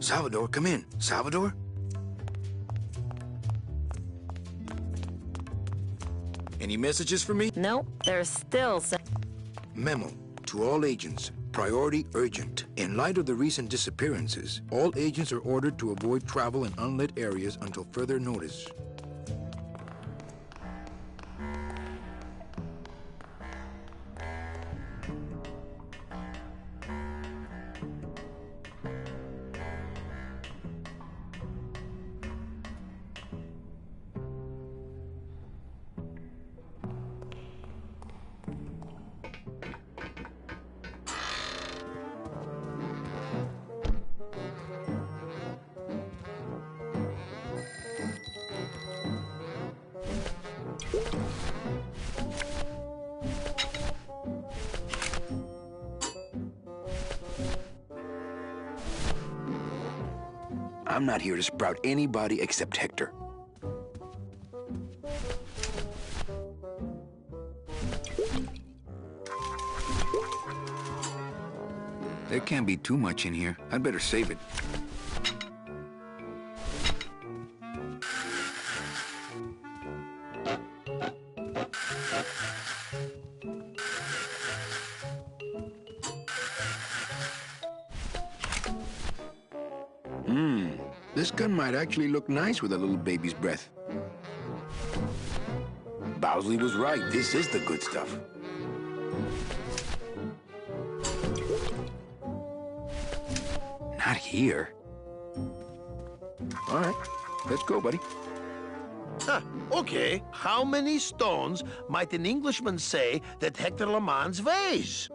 Salvador, come in. Salvador? Any messages for me? Nope, there's still some. Memo to all agents. Priority urgent. In light of the recent disappearances, all agents are ordered to avoid travel in unlit areas until further notice. I'm not here to sprout anybody except Hector. There can't be too much in here. I'd better save it. This gun might actually look nice with a little baby's breath. Bowsley was right. This is the good stuff. Not here. All right, let's go, buddy. Huh, okay. How many stones might an Englishman say that Hector Le Mans weighs?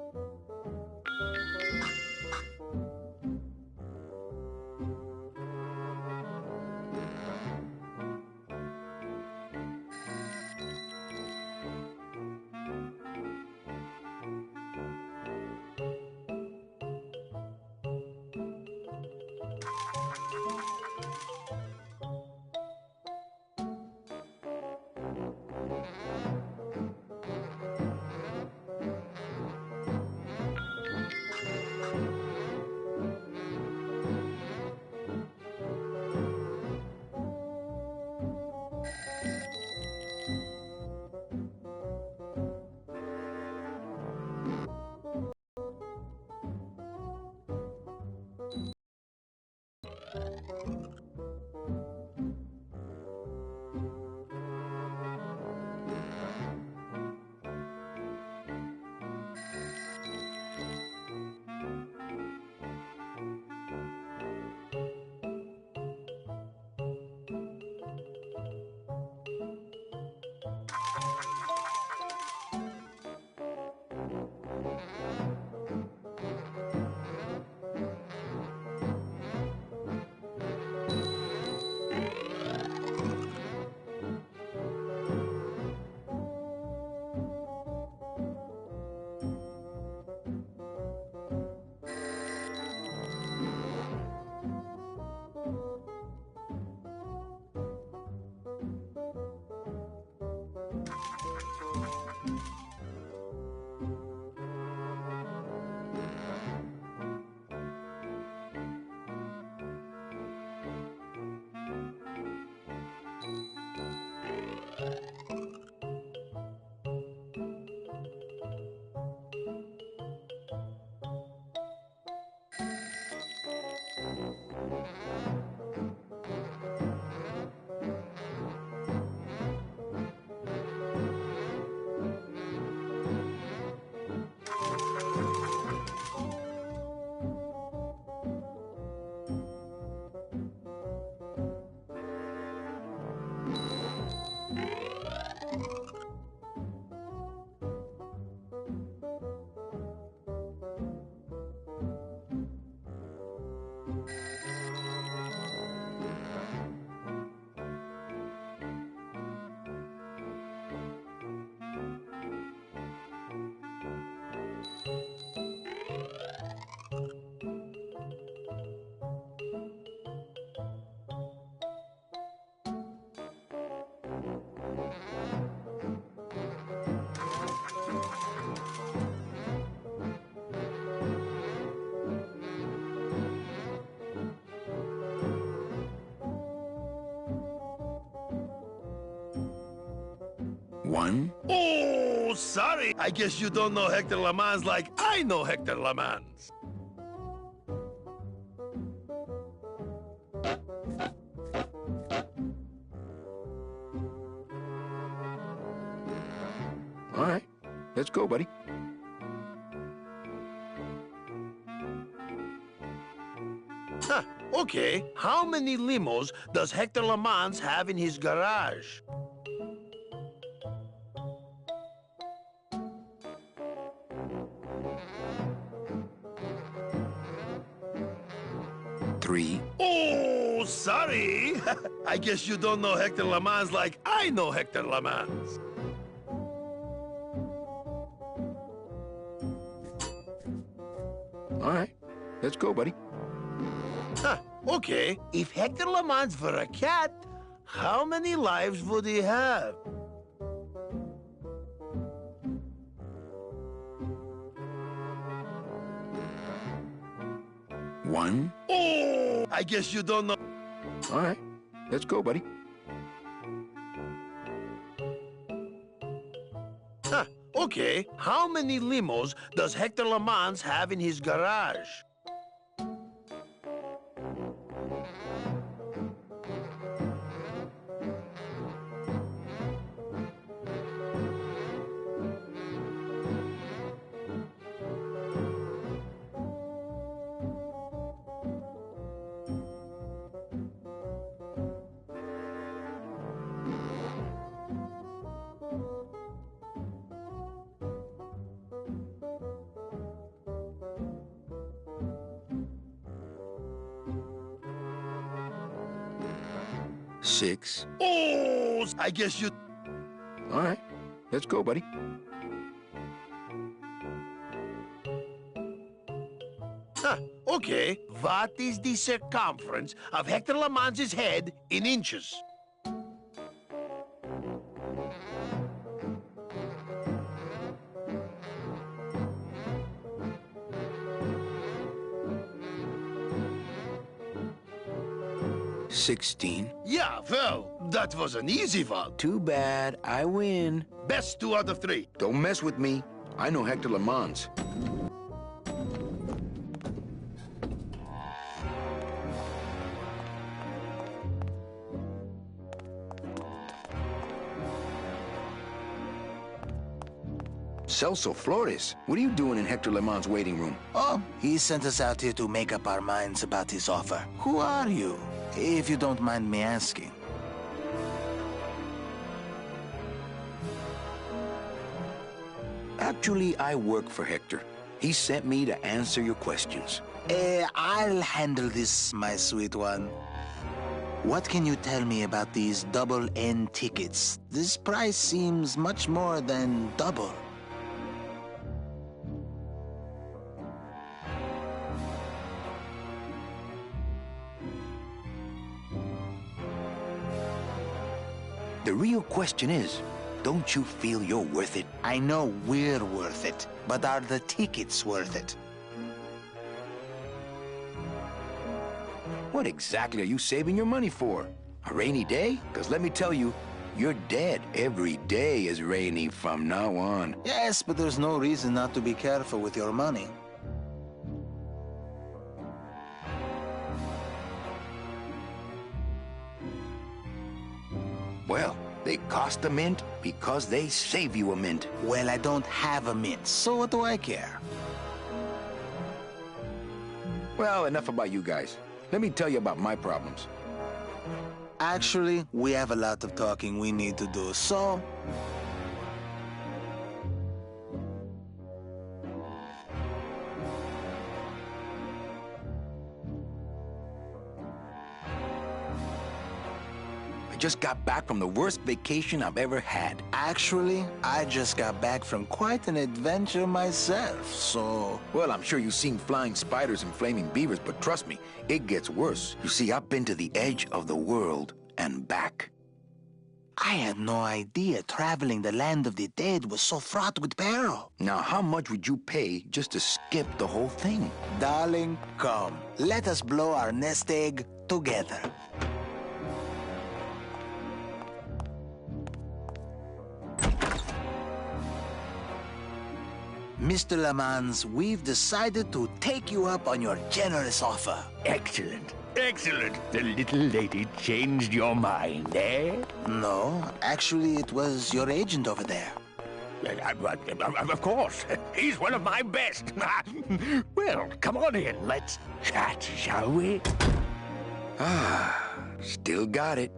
1. Oh, sorry. I guess you don't know Hector LeMans like I know Hector LeMans. All right, let's go, buddy. Huh, okay. How many limos does Hector LeMans have in his garage? Three. Oh, sorry. I guess you don't know Hector LeMans like I know Hector LeMans. All right, let's go, buddy. Huh, okay. If Hector LeMans were a cat, how many lives would he have? One. Oh, I guess you don't know. All right, let's go, buddy. Huh, okay. How many limos does Hector LeMans have in his garage? Six. Oh, I guess you... All right, let's go, buddy. Huh, okay. What is the circumference of Hector LeMans' head in inches? $16. Yeah, well, that was an easy one. Too bad, I win. Best 2 out of 3. Don't mess with me. I know Hector LeMans. Celso Flores, what are you doing in Hector LeMans' waiting room? Oh, he sent us out here to make up our minds about his offer. Who are you, if you don't mind me asking? Actually, I work for Hector. He sent me to answer your questions. I'll handle this, my sweet one. What can you tell me about these double N tickets? This price seems much more than double. The real question is, don't you feel you're worth it? I know we're worth it, but are the tickets worth it? What exactly are you saving your money for? A rainy day? Because let me tell you, you're dead. Every day is rainy from now on. Yes, but there's no reason not to be careful with your money. Well, they cost a mint because they save you a mint. Well, I don't have a mint, so what do I care? Well, enough about you guys. Let me tell you about my problems. Actually, we have a lot of talking we need to do, so... I just got back from the worst vacation I've ever had. Actually, I just got back from quite an adventure myself, so... Well, I'm sure you've seen flying spiders and flaming beavers, but trust me, it gets worse. You see, I've been to the edge of the world and back. I had no idea traveling the land of the dead was so fraught with peril. Now, how much would you pay just to skip the whole thing? Darling, come. Let us blow our nest egg together. Mr. Lamans, we've decided to take you up on your generous offer. Excellent. Excellent. The little lady changed your mind, eh? No, actually, it was your agent over there. Of course. He's one of my best. Well, come on in. Let's chat, shall we? Ah, still got it.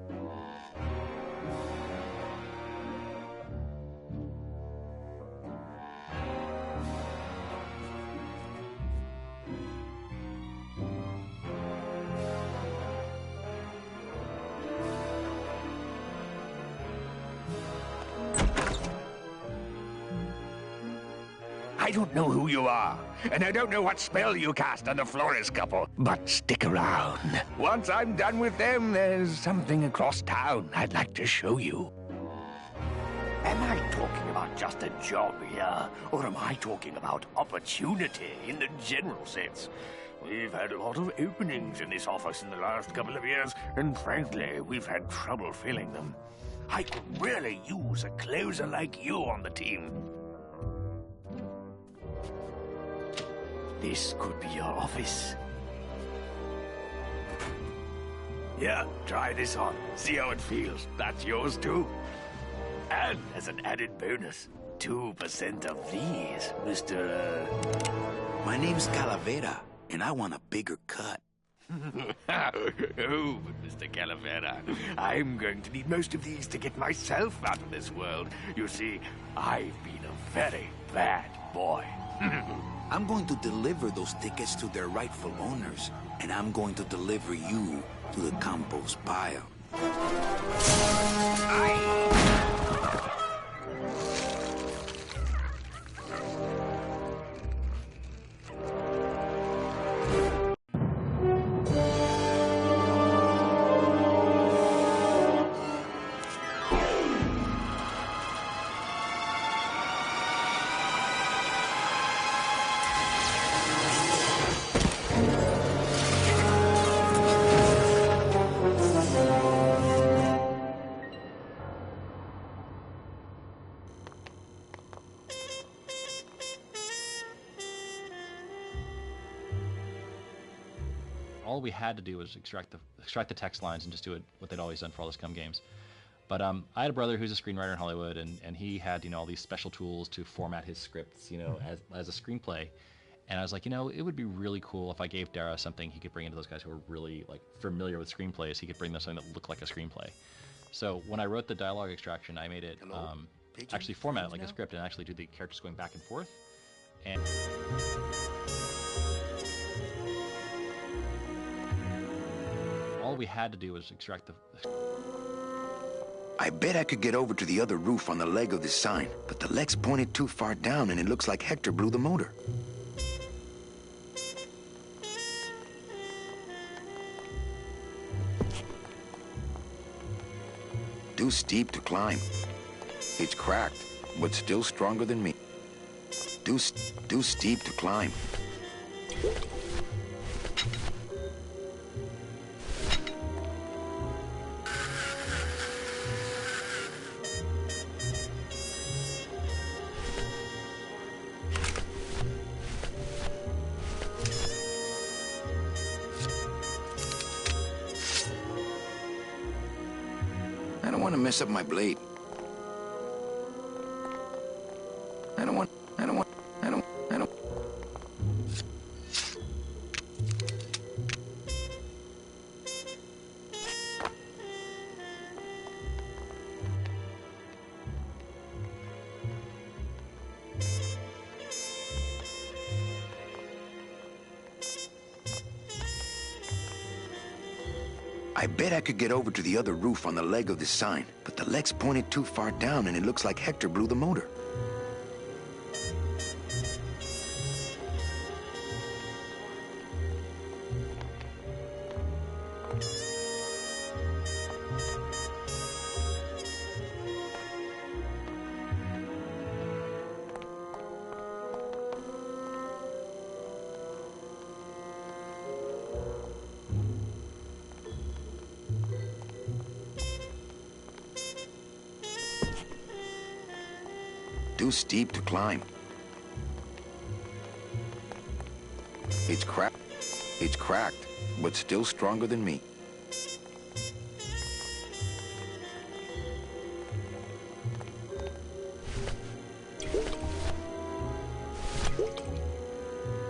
I don't know who you are, and I don't know what spell you cast on the Flores couple, but stick around. Once I'm done with them, there's something across town I'd like to show you. Am I talking about just a job here, or am I talking about opportunity in the general sense? We've had a lot of openings in this office in the last couple of years, and frankly, we've had trouble filling them. I could really use a closer like you on the team. This could be your office. Yeah, try this on. See how it feels. That's yours too. And as an added bonus, 2% of these, Mr. My name's Calavera, and I want a bigger cut. Oh, but Mr. Calavera, I'm going to need most of these to get myself out of this world. You see, I've been a very bad boy. I'm going to deliver those tickets to their rightful owners, and I'm going to deliver you to the compost pile. All we had to do was extract the text lines and just do it what they'd always done for all the Scum games. But I had a brother who's a screenwriter in Hollywood, and he had all these special tools to format his scripts as a screenplay. And I was like, it would be really cool if I gave Dara something he could bring into those guys who are really familiar with screenplays. He could bring them something that looked like a screenplay. So when I wrote the dialogue extraction, I made it actually format it like a script and actually do the characters going back and forth. And all we had to do was extract the... I bet I could get over to the other roof on the leg of this sign, but the leg's pointed too far down and it looks like Hector blew the motor. Too steep to climb. It's cracked, but still stronger than me. Too steep to climb. I don't want to mess up my blade. I bet I could get over to the other roof on the leg of this sign, but the leg's pointed too far down and it looks like Hector blew the motor. Too steep to climb. It's cracked. It's cracked, but still stronger than me.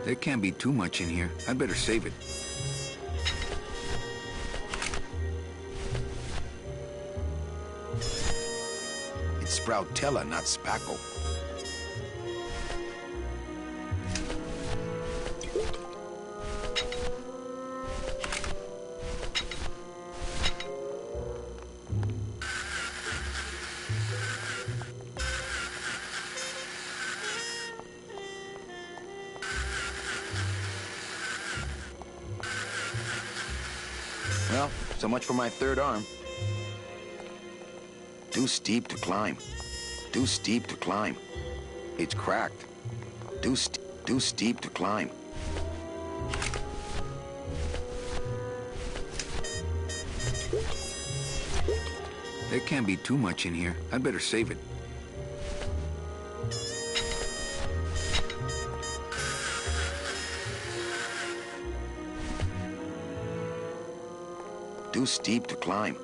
There can't be too much in here. I'd better save it. It's Sproutella, not Spackle. Well, so much for my third arm. Too steep to climb. Too steep to climb. It's cracked. Too steep to climb. There can't be too much in here. I'd better save it. Too steep to climb.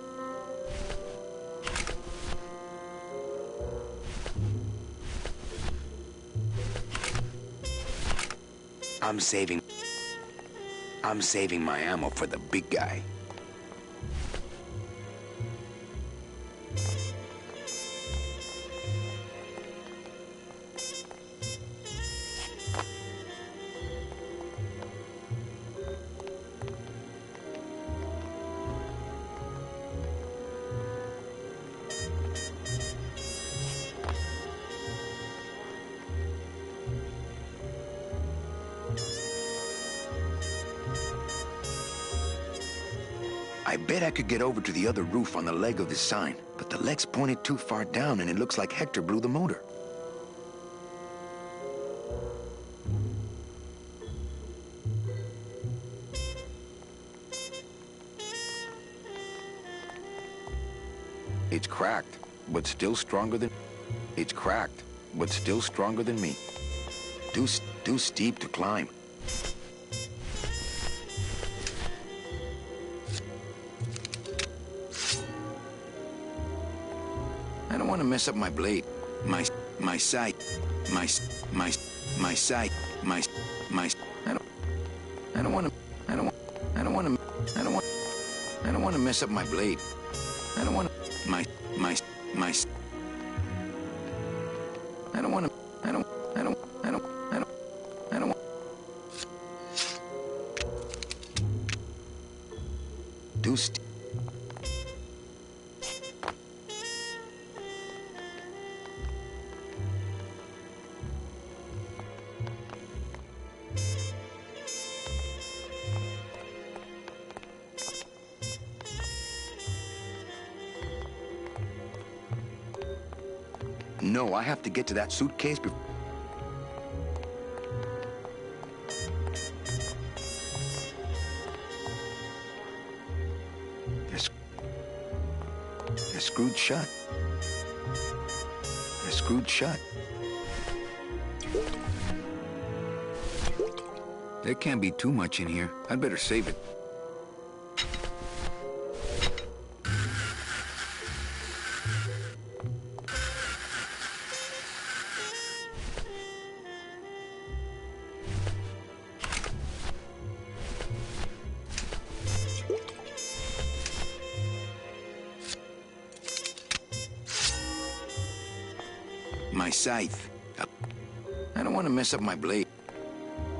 I'm saving my ammo for the big guy. I bet I could get over to the other roof on the leg of this sign, but the leg's pointed too far down and it looks like Hector blew the motor. It's cracked, but still stronger than... It's cracked, but still stronger than me. Too steep to climb. I don't want to mess up my blade. My sight. I don't want to mess up my blade. I don't want to No, I have to get to that suitcase before... They're screwed shut. They're screwed shut. There can't be too much in here. I'd better save it. My scythe. I don't want to mess up my blade.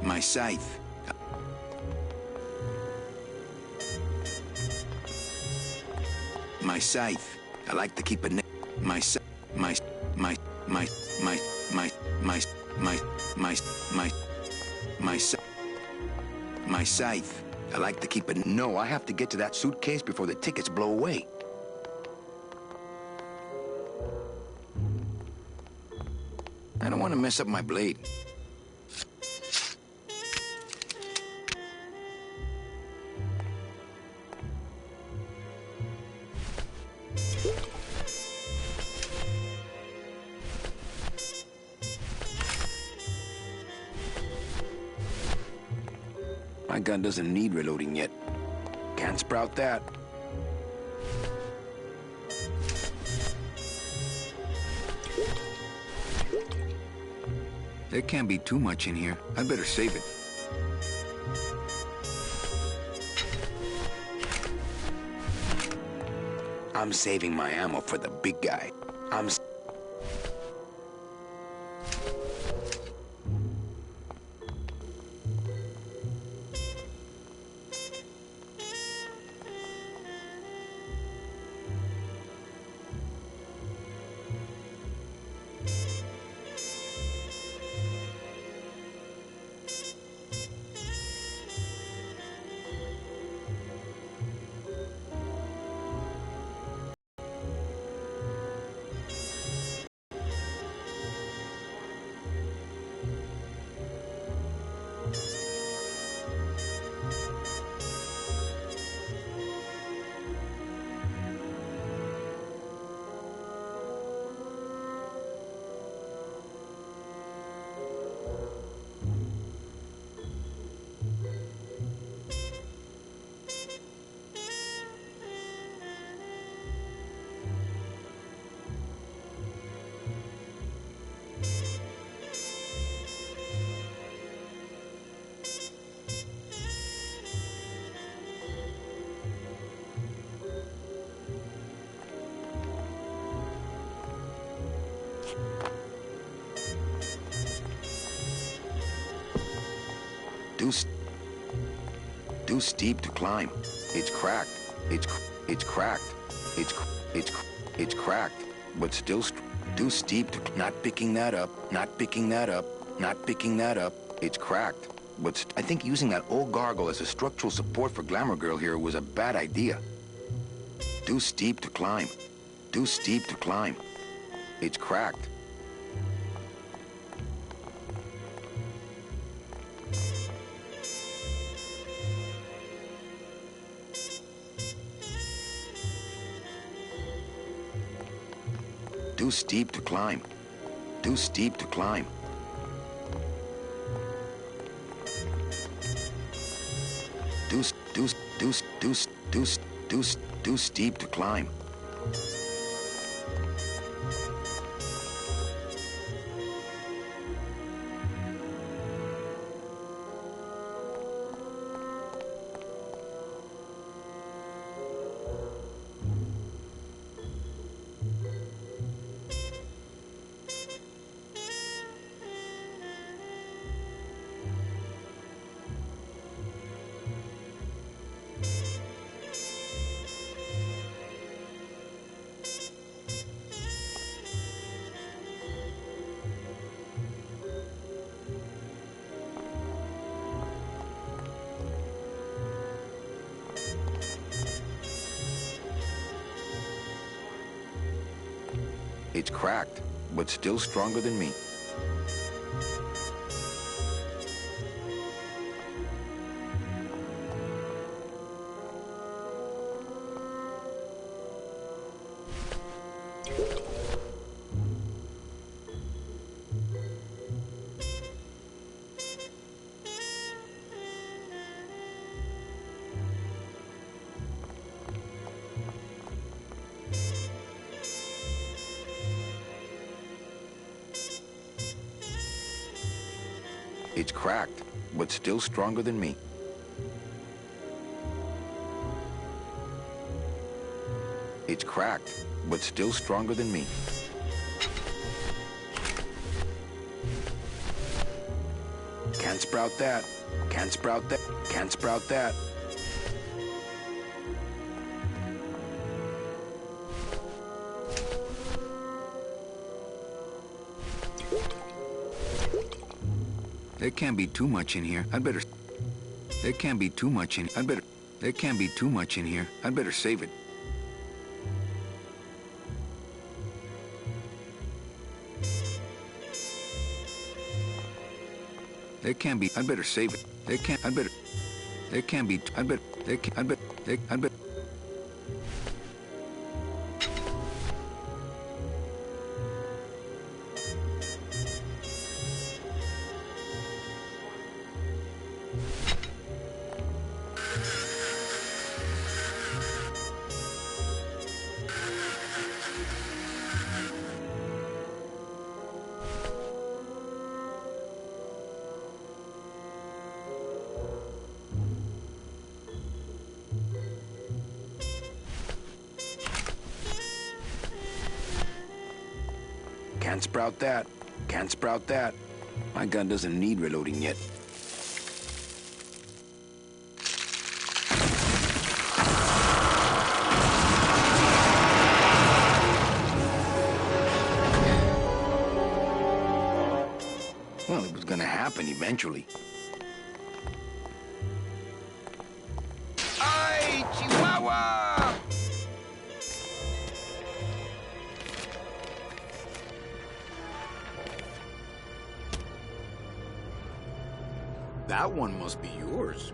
My scythe. My scythe. I like to keep it. My scythe. My scythe. I like to keep it. No, I have to get to that suitcase before the tickets blow away. I don't want to mess up my blade. My gun doesn't need reloading yet. Can't sprout that. There can't be too much in here. I'd better save it. I'm saving my ammo for the big guy. Too steep to climb. It's cracked. It's cracked. It's cracked. But still too steep to... Not picking that up. Not picking that up. Not picking that up. It's cracked. But I think using that old gargle as a structural support for Glamour Girl here was a bad idea. Too steep to climb. Too steep to climb. It's cracked. Too steep to climb. Too steep to climb. Too steep to climb. It's cracked, but still stronger than me. It's cracked, but still stronger than me. It's cracked, but still stronger than me. Can't sprout that. Can't sprout that. Can't sprout that. There can't be too much in here. I'd better... There can't be too much in... I'd better... There can't be too much in here. I'd better save it. There can't be... I'd better save it. There can't... I'd better... There can't be... I'd better... There can't... I'd better... There... I'd better... Can't sprout that. Can't sprout that. My gun doesn't need reloading yet. Well, it was gonna happen eventually. Ay, Chihuahua! That one must be yours.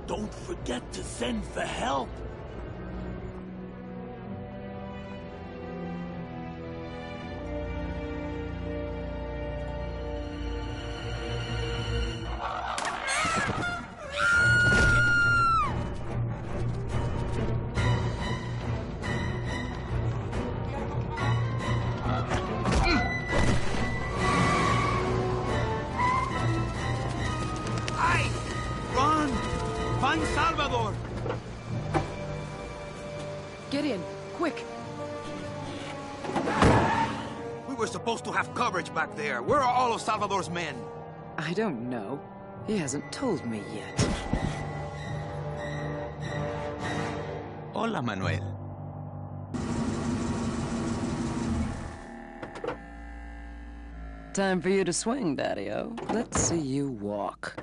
Don't forget to send for help. Find Salvador! Gideon, quick! We were supposed to have coverage back there. Where are all of Salvador's men? I don't know. He hasn't told me yet. Hola, Manuel. Time for you to swing, Daddy-O. Let's see you walk.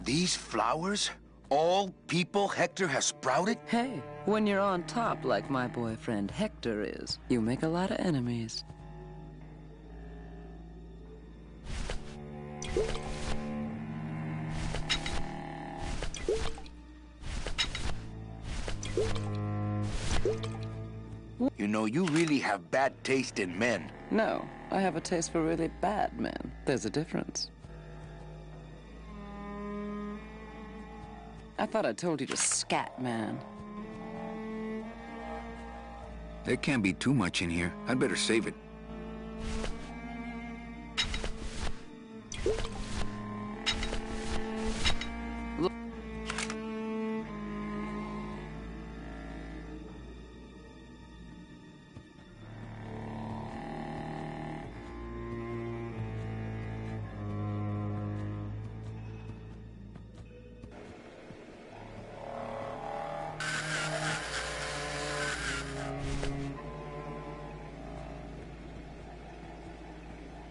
These flowers? All people Hector has sprouted? Hey, when you're on top like my boyfriend Hector is, you make a lot of enemies. You know, you really have bad taste in men. No, I have a taste for really bad men. There's a difference. I thought I told you to scat, man. There can't be too much in here. I'd better save it.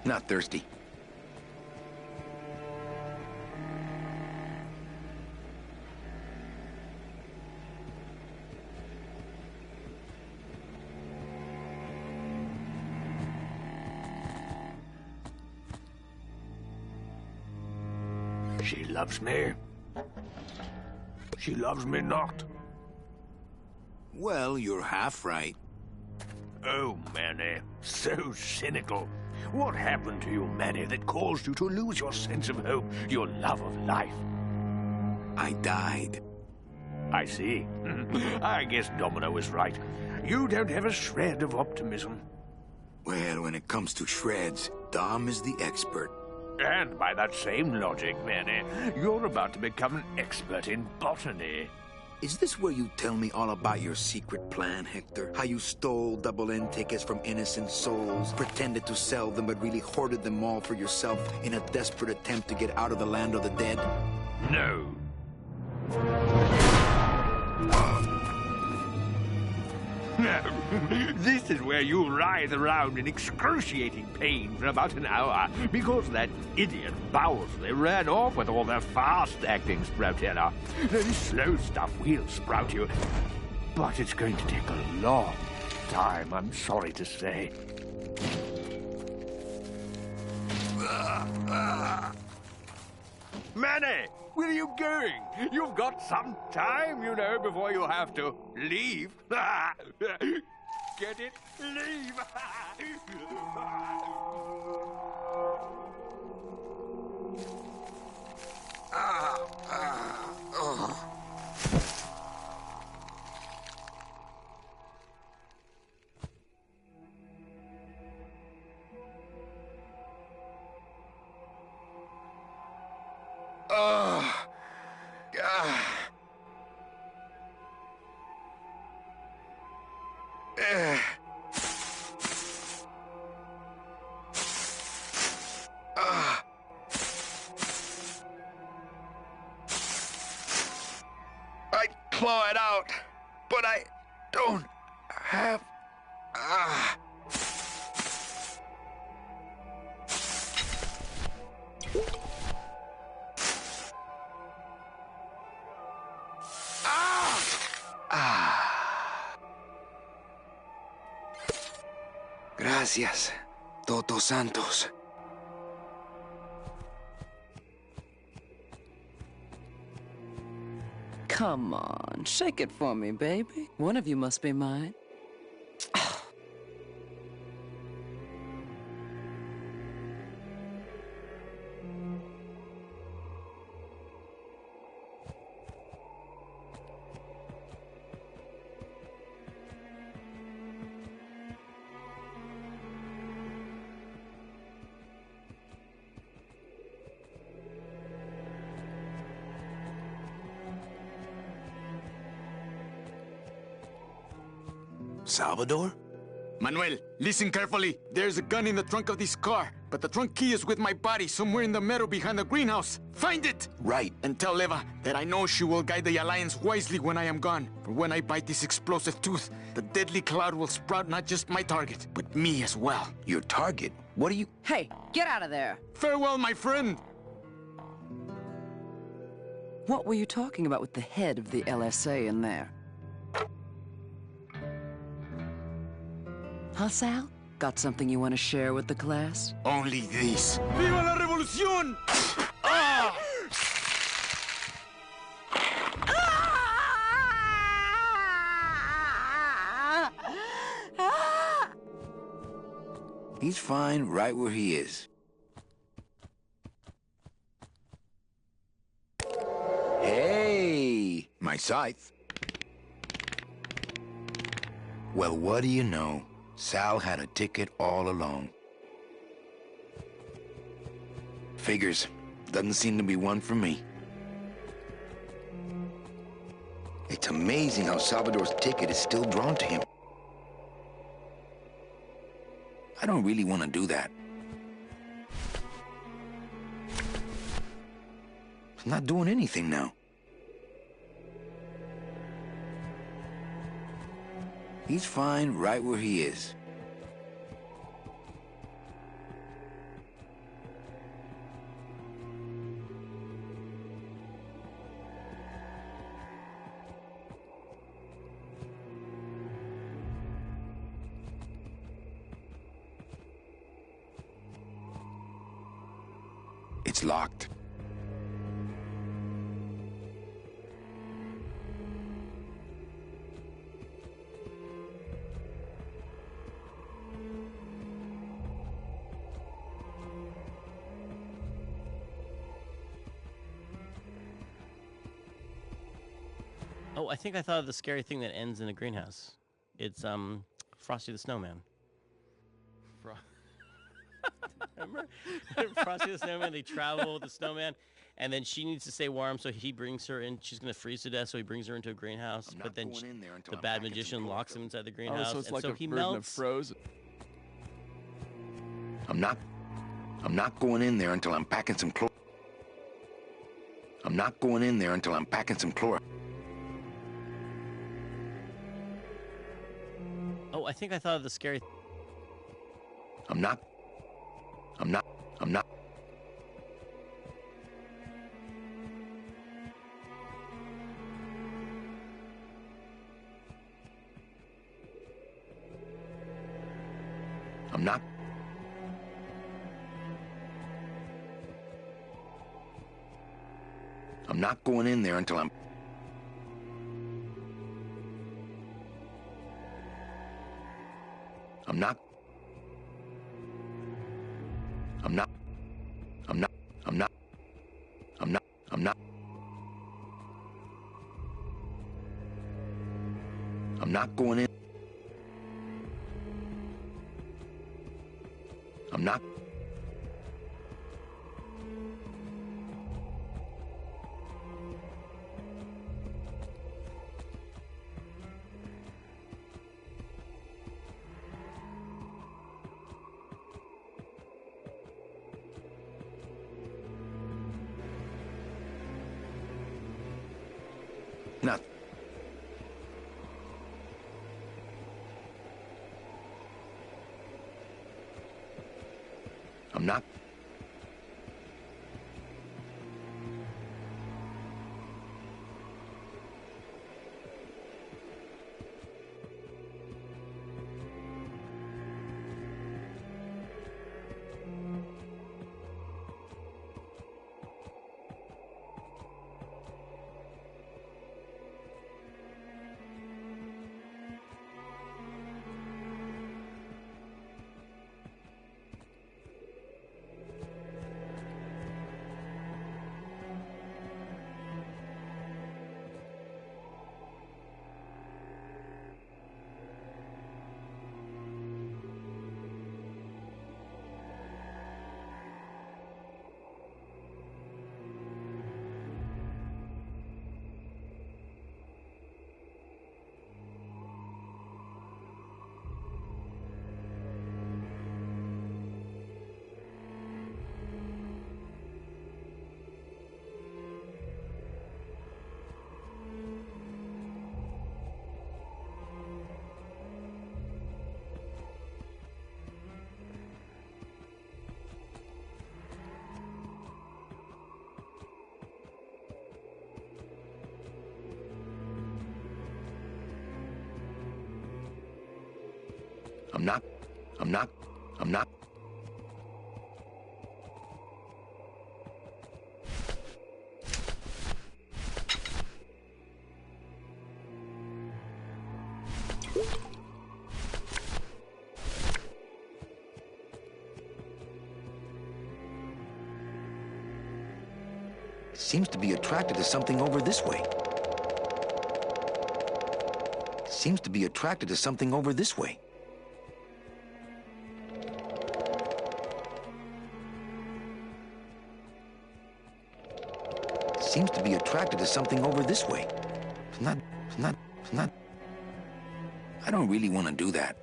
Not thirsty. She loves me. She loves me not. Well, you're half right. Oh, Manny, so cynical. What happened to you, Manny, that caused you to lose your sense of hope, your love of life? I died. I see. I guess Domino was right. You don't have a shred of optimism. Well, when it comes to shreds, Dom is the expert. And by that same logic, Manny, you're about to become an expert in botany. Is this where you tell me all about your secret plan, Hector? How you stole double-end tickets from innocent souls, pretended to sell them but really hoarded them all for yourself in a desperate attempt to get out of the land of the dead? No. This is where you writhe around in excruciating pain for about an hour because that idiot Bowsley ran off with all the fast-acting Sproutella. This slow stuff will sprout you, but it's going to take a long time, I'm sorry to say. Manny, where are you going? You've got some time, you know, before you have to leave. Get it? Leave! I'd claw it out, but I don't have... Gracias, Toto Santos. Come on, shake it for me, baby. One of you must be mine. Salvador? Manuel, listen carefully. There's a gun in the trunk of this car, but the trunk key is with my body somewhere in the meadow behind the greenhouse. Find it! Right. And tell Eva that I know she will guide the Alliance wisely when I am gone. For when I bite this explosive tooth, the deadly cloud will sprout not just my target, but me as well. Your target? What are you... Hey, get out of there! Farewell, my friend! What were you talking about with the head of the LSA in there? Huh, Sal? Got something you want to share with the class? Only this. Viva la revolución! Ah! He's fine right where he is. Hey, my scythe. Well, what do you know? Sal had a ticket all along. Figures. Doesn't seem to be one for me. It's amazing how Salvador's ticket is still drawn to him. I don't really want to do that. He's not doing anything now. He's fine right where he is. It's locked. Oh, I think I thought of the scary thing that ends in a greenhouse. It's Frosty the Snowman. Remember? Frosty the Snowman, they travel with the snowman, and then she needs to stay warm, so he brings her in. She's going to freeze to death, so he brings her into a greenhouse. But then the bad magician locks him inside the greenhouse, so it's and like so a he version of melts. Frozen. I'm not going in there until I'm packing some chlor. I'm not going in there until I'm packing some chlor. Oh, I think I thought of the scary... I'm not. I'm not. I'm not. I'm not going in there until I'm... I'm not. I'm not. I'm not. I'm not. I'm not. I'm not. I'm not going in. I'm not. not. I'm not. I'm not. I'm not. I'm not. Seems to be attracted to something over this way. Seems to be attracted to something over this way. Seems to be attracted to something over this way. It's not. I don't really want to do that.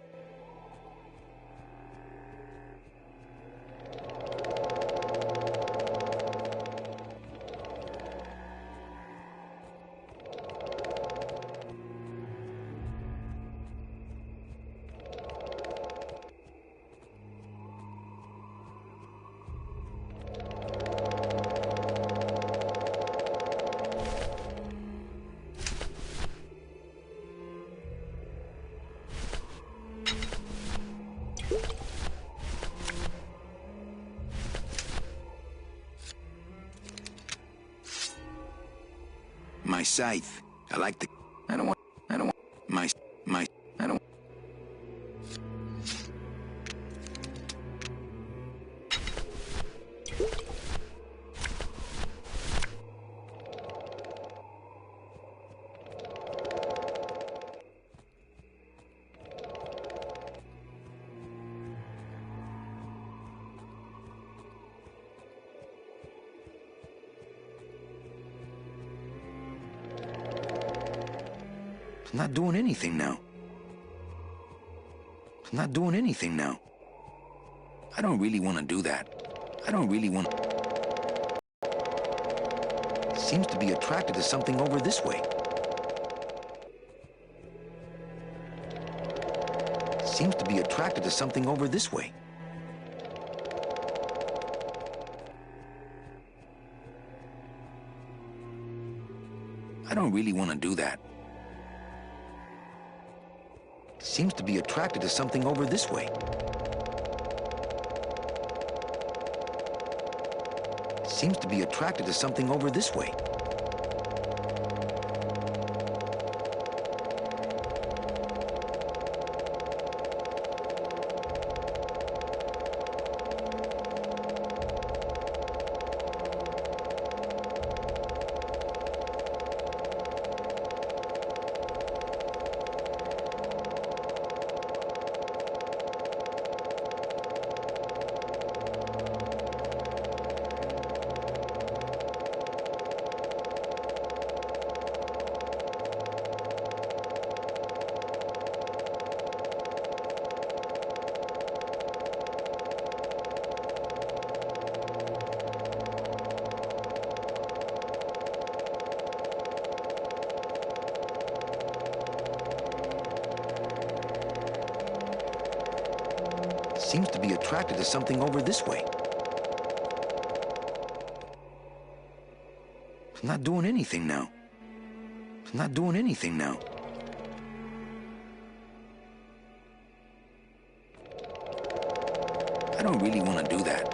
My scythe. I like the... I don't want... My... I don't... It's not doing anything now. It's not doing anything now. I don't really want to do that. I don't really want... Seems to be attracted to something over this way. Seems to be attracted to something over this way. I don't really want to do that. Seems to be attracted to something over this way. Seems to be attracted to something over this way. Seems to be attracted to something over this way. It's not doing anything now. It's not doing anything now. I don't really want to do that.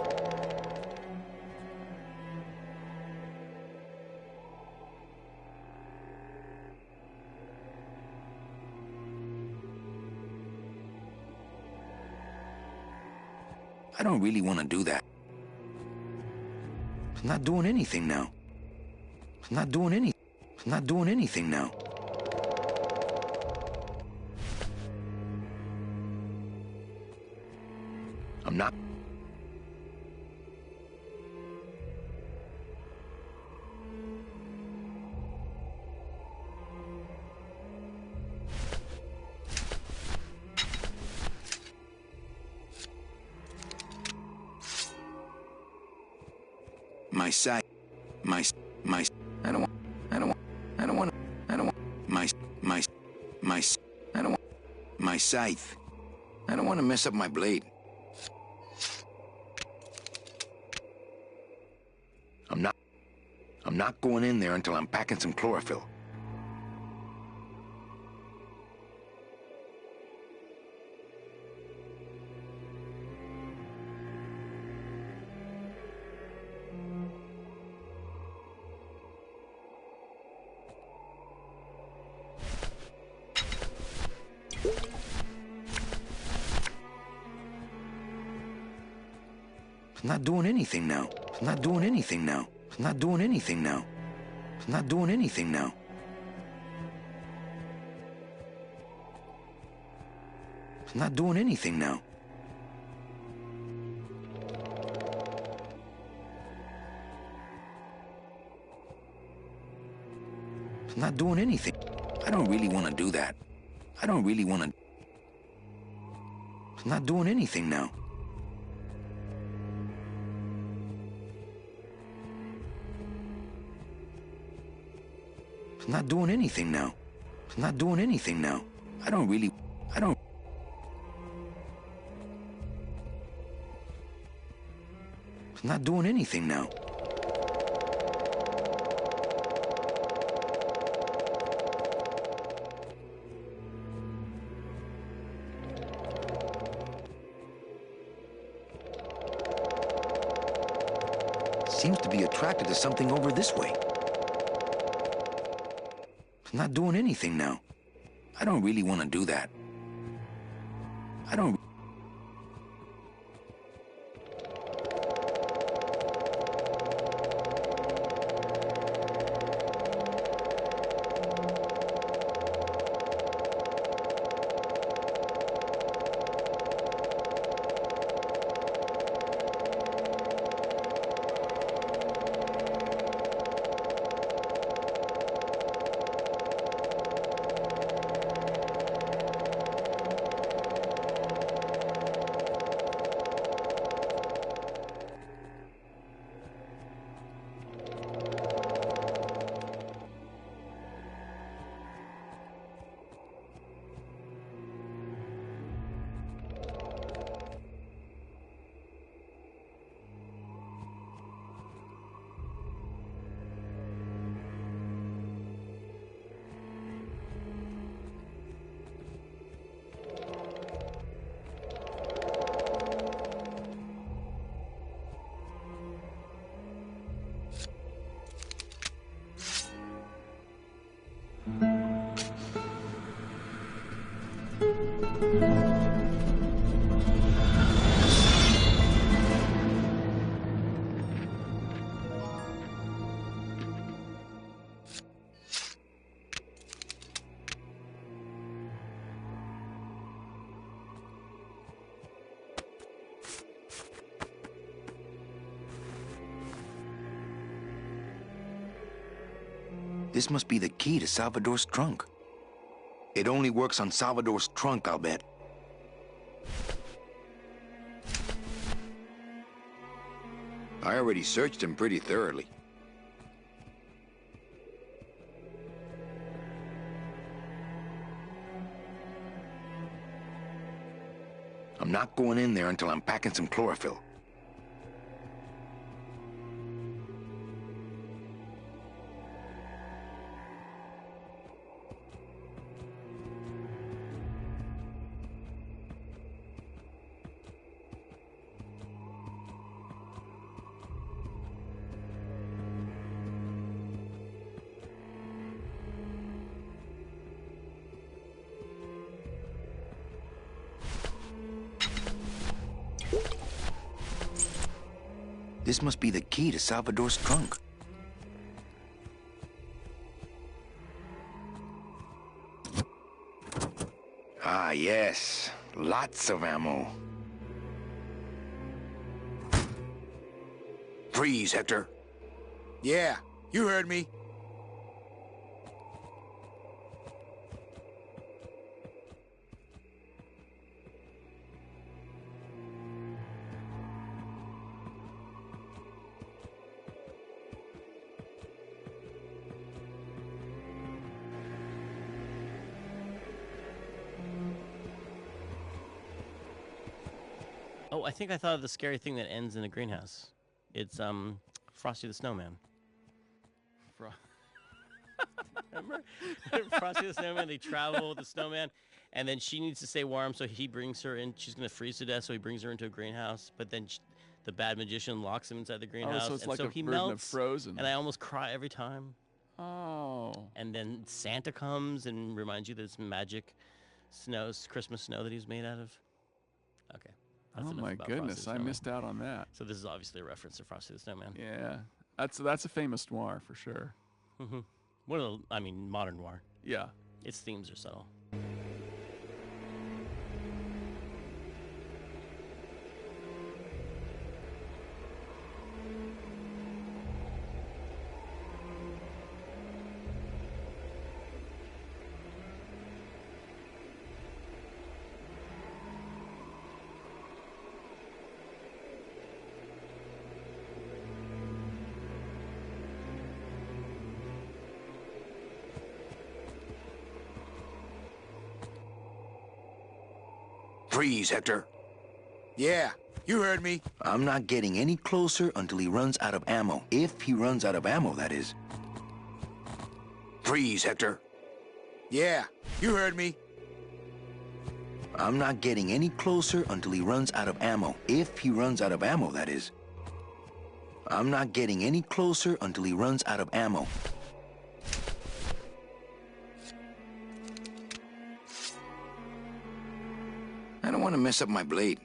I don't really want to do that. It's not doing anything now. It's not doing any. It's not doing anything now. I'm not. My side, my, I don't want, I don't want, I don't want, I don't want, my, I don't want, my scythe. I don't want to mess up my blade. I'm not going in there until I'm packing some chlorophyll. It's not doing anything now. It's not doing anything now. It's not doing anything now. It's not doing anything now. It's not doing anything now. It's not doing anything. I don't really want to do that. I don't really want to. It's not doing anything now. It's not doing anything now. It's not doing anything now. I don't. It's not doing anything now. Seems to be attracted to something over this way. It's not doing anything now. I don't really want to do that. I don't. This must be the key to Salvador's trunk. It only works on Salvador's trunk, I'll bet. I already searched him pretty thoroughly. I'm not going in there until I'm packing some chlorophyll. This must be the key to Salvador's trunk. Ah, yes. Lots of ammo. Freeze, Hector. Yeah, you heard me. Oh, I think I thought of the scary thing that ends in a greenhouse. It's Frosty the Snowman. Remember Frosty the Snowman? They travel with the snowman, and then she needs to stay warm, so he brings her in. She's gonna freeze to death, so he brings her into a greenhouse. But then the bad magician locks him inside the greenhouse, so it's and like so a he version of melts. Frozen. And I almost cry every time. Oh. And then Santa comes and reminds you that it's magic Christmas snow that he's made out of. Okay. That's Oh enough my about Frosty goodness, the I Snowman. missed out on that. So this is obviously a reference to Frosty the Snowman. Yeah, that's a famous noir for sure. Mm-hmm. One of the, modern noir. Yeah. Its themes are subtle. Freeze, Hector. Yeah, you heard me. I'm not getting any closer until he runs out of ammo. If he runs out of ammo, that is. Freeze, Hector. Yeah, you heard me. I'm not getting any closer until he runs out of ammo. If he runs out of ammo, that is. I'm not getting any closer until he runs out of ammo. I don't want to mess up my blade.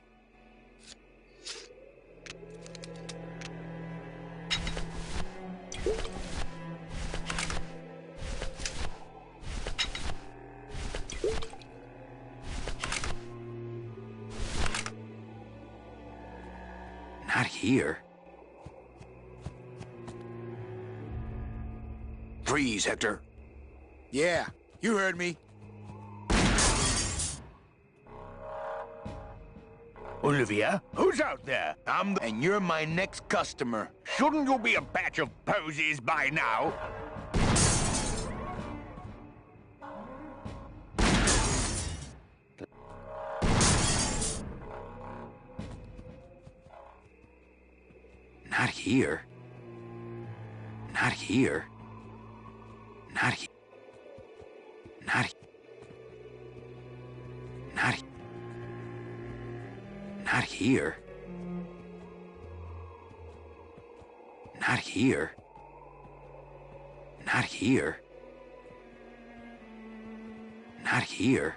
Not here. Freeze, Hector. Yeah, you heard me. Olivia, who's out there? And you're my next customer. Shouldn't you be a batch of posies by now? Not here. Not here. Not here. Not here. Not here. Not here. Not here. Not here. Not here.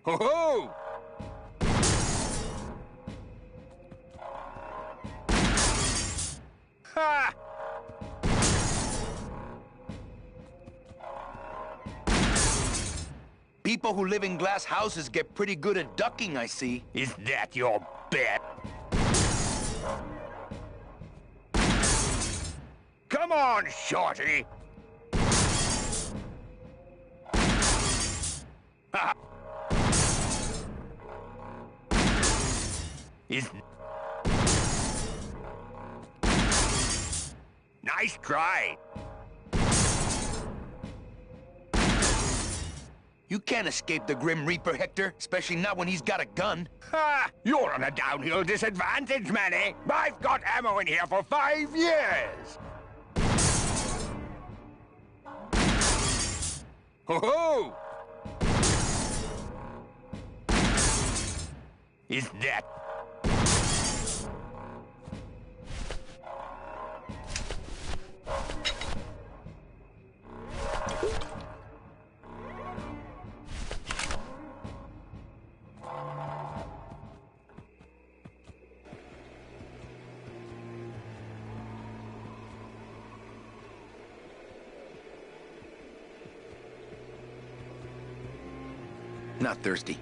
Ho ho! Ha! People who live in glass houses get pretty good at ducking, I see. Is that your bet? Come on, Shorty! Ha! Is... Now Nice try. You can't escape the Grim Reaper, Hector, especially not when he's got a gun. Ha! You're on a downhill disadvantage, Manny. I've got ammo in here for 5 years. Ho-ho! Is that... Not thirsty.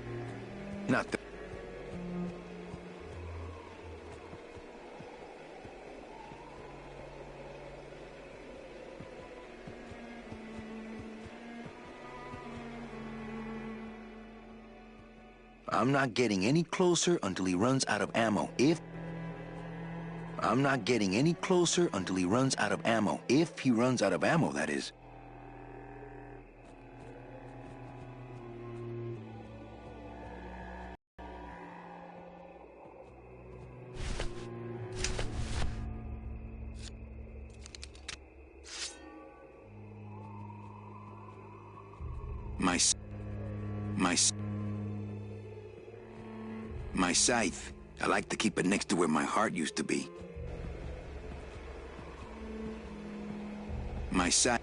Not thirsty. I'm not getting any closer until he runs out of ammo. I'm not getting any closer until he runs out of ammo. If he runs out of ammo, that is. My scythe. I like to keep it next to where my heart used to be. My scythe.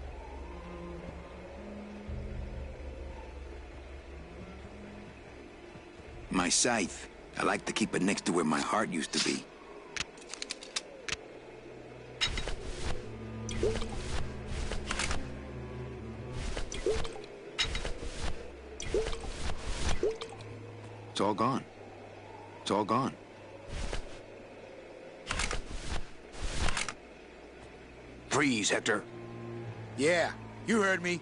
My scythe. I like to keep it next to where my heart used to be. It's all gone. It's all gone. Freeze, Hector. Yeah, you heard me.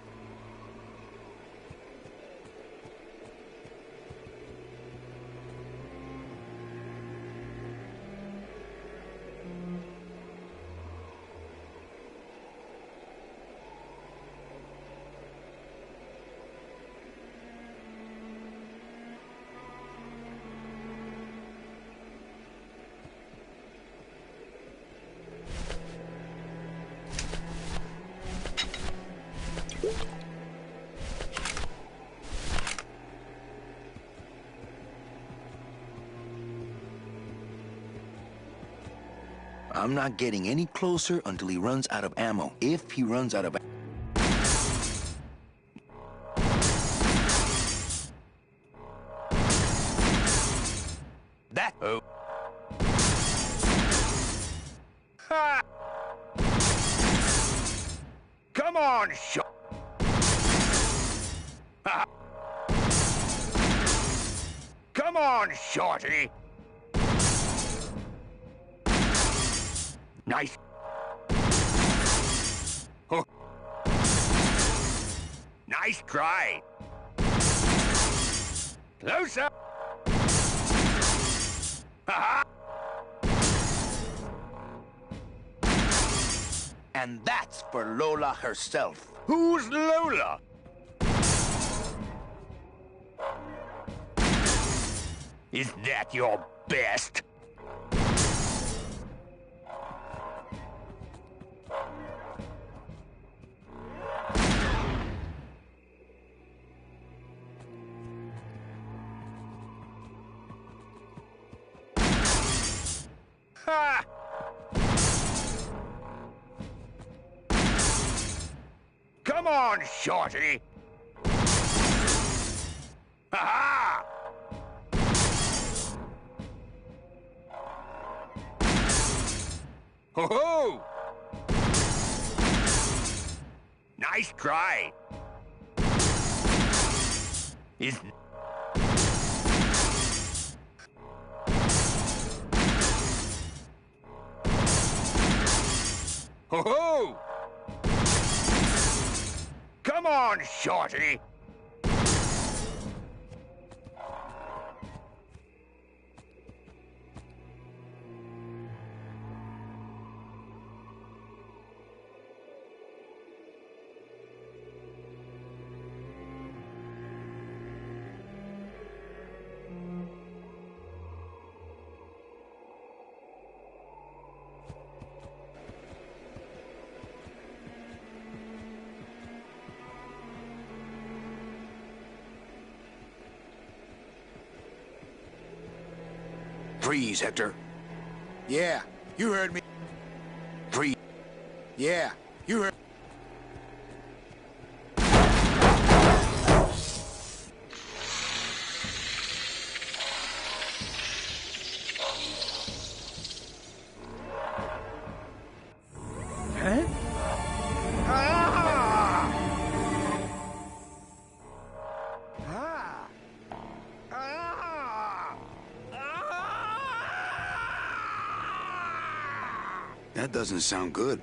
I'm not getting any closer until he runs out of ammo. If he runs out of ammo. Oh. Ha! Come on, Come on, Shorty. Nice. Oh. Nice try. Closer. Ha-ha. And that's for Lola herself. Who's Lola? Is that your best? Ha! Come on, Shorty! Ha-ha! Ho-ho! Nice try! Is... Ho-ho! Come on, Shorty! Freeze, Hector. Yeah, you heard me. Freeze. Yeah, you heard. Huh? That doesn't sound good.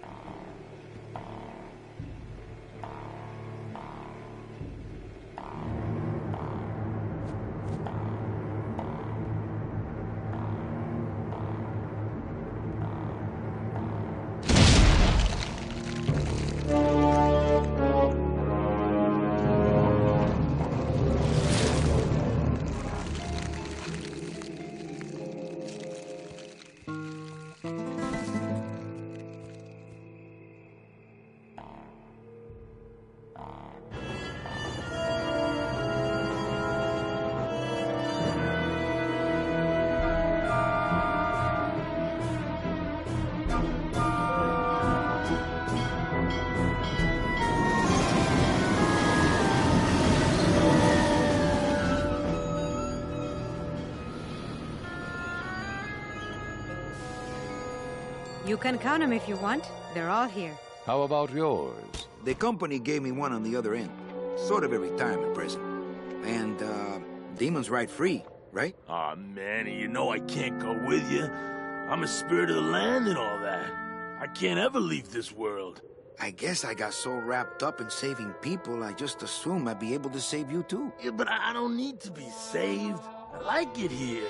You can count them if you want. They're all here. How about yours? The company gave me one on the other end. Sort of a retirement present. And, demons ride free, right? Aw, Manny, you know I can't go with you. I'm a spirit of the land and all that. I can't ever leave this world. I guess I got so wrapped up in saving people, I just assumed I'd be able to save you too. Yeah, but I don't need to be saved. I like it here.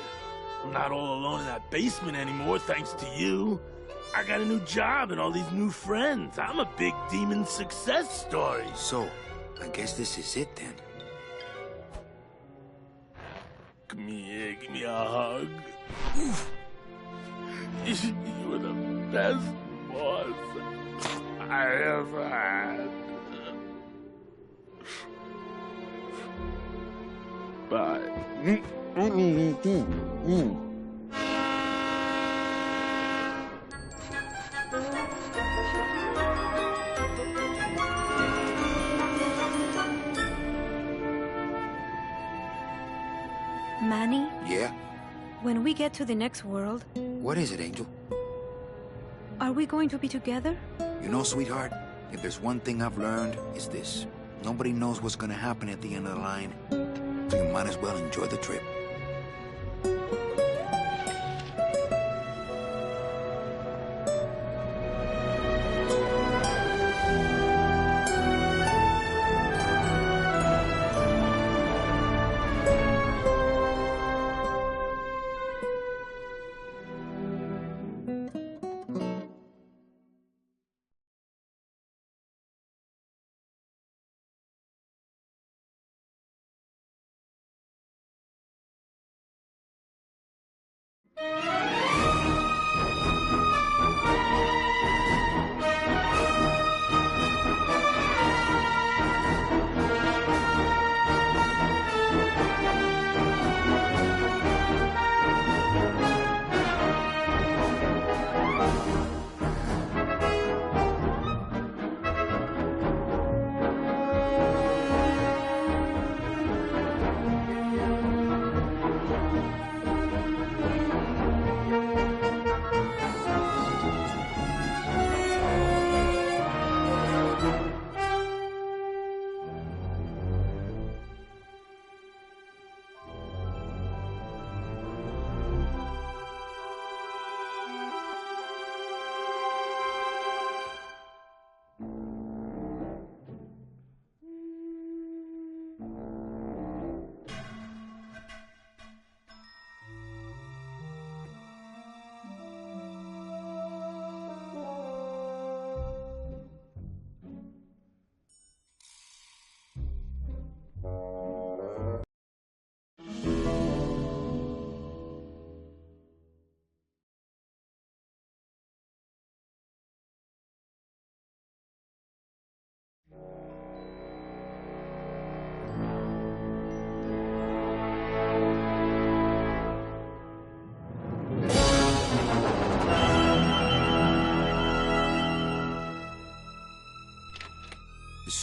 I'm not all alone in that basement anymore, thanks to you. I got a new job and all these new friends. I'm a big demon success story. So, I guess this is it then. Come here, give me a hug. You were the best boss I ever had. Bye. Manny, Yeah? when we get to the next world, What is it, Angel? are we going to be together? You know, sweetheart, if there's one thing I've learned, it's this. Nobody knows what's gonna happen at the end of the line. So you might as well enjoy the trip.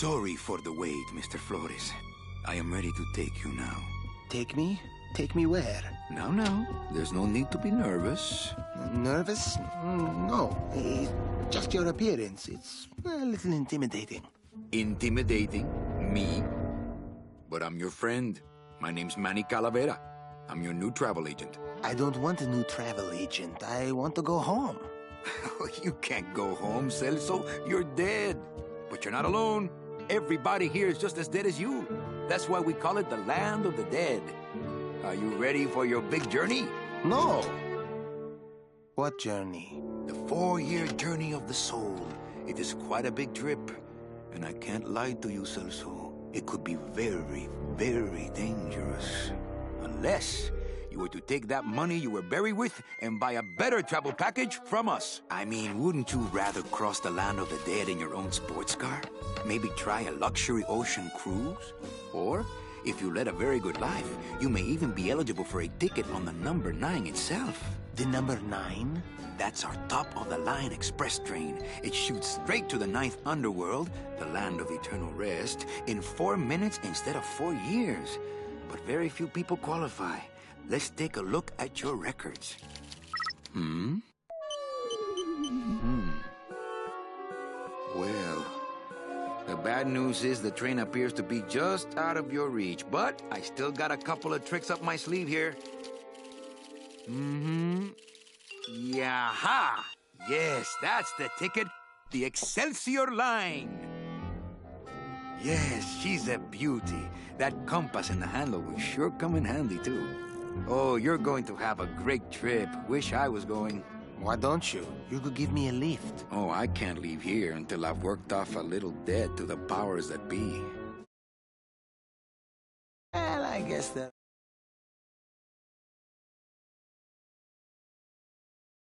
Sorry for the wait, Mr. Flores. I am ready to take you now. Take me? Take me where? Now, there's no need to be nervous. Nervous? No. Just your appearance. It's a little intimidating. Intimidating? Me? But I'm your friend. My name's Manny Calavera. I'm your new travel agent. I don't want a new travel agent. I want to go home. You can't go home, Celso. You're dead. But you're not alone. Everybody here is just as dead as you. That's why we call it the land of the dead. Are you ready for your big journey? No. What journey? The 4-year journey of the soul. It is quite a big trip. And I can't lie to you, Celso. It could be very, very dangerous. Unless you were to take that money you were buried with and buy a better travel package from us. I mean, wouldn't you rather cross the land of the dead in your own sports car? Maybe try a luxury ocean cruise? Or, if you led a very good life, you may even be eligible for a ticket on the number 9 itself. The number 9? That's our top-of-the-line express train. It shoots straight to the 9th underworld, the land of eternal rest, in 4 minutes instead of 4 years. But very few people qualify. Let's take a look at your records. Well, the bad news is the train appears to be just out of your reach, but I still got a couple of tricks up my sleeve here. Yaha! Yes, that's the ticket. The Excelsior line. Yes, she's a beauty. That compass and the handle will sure come in handy, too. Oh, you're going to have a great trip. Wish I was going. Why don't you? You could give me a lift. Oh, I can't leave here until I've worked off a little debt to the powers that be. Well, I guess that...